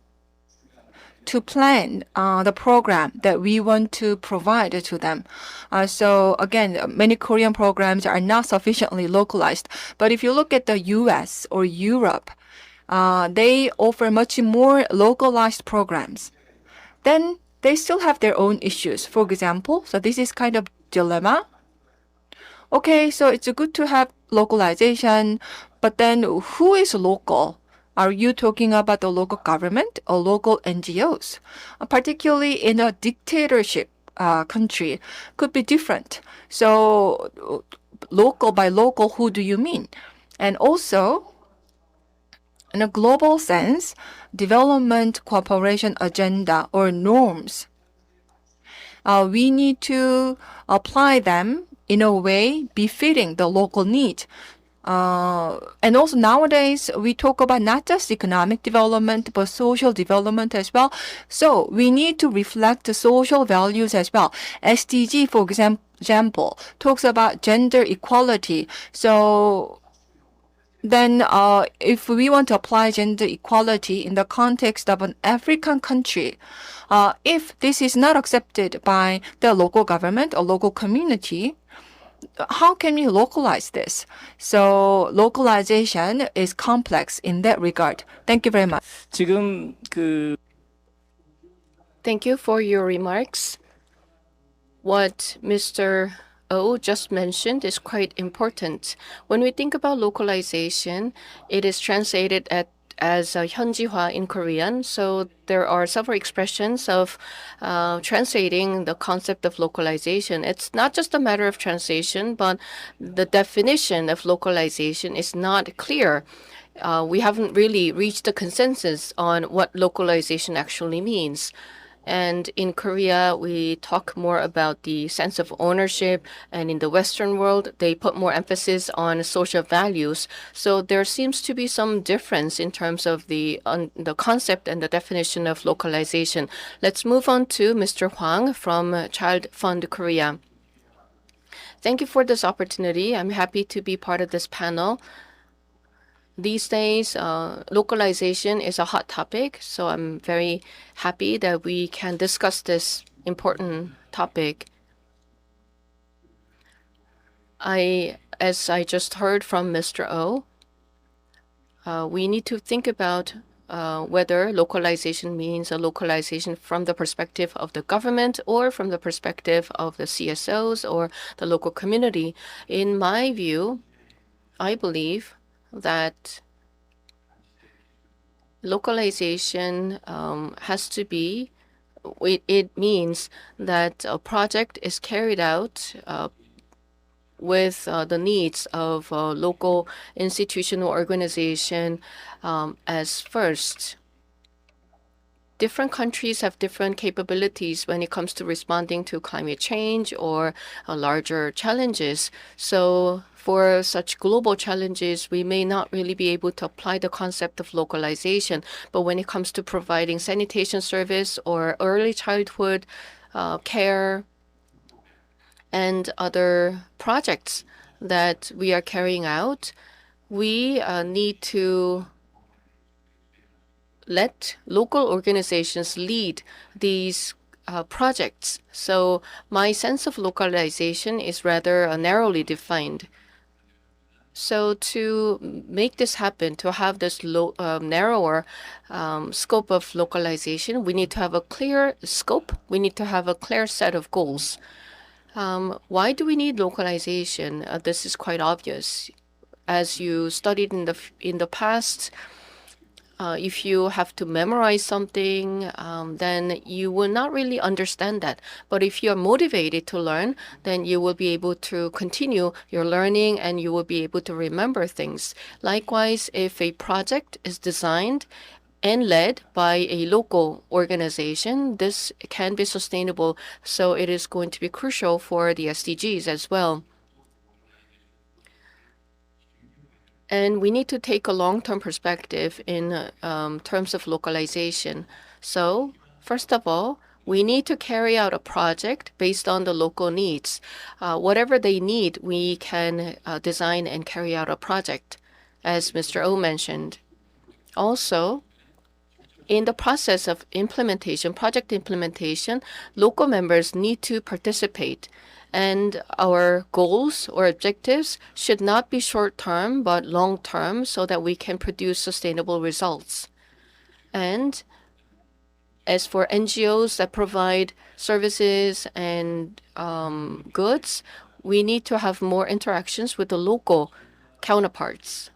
to plan the program that we want to provide to them. So again, many Korean programs are not sufficiently localized. But if you look at the US or Europe, they offer much more localized programs. Then they still have their own issues. For example, so this is kind of dilemma. Okay, so it's good to have localization, but then who is local? Are you talking about the local government or local NGOs? Particularly in a dictatorship country, could be different. So local by local, who do you mean? And also, in a global sense, development cooperation agenda or norms, we need to apply them in a way befitting the local need. And also nowadays, we talk about not just economic development, but social development as well. So we need to reflect the social values as well. SDG, for example, talks about gender equality. So then if we want to apply gender equality in the context of an African country, if this is not accepted by the local government or local community, how can we localize this? So localization is complex in that regard. Thank you very much. Thank you for your remarks. What Mr. Oh just mentioned is quite important. When we think about localization, it is translated as 현지화 in Korean. So there are several expressions of translating the concept of localization. It's not just a matter of translation, but the definition of localization is not clear. We haven't really reached a consensus on what localization actually means. And in Korea, we talk more about the sense of ownership. And in the Western world, they put more emphasis on social values. So there seems to be some difference in terms of the concept and the definition of localization. Let's move on to Mr. Hwang from Child Fund Korea. Thank you for this opportunity. I'm happy to be part of this panel. These days, localization is a hot topic, so I'm very happy that we can discuss this important topic. As I just heard from Mr. Oh, we need to think about whether localization means a localization from the perspective of the government or from the perspective of the CSOs or the local community. In my view, I believe that localization has to be, it means that a project is carried out with the needs of a local institutional organization as first. Different countries have different capabilities when it comes to responding to climate change or larger challenges. So for such global challenges, we may not really be able to apply the concept of localization. But when it comes to providing sanitation service or early childhood care and other projects that we are carrying out, we need to let local organizations lead these projects. So my sense of localization is rather narrowly defined. So to make this happen, to have this narrower scope of localization, we need to have a clear scope. We need to have a clear set of goals. Why do we need localization? This is quite obvious. As you studied in the past, if you have to memorize something, then you will not really understand that. But if you are motivated to learn, then you will be able to continue your learning and you will be able to remember things. Likewise, if a project is designed and led by a local organization, this can be sustainable. So it is going to be crucial for the SDGs as well. And we need to take a long-term perspective in terms of localization. So first of all, we need to carry out a project based on the local needs. Whatever they need, we can design and carry out a project, as Mr. O mentioned. Also, in the process of implementation, project implementation, local members need to participate. And our goals or objectives should not be short-term, but long-term, so that we can produce sustainable results. And as for NGOs that provide services and goods, we need to have more interactions with the local counterparts.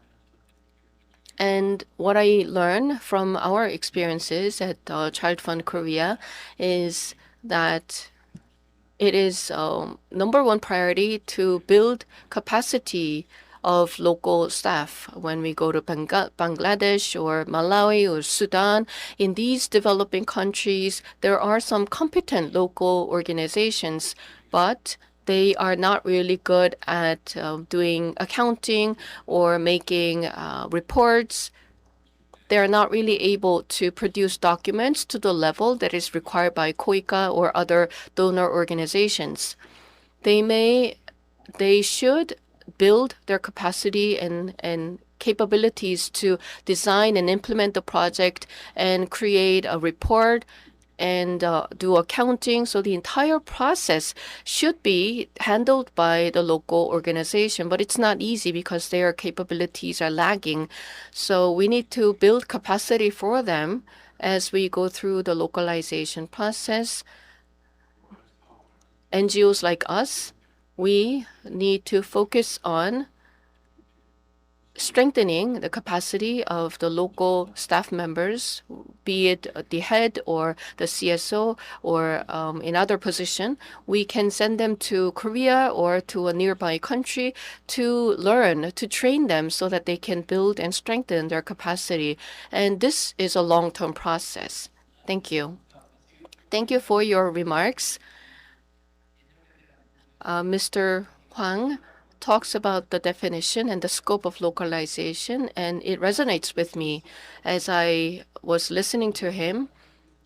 And what I learned from our experiences at Child Fund Korea is that it is number one priority to build capacity of local staff. When we go to Bangladesh or Malawi or Sudan, in these developing countries, there are some competent local organizations, but they are not really good at doing accounting or making reports. They are not really able to produce documents to the level that is required by KOICA or other donor organizations. They should build their capacity and capabilities to design and implement the project and create a report and do accounting. So the entire process should be handled by the local organization, but it's not easy because their capabilities are lagging. So we need to build capacity for them as we go through the localization process. NGOs like us, we need to focus on strengthening the capacity of the local staff members, be it the head or the CSO or in other position. We can send them to Korea or to a nearby country to learn, to train them so that they can build and strengthen their capacity. And this is a long-term process. Thank you. Thank you for your remarks. Mr. Hwang talks about the definition and the scope of localization, and it resonates with me. As I was listening to him,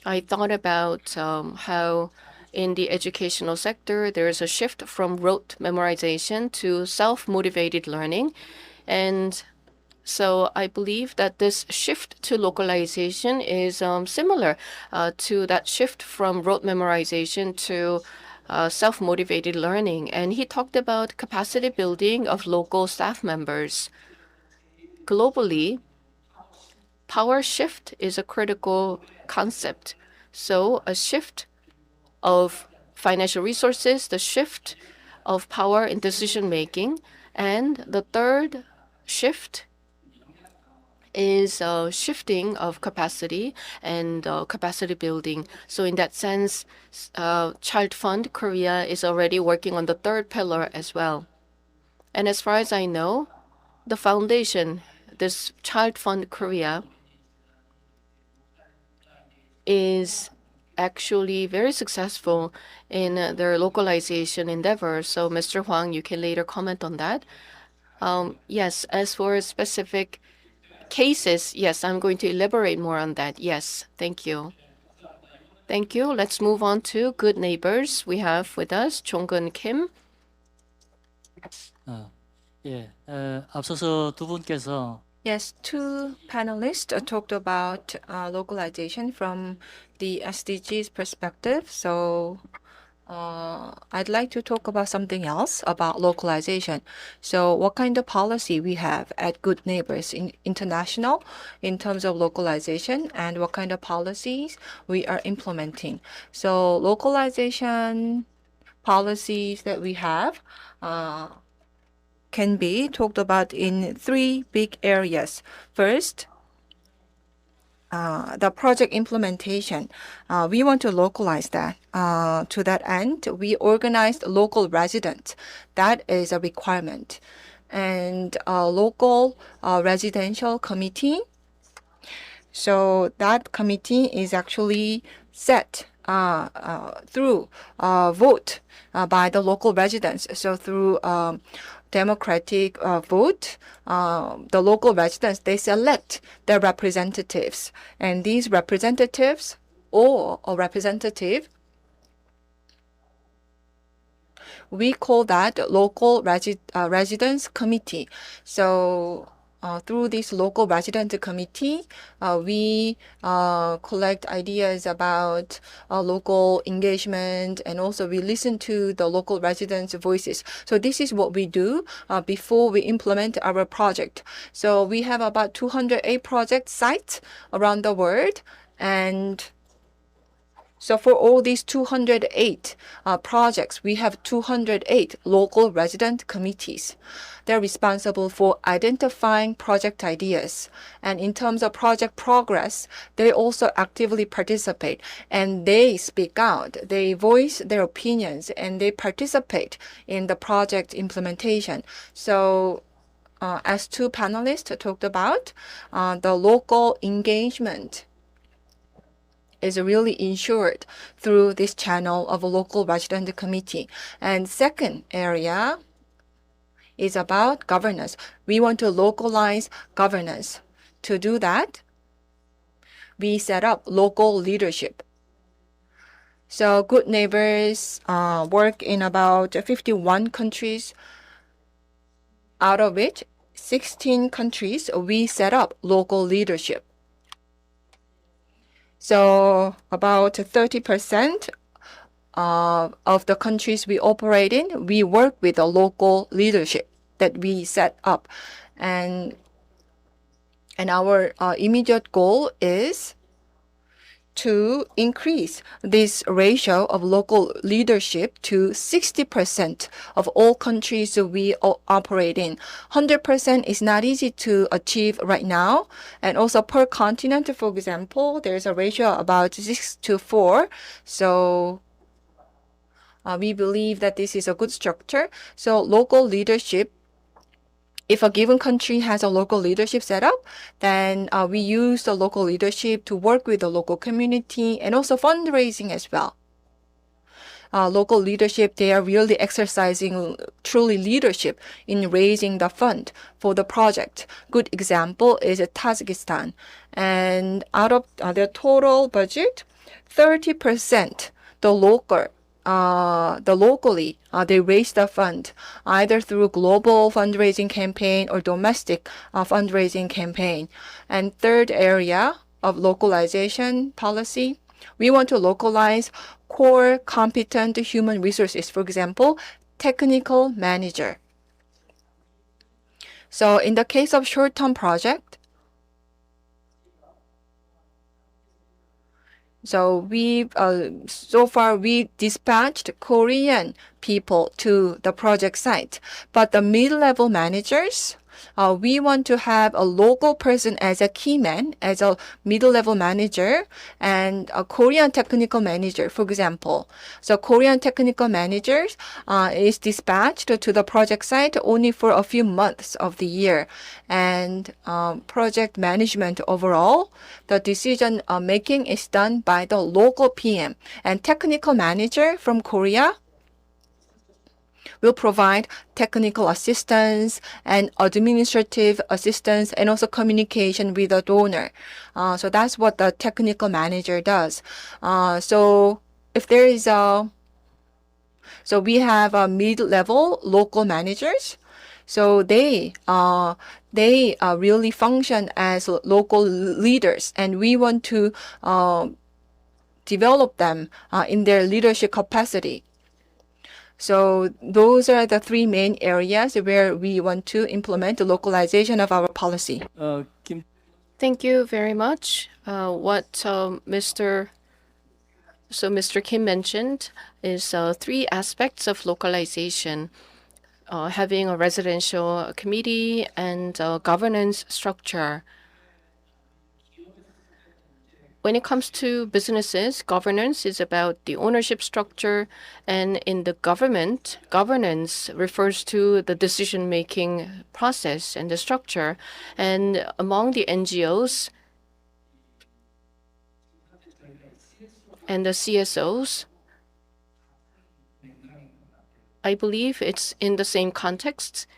I thought about how in the educational sector, there is a shift from rote memorization to self-motivated learning. And so I believe that this shift to localization is similar to that shift from rote memorization to self-motivated learning. And he talked about capacity building of local staff members. Globally, power shift is a critical concept. So a shift of financial resources, the shift of power in decision-making, and the third shift is shifting of capacity and capacity building. So in that sense, Child Fund Korea is already working on the third pillar as well. And as far as I know, the foundation, this Child Fund Korea, is actually very successful in their localization endeavor. So Mr. Hwang, you can later comment on that. Yes, as for specific cases, yes, I'm going to elaborate more on that. Yes, thank you. Thank you. Let's move on to good neighbors. We have with us Jong-gun Kim. 앞서서 두 분께서 Yes, two panelists talked about localization from the SDGs perspective. So I'd like to talk about something else about localization. So what kind of policy we have at Good Neighbors International in terms of localization, and what kind of policies we are implementing. So localization policies that we have can be talked about in three big areas. First, the project implementation, we want to localize that. To that end, we organized local residents. That is a requirement. And a local residential committee. So that committee is actually set through vote by the local residents. So through democratic vote, the local residents, they select their representatives. And these representatives or a representative, we call that local residence committee. So through this local resident committee, we collect ideas about local engagement, and also we listen to the local residents' voices. So this is what we do before we implement our project. So we have about 208 project sites around the world, and so for all these 208 projects, we have 208 local resident committees. They're responsible for identifying project ideas. And in terms of project progress, they also actively participate, and they speak out, they voice their opinions, and they participate in the project implementation. So as two panelists talked about, the local engagement is really ensured through this channel of a local resident committee. And second area is about governance. We want to localize governance. To do that, we set up local leadership. So Good Neighbors work in about 51 countries, out of which 16 countries we set up local leadership. So about 30% of the countries we operate in, we work with a local leadership that we set up. And our immediate goal is to increase this ratio of local leadership to 60% of all countries we operate in. 100% is not easy to achieve right now. And also per continent, for example, there's a ratio about 6:4. So we believe that this is a good structure. So local leadership, if a given country has a local leadership setup, then we use the local leadership to work with the local community and also fundraising as well. Local leadership, they are really exercising truly leadership in raising the fund for the project. Good example is Tajikistan. And out of their total budget, 30% locally they raise the fund either through global fundraising campaign or domestic fundraising campaign. And third area of localization policy, we want to localize core competent human resources, for example, technical manager. So in the case of short-term project, so so far we dispatched Korean people to the project site, but the mid-level managers, we want to have a local person as a key man, as a middle-level manager, and a Korean technical manager, for example. So Korean technical managers is dispatched to the project site only for a few months of the year. And project management overall, the decision making is done by the local PM. And technical manager from Korea will provide technical assistance and administrative assistance and also communication with the donor. So that's what the technical manager does. So if there is so we have mid-level local managers. So they really function as local leaders, and we want to develop them in their leadership capacity. So those are the three main areas where we want to implement the localization of our policy. Thank you very much. Mr. Kim mentioned is three aspects of localization. Having a residential committee and governance structure. When it comes to businesses, governance is about the ownership structure, and in the government, governance refers to the decision-making process and the structure. And among the NGOs and the CSOs, I believe it's in the same context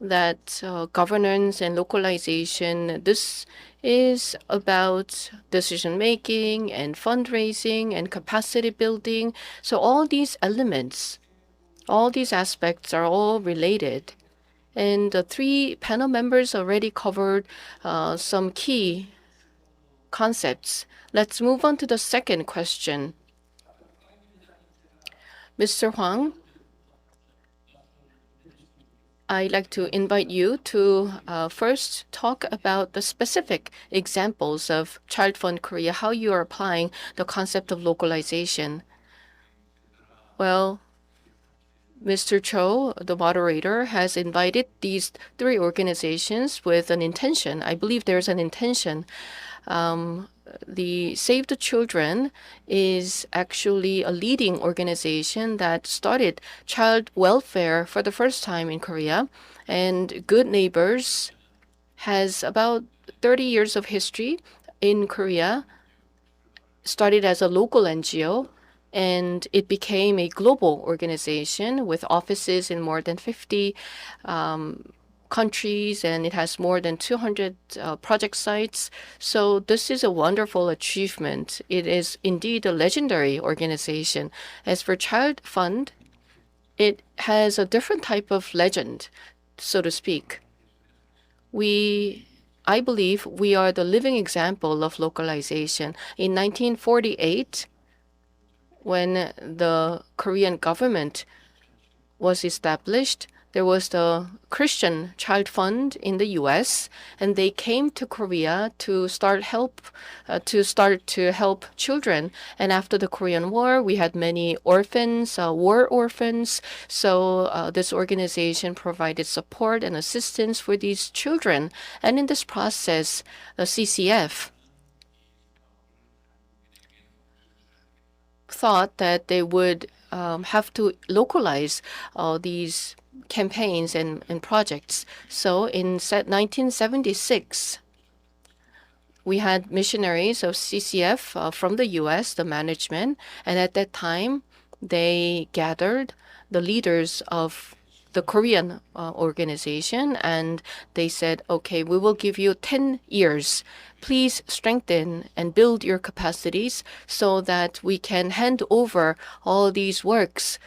that governance and localization, this is about decision-making and fundraising and capacity building. So all these elements, all these aspects are all related. And the three panel members already covered some key concepts. Let's move on to the second question. Mr. Huang, I'd like to invite you to first talk about the specific examples of Child Fund Korea, how you are applying the concept of localization. Well, Mr. Cho, the moderator, has invited these three organizations with an intention. I believe there's an intention. The Save the Children is actually a leading organization that started child welfare for the first time in Korea. And Good Neighbors has about 30 years of history in Korea, started as a local NGO, and it became a global organization with offices in more than 50 countries, and it has more than 200 project sites. So this is a wonderful achievement. It is indeed a legendary organization. As for Child Fund, it has a different type of legend, so to speak. I believe we are the living example of localization. In 1948, when the Korean government was established, there was the Christian Child Fund in the U.S., and they came to Korea to start to help children. And after the Korean War, we had many orphans, war orphans. So this organization provided support and assistance for these children. And in this process, the CCF thought that they would have to localize these campaigns and projects. So in 1976, we had missionaries of CCF from the U.S., the management, and at that time, they gathered the leaders of the Korean organization, and they said, okay, we will give you 10 years. Please strengthen and build your capacities so that we can hand over all these works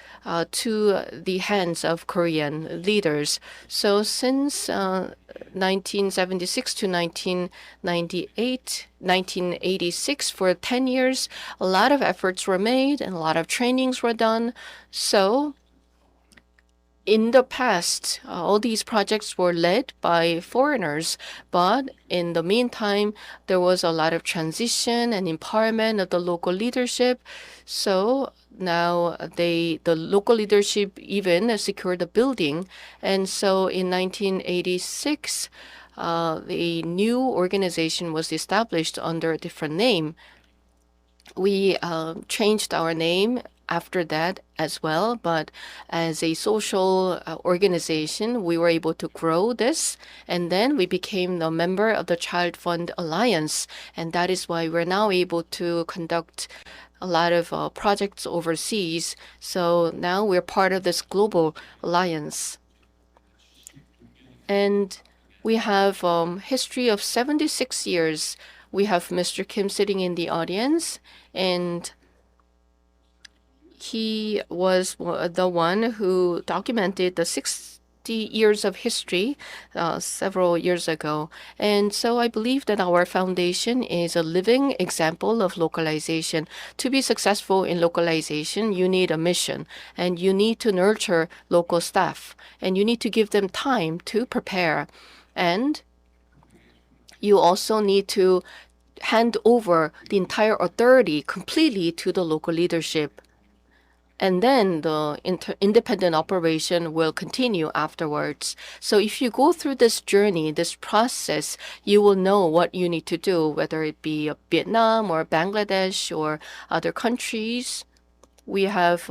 to the hands of Korean leaders. So since 1976 to 1986, for 10 years, a lot of efforts were made and a lot of trainings were done. So in the past, all these projects were led by foreigners, but in the meantime, there was a lot of transition and empowerment of the local leadership. So now the local leadership even secured a building. And so in 1986, a new organization was established under a different name. We changed our name after that as well, but as a social organization, we were able to grow this, and then we became a member of the Child Fund Alliance, and that is why we're now able to conduct a lot of projects overseas. So now we're part of this global alliance. And we have history of 76 years. We have Mr. Kim sitting in the audience, and he was the one who documented the 60 years of history several years ago. And so I believe that our foundation is a living example of localization. To be successful in localization, you need a mission, and you need to nurture local staff, and you need to give them time to prepare. And you also need to hand over the entire authority completely to the local leadership. and then the independent operation will continue afterwards. So if you go through this journey, this process, you will know what you need to do, whether it be Vietnam or Bangladesh or other countries. We have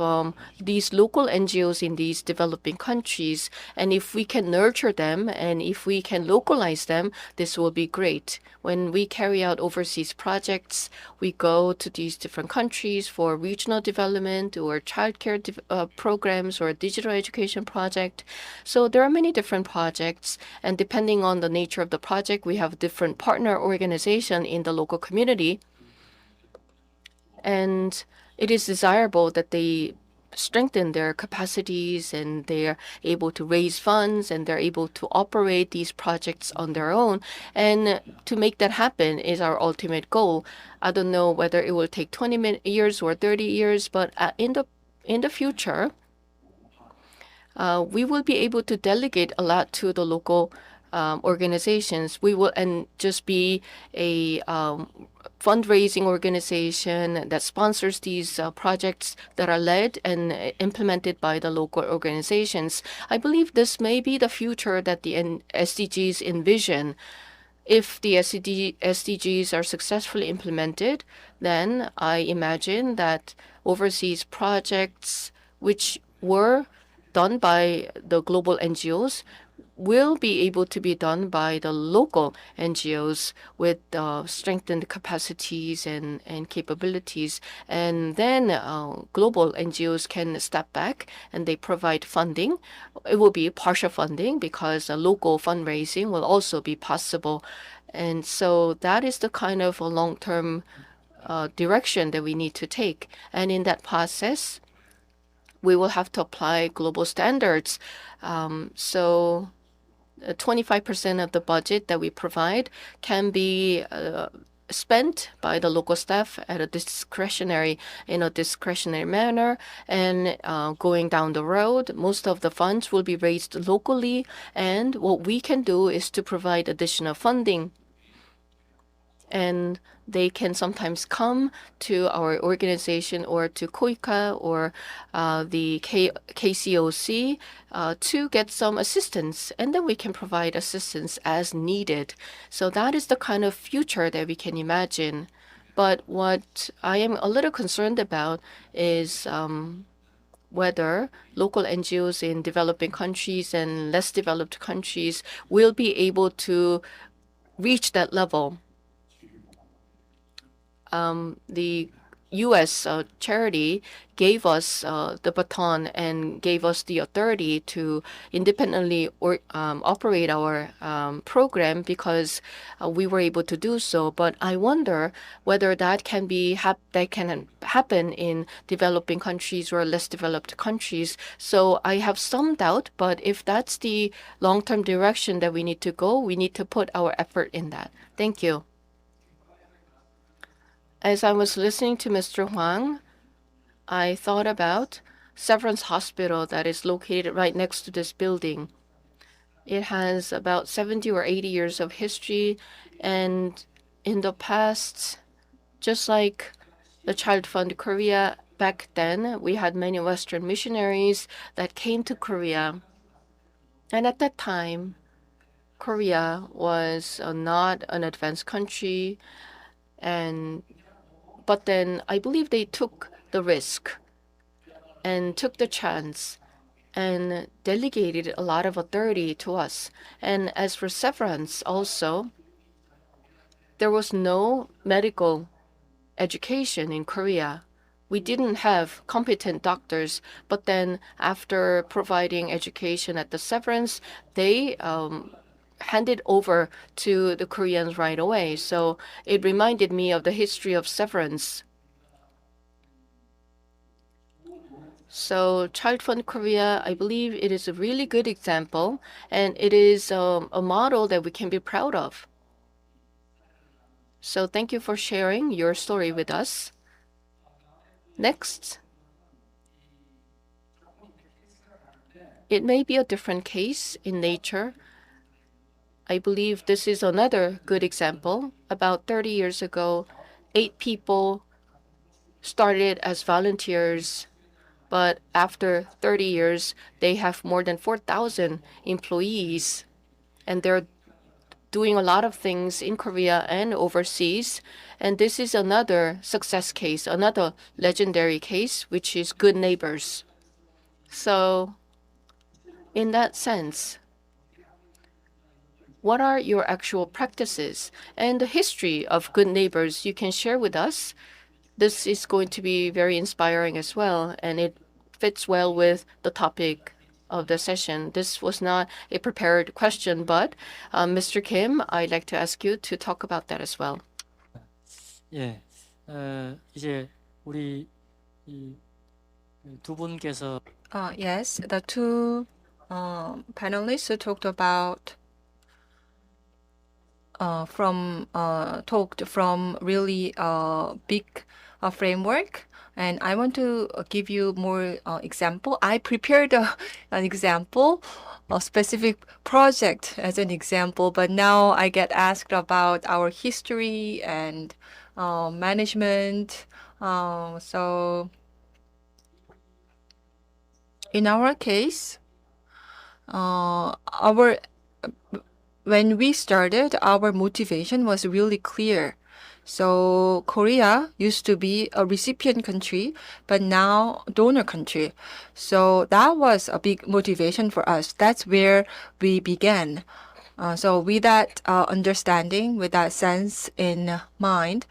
these local NGOs in these developing countries, and if we can nurture them and if we can localize them, this will be great. When we carry out overseas projects, we go to these different countries for regional development or childcare programs or a digital education project. So there are many different projects, and depending on the nature of the project, we have different partner organization in the local community. And it is desirable that they strengthen their capacities and they're able to raise funds and they're able to operate these projects on their own. And to make that happen is our ultimate goal. I don't know whether it will take 20 years or 30 years, but in the future, we will be able to delegate a lot to the local organizations. We will and just be a fundraising organization that sponsors these projects that are led and implemented by the local organizations. I believe this may be the future that the SDGs envision. If the SDGs are successfully implemented, then I imagine that overseas projects which were done by the global NGOs will be able to be done by the local NGOs with strengthened capacities and capabilities. And then global NGOs can step back and they provide funding. It will be partial funding because local fundraising will also be possible. And so that is the kind of a long-term direction that we need to take. And in that process, we will have to apply global standards. So 25% of the budget that we provide can be spent by the local staff in a discretionary manner. And going down the road, most of the funds will be raised locally. And what we can do is to provide additional funding. And they can sometimes come to our organization or to KOICA or the KCOC to get some assistance, and then we can provide assistance as needed. So that is the kind of future that we can imagine. But what I am a little concerned about is whether local NGOs in developing countries and less developed countries will be able to reach that level. The U.S. Charity gave us the baton and gave us the authority to independently operate our program because we were able to do so. But I wonder whether that can happen in developing countries or less developed countries. So I have some doubt, but if that's the long-term direction that we need to go, we need to put our effort in that. Thank you. As I was listening to Mr. Huang, I thought about Severance Hospital that is located right next to this building. It has about 70 or 80 years of history, and in the past, just like the Child Fund Korea, back then we had many Western missionaries that came to Korea. And at that time, Korea was not an advanced country, but then I believe they took the risk and took the chance and delegated a lot of authority to us. And as for Severance also, there was no medical education in Korea. We didn't have competent doctors, but then after providing education at the Severance, they handed over to the Koreans right away. So it reminded me of the history of Severance. So Child Fund Korea, I believe it is a really good example, and it is a model that we can be proud of. So thank you for sharing your story with us. Next. It may be a different case in nature. I believe this is another good example. About 30 years ago, 8 people started as volunteers. but after 30 years, they have more than 4,000 employees, and they're doing a lot of things in Korea and overseas. And this is another success case, another legendary case, which is good neighbors. So in that sense, what are your actual practices and the history of good neighbors you can share with us? This is going to be very inspiring as well, and it fits well with the topic of the session. This was not a prepared question, but Mr. Kim, I'd like to ask you to talk about that as well. 예, 이제 우리 두 분께서 Yes, the two panelists who talked about talked from really big framework, and I want to give you more example. I prepared an example, a specific project as an example, but now I get asked about our history and management. So in our case, when we started, our motivation was really clear. So Korea used to be a recipient country, but now donor country. So that was a big motivation for us. That's where we began. So with that understanding, with that sense in mind,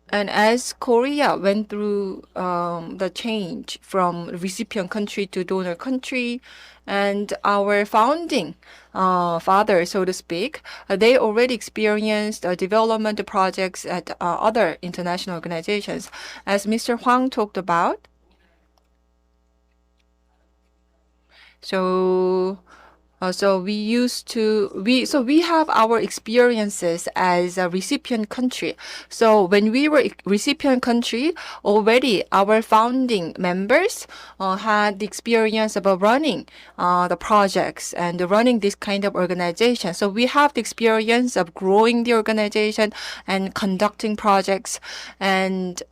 and as Korea went through the change from recipient country to donor country, and our founding father, so to speak, they already experienced development projects at other international organizations. As Mr. Hwang talked about, we have our experiences as a recipient country. So when we were recipient country, already our founding members had the experience about running the projects and running this kind of organization. So we have the experience of growing the organization and conducting projects, and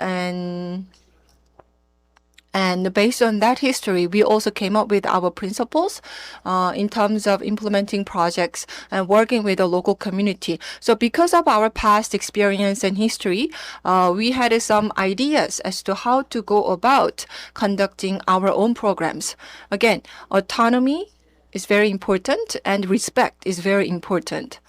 based on that history, we also came up with our principles in terms of implementing projects and working with the local community. So because of our past experience and history, we had some ideas as to how to go about conducting our own programs. Again, autonomy is very important and respect is very important.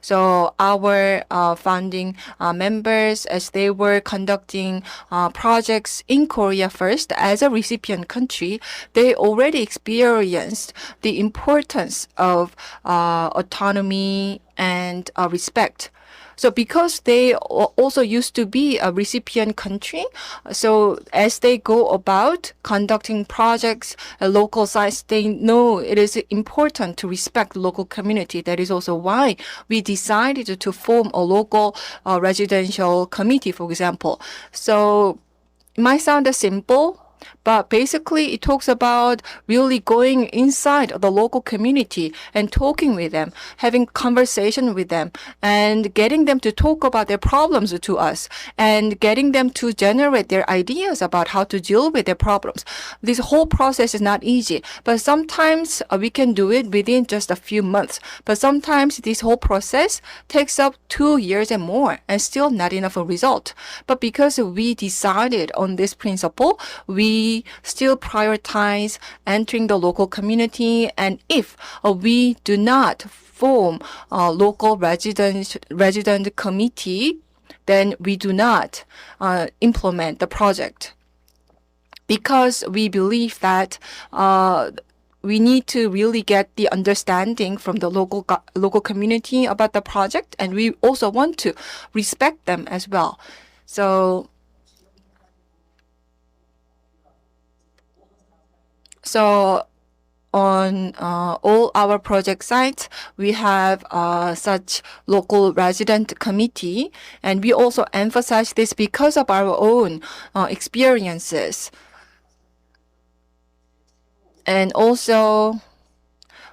So our founding members, as they were conducting projects in Korea first as a recipient country, they already experienced the importance of autonomy and respect. So because they also used to be a recipient country, so as they go about conducting projects at local sites, they know it is important to respect the local community. That is also why we decided to form a local residential committee, for example. So it might sound simple, but basically it talks about really going inside the local community and talking with them, having conversation with them, and getting them to talk about their problems to us, and getting them to generate their ideas about how to deal with their problems. This whole process is not easy, but sometimes we can do it within just a few months. But sometimes this whole process takes up 2 years and more, and still not enough a result. But because we decided on this principle, we still prioritize entering the local community, and if we do not form a local resident committee, then we do not implement the project, because we believe that we need to really get the understanding from the local community about the project, and we also want to respect them as well. So on all our project sites, we have such local resident committee, and we also emphasize this because of our own experiences. And also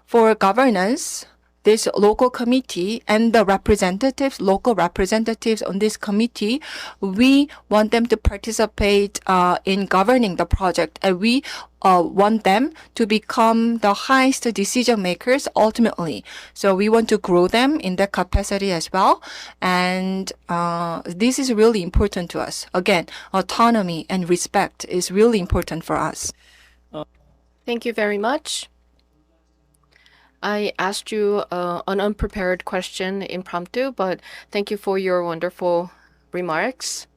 for governance, this local committee and the representatives, local representatives on this committee, we want them to participate in governing the project, and we want them to become the highest decision makers ultimately. So we want to grow them in that capacity as well. And this is really important to us. Again, autonomy and respect is really important for us. Thank you very much. I asked you an unprepared question impromptu, but thank you for your wonderful remarks.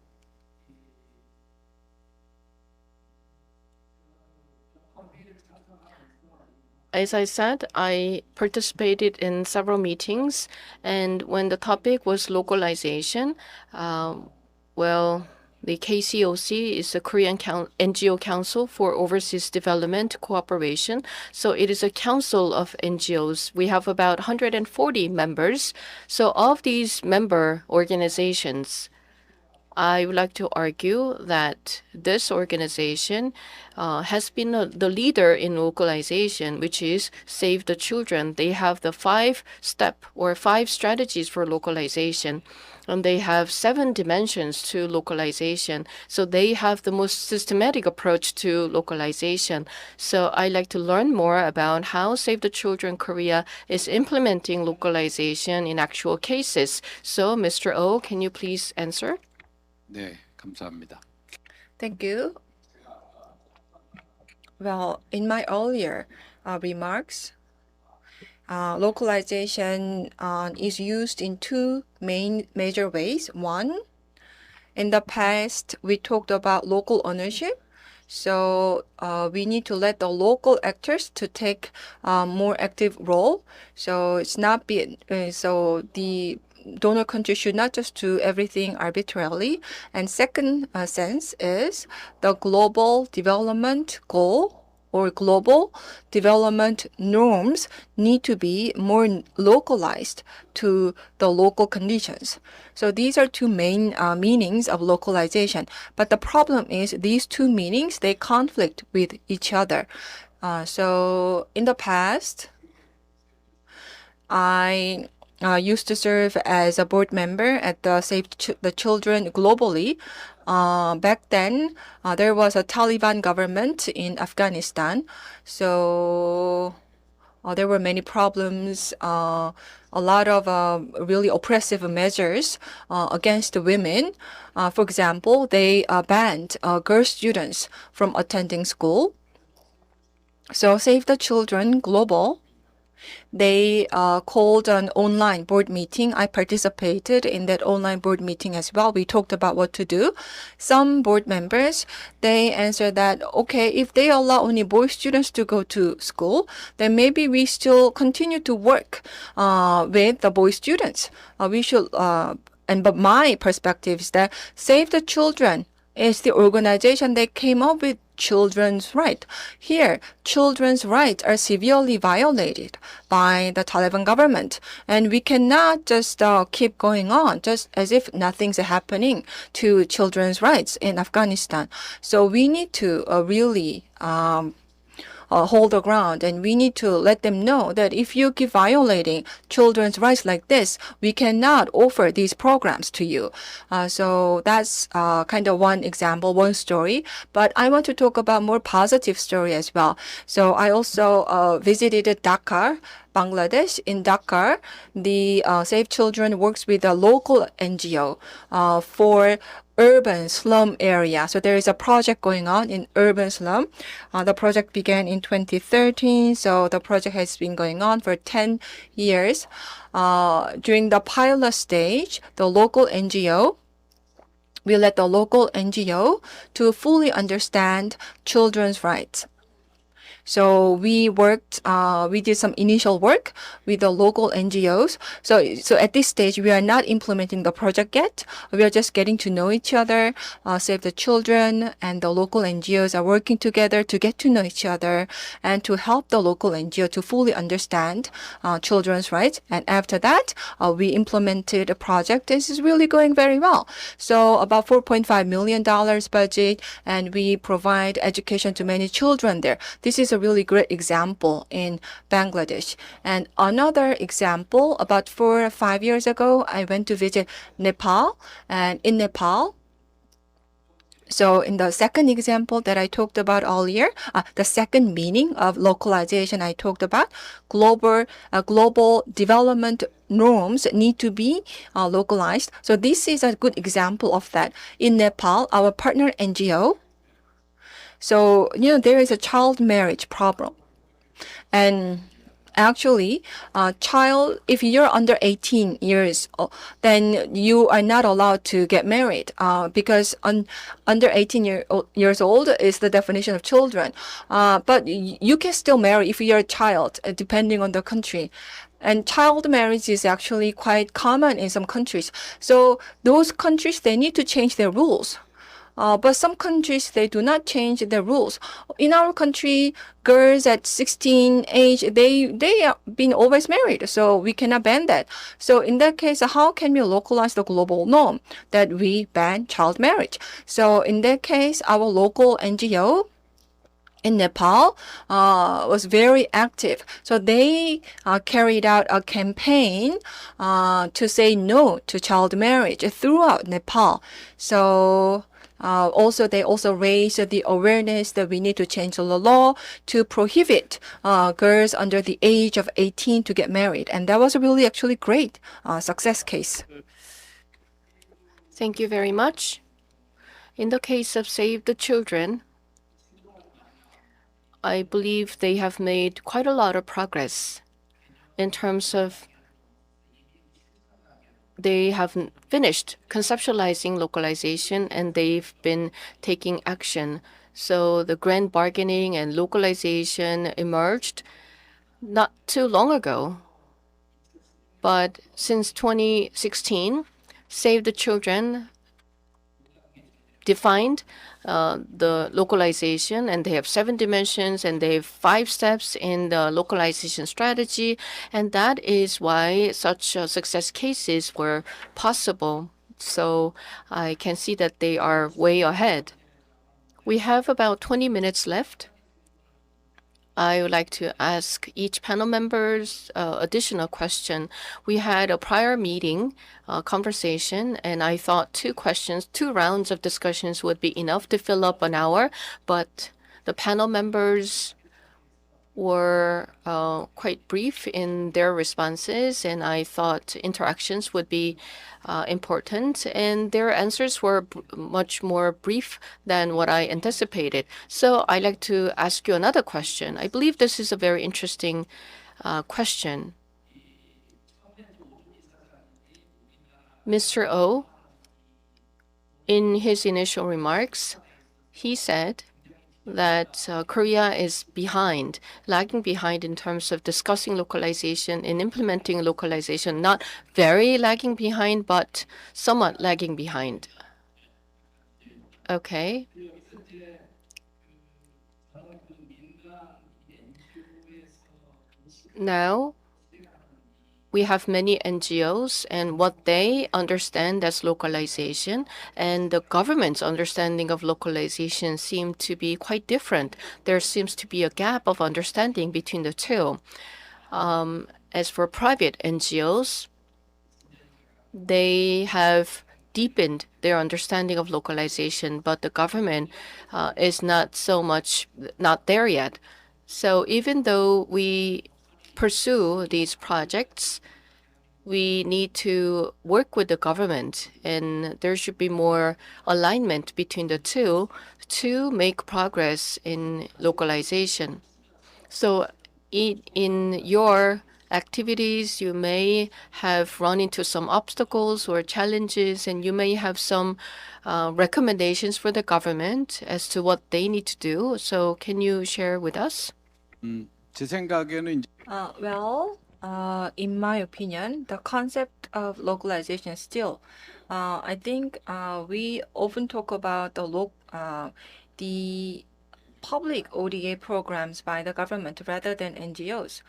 As I said, I participated in several meetings, and when the topic was localization, well, the KCOC is the Korean NGO Council for Overseas Development Cooperation. So it is a council of NGOs. We have about 140 members. So of these member organizations, I would like to argue that this organization has been the leader in localization, which is Save the Children. They have the 5-step or 5 strategies for localization, and they have 7 dimensions to localization. So they have the most systematic approach to localization. So I'd like to learn more about how Save the Children Korea is implementing localization in actual cases. So Mr. Oh, can you please answer? 네, 감사합니다. Thank you. Well, in my earlier remarks, localization is used in 2 major ways. One, in the past, we talked about local ownership. So we need to let the local actors to take a more active role. So it's not so the donor country should not just do everything arbitrarily. And second sense is the global development goal or global development norms need to be more localized to the local conditions. So these are 2 main meanings of localization. But the problem is these 2 meanings, they conflict with each other. So in the past, I used to serve as a board member at the Save the Children globally. Back then, there was a Taliban government in Afghanistan. So there were many problems, a lot of really oppressive measures against women. For example, they banned girl students from attending school. So Save the Children Global, they called an online board meeting. I participated in that online board meeting as well. We talked about what to do. Some board members, they answered that, okay, if they allow only boy students to go to school, then maybe we still continue to work with the boy students. We should, but my perspective is that Save the Children is the organization that came up with children's rights. Here, children's rights are severely violated by the Taliban government. And we cannot just keep going on just as if nothing's happening to children's rights in Afghanistan. So we need to really hold the ground, and we need to let them know that if you keep violating children's rights like this, we cannot offer these programs to you. So that's kind of one example, one story. But I want to talk about more positive story as well. So I also visited Dhaka, Bangladesh. In Dhaka, the Save Children works with a local NGO for urban slum area. So there is a project going on in urban slum. The project began in 2013. So the project has been going on for 10 years. During the pilot stage, the local NGO, we let the local NGO to fully understand children's rights. So we worked, we did some initial work with the local NGOs. So at this stage, we are not implementing the project yet. We are just getting to know each other. Save the Children and the local NGOs are working together to get to know each other and to help the local NGO to fully understand children's rights. And after that, we implemented a project. This is really going very well. So about $4.5 million budget, and we provide education to many children there. This is is a really great example in Bangladesh. And another example, about 4 or 5 years ago, I went to visit Nepal. And in Nepal, so in the second example that I talked about earlier, the second meaning of localization I talked about, global development norms need to be localized. So this is a good example of that. In Nepal, our partner NGO, so there is a child marriage problem. And actually, if you're under 18 years, then you are not allowed to get married because under 18 years old is the definition of children. But you can still marry if you're a child, depending on the country. And child marriage is actually quite common in some countries. So those countries, they need to change their rules. But some countries, they do not change their rules. In our country, girls at 16 age, they have been always married, so we cannot ban that. So in that case, how can we localize the global norm that we ban child marriage? So in that case, our local NGO in Nepal was very active. So they carried out a campaign to say no to child marriage throughout Nepal. So they also raised the awareness that we need to change the law to prohibit girls under the age of 18 to get married. And that was a really actually great success case. Thank you very much. In the case of Save the Children, I believe they have made quite a lot of progress in terms of they have finished conceptualizing localization and they've been taking action. So the grand bargaining and localization emerged not too long ago. But since 2016, Save the Children defined the localization, and they have 7 dimensions and they have 5 steps in the localization strategy, and that is why such success cases were possible. So I can see that they are way ahead. We have about 20 minutes left. I would like to ask each panel members additional question. We had a prior meeting conversation, and I thought 2 rounds of discussions would be enough to fill up an hour, but the panel members were quite brief in their responses, and I thought interactions would be important, and their answers were much more brief than what I anticipated. So I'd like to ask you another question. I believe this is a very interesting question. Mr. Oh, in his initial remarks, he said that Korea is lagging behind in terms of discussing localization and implementing localization, not very lagging behind, but somewhat lagging behind. Okay. Now, we have many NGOs and what they understand as localization and the government's understanding of localization seem to be quite different. There seems to be a gap of understanding between the two. As for private NGOs, they have deepened their understanding of localization, but the government is not there yet. So even though we pursue these projects, we need to work with the government, and there should be more alignment between the two to make progress in localization. So in your activities, you may have run into some obstacles or challenges, and you may have some recommendations for the government as to what they need to do. So can you share with us? 제 생각에는 In my opinion, the concept of localization still, I think we often talk about the public ODA programs by the government rather than NGOs.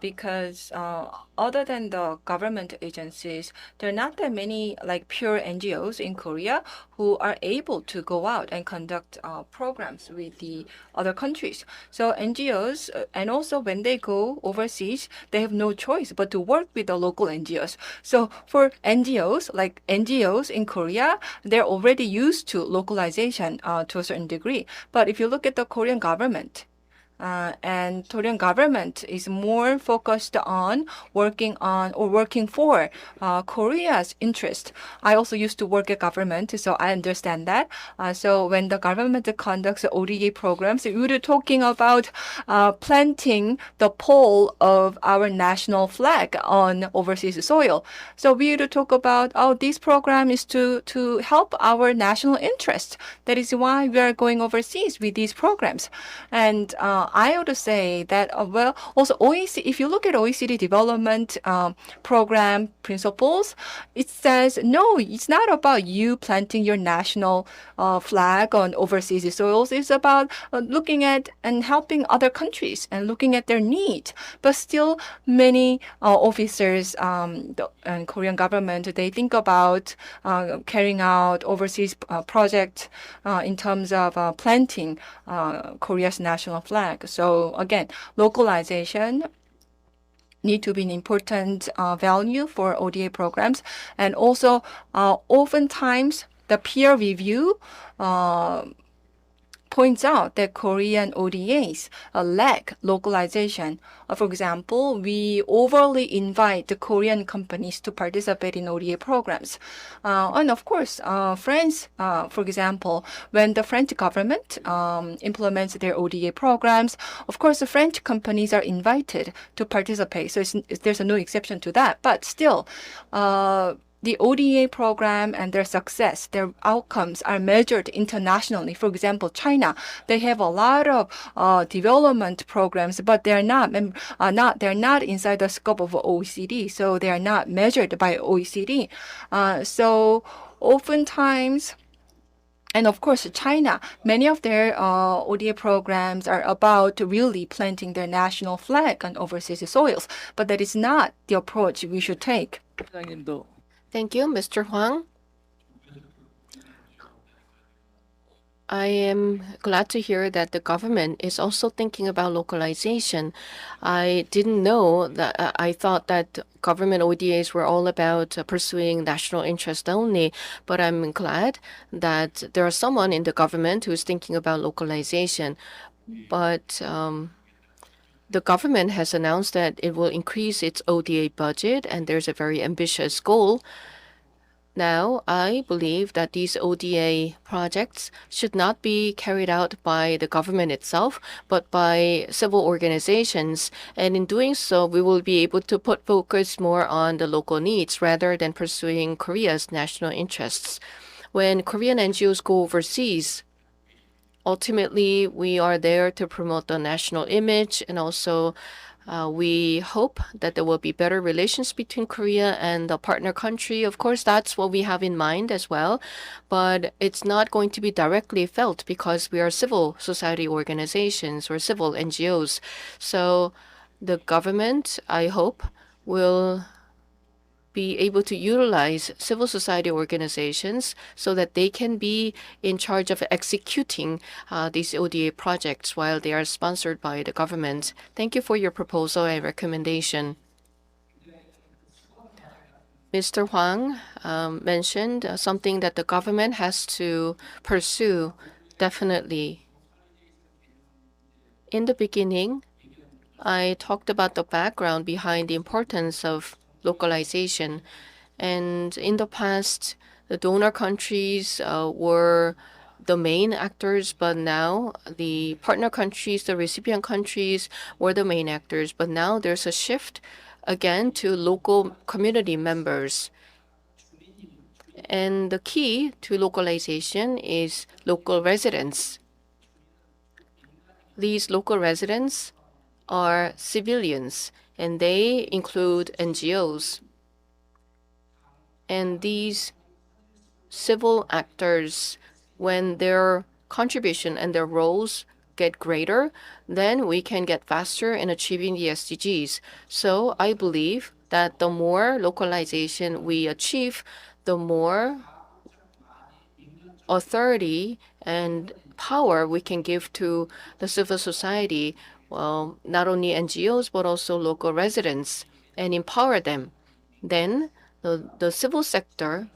because other than the government agencies, there are not that many like pure NGOs in Korea who are able to go out and conduct programs with the other countries. So NGOs, and also when they go overseas, they have no choice but to work with the local NGOs. So for NGOs, like NGOs in Korea, they're already used to localization to a certain degree. But if you look at the Korean government, and Korean government is more focused on working for Korea's interest. I also used to work at government, so I understand that. So when the government conducts ODA programs, we were talking about planting the pole of our national flag on overseas soil. So we would talk about, oh, this program is to help our national interest. That is why we are going overseas with these programs. And I would say that, well, also OECD, if you look at OECD development program principles, it says, no, it's not about you planting your national flag on overseas soils. It's about looking at and helping other countries and looking at their needs. But still, many officers and Korean government, they think about carrying out overseas projects in terms of planting Korea's national flag. So again, localization need to be an important value for ODA programs. And also, oftentimes, the peer review points out that Korean ODAs lack localization. For example, we overly invite the Korean companies to participate in ODA programs. And of course, France, for example, when the French government implements their ODA programs, of course, the French companies are invited to participate. So there's no exception to that. But still, the ODA program and their success, their outcomes are measured internationally. For example, China, they have a lot of development programs, but they're not inside the scope of OECD, so they are not measured by OECD. So oftentimes, and of course, China, many of their ODA programs are about really planting their national flag on overseas soils, but that is not the approach we should take. Thank you, Mr. Huang. I am glad to hear that the government is also thinking about localization. I didn't know that. I thought that government ODAs were all about pursuing national interest only, but I'm glad that there is someone in the government who is thinking about localization. But the government has announced that it will increase its ODA budget, and there's a very ambitious goal. Now, I believe that these ODA projects should not be carried out by the government itself, but by civil organizations. And in doing so, we will be able to put focus more on the local needs rather than pursuing Korea's national interests. When Korean NGOs go overseas, ultimately, we are there to promote the national image, and also we hope that there will be better relations between Korea and the partner country. Of course, that's what we have in mind as well, but it's not going to be directly felt because we are civil society organizations or civil NGOs. So the government, I hope, will be able to utilize civil society organizations so that they can be in charge of executing these ODA projects while they are sponsored by the government. Thank you for your proposal and recommendation. Mr. Huang mentioned something that the government has to pursue, definitely. In the beginning, I talked about the background behind the importance of localization. And in the past, the donor countries were the main actors, but now the partner countries, the recipient countries were the main actors. But now there's a shift again to local community members. And the key to localization is local residents. These local residents are civilians, and they include NGOs. And these civil actors, when their contribution and their roles get greater, then we can get faster in achieving the SDGs. So I believe that the more localization we achieve, the more authority and power we can give to the civil society, well, not only NGOs, but also local residents, and empower them. Then the civil sector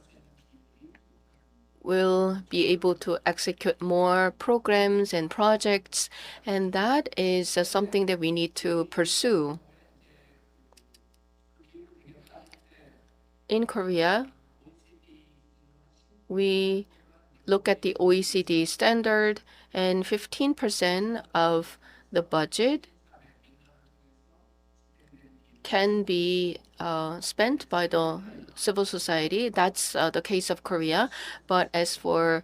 will be able to execute more programs and projects, and that is something that we need to pursue. In Korea, we look at the OECD standard, and 15% of the budget can be spent by the civil society. That's the case of Korea. But as for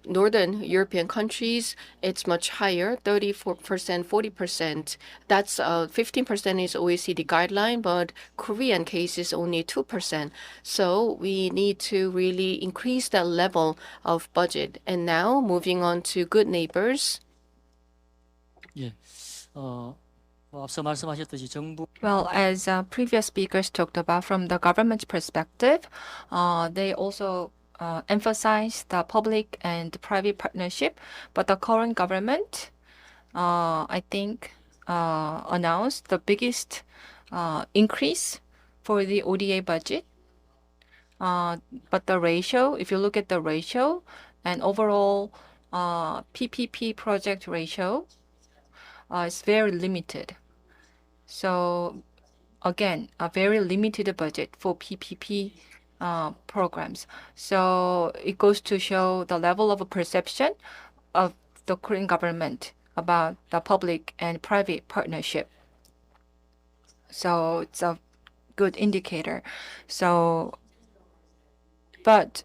Northern European countries, it's much higher, 34%, 40%. That's 15% is OECD guideline, but Korean case is only 2%. So we need to really increase that level of budget. And now moving on to good neighbors. 예, 앞서 말씀하셨듯이 정부 Well, as previous speakers talked about from the government's perspective, they also emphasize the public and private partnership, but the current government, I think, announced the biggest increase for the ODA budget. But the ratio, if you look at the ratio and overall PPP project ratio, is very limited. So again, a very limited budget for PPP programs. So it goes to show the level of perception of the Korean government about the public and private partnership. So it's a good indicator. So, but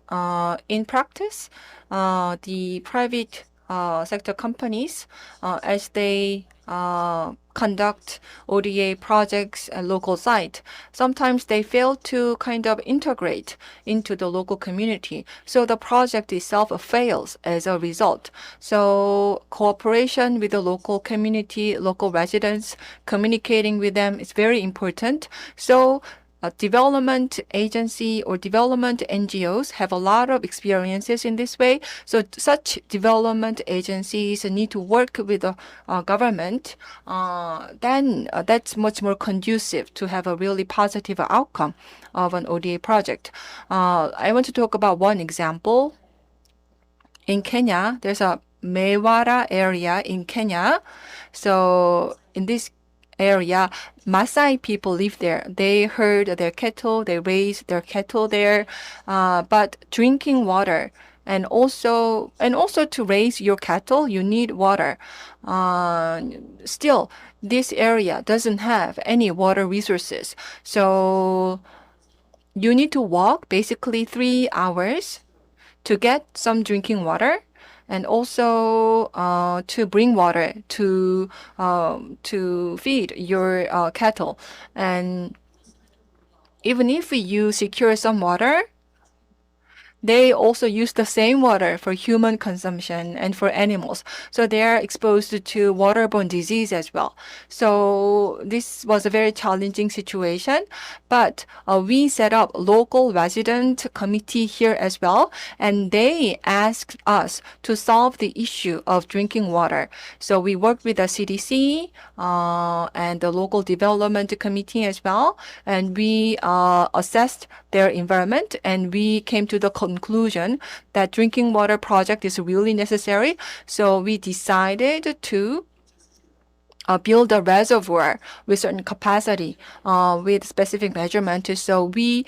in practice, the private sector companies, as they conduct ODA projects at local site, sometimes they fail to kind of integrate into the local community. So the project itself fails as a result. So cooperation with the local community, local residents, communicating with them is very important. So a development agency or development NGOs have a lot of experiences in this way. So such development agencies need to work with the government. Then that's much more conducive to have a really positive outcome of an ODA project. I want to talk about one example. In Kenya, there's a Mewara area in Kenya. So in this area, Maasai people live there. They herd their cattle, they raise their cattle there. But drinking water and also to raise your cattle, you need water. Still, this area doesn't have any water resources. So you need to walk basically 3 hours to get some drinking water, and also to bring water to feed your cattle. And even if you secure some water, they also use the same water for human consumption and for animals. So they are exposed to waterborne disease as well. So this was a very challenging situation, but we set up local resident committee here as well, and they asked us to solve the issue of drinking water. So we worked with the CDC and the local development committee as well, and we assessed their environment, and we came to the conclusion that drinking water project is really necessary. So we decided to build a reservoir with certain capacity with specific measurement. So we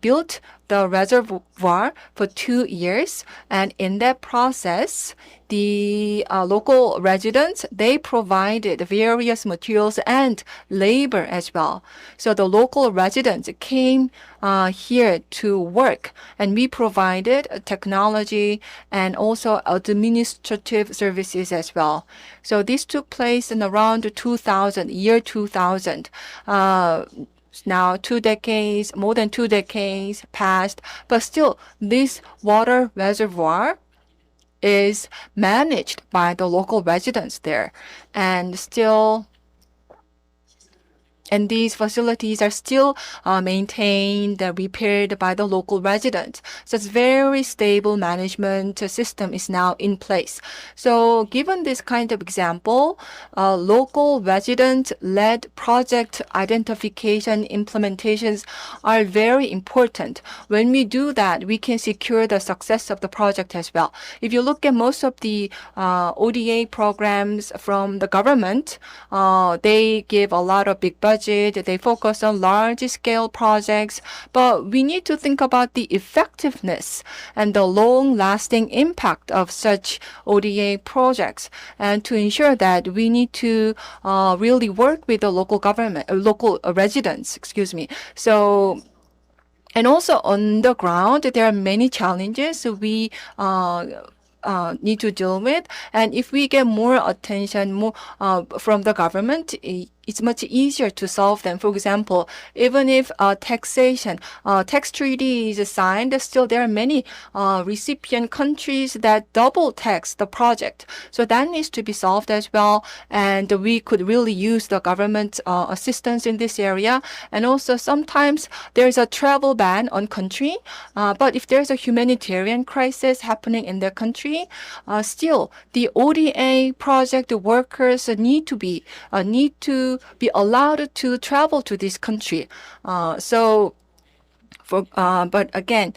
built the reservoir for 2 years, and in that process, the local residents, they provided various materials and labor as well. So the local residents came here to work, and we provided technology and also administrative services as well. So this took place in around year 2000. Now 2 decades, more than 2 decades passed, but still this water reservoir is managed by the local residents there, and these facilities are still maintained, repaired by the local residents. So it's very stable management system is now in place. So given this kind of example, local resident-led project identification implementations are very important. When we do that, we can secure the success of the project as well. If you look at most of the ODA programs from the government, they give a lot of big budget. They focus on large-scale projects, but we need to think about the effectiveness and the long-lasting impact of such ODA projects. And to ensure that, we need to really work with the local government, local residents, excuse me. So, and also on the ground, there are many challenges we need to deal with. And if we get more attention from the government, it's much easier to solve them. For example, even if tax treaty is signed, still there are many recipient countries that double tax the project. So that needs to be solved as well. And we could really use the government assistance in this area. And also sometimes there's a travel ban on country. But if there's a humanitarian crisis happening in their country, still the ODA project workers need to be allowed to travel to this country. But again,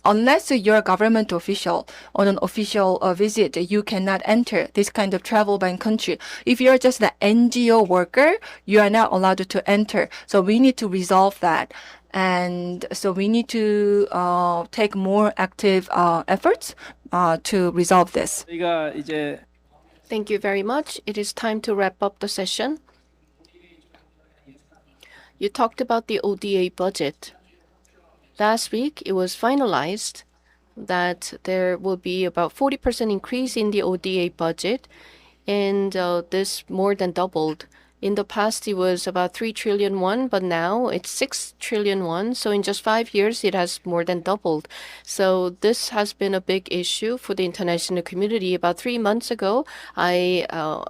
unless you're a government official on an official visit, you cannot enter this kind of travel ban country. If you're just an NGO worker, you are not allowed to enter. So we need to resolve that. And so we need to take more active efforts to resolve this. Thank you very much. It is time to wrap up the session. You talked about the ODA budget. Last week, it was finalized that there will be about 40% increase in the ODA budget, and this more than doubled. In the past, it was about 3 trillion won, but now it's 6 trillion won. So in just 5 years, it has more than doubled. So this has been a big issue for the international community. About 3 months ago, I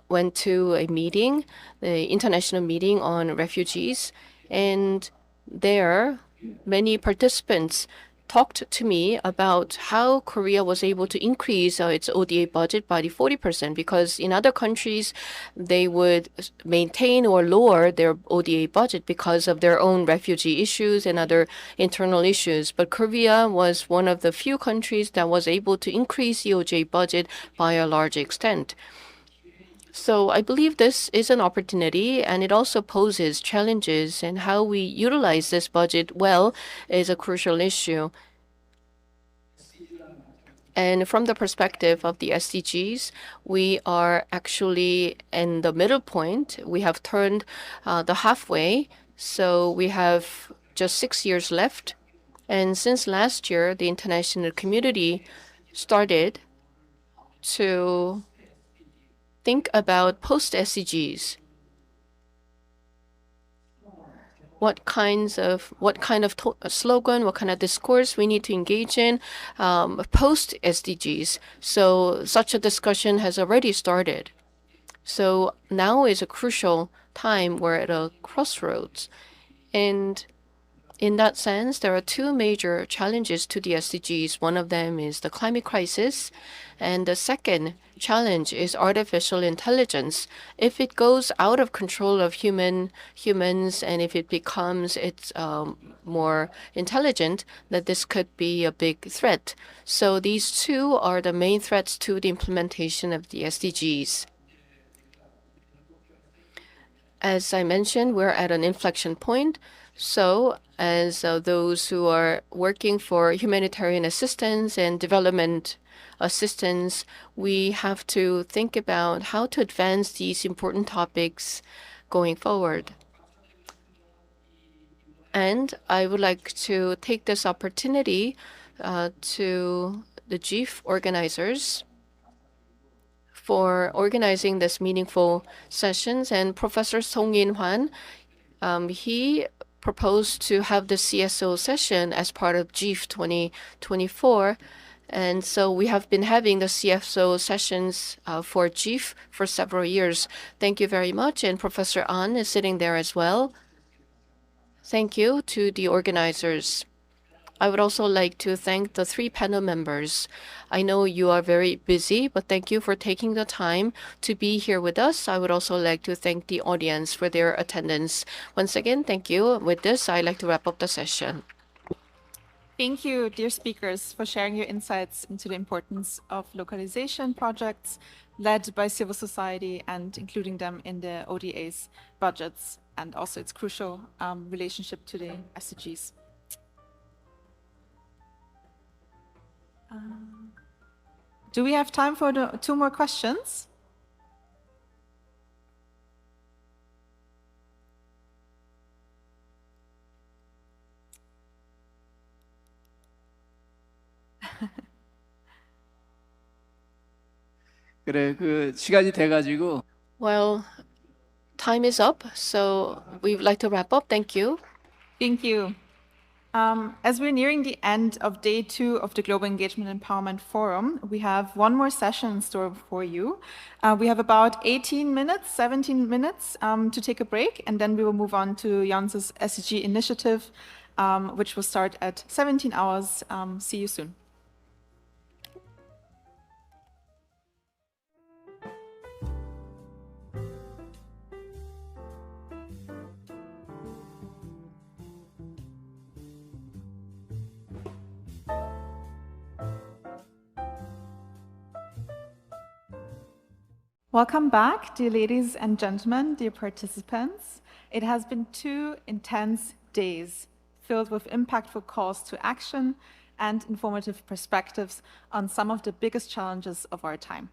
went to a meeting, the international meeting on refugees, and there many participants talked to me about how Korea was able to increase its ODA budget by 40%, because in other countries, they would maintain or lower their ODA budget because of their own refugee issues and other internal issues. But Korea was one of the few countries that was able to increase the ODA budget by a large extent. So I believe this is an opportunity, and it also poses challenges, and how we utilize this budget well is a crucial issue. And from the perspective of the SDGs, we are actually in the middle point. We have turned the halfway, so we have just 6 years left. And since last year, the international community started to think about post-SDGs. What kind of slogan, what kind of discourse we need to engage in post-SDGs. So such a discussion has already started. So now is a crucial time. We're at a crossroads. And in that sense, there are two major challenges to the SDGs. One of them is the climate crisis, and the second challenge is artificial intelligence. If it goes out of control of humans, and if it becomes more intelligent, that this could be a big threat. So these two are the main threats to the implementation of the SDGs. As I mentioned, we're at an inflection point. So as those who are working for humanitarian assistance and development assistance, we have to think about how to advance these important topics going forward. And I would like to take this opportunity to the GEEF organizers for organizing this meaningful sessions. And Professor Song-in Hwan, he proposed to have the CSO session as part of GEEF 2024. And so we have been having the CFO sessions for GEEF for several years. Thank you very much. And Professor An is sitting there as well. Thank you to the organizers. I would also like to thank the 3 panel members. I know you are very busy, but thank you for taking the time to be here with us. I would also like to thank the audience for their attendance. Once again, thank you. With this, I'd like to wrap up the session. Thank you, dear speakers, for sharing your insights into the importance of localization projects led by civil society and including them in the ODA's budgets, and also its crucial relationship to the SDGs. Do we have time for the 2 more questions? 그래, 시간이 돼가지고. Well, time is up, so we would like to wrap up. Thank you. Thank you. As we're nearing the end of day 2 of the Global Engagement and Empowerment Forum, we have 1 more session in store for you. We have about 17 minutes to take a break, and then we will move on to Yonsei's SDG initiative, which will start at 17 hours. See you soon. Welcome back, dear ladies and gentlemen, dear participants. It has been 2 intense days filled with impactful calls to action and informative perspectives on some of the biggest challenges of our time.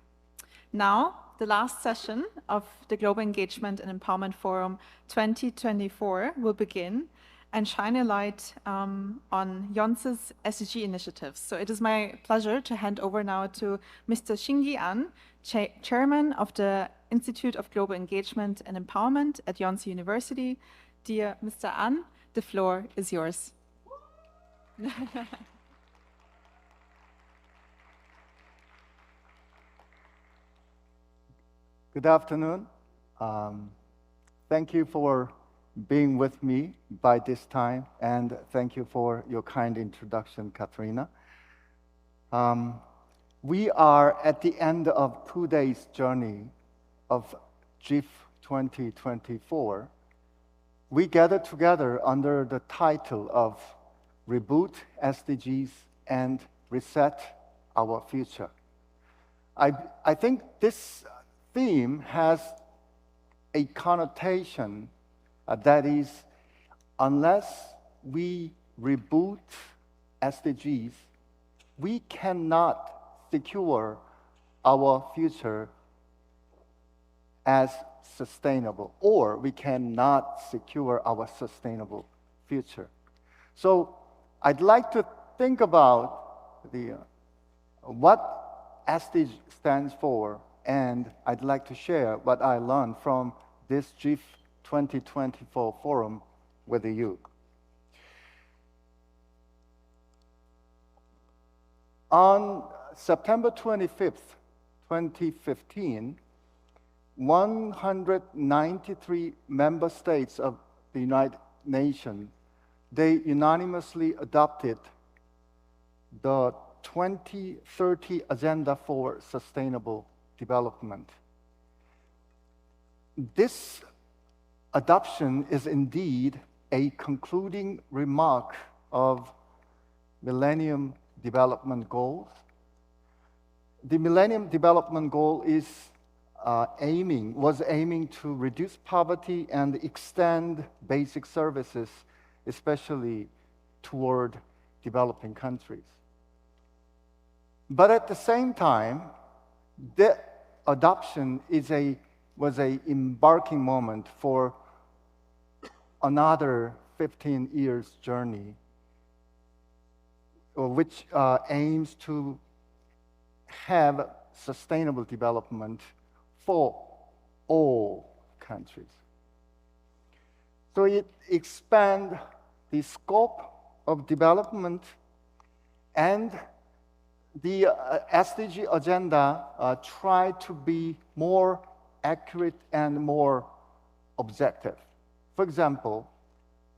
Now, the last session of the Global Engagement and Empowerment Forum 2024 will begin and shine a light on Yonsei's SDG initiatives. So it is my pleasure to hand over now to Mr. Shingi An, Chairman of the Institute of Global Engagement and Empowerment at Yonsei University. Dear Mr. An, the floor is yours. Good afternoon. Thank you for being with me by this time, and thank you for your kind introduction, Katrina. We are at the end of 2 days' journey of GEEF 2024. We gathered together under the title of Reboot SDGs and Reset Our Future. I think this theme has a connotation that is, unless we reboot SDGs, we cannot secure our future as sustainable, or we cannot secure our sustainable future. So I'd like to think about what SDG stands for, and I'd like to share what I learned from this GEEF 2024 forum with you. On September 25th, 2015, 193 member states of the United Nations, they unanimously adopted the 2030 Agenda for Sustainable Development. This adoption is indeed a concluding remark of Millennium Development Goals. The Millennium Development Goal was aiming to reduce poverty and extend basic services, especially toward developing countries. But at the same time, the adoption was an embarking moment for another 15 years journey, which aims to have sustainable development for all countries. So it expands the scope of development and the SDG agenda try to be more accurate and more objective. For example,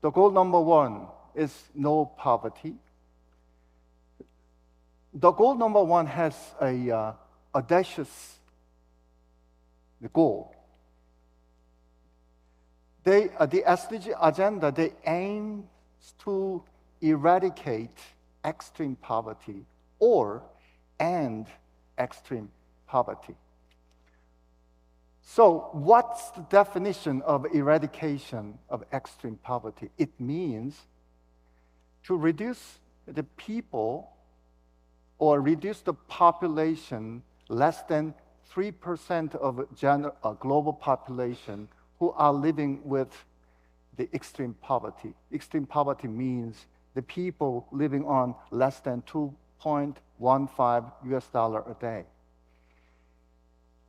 the goal number 1 is no poverty. The goal number 1 has a audacious goal. The SDG agenda, they aim to eradicate extreme poverty or end extreme poverty. So what's the definition of eradication of extreme poverty? It means to reduce the people or reduce the population less than 3% of global population who are living with the extreme poverty. Extreme poverty means the people living on less than $2.15 a day.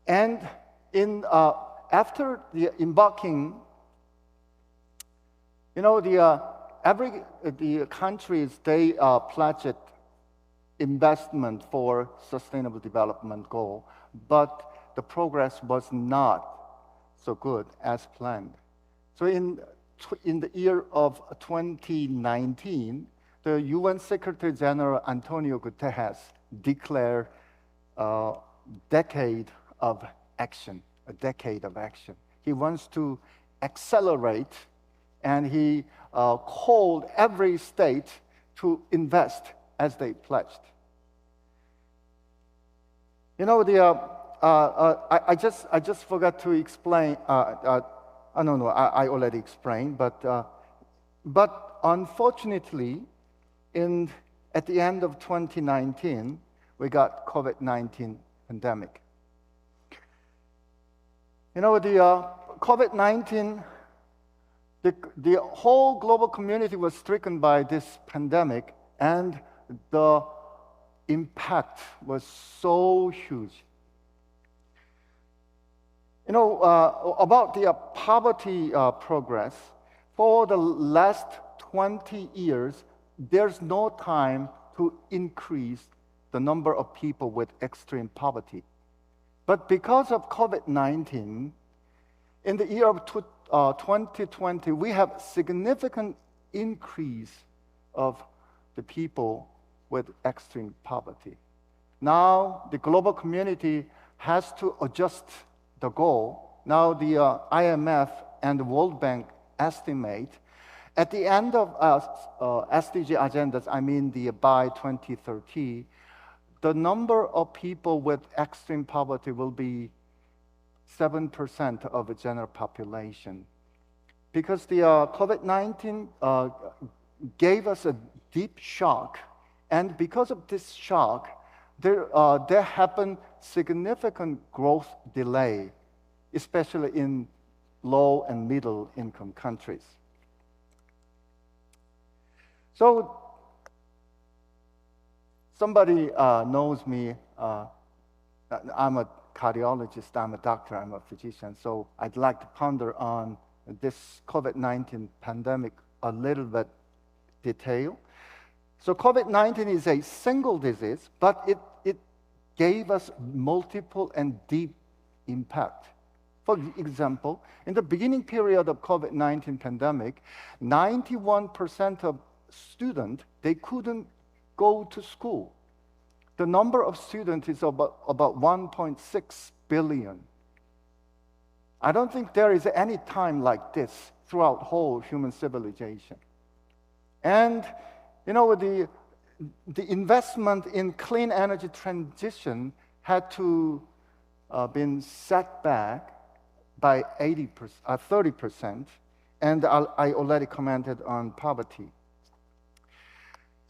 And after the embarking, the countries, they pledged investment for sustainable development goal, but the progress was not so good as planned. So in the year of 2019, the UN Secretary General Antonio Guterres declared a decade of action. He wants to accelerate, and he called every state to invest as they pledged. I just forgot to explain. I already explained, but unfortunately, at the end of 2019, we got COVID-19 pandemic. The COVID-19, the whole global community was stricken by this pandemic, and the impact was so huge. About the poverty progress, for the last 20 years, there's no time to increase the number of people with extreme poverty. But because of COVID-19, in the year of 2020, we have significant increase of the people with extreme poverty. Now, the global community has to adjust the goal. Now, the IMF and the World Bank estimate at the end of SDG agendas, by 2030, the number of people with extreme poverty will be 7% of the general population. Because the COVID-19 gave us a deep shock, and because of this shock, there happened significant growth delay, especially in low and middle income countries. So somebody knows me. I'm a cardiologist, I'm a doctor, I'm a physician, so I'd like to ponder on this COVID-19 pandemic a little bit detail. So COVID-19 is a single disease, but it gave us multiple and deep impact. For example, in the beginning period of COVID-19 pandemic, 91% of students, they couldn't go to school. The number of students is about 1.6 billion. I don't think there is any time like this throughout whole human civilization. And the investment in clean energy transition had to been set back by 30%, and I already commented on poverty.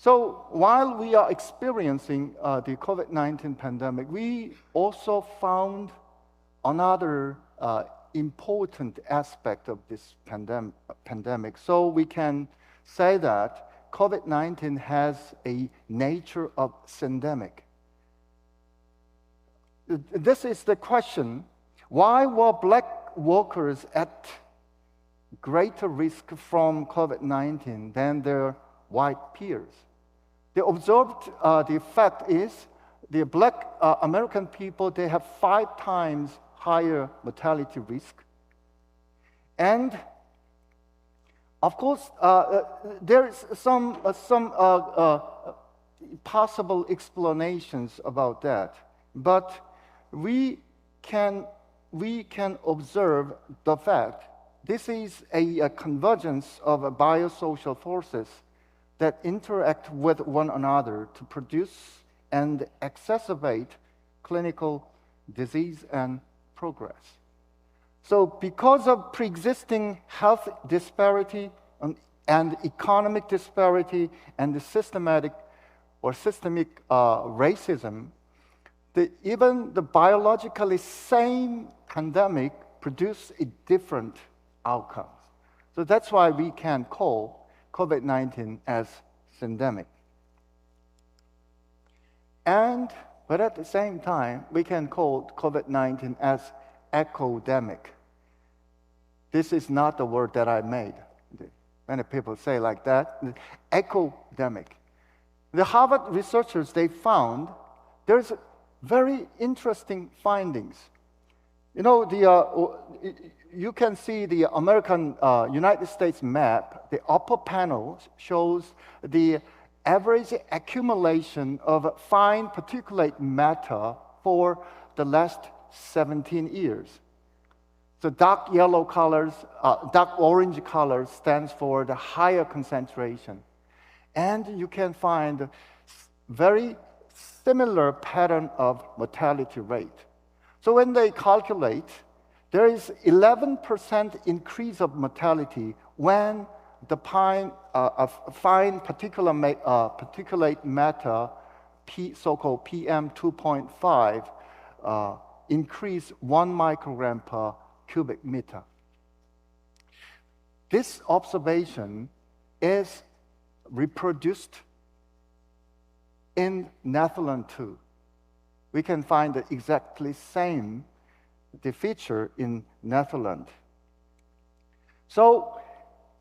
So while we are experiencing the COVID-19 pandemic, we also found another important aspect of this pandemic. So we can say that COVID-19 has a nature of syndemic. This is the question: why were black workers at greater risk from COVID-19 than their white peers? The observed the fact is the Black American people, they have 5 times higher mortality risk. And of course, there is some possible explanations about that, but we can observe the fact this is a convergence of biosocial forces that interact with one another to produce and exacerbate clinical disease and progress. So because of pre-existing health disparity and economic disparity and the systemic racism, even the biologically same pandemic produce a different outcome. So that's why we can call COVID-19 as syndemic. But at the same time, we can call COVID-19 as ecodemic. This is not the word that I made. Many people say like that, ecodemic. The Harvard researchers, they found there's very interesting findings. You know, you can see the United States map. The upper panel shows the average accumulation of fine particulate matter for the last 17 years. So dark yellow colors, dark orange colors stands for the higher concentration. And you can find very similar pattern of mortality rate. So when they calculate, there is 11% increase of mortality when the fine particulate matter, so-called PM 2.5, increase 1 microgram per cubic meter. This observation is reproduced in Netherlands too. We can find the exactly same feature in Netherlands. So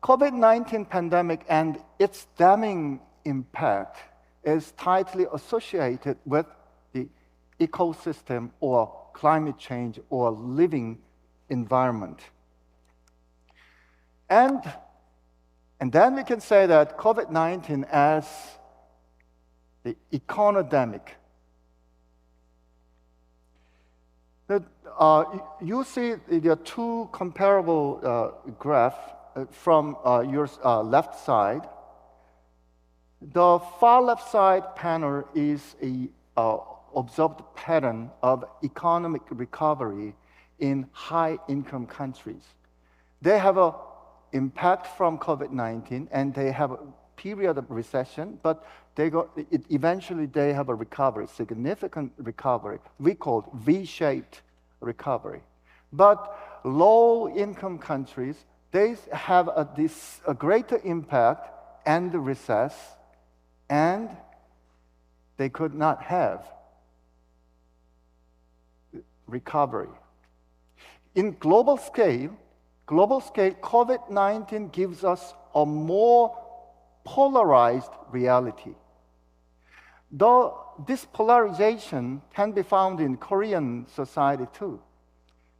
COVID-19 pandemic and its damning impact is tightly associated with the ecosystem or climate change or living environment. And then we can say that COVID-19 as the econodemic. You see there are 2 comparable graphs from your left side. The far left side panel is a observed pattern of economic recovery in high-income countries. They have an impact from COVID-19, and they have a period of recession, but eventually they have a recovery, significant recovery. We call it V-shaped recovery. But low-income countries, they have a greater impact and recess, and they could not have recovery. In global scale, COVID-19 gives us a more polarized reality. Though this polarization can be found in Korean society too.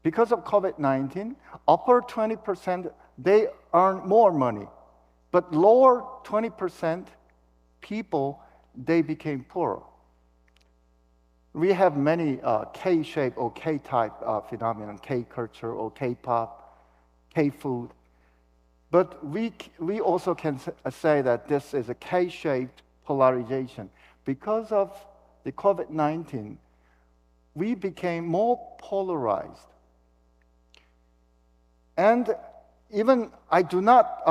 Because of COVID-19, upper 20%, they earn more money. But lower 20% people, they became poorer. We have many K-shape or K-type phenomenon, K-culture or K-pop, K-food. But we also can say that this is a K-shaped polarization. Because of the COVID-19, we became more polarized. And even I do not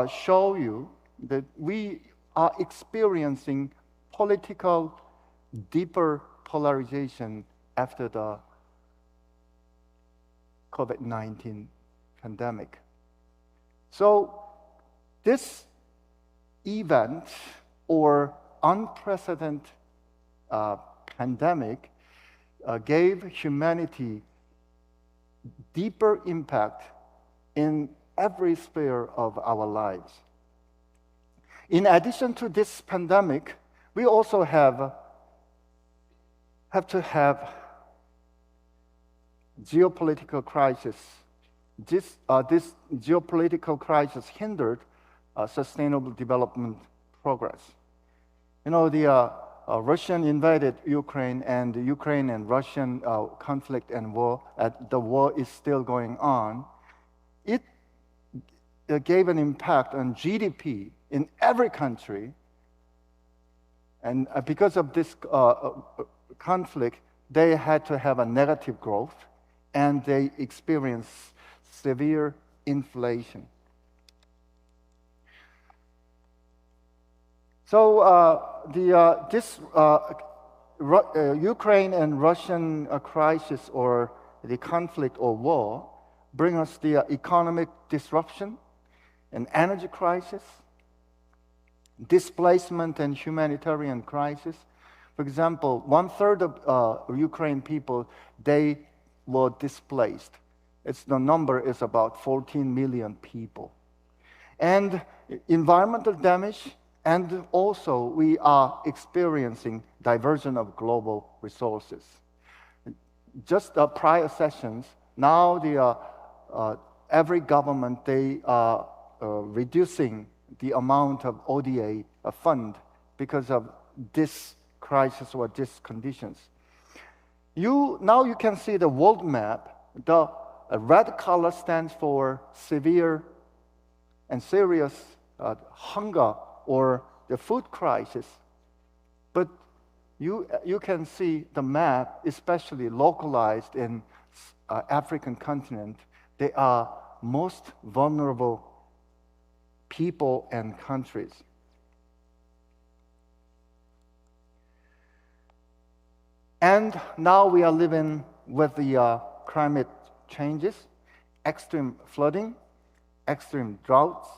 show you that we are experiencing political deeper polarization after the COVID-19 pandemic. So this event or unprecedented pandemic gave humanity deeper impact in every sphere of our lives. In addition to this pandemic, we also have to have geopolitical crisis. This geopolitical crisis hindered sustainable development progress. You know, the Russian invaded Ukraine, and the Ukraine and Russian conflict and war, the war is still going on. It gave an impact on GDP in every country. And because of this conflict, they had to have a negative growth, and they experienced severe inflation. So this Ukraine and Russian crisis, or the conflict or war, bring us the economic disruption, an energy crisis, displacement and humanitarian crisis. For example, 1/3 of Ukraine people, they were displaced. The number is about 14 million people. And environmental damage, and also we are experiencing diversion of global resources. Just prior sessions, now every government, they are reducing the amount of ODA fund because of this crisis or these conditions. Now you can see the world map. The red color stands for severe and serious hunger or the food crisis. But you can see the map, especially localized in African continent. They are most vulnerable people and countries. And now we are living with the climate changes, extreme flooding, extreme droughts,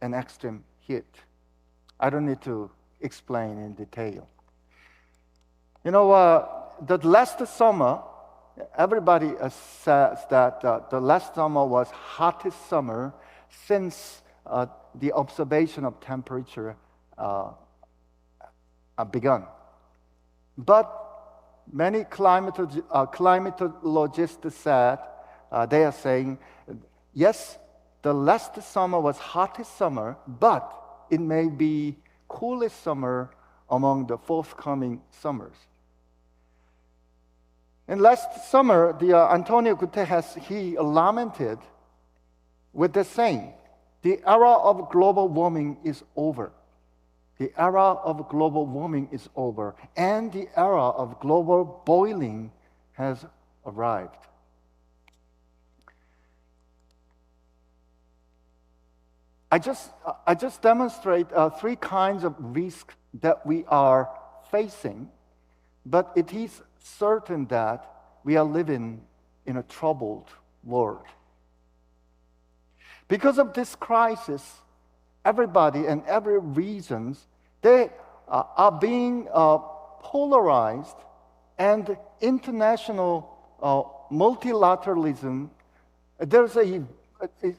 and extreme heat. I don't need to explain in detail. You know, the last summer, everybody says that the last summer was hottest summer since the observation of temperature begun. But many climatologists said, they are saying, yes, the last summer was hottest summer, but it may be coolest summer among the forthcoming summers. And last summer, Antonio Guterres, he lamented with the saying, the era of global warming is over. The era of global warming is over, and the era of global boiling has arrived. I just demonstrate 3 kinds of risks that we are facing, but it is certain that we are living in a troubled world. Because of this crisis, everybody and every regions, they are being polarized, and international multilateralism, there's a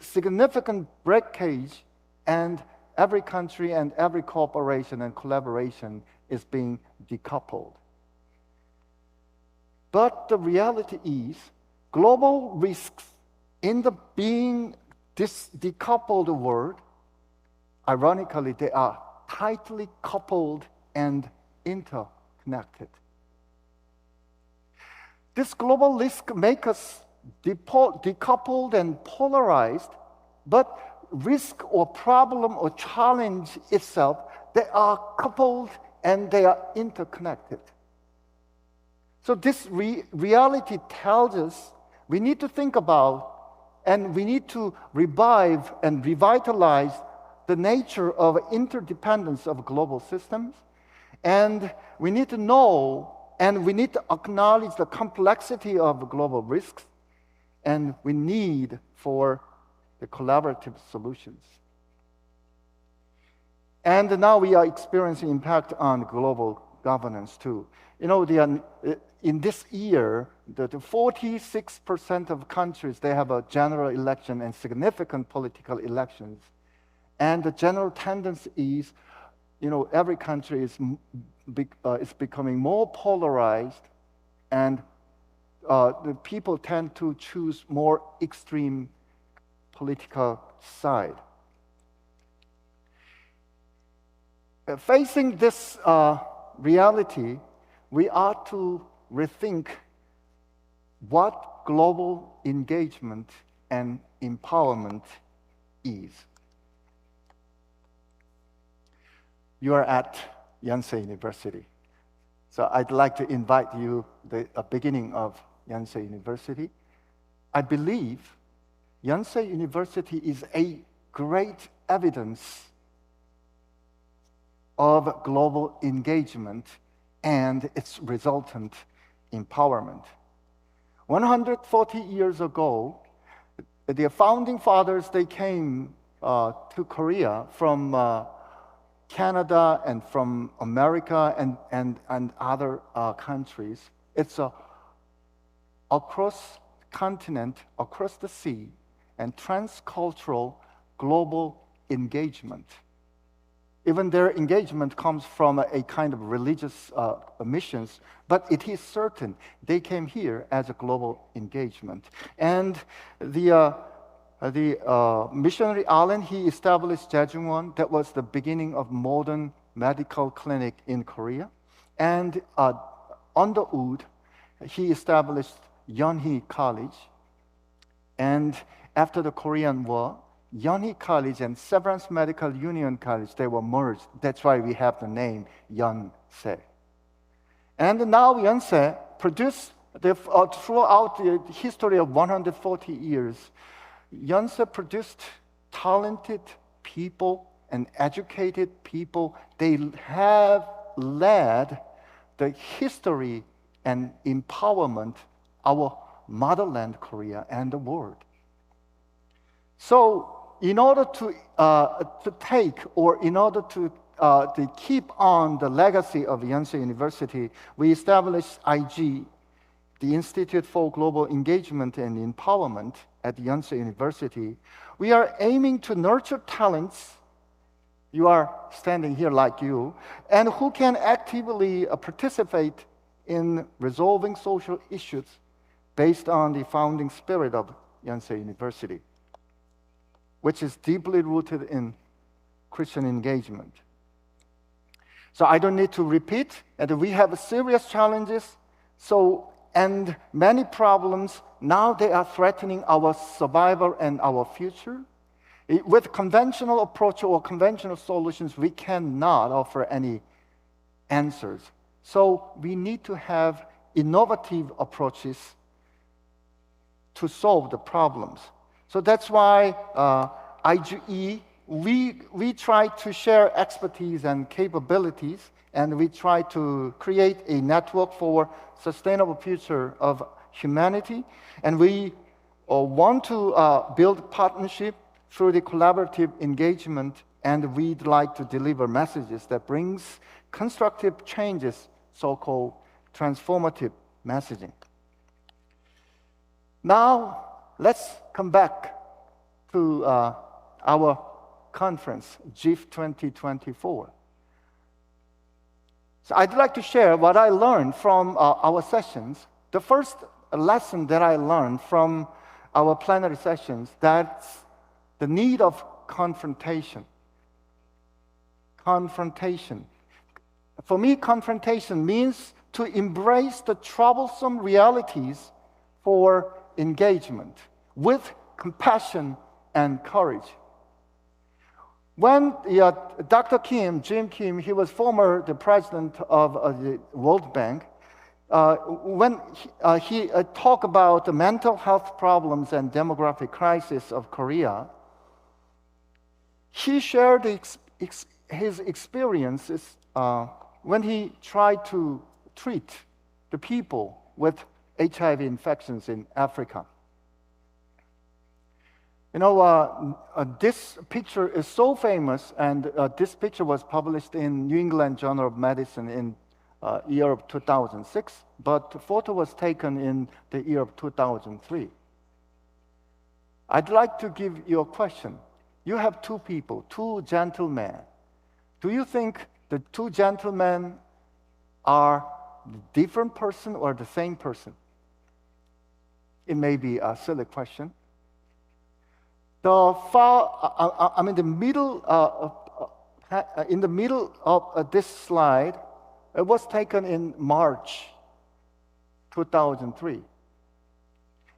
significant breakage, and every country and every cooperation and collaboration is being decoupled. But the reality is, global risks in the being this decoupled world, ironically, they are tightly coupled and interconnected. This global risk makes us decoupled and polarized, but risk or problem or challenge itself, they are coupled and they are interconnected. So this reality tells us we need to think about and we need to revive and revitalize the nature of interdependence of global systems. And we need to know and we need to acknowledge the complexity of global risks, and we need for the collaborative solutions. And now we are experiencing impact on global governance too. You know, in this year, the 46% of countries, they have a general election and significant political elections. And the general tendency is every country is becoming more polarized, and the people tend to choose more extreme political side. Facing this reality, we ought to rethink what global engagement and empowerment is. You are at Yonsei University. So I'd like to invite you the beginning of Yonsei University. I believe Yonsei University is a great evidence of global engagement and its resultant empowerment. 140 years ago, the founding fathers, they came to Korea from Canada and from America and other countries. It's across continent, across the sea, and transcultural global engagement. Even their engagement comes from a kind of religious missions, but it is certain they came here as a global engagement. And the missionary Allen, he established Daejungwon. That was the beginning of modern medical clinic in Korea. And on the Wood, he established Yonhee College. And after the Korean War, Yonhee College and Severance Medical Union College, they were merged. That's why we have the name Yonsei. And now Yonsei produced, throughout the history of 140 years, Yonsei produced talented people and educated people. They have led the history and empowerment our motherland, Korea, and the world. So, in order to take, or in order to keep on the legacy of Yonsei University, we established igee, the Institute for Global Engagement and Empowerment at Yonsei University. We are aiming to nurture talents. You are standing here like you, and who can actively participate in resolving social issues based on the founding spirit of Yonsei University, which is deeply rooted in Christian engagement. So I don't need to repeat, and we have serious challenges, and many problems. Now they are threatening our survival and our future. With conventional approach or conventional solutions, we cannot offer any answers. So we need to have innovative approaches to solve the problems. So that's why igee, we try to share expertise and capabilities, and we try to create a network for sustainable future of humanity. And we want to build partnership through the collaborative engagement, and we'd like to deliver messages that brings constructive changes, so-called transformative messaging. Now, let's come back to our conference, GEEF 2024. So I'd like to share what I learned from our sessions. The first lesson that I learned from our plenary sessions, that's the need of confrontation. Confrontation. For me, confrontation means to embrace the troublesome realities for engagement with compassion and courage. When Dr. Kim, Jim Kim, he was the president of the World Bank, when he talked about the mental health problems and demographic crisis of Korea, he shared his experiences when he tried to treat the people with HIV infections in Africa. You know, this picture is so famous, and this picture was published in New England Journal of Medicine in year of 2006, but the photo was taken in the year of 2003. I'd like to give you a question. You have two people, two gentlemen. Do you think the two gentlemen are the different person or the same person? It may be a silly question. In the middle of this slide, it was taken in March 2003.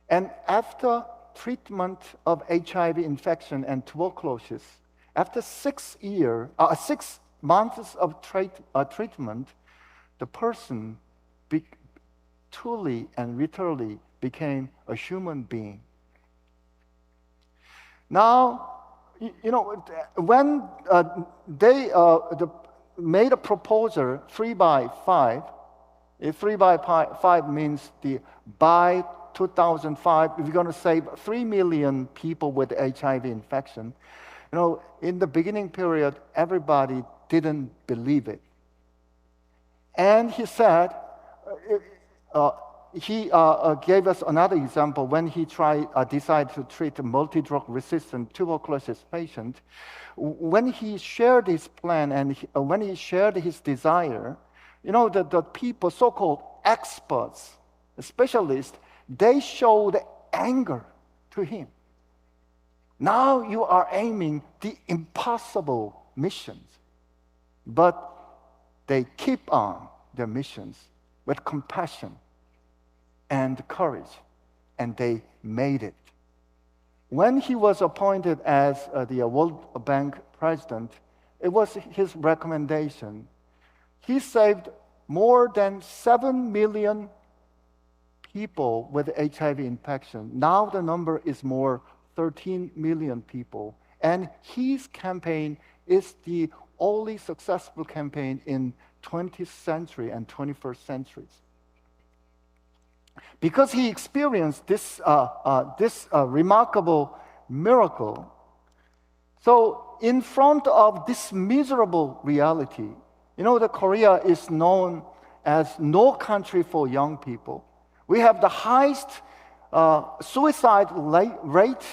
And after treatment of HIV infection and tuberculosis, after 6 months of treatment, the person truly and literally became a human being. Now, when they made a proposal 3 by 5, 3 by 5 means by 2005, we're going to save 3 million people with HIV infection. In the beginning period, everybody didn't believe it. And he said, he gave us another example when he decided to treat a multi-drug resistant tuberculosis patient. When he shared his plan and when he shared his desire, the people, so-called experts, specialists, they showed anger to him. Now you are aiming the impossible missions, but they keep on their missions with compassion and courage, and they made it. When he was appointed as the World Bank president, it was his recommendation. He saved more than 7 million people with HIV infection. Now the number is more 13 million people. And his campaign is the only successful campaign in 20th century and 21st centuries. Because he experienced this remarkable miracle, so in front of this miserable reality, that Korea is known as no country for young people. We have the highest suicide rate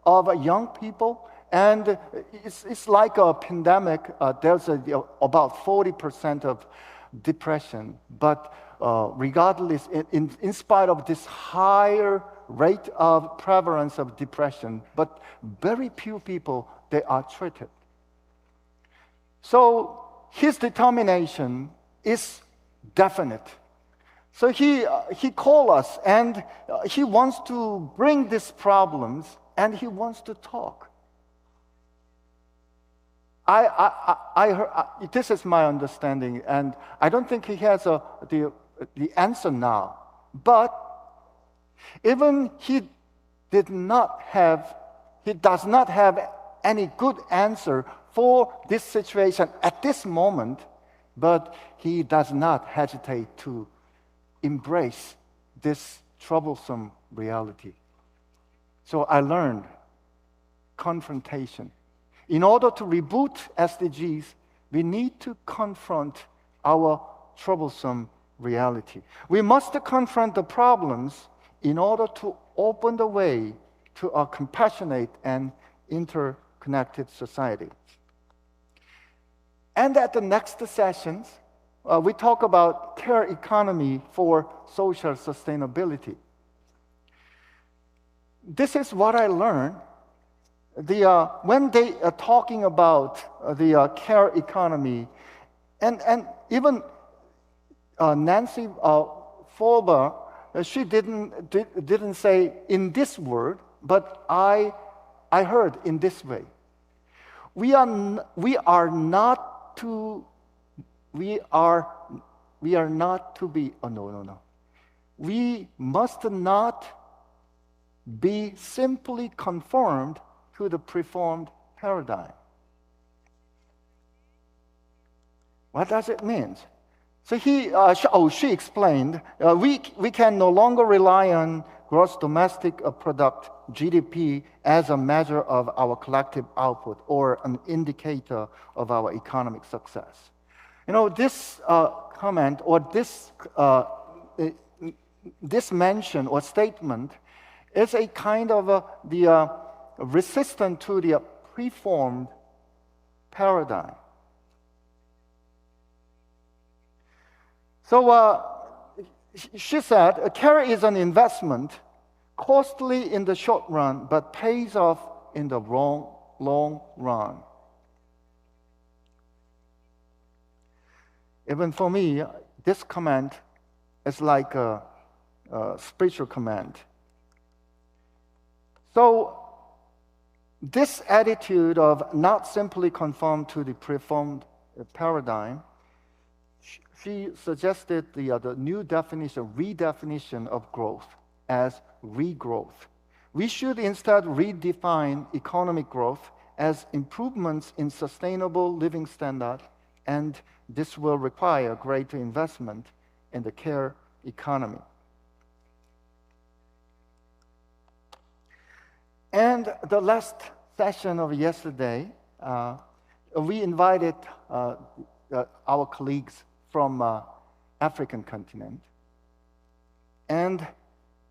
of young people, and it's like a pandemic. There's about 40% of depression, but regardless, in spite of this higher rate of prevalence of depression, but very few people, they are treated. So his determination is definite. So he called us, and he wants to bring these problems, and he wants to talk. I heard, this is my understanding, and I don't think he has the answer now. But even he does not have any good answer for this situation at this moment, but he does not hesitate to embrace this troublesome reality. So I learned confrontation. In order to reboot SDGs, we need to confront our troublesome reality. We must confront the problems in order to open the way to a compassionate and interconnected society. And at the next sessions, we talk about care economy for social sustainability. This is what I learned. When they are talking about the care economy, and even Nancy Folber, she didn't say in this word, but I heard in this way. We are not to be. Oh, no. We must not be simply conformed to the preformed paradigm. What does it mean? So she explained, we can no longer rely on gross domestic product, GDP, as a measure of our collective output or an indicator of our economic success. This comment or this mention or statement is a kind of resistant to the preformed paradigm. So she said, care is an investment, costly in the short run, but pays off in the long run. Even for me, this comment is like a spiritual command. So this attitude of not simply conform to the preformed paradigm, she suggested the new definition, redefinition of growth as regrowth. We should instead redefine economic growth as improvements in sustainable living standard, and this will require greater investment in the care economy. And the last session of yesterday, we invited our colleagues from African continent. And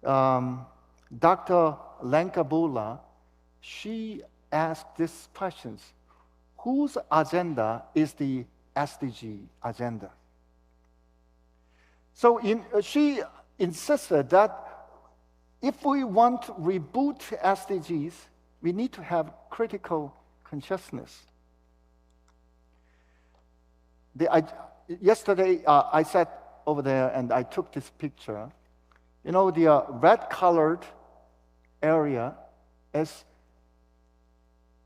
Dr. Lenkabula, she asked these questions. Whose agenda is the SDG agenda? So she insisted that if we want to reboot SDGs, we need to have critical consciousness. Yesterday, I sat over there and I took this picture. You know, the red-colored area is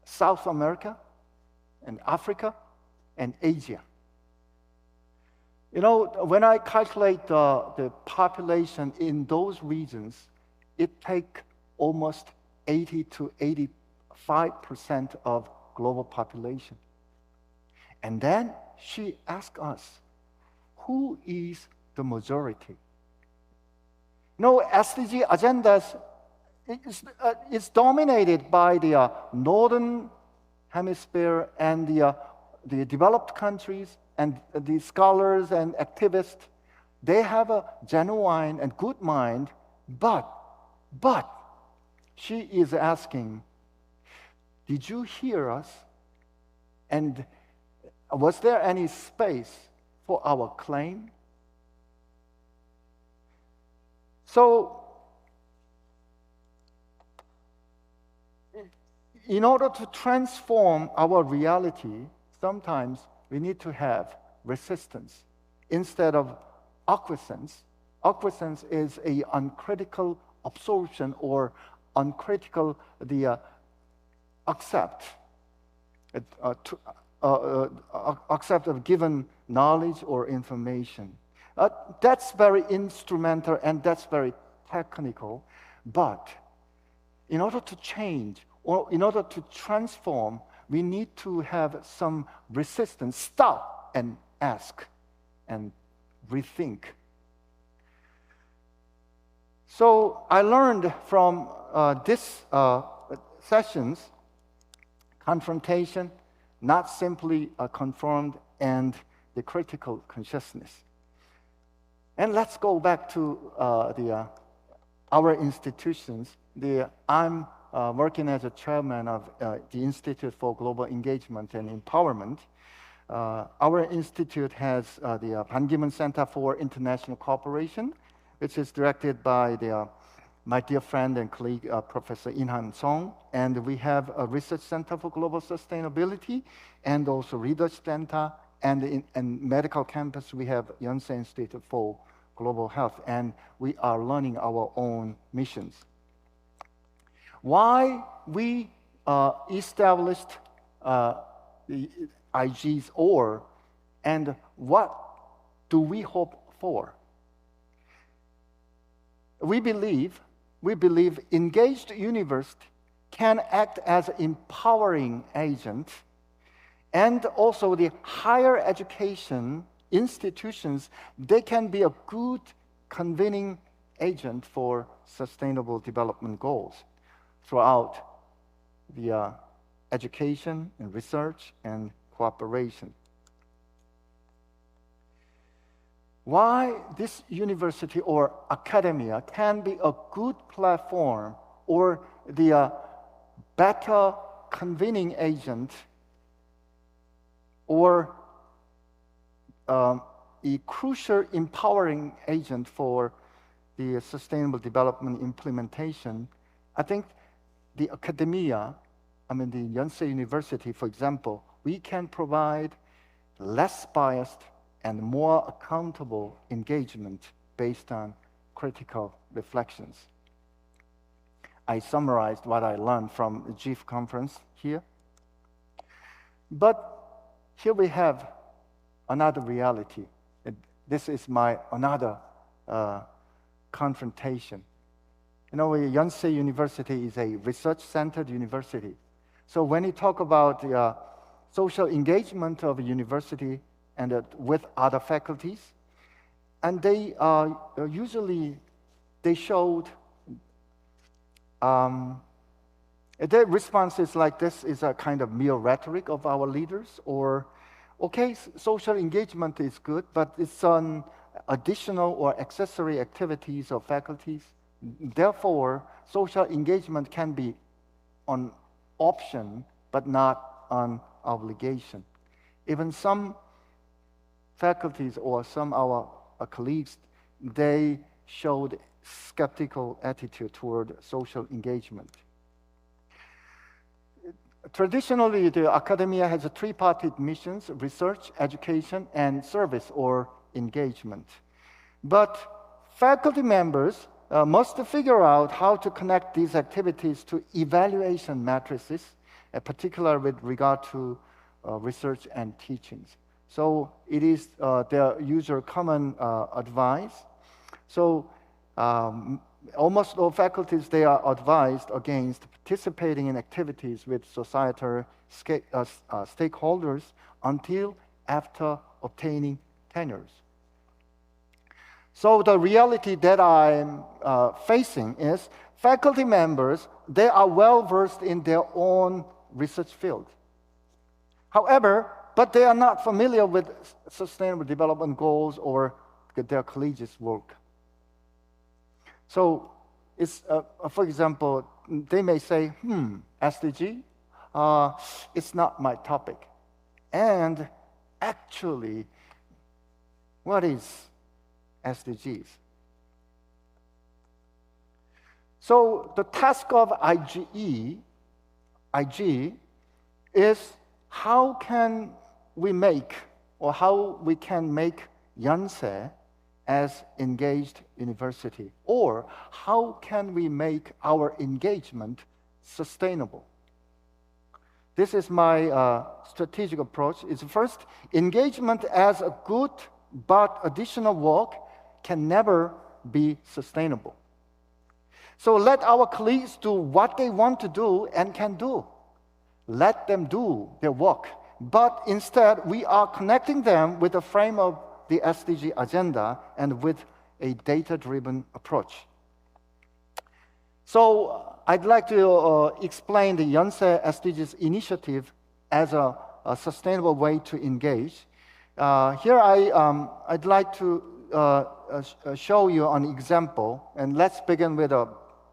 South America and Africa and Asia. You know, when I calculate the population in those regions, it takes almost 80 to 85% of global population. And then she asked us, who is the majority? No, SDG agendas is dominated by the northern hemisphere and the developed countries and the scholars and activists. They have a genuine and good mind, but she is asking, did you hear us? And was there any space for our claim? So, in order to transform our reality, sometimes we need to have resistance instead of acquiescence. Acquiescence is an uncritical absorption or uncritical accept of given knowledge or information. That's very instrumental and that's very technical, but in order to change or in order to transform, we need to have some resistance, stop and ask and rethink. So I learned from this sessions, confrontation, not simply conformed, and the critical consciousness. And let's go back to our institutions. I'm working as a chairman of the Institute for Global Engagement and Empowerment. Our institute has the Ban Ki-moon Center for International Cooperation, which is directed by my dear friend and colleague, Professor In-Han Song. And we have a research center for global sustainability and also research center. And in medical campus, we have Yonsei Institute for Global Health. And we are running our own missions. Why we established the IGE's and what do we hope for? We believe engaged university can act as an empowering agent, and also the higher education institutions, they can be a good convening agent for sustainable development goals throughout the education and research and cooperation. Why this university or academia can be a good platform or the better convening agent or a crucial empowering agent for the sustainable development implementation, I think the academia, the Yonsei University, for example, we can provide less biased and more accountable engagement based on critical reflections. I summarized what I learned from the GEEF conference here. But here we have another reality. This is my another confrontation. Yonsei University is a research-centered university. So when you talk about the social engagement of a university and with other faculties, and they usually showed their responses like this is a kind of mere rhetoric of our leaders, or okay, social engagement is good, but it's on additional or accessory activities of faculties. Therefore, social engagement can be an option, but not an obligation. Even some faculties or some of our colleagues, they showed skeptical attitude toward social engagement. Traditionally, the academia has a three-parted missions: research, education, and service or engagement. But faculty members must figure out how to connect these activities to evaluation matrices, particularly with regard to research and teachings. So it is their usual common advice. So almost all faculties, they are advised against participating in activities with societal stakeholders until after obtaining tenures. So the reality that I'm facing is faculty members, they are well versed in their own research field. However, but they are not familiar with sustainable development goals or their collegiate work. So, it's, for example, they may say, SDG, it's not my topic. And actually, what is SDGs? So the task of igee is how can we make, or how we can make Yonsei as engaged university, or how can we make our engagement sustainable? This is my strategic approach. It's first, engagement as a good but additional work can never be sustainable. So let our colleagues do what they want to do and can do. Let them do their work. But instead, we are connecting them with the frame of the SDG agenda and with a data-driven approach. So I'd like to explain the Yonsei SDGs initiative as a sustainable way to engage. Here I'd like to show you an example, and let's begin with a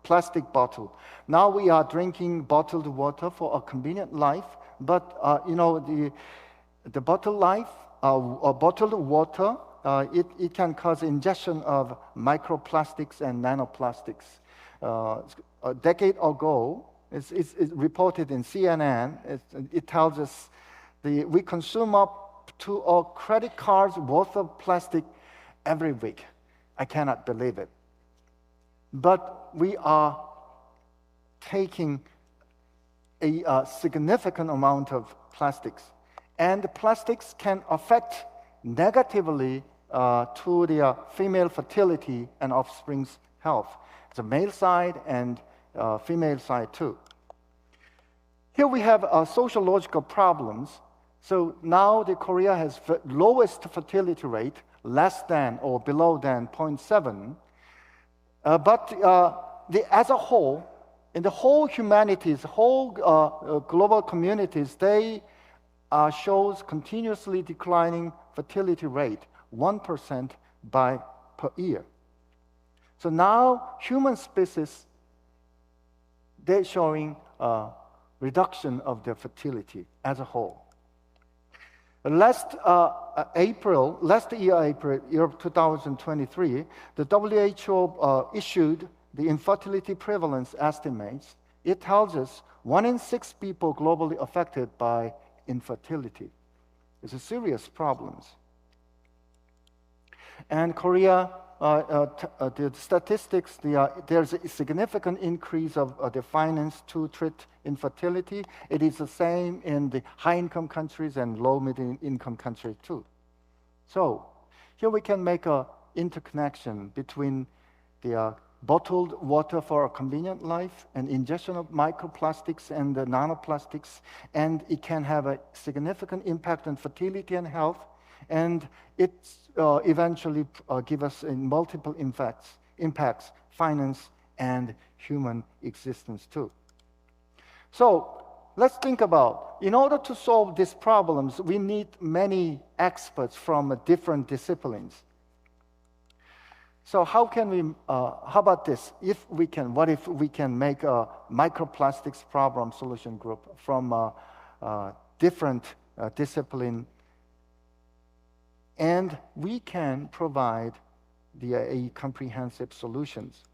plastic bottle. Now we are drinking bottled water for a convenient life, but the bottled life or bottled water, it can cause ingestion of microplastics and nanoplastics. A decade ago, it's reported in CNN. It tells us we consume up to a credit card's worth of plastic every week. I cannot believe it. But we are taking a significant amount of plastics. And the plastics can affect negatively to the female fertility and offspring's health. The male side and female side too. Here we have sociological problems. So now the Korea has the lowest fertility rate, less than or below than 0.7. But as a whole, in the whole humanities, whole global communities, they shows continuously declining fertility rate, 1% per year. So now human species, they're showing reduction of their fertility as a whole. Last year, April, year 2023, the WHO issued the infertility prevalence estimates. It tells us 1 in 6 people globally affected by infertility. It's a serious problem. And Korea, the statistics, there's a significant increase of the finance to treat infertility. It is the same in the high-income countries and low-middle-income countries too. So here we can make an interconnection between the bottled water for a convenient life and ingestion of microplastics and the nanoplastics, and it can have a significant impact on fertility and health, and it eventually give us multiple impacts, finance and human existence too. So let's think about, in order to solve these problems, we need many experts from different disciplines. So how can we, how about this? What if we can make a microplastics problem solution group from different discipline, and we can provide a comprehensive solutions.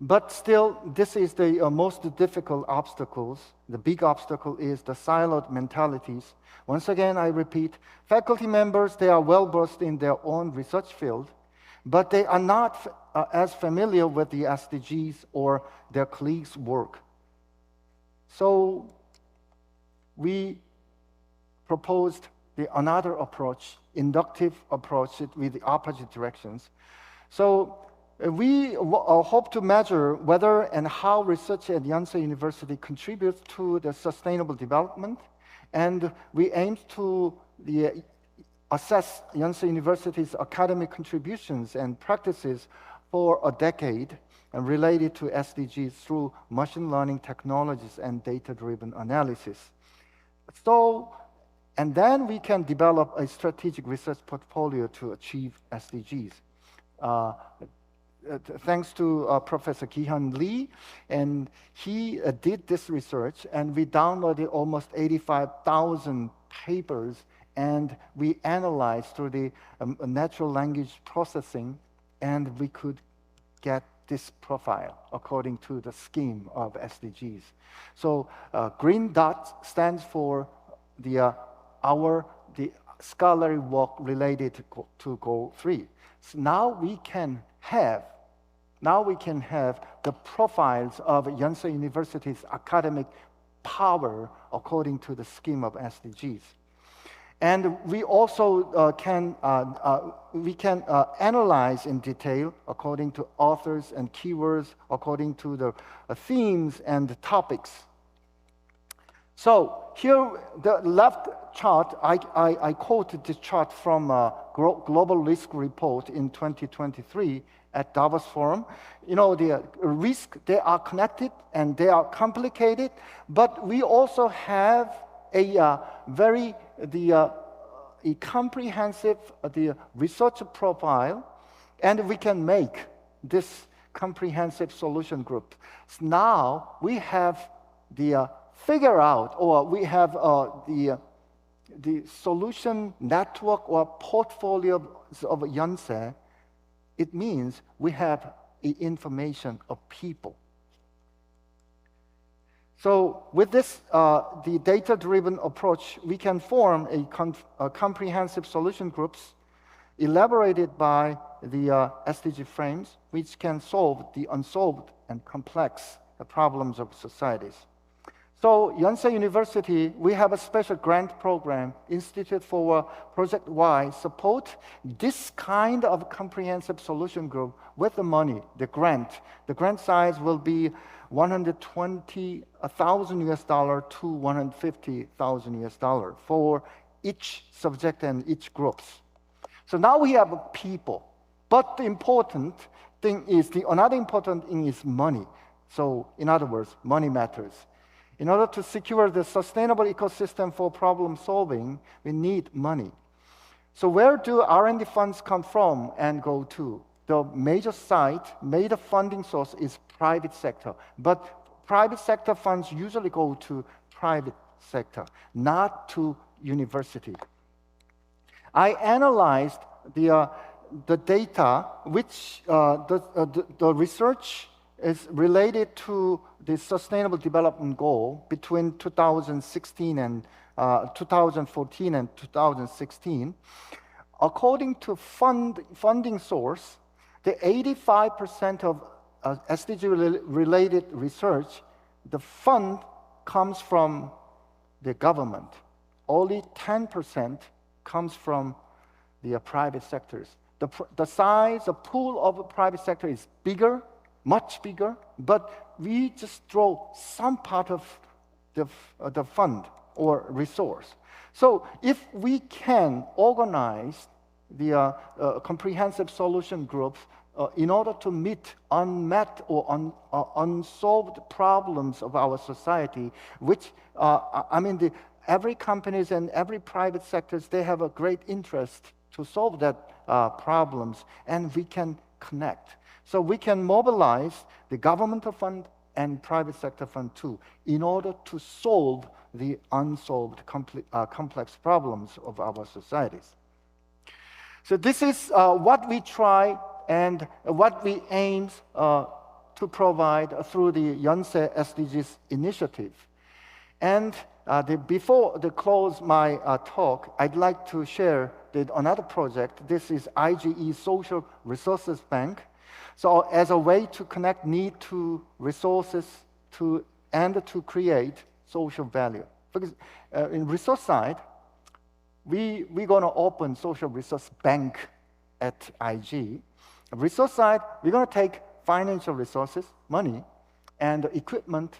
But still, this is the most difficult obstacles. The big obstacle is the siloed mentalities. Once again, I repeat, faculty members, they are well-versed in their own research field, but they are not as familiar with the SDGs or their colleagues' work. So we proposed another approach, inductive approach with the opposite directions. So we hope to measure whether and how research at Yonsei University contributes to the sustainable development, and we aim to assess Yonsei University's academic contributions and practices for a decade and related to SDGs through machine learning technologies and data-driven analysis. And then we can develop a strategic research portfolio to achieve SDGs. Thanks to Professor Ki-hyun Lee, and he did this research, and we downloaded almost 85,000 papers, and we analyzed through the natural language processing, and we could get this profile according to the scheme of SDGs. So green dot stands for the scholarly work related to goal 3. So now we can have the profiles of Yonsei University's academic power according to the scheme of SDGs. And we also can analyze in detail according to authors and keywords, according to the themes and the topics. So here, the left chart, I quoted this chart from a Global Risk Report in 2023 at Davos Forum. You know, the risk, they are connected and they are complicated, but we also have a comprehensive research profile, and we can make this comprehensive solution group. So now we have figure out, or we have the solution network or portfolio of Yonsei. It means we have information of people. So with this, the data-driven approach, we can form a comprehensive solution groups elaborated by the SDG frames, which can solve the unsolved and complex problems of societies. So Yonsei University, we have a special grant program, Institute for Project Y, support this kind of comprehensive solution group with the money, the grant. The grant size will be $120,000 to $150,000 for each subject and each groups. So now we have people, but the important thing is, another important thing is money. So in other words, money matters. In order to secure the sustainable ecosystem for problem solving, we need money. So where do R&D funds come from and go to? The major funding source is private sector, but private sector funds usually go to private sector, not to University. I analyzed the data, which the research is related to the Sustainable Development Goal between 2016 and 2014 and 2016. According to funding source, the 85% of SDG-related research, the fund comes from the government. Only 10% comes from the private sectors. The size, the pool of the private sector is bigger, much bigger, but we just draw some part of the fund or resource. So if we can organize the comprehensive solution groups in order to meet unmet or unsolved problems of our society, which, every companies and every private sectors, they have a great interest to solve that problems, and we can connect. So we can mobilize the governmental fund and private sector fund too, in order to solve the unsolved complex problems of our societies. So this is what we try and what we aim to provide through the Yonsei SDGs initiative. And before I close my talk, I'd like to share another project. This is IGE Social Resources Bank. So as a way to connect need to resources and to create social value. Because in resource side, we're going to open social resource bank at IG. Resource side, we're going to take financial resources, money, and equipment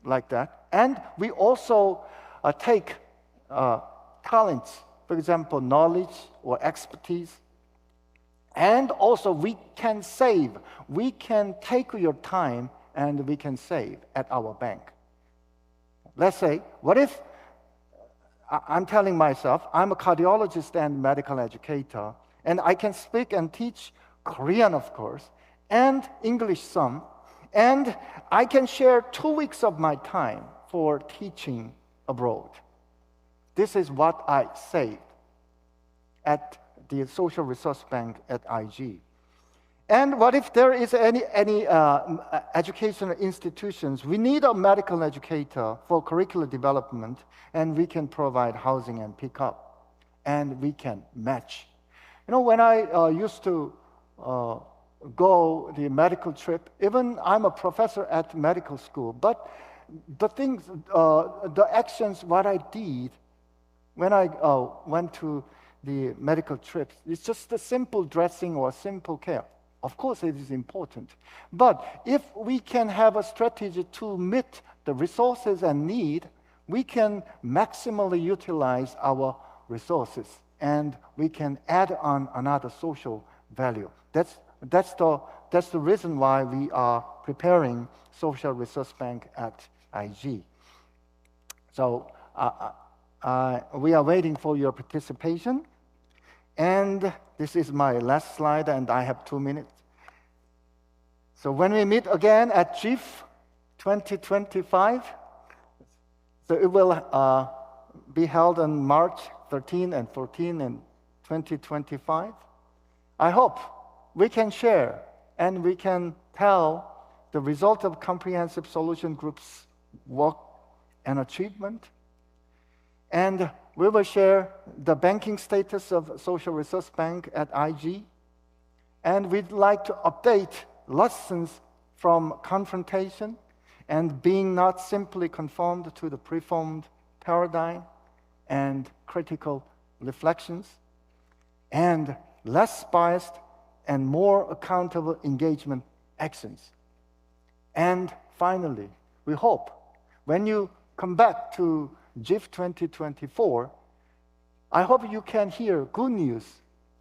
like that. And we also take talents, for example, knowledge or expertise. And also we can save. We can take your time and we can save at our bank. Let's say, what if I'm telling myself, I'm a cardiologist and medical educator, and I can speak and teach Korean, of course, and English some, and I can share 2 weeks of my time for teaching abroad. This is what I saved at the Social Resource Bank at IG. And what if there is any educational institutions, we need a medical educator for curricular development, and we can provide housing and pick up, and we can match. You know, when I used to go the medical trip, even I'm a professor at medical school, but the things, the actions, what I did when I went to the medical trips, it's just a simple dressing or simple care. Of course, it is important. But if we can have a strategy to meet the resources and need, we can maximally utilize our resources, and we can add on another social value. That's the reason why we are preparing Social Resource Bank at IG. So we are waiting for your participation. And this is my last slide, and I have 2 minutes. So when we meet again at GEEF 2025, so it will be held on March 13 and 14 in 2025. I hope we can share and we can tell the result of comprehensive solution group's work and achievement. And we will share the banking status of Social Resource Bank at IG. And we'd like to update lessons from confrontation and being not simply conformed to the preformed paradigm and critical reflections, and less biased and more accountable engagement actions. And finally, we hope when you come back to GEEF 2024, I hope you can hear good news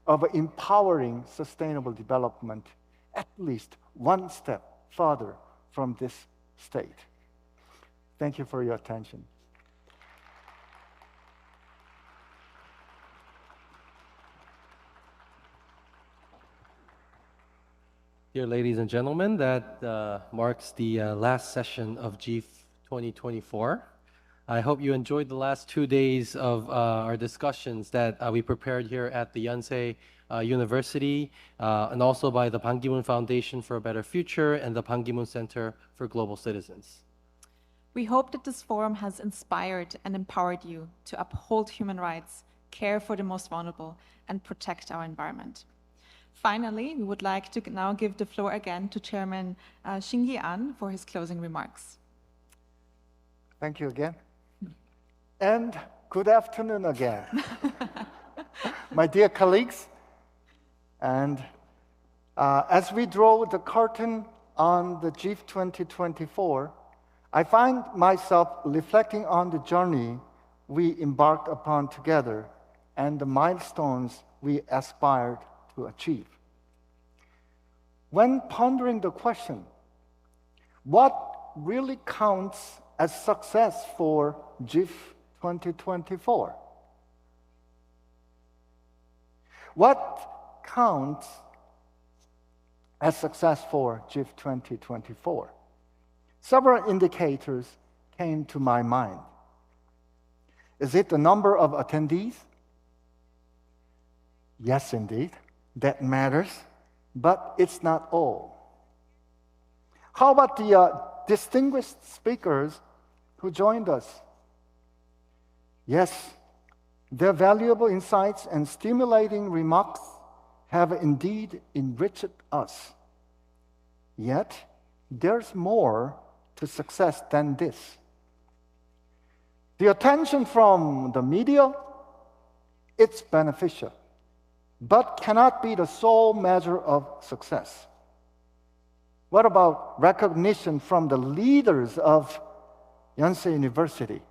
of empowering sustainable development at least one step further from this state. Thank you for your attention. Dear ladies and gentlemen, that marks the last session of GEEF 2024. I hope you enjoyed the last 2 days of our discussions that we prepared here at the Yonsei University and also by the Ban Ki-moon Foundation for a Better Future and the Ban Ki-moon Center for Global Citizens. We hope that this forum has inspired and empowered you to uphold human rights, care for the most vulnerable, and protect our environment. Finally, we would like to now give the floor again to Chairman Shingi An for his closing remarks. Thank you again. And good afternoon again. My dear colleagues, and as we draw the curtain on the GEEF 2024, I find myself reflecting on the journey we embarked upon together and the milestones we aspired to achieve. When pondering the question, what really counts as success for GEEF 2024? What counts as success for GEEF 2024? Several indicators came to my mind. Is it the number of attendees? Yes, indeed, that matters, but it's not all. How about the distinguished speakers who joined us? Yes, their valuable insights and stimulating remarks have indeed enriched us. Yet, there's more to success than this. The attention from the media, it's beneficial, but cannot be the sole measure of success. What about recognition from the leaders of Yonsei University?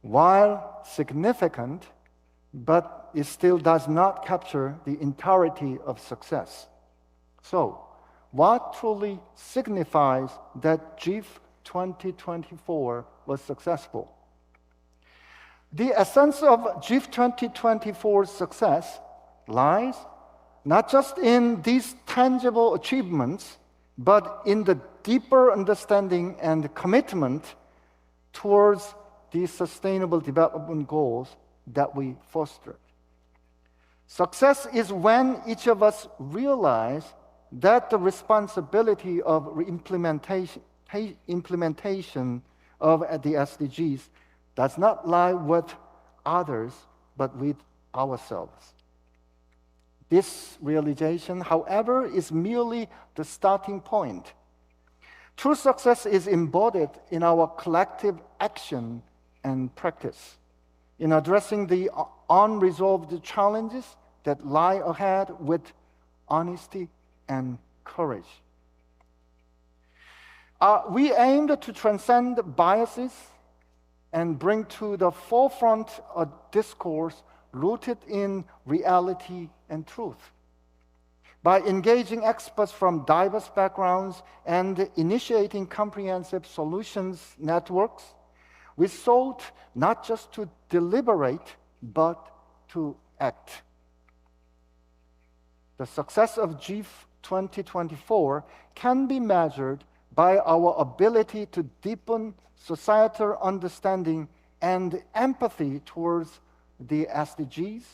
While significant, but it still does not capture the entirety of success. So, what truly signifies that GEEF 2024 was successful? The essence of GEEF 2024's success lies not just in these tangible achievements, but in the deeper understanding and commitment towards the sustainable development goals that we fostered. Success is when each of us realize that the responsibility of implementation of the SDGs does not lie with others, but with ourselves. This realization, however, is merely the starting point. True success is embodied in our collective action and practice, in addressing the unresolved challenges that lie ahead with honesty and courage. We aimed to transcend biases and bring to the forefront a discourse rooted in reality and truth. By engaging experts from diverse backgrounds and initiating comprehensive solutions networks, we sought not just to deliberate, but to act. The success of GEEF 2024 can be measured by our ability to deepen societal understanding and empathy towards the SDGs,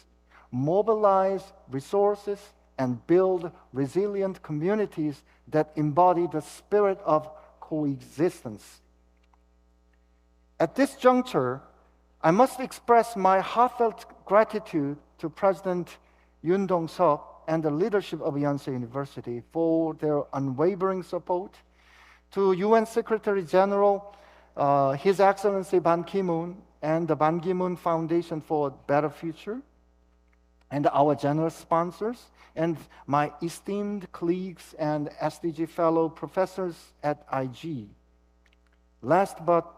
mobilize resources, and build resilient communities that embody the spirit of coexistence. At this juncture, I must express my heartfelt gratitude to President Yoon Dong-seok and the leadership of Yonsei University for their unwavering support, to UN Secretary General, His Excellency Ban Ki-moon, and the Ban Ki-moon Foundation for a Better Future, and our generous sponsors, and my esteemed colleagues and SDG fellow professors at igee. Last but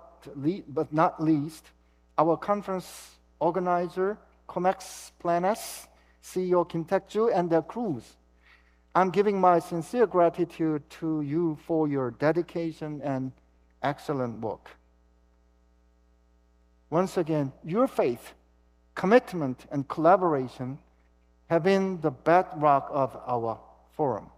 not least, our conference organizer, COMEX Planes, CEO Kim Taek-ju, and their crews. I'm giving my sincere gratitude to you for your dedication and excellent work. Once again, your faith, commitment, and collaboration have been the bedrock of our forum.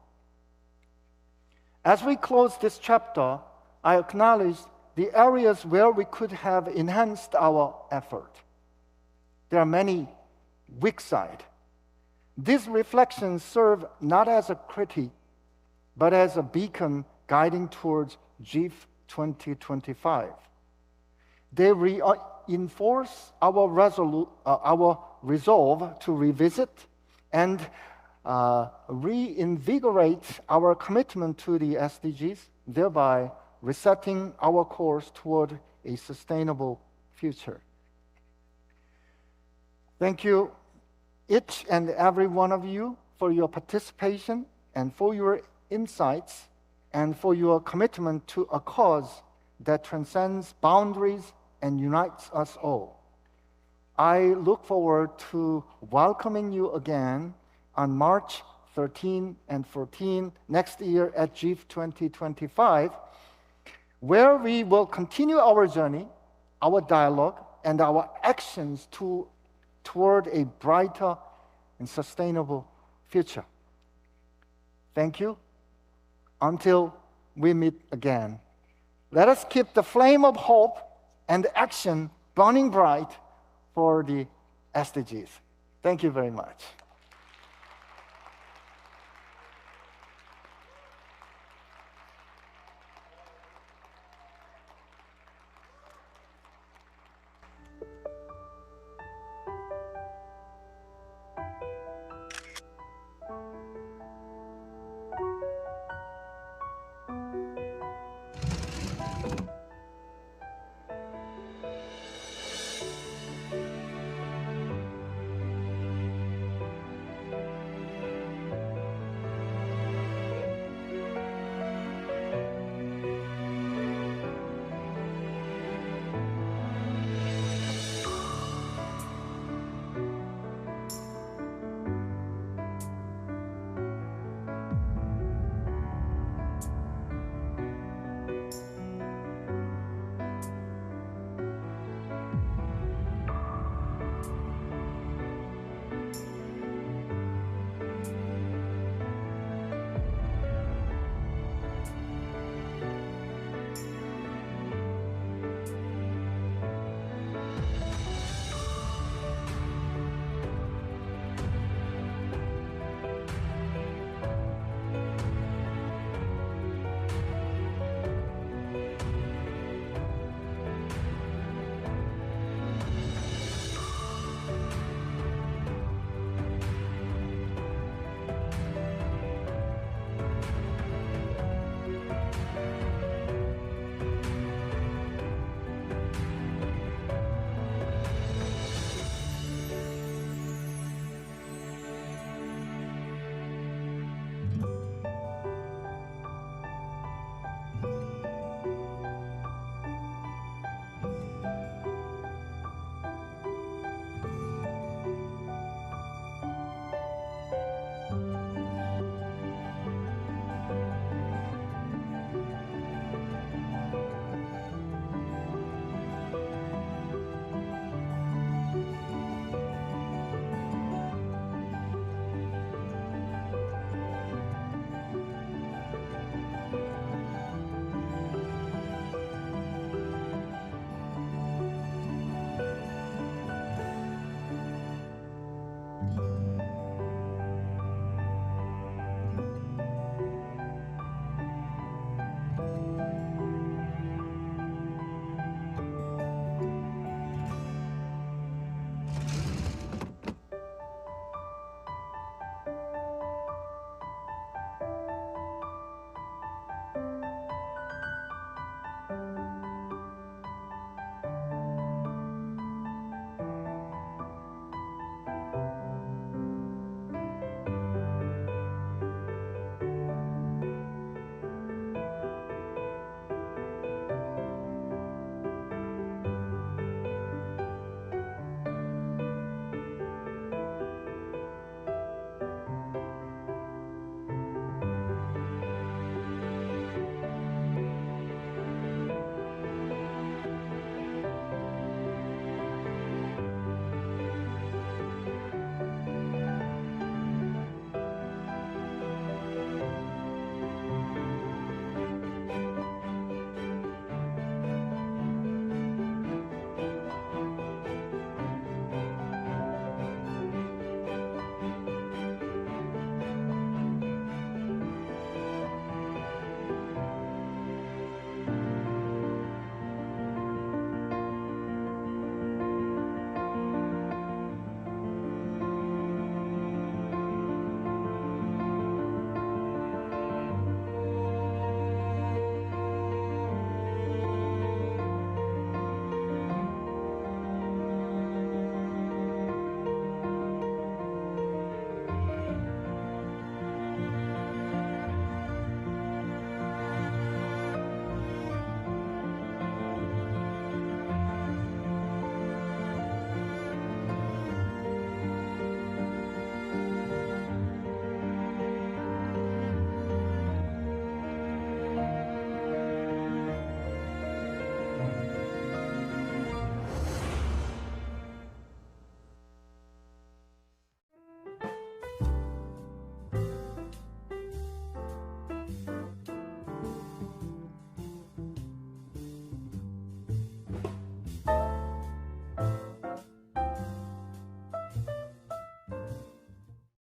As we close this chapter, I acknowledge the areas where we could have enhanced our effort. There are many weak sides. These reflections serve not as a critique, but as a beacon guiding towards GEEF 2025. They reinforce our resolve to revisit and reinvigorate our commitment to the SDGs, thereby resetting our course toward a sustainable future. Thank you, each and every one of you, for your participation and for your insights and for your commitment to a cause that transcends boundaries and unites us all. I look forward to welcoming you again on March 13 and 14 next year at GEEF 2025, where we will continue our journey, our dialogue, and our actions toward a brighter and sustainable future. Thank you. Until we meet again, let us keep the flame of hope and action burning bright for the SDGs. Thank you very much.